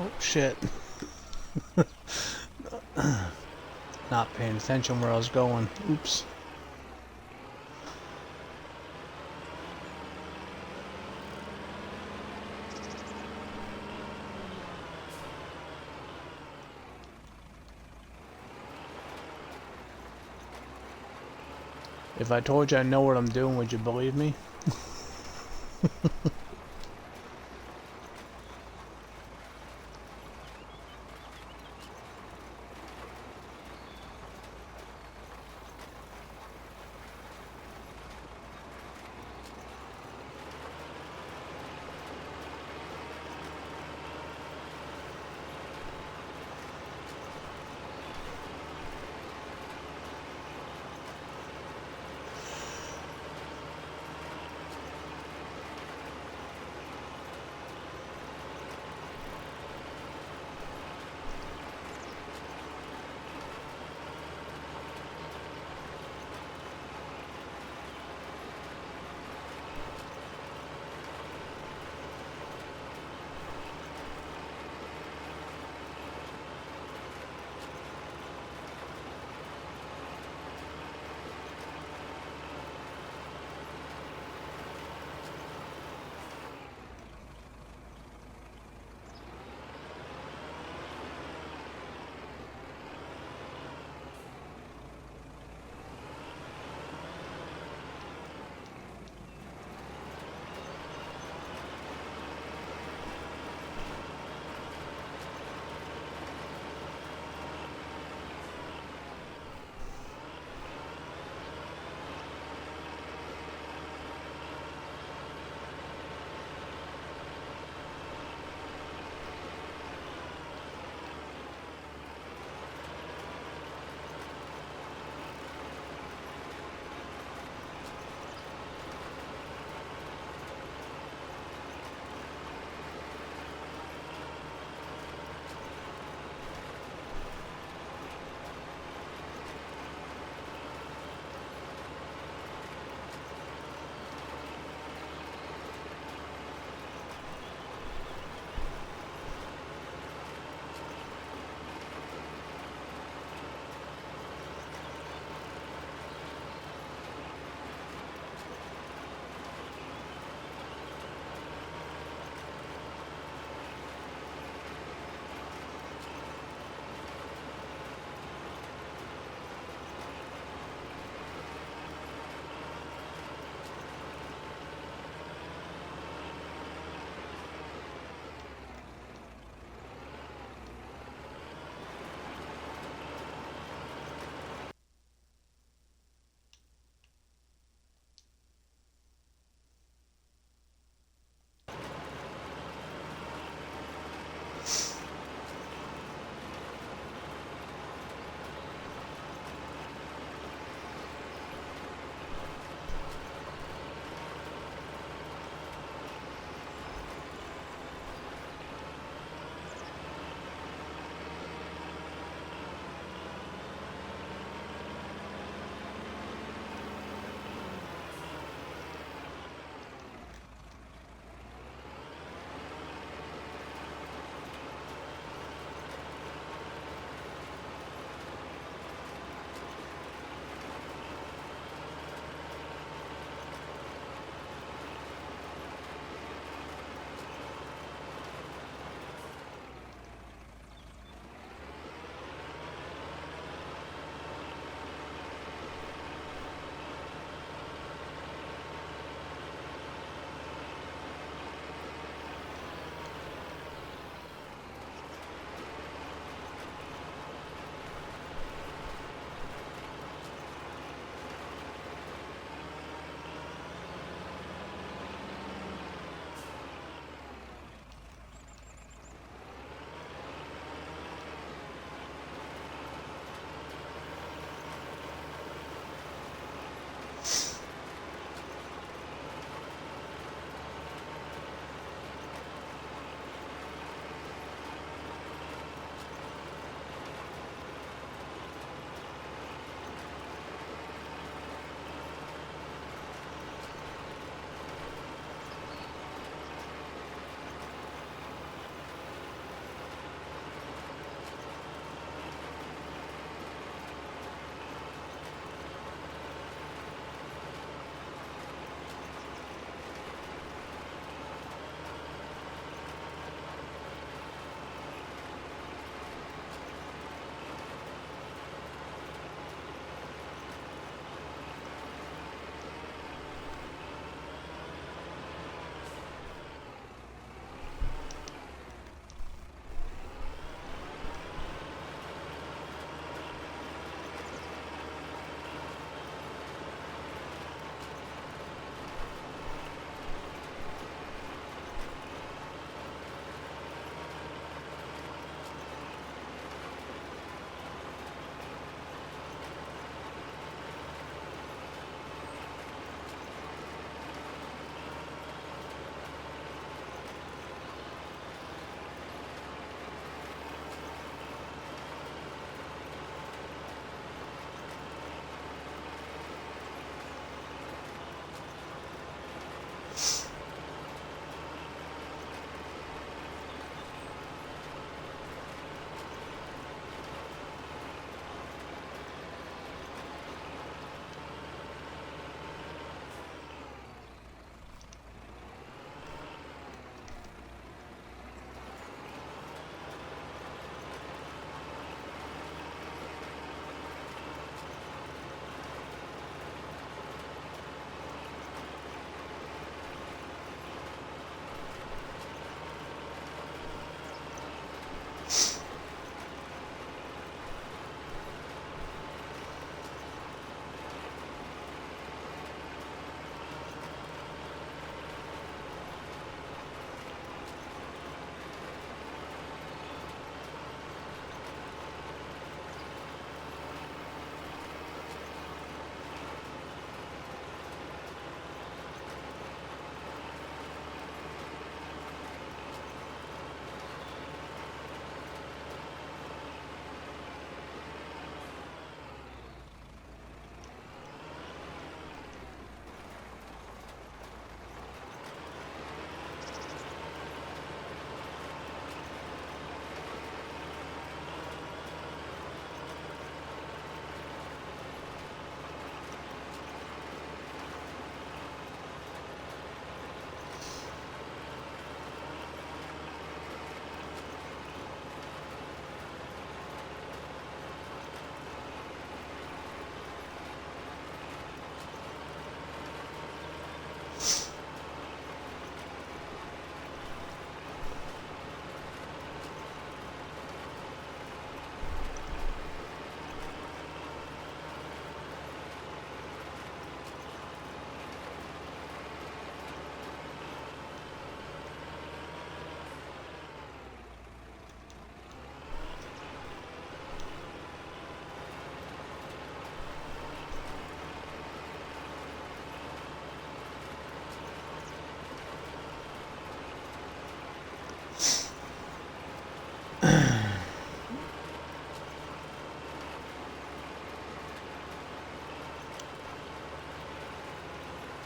Oh shit. Not paying attention where I was going. Oops. If I told you I know what I'm doing, would you believe me?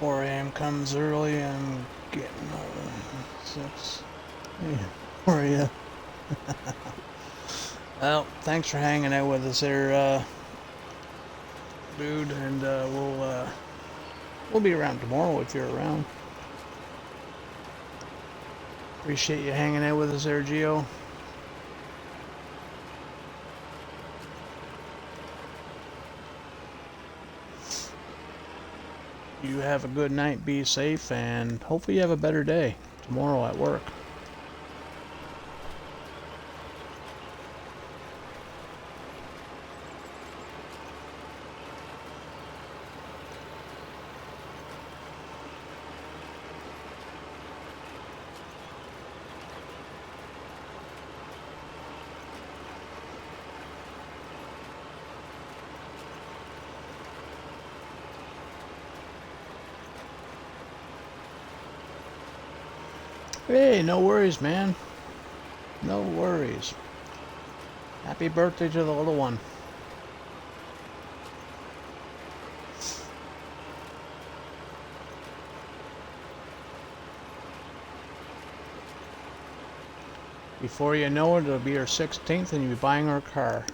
4 a.m. comes early. I'm getting 6. Hey, how are you? Well, thanks for hanging out with us there, dude, and we'll be around tomorrow if you're around. Appreciate you hanging out with us there, Gio. You have a good night, be safe, and hopefully you have a better day tomorrow at work. Hey, no worries, man. No worries. Happy birthday to the little one. Before you know it, it'll be her 16th and you'll be buying her a car.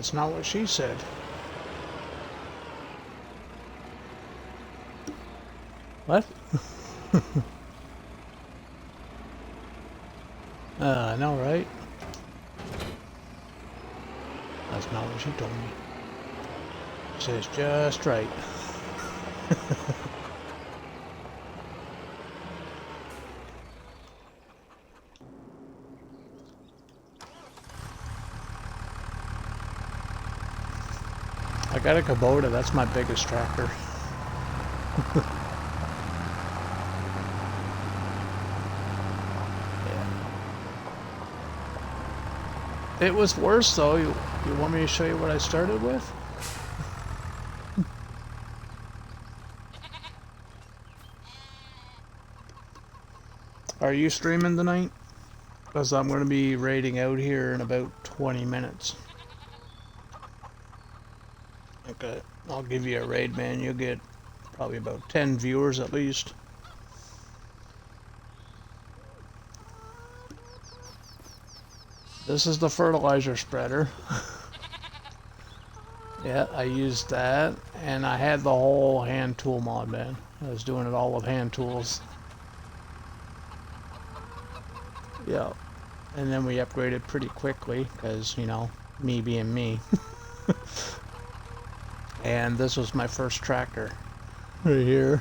That's not what she said. What? I know, right? That's not what she told me. She says just right. I got a Kubota, that's my biggest tractor. It was worse though. You want me to show you what I started with? Are you streaming tonight? Because I'm going to be raiding out here in about 20 minutes. Okay, I'll give you a raid, man. You'll get probably about 10 viewers at least. This is the fertilizer spreader. Yeah, I used that, and I had the whole hand tool mod, man. I was doing it all with hand tools. Yeah, and then we upgraded pretty quickly, because, you know, me being me. And this was my first tractor. Right here.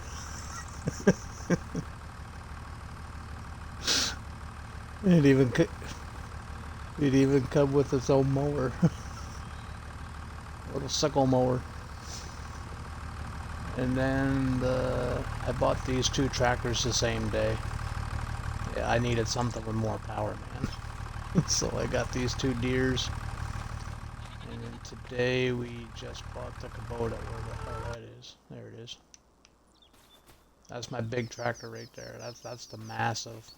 It even come with its own mower. Little sickle mower. And then I bought these two tractors the same day. Yeah, I needed something with more power, man. So I got these two Deers. And then today we just bought the Kubota. Where the hell that is? There it is. That's my big tractor right there. That's the massive.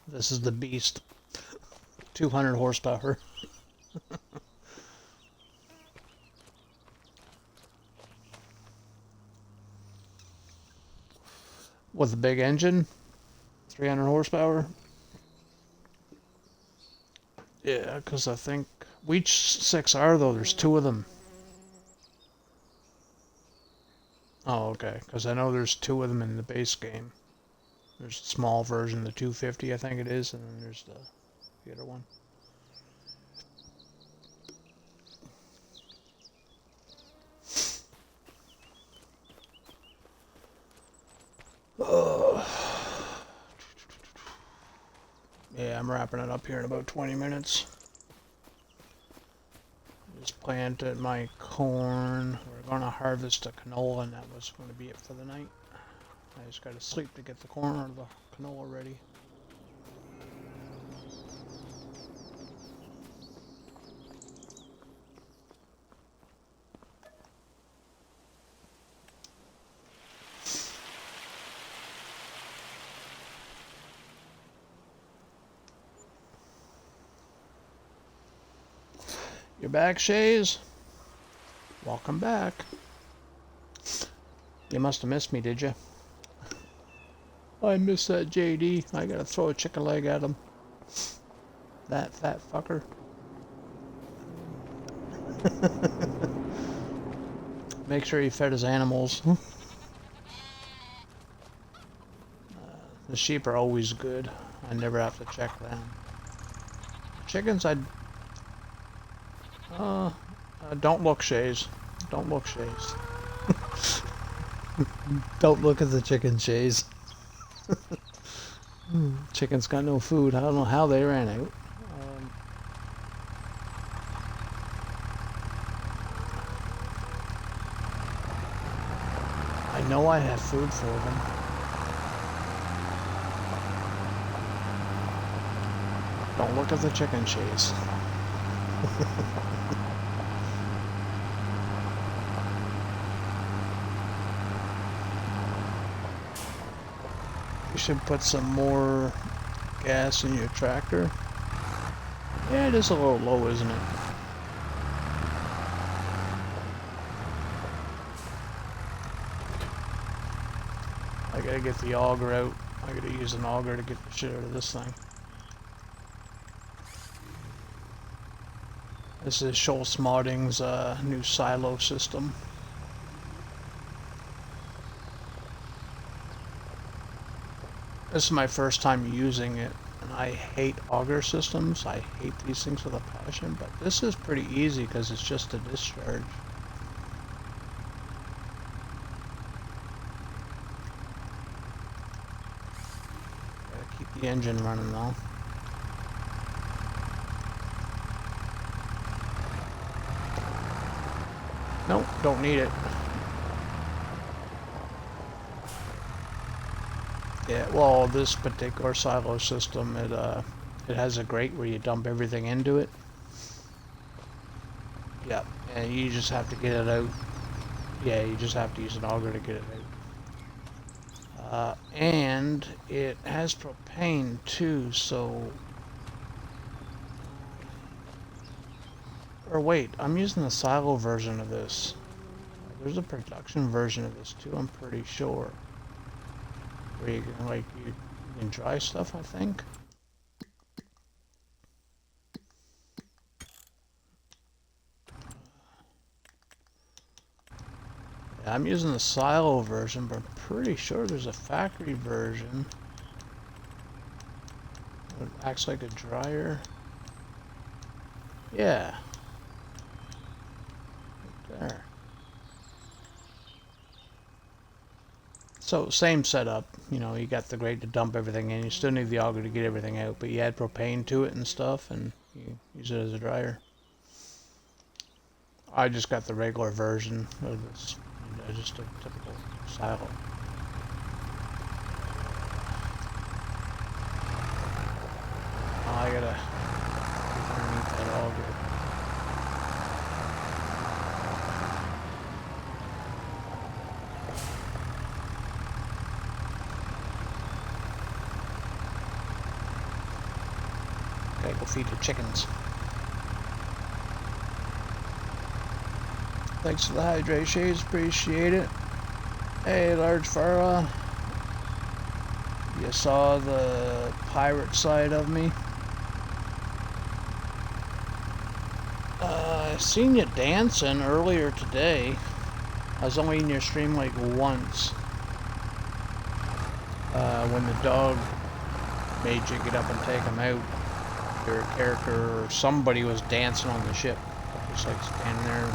This is the beast. 200 horsepower. With a big engine, 300 horsepower. Yeah, because I think which 6R though, there's two of them. Oh, okay, because I know there's two of them in the base game. There's a small version, the 250 I think it is, and then there's the other one. Yeah, I'm wrapping it up here in about 20 minutes. Just planted my corn. We're going to harvest the canola, and that was going to be it for the night. I just got to sleep to get the corn or the canola ready. You're back, Shays? Welcome back. You must have missed me, did you? I missed that JD. I gotta throw a chicken leg at him. That fat fucker. Make sure he fed his animals. The sheep are always good. I never have to check them. Chickens, don't look, Shays. Don't look, Shays. Don't look at the chicken, Shays. Chicken's got no food. I don't know how they ran out. I know I have food for them. Don't look at the chicken, Shays. You should put some more gas in your tractor. Yeah, it is a little low, isn't it? I gotta get the auger out. I gotta use an auger to get the shit out of this thing. This is Schultz Modding's new silo system. This is my first time using it, and I hate auger systems. I hate these things with a passion, but this is pretty easy because it's just a discharge. Gotta keep the engine running though. Nope, don't need it. Yeah, well, this particular silo system, it has a grate where you dump everything into it. Yep, and you just have to get it out. Yeah, you just have to use an auger to get it out. And it has propane too, so... Or wait, I'm using the silo version of this. There's a production version of this too, I'm pretty sure. Where you can, like, you can dry stuff, I think. Yeah, I'm using the silo version, but I'm pretty sure there's a factory version. It acts like a dryer. Yeah. Right there. So, same setup. You know, you got the grate to dump everything in. You still need the auger to get everything out, but you add propane to it and stuff, and you use it as a dryer. I just got the regular version of this. Just a typical silo. Oh, I gotta get underneath that auger. Gotta go feed the chickens. Thanks for the hydrate shades, appreciate it. Hey, Large Farah. You saw the pirate side of me? I seen you dancing earlier today. I was only in your stream like once. When the dog made you get up and take him out, your character or somebody was dancing on the ship. Just like standing there and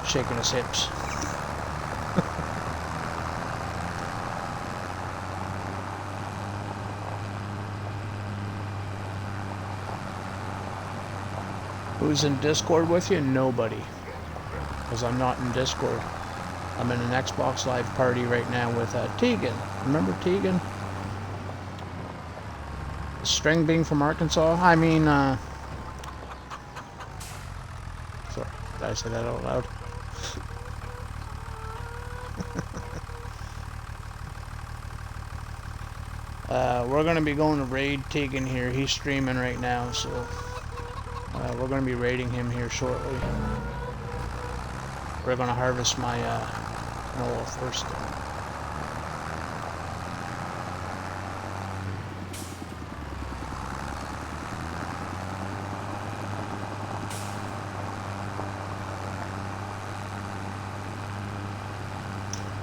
shaking his hips. Who's in Discord with you? Nobody. Because I'm not in Discord. I'm in an Xbox Live party right now with Tegan. Remember Tegan? The string being from Arkansas? I mean, sorry, did I say that out loud? We're going to be going to raid Tegan here. He's streaming right now, so we're going to be raiding him here shortly. We're going to harvest my canola first.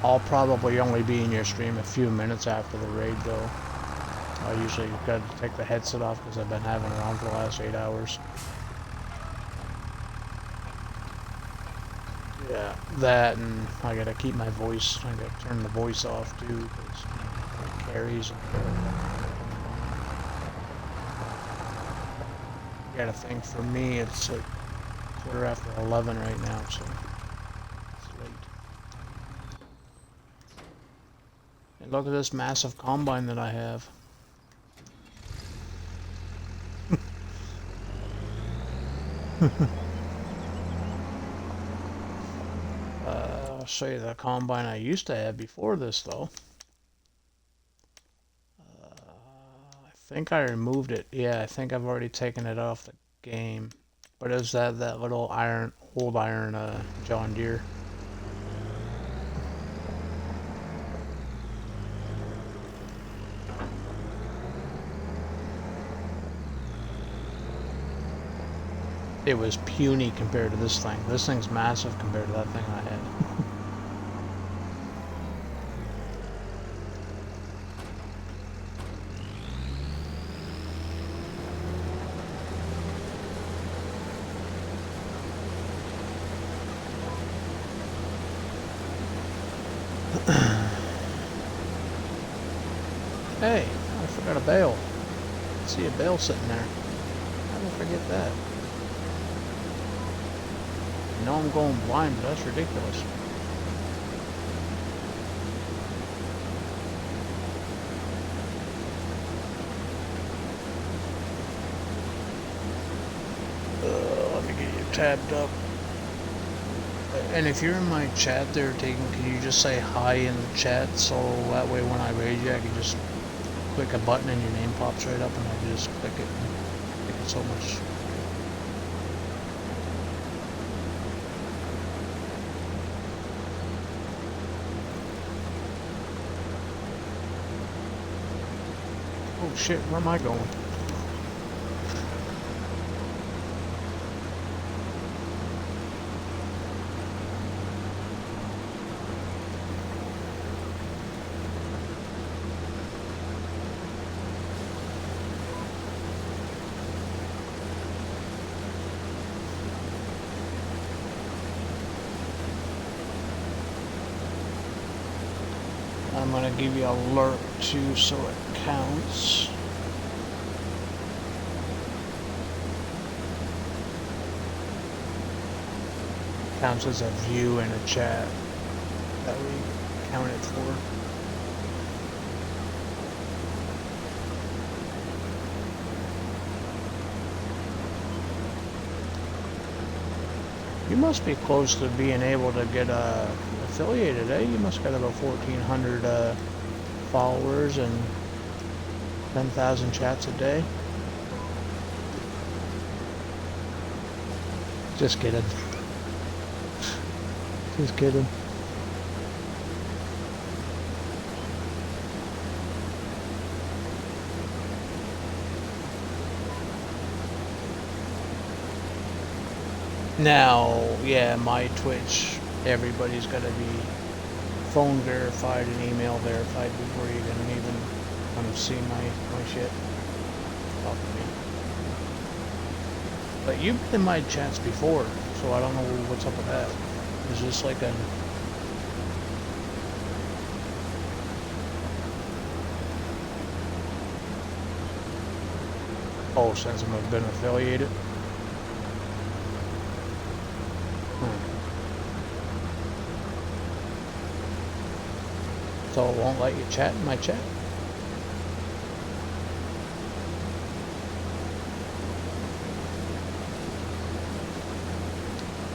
I'll probably only be in your stream a few minutes after the raid, though. I usually got to take the headset off because I've been having it on for the last 8 hours. Yeah, that, and I gotta keep my voice. I gotta turn the voice off too because it carries. I gotta think. For me, it's like 11:15 right now, so it's late. And look at this massive combine that I have. I'll show you the combine I used to have before this, though. I think I removed it. Yeah, I think I've already taken it off the game. But it was that little old iron John Deere. it was puny compared to this thing. This thing's massive compared to that thing I had. Hey, I forgot a bale. I see a bale sitting there. How did I forget that? I know I'm going blind, but that's ridiculous. Let me get you tabbed up. And if you're in my chat there, can you just say hi in the chat, so that way when I raise you, I can just click a button and your name pops right up and I just click it and make it so much. Oh shit, where am I going? I'm gonna give you an alert too, so it counts. Counts as a view in a chat that we count it for. You must be close to being able to get affiliated, eh? You must got about 1,400 followers and 10,000 chats a day. Just kidding. Just kidding. Now, yeah, my Twitch, everybody's got to be phone verified and email verified before you can even come see my shit. Talk to me. But you've been in my chats before, so I don't know what's up with that. Is this like a... Oh, since I've been affiliated? So it won't let you chat in my chat?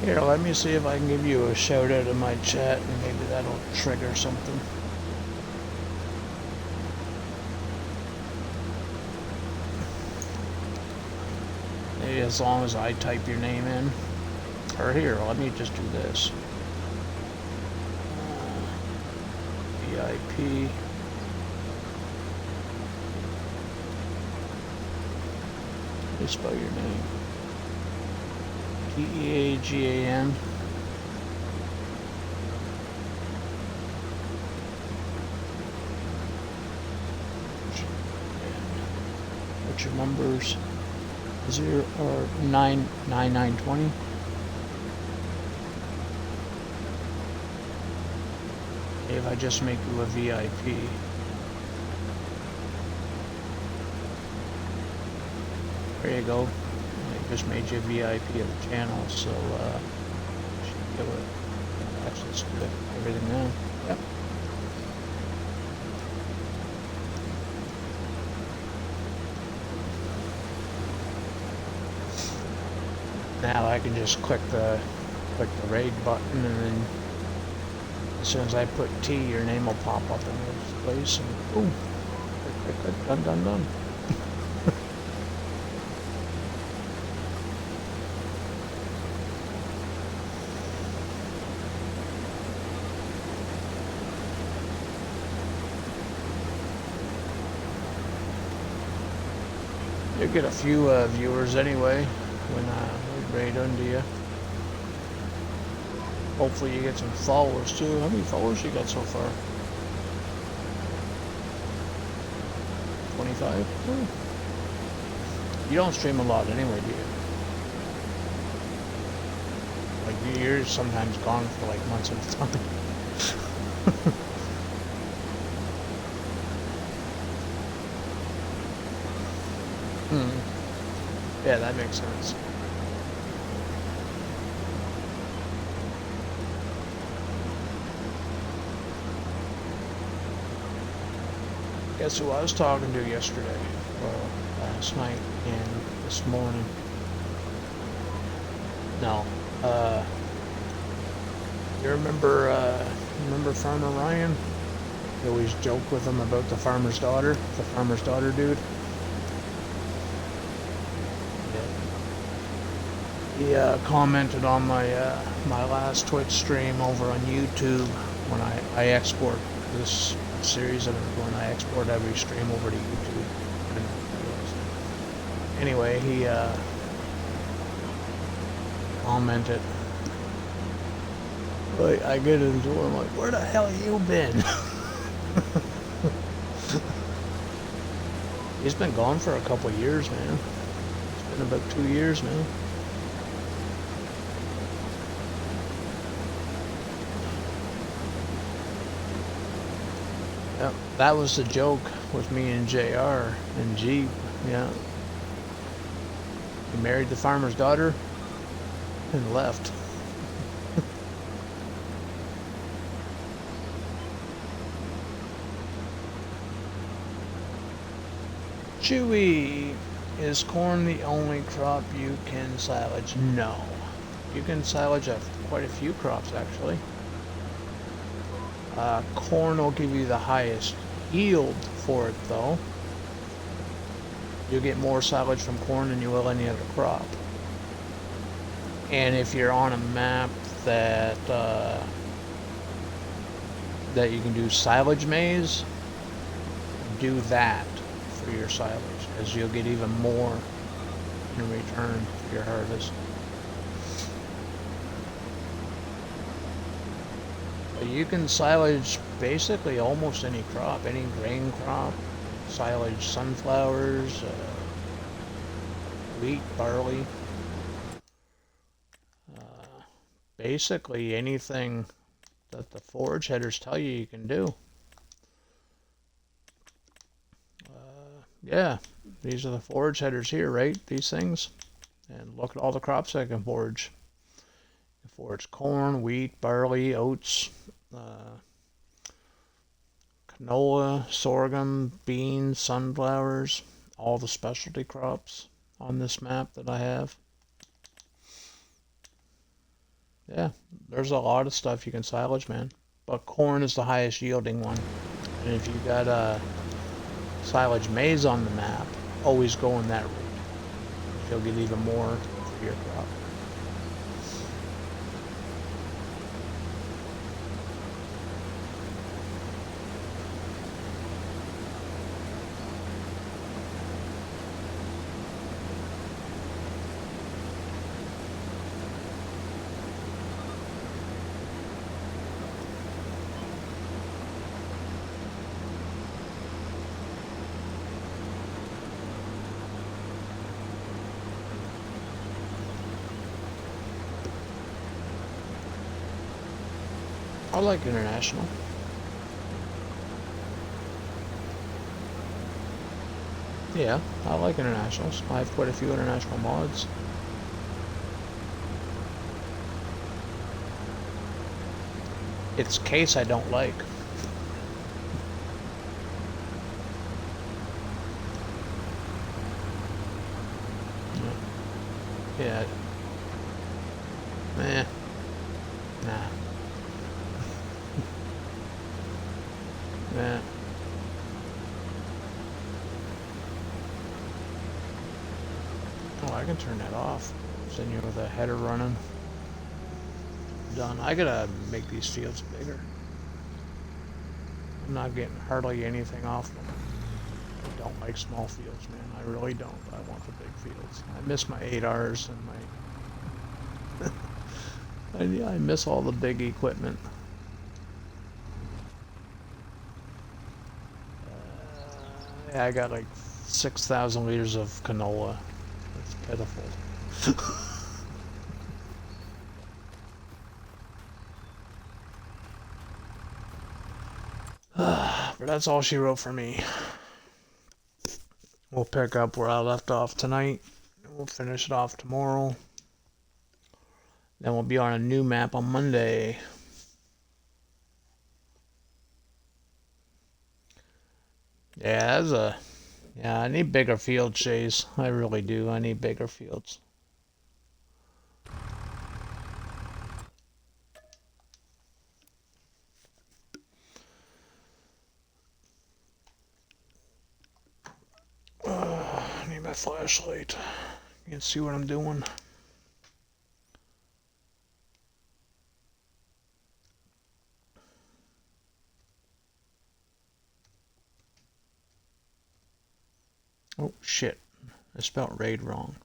Here, let me see if I can give you a shout out in my chat and maybe that'll trigger something. Maybe as long as I type your name in. Or here, let me just do this. VIP. How do you spell your name? T-E-A-G-A-N. What's your numbers? 0 or 99920. If I just make you a VIP. There you go. I just made you a VIP of the channel, so should be able to access to everything now. Yep. Now I can just click the raid button, and then as soon as I put T, your name will pop up in this place, and boom, click, click, click, done, done. You get a few viewers anyway when right under you. Hopefully you get some followers too. How many followers you got so far? 25? Oh. You don't stream a lot anyway, do you? Like you're sometimes gone for like months at a time. Yeah, that makes sense. Guess who I was talking to yesterday? Well, last night and this morning. No. You remember Farmer Ryan? You always joke with him about the farmer's daughter dude. He commented on my my last Twitch stream over on YouTube when I export this series that I'm doing. I export every stream over to YouTube. Anyway, he commented. Like, I get into it, I'm like, where the hell have you been? He's been gone for a couple of years, man. It's been about 2 years, man. Yep, that was the joke with me and JR and Jeep, yeah. He married the farmer's daughter and left. Chewy, is corn the only crop you can silage? No. You can silage quite a few crops, actually. Corn will give you the highest yield for it, though. You'll get more silage from corn than you will any other crop. And if you're on a map that that you can do silage maize, do that for your silage, as you'll get even more in return for your harvest. You can silage basically almost any crop, any grain crop. Silage sunflowers, wheat, barley. Basically anything that the forage headers tell you can do. Yeah, these are the forage headers here, right? These things. And look at all the crops I can forage. Forage corn, wheat, barley, oats, canola, sorghum, beans, sunflowers, all the specialty crops on this map that I have. Yeah, there's a lot of stuff you can silage, man. But corn is the highest yielding one. And if you got silage maize on the map, always go in that route. You'll get even more for your crop. I like international. Yeah, I like internationals. I have quite a few international mods. It's case I don't like. Yeah. Nah. Yeah. Oh, I can turn that off. Send you with a header running. Done. I gotta make these fields bigger. I'm not getting hardly anything off them. I don't like small fields, man. I really don't. I want the big fields. I miss my 8Rs and my I miss all the big equipment. Yeah, I got like 6,000 liters of canola. It's pitiful. But that's all she wrote for me. We'll pick up where I left off tonight. We'll finish it off tomorrow. Then we'll be on a new map on Monday. Yeah, I need bigger field shays. I really do. I need bigger fields. I need my flashlight. You can see what I'm doing. Oh shit, I spelled raid wrong.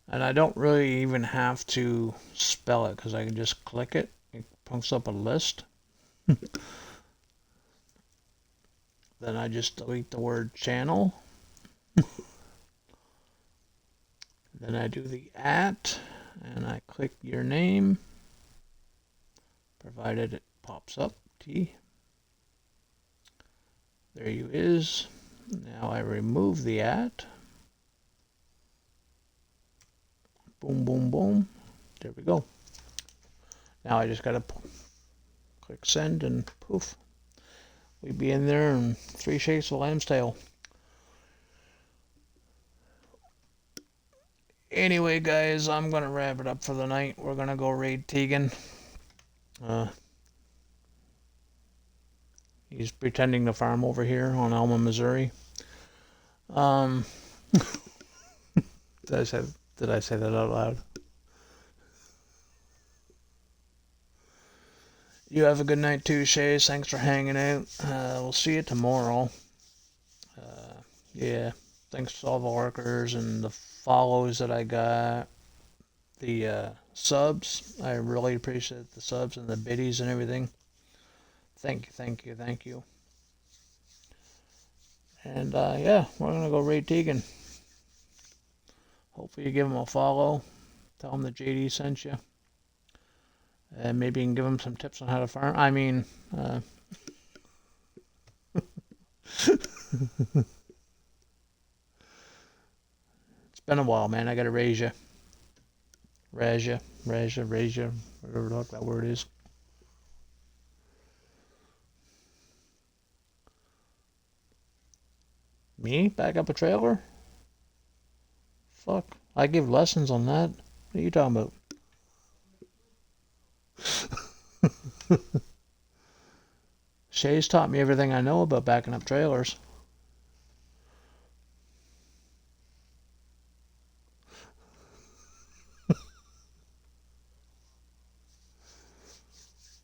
And I don't really even have to spell it because I can just click it. It pumps up a list. Then I just delete the word channel. Then I do the @ and I click your name, provided it pops up. T. There you is. Now I remove the @ Boom, boom, boom. There we go. Now I just gotta click send and poof. We'd be in there in 3 shakes of lamb's tail. Anyway, guys, I'm gonna wrap it up for the night. We're gonna go raid Tegan. He's pretending to farm over here on Alma, Missouri. Did I say that out loud? You have a good night too, Shays. Thanks for hanging out. We'll see you tomorrow. Yeah, thanks to all the lurkers and the follows that I got. The subs. I really appreciate the subs and the biddies and everything. Thank you, thank you, thank you. And yeah, we're gonna go raid Tegan. Hopefully you give him a follow. Tell him that JD sent you. And maybe you can give him some tips on how to farm. I mean, it's been a while, man. I gotta raise you. Raise you. Whatever the fuck that word is. Me? Back up a trailer? Fuck. I give lessons on that. What are you talking about? Shay's taught me everything I know about backing up trailers.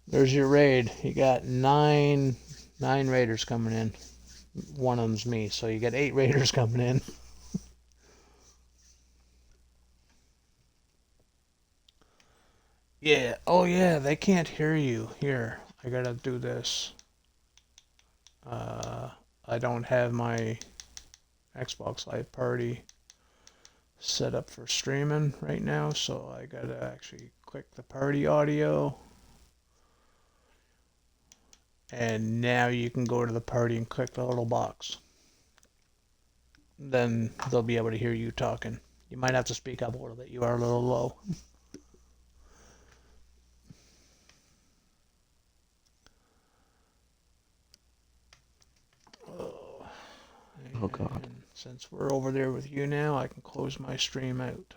There's your raid. You got nine raiders coming in. One of them's me, so you got 8 raiders coming in. Yeah. Oh yeah, they can't hear you. Here, I gotta do this. I don't have my Xbox Live Party set up for streaming right now, so I gotta actually click the party audio. And now you can go to the party and click the little box. Then they'll be able to hear you talking. You might have to speak up a little bit. You are a little low. Oh God. And since we're over there with you now, I can close my stream out.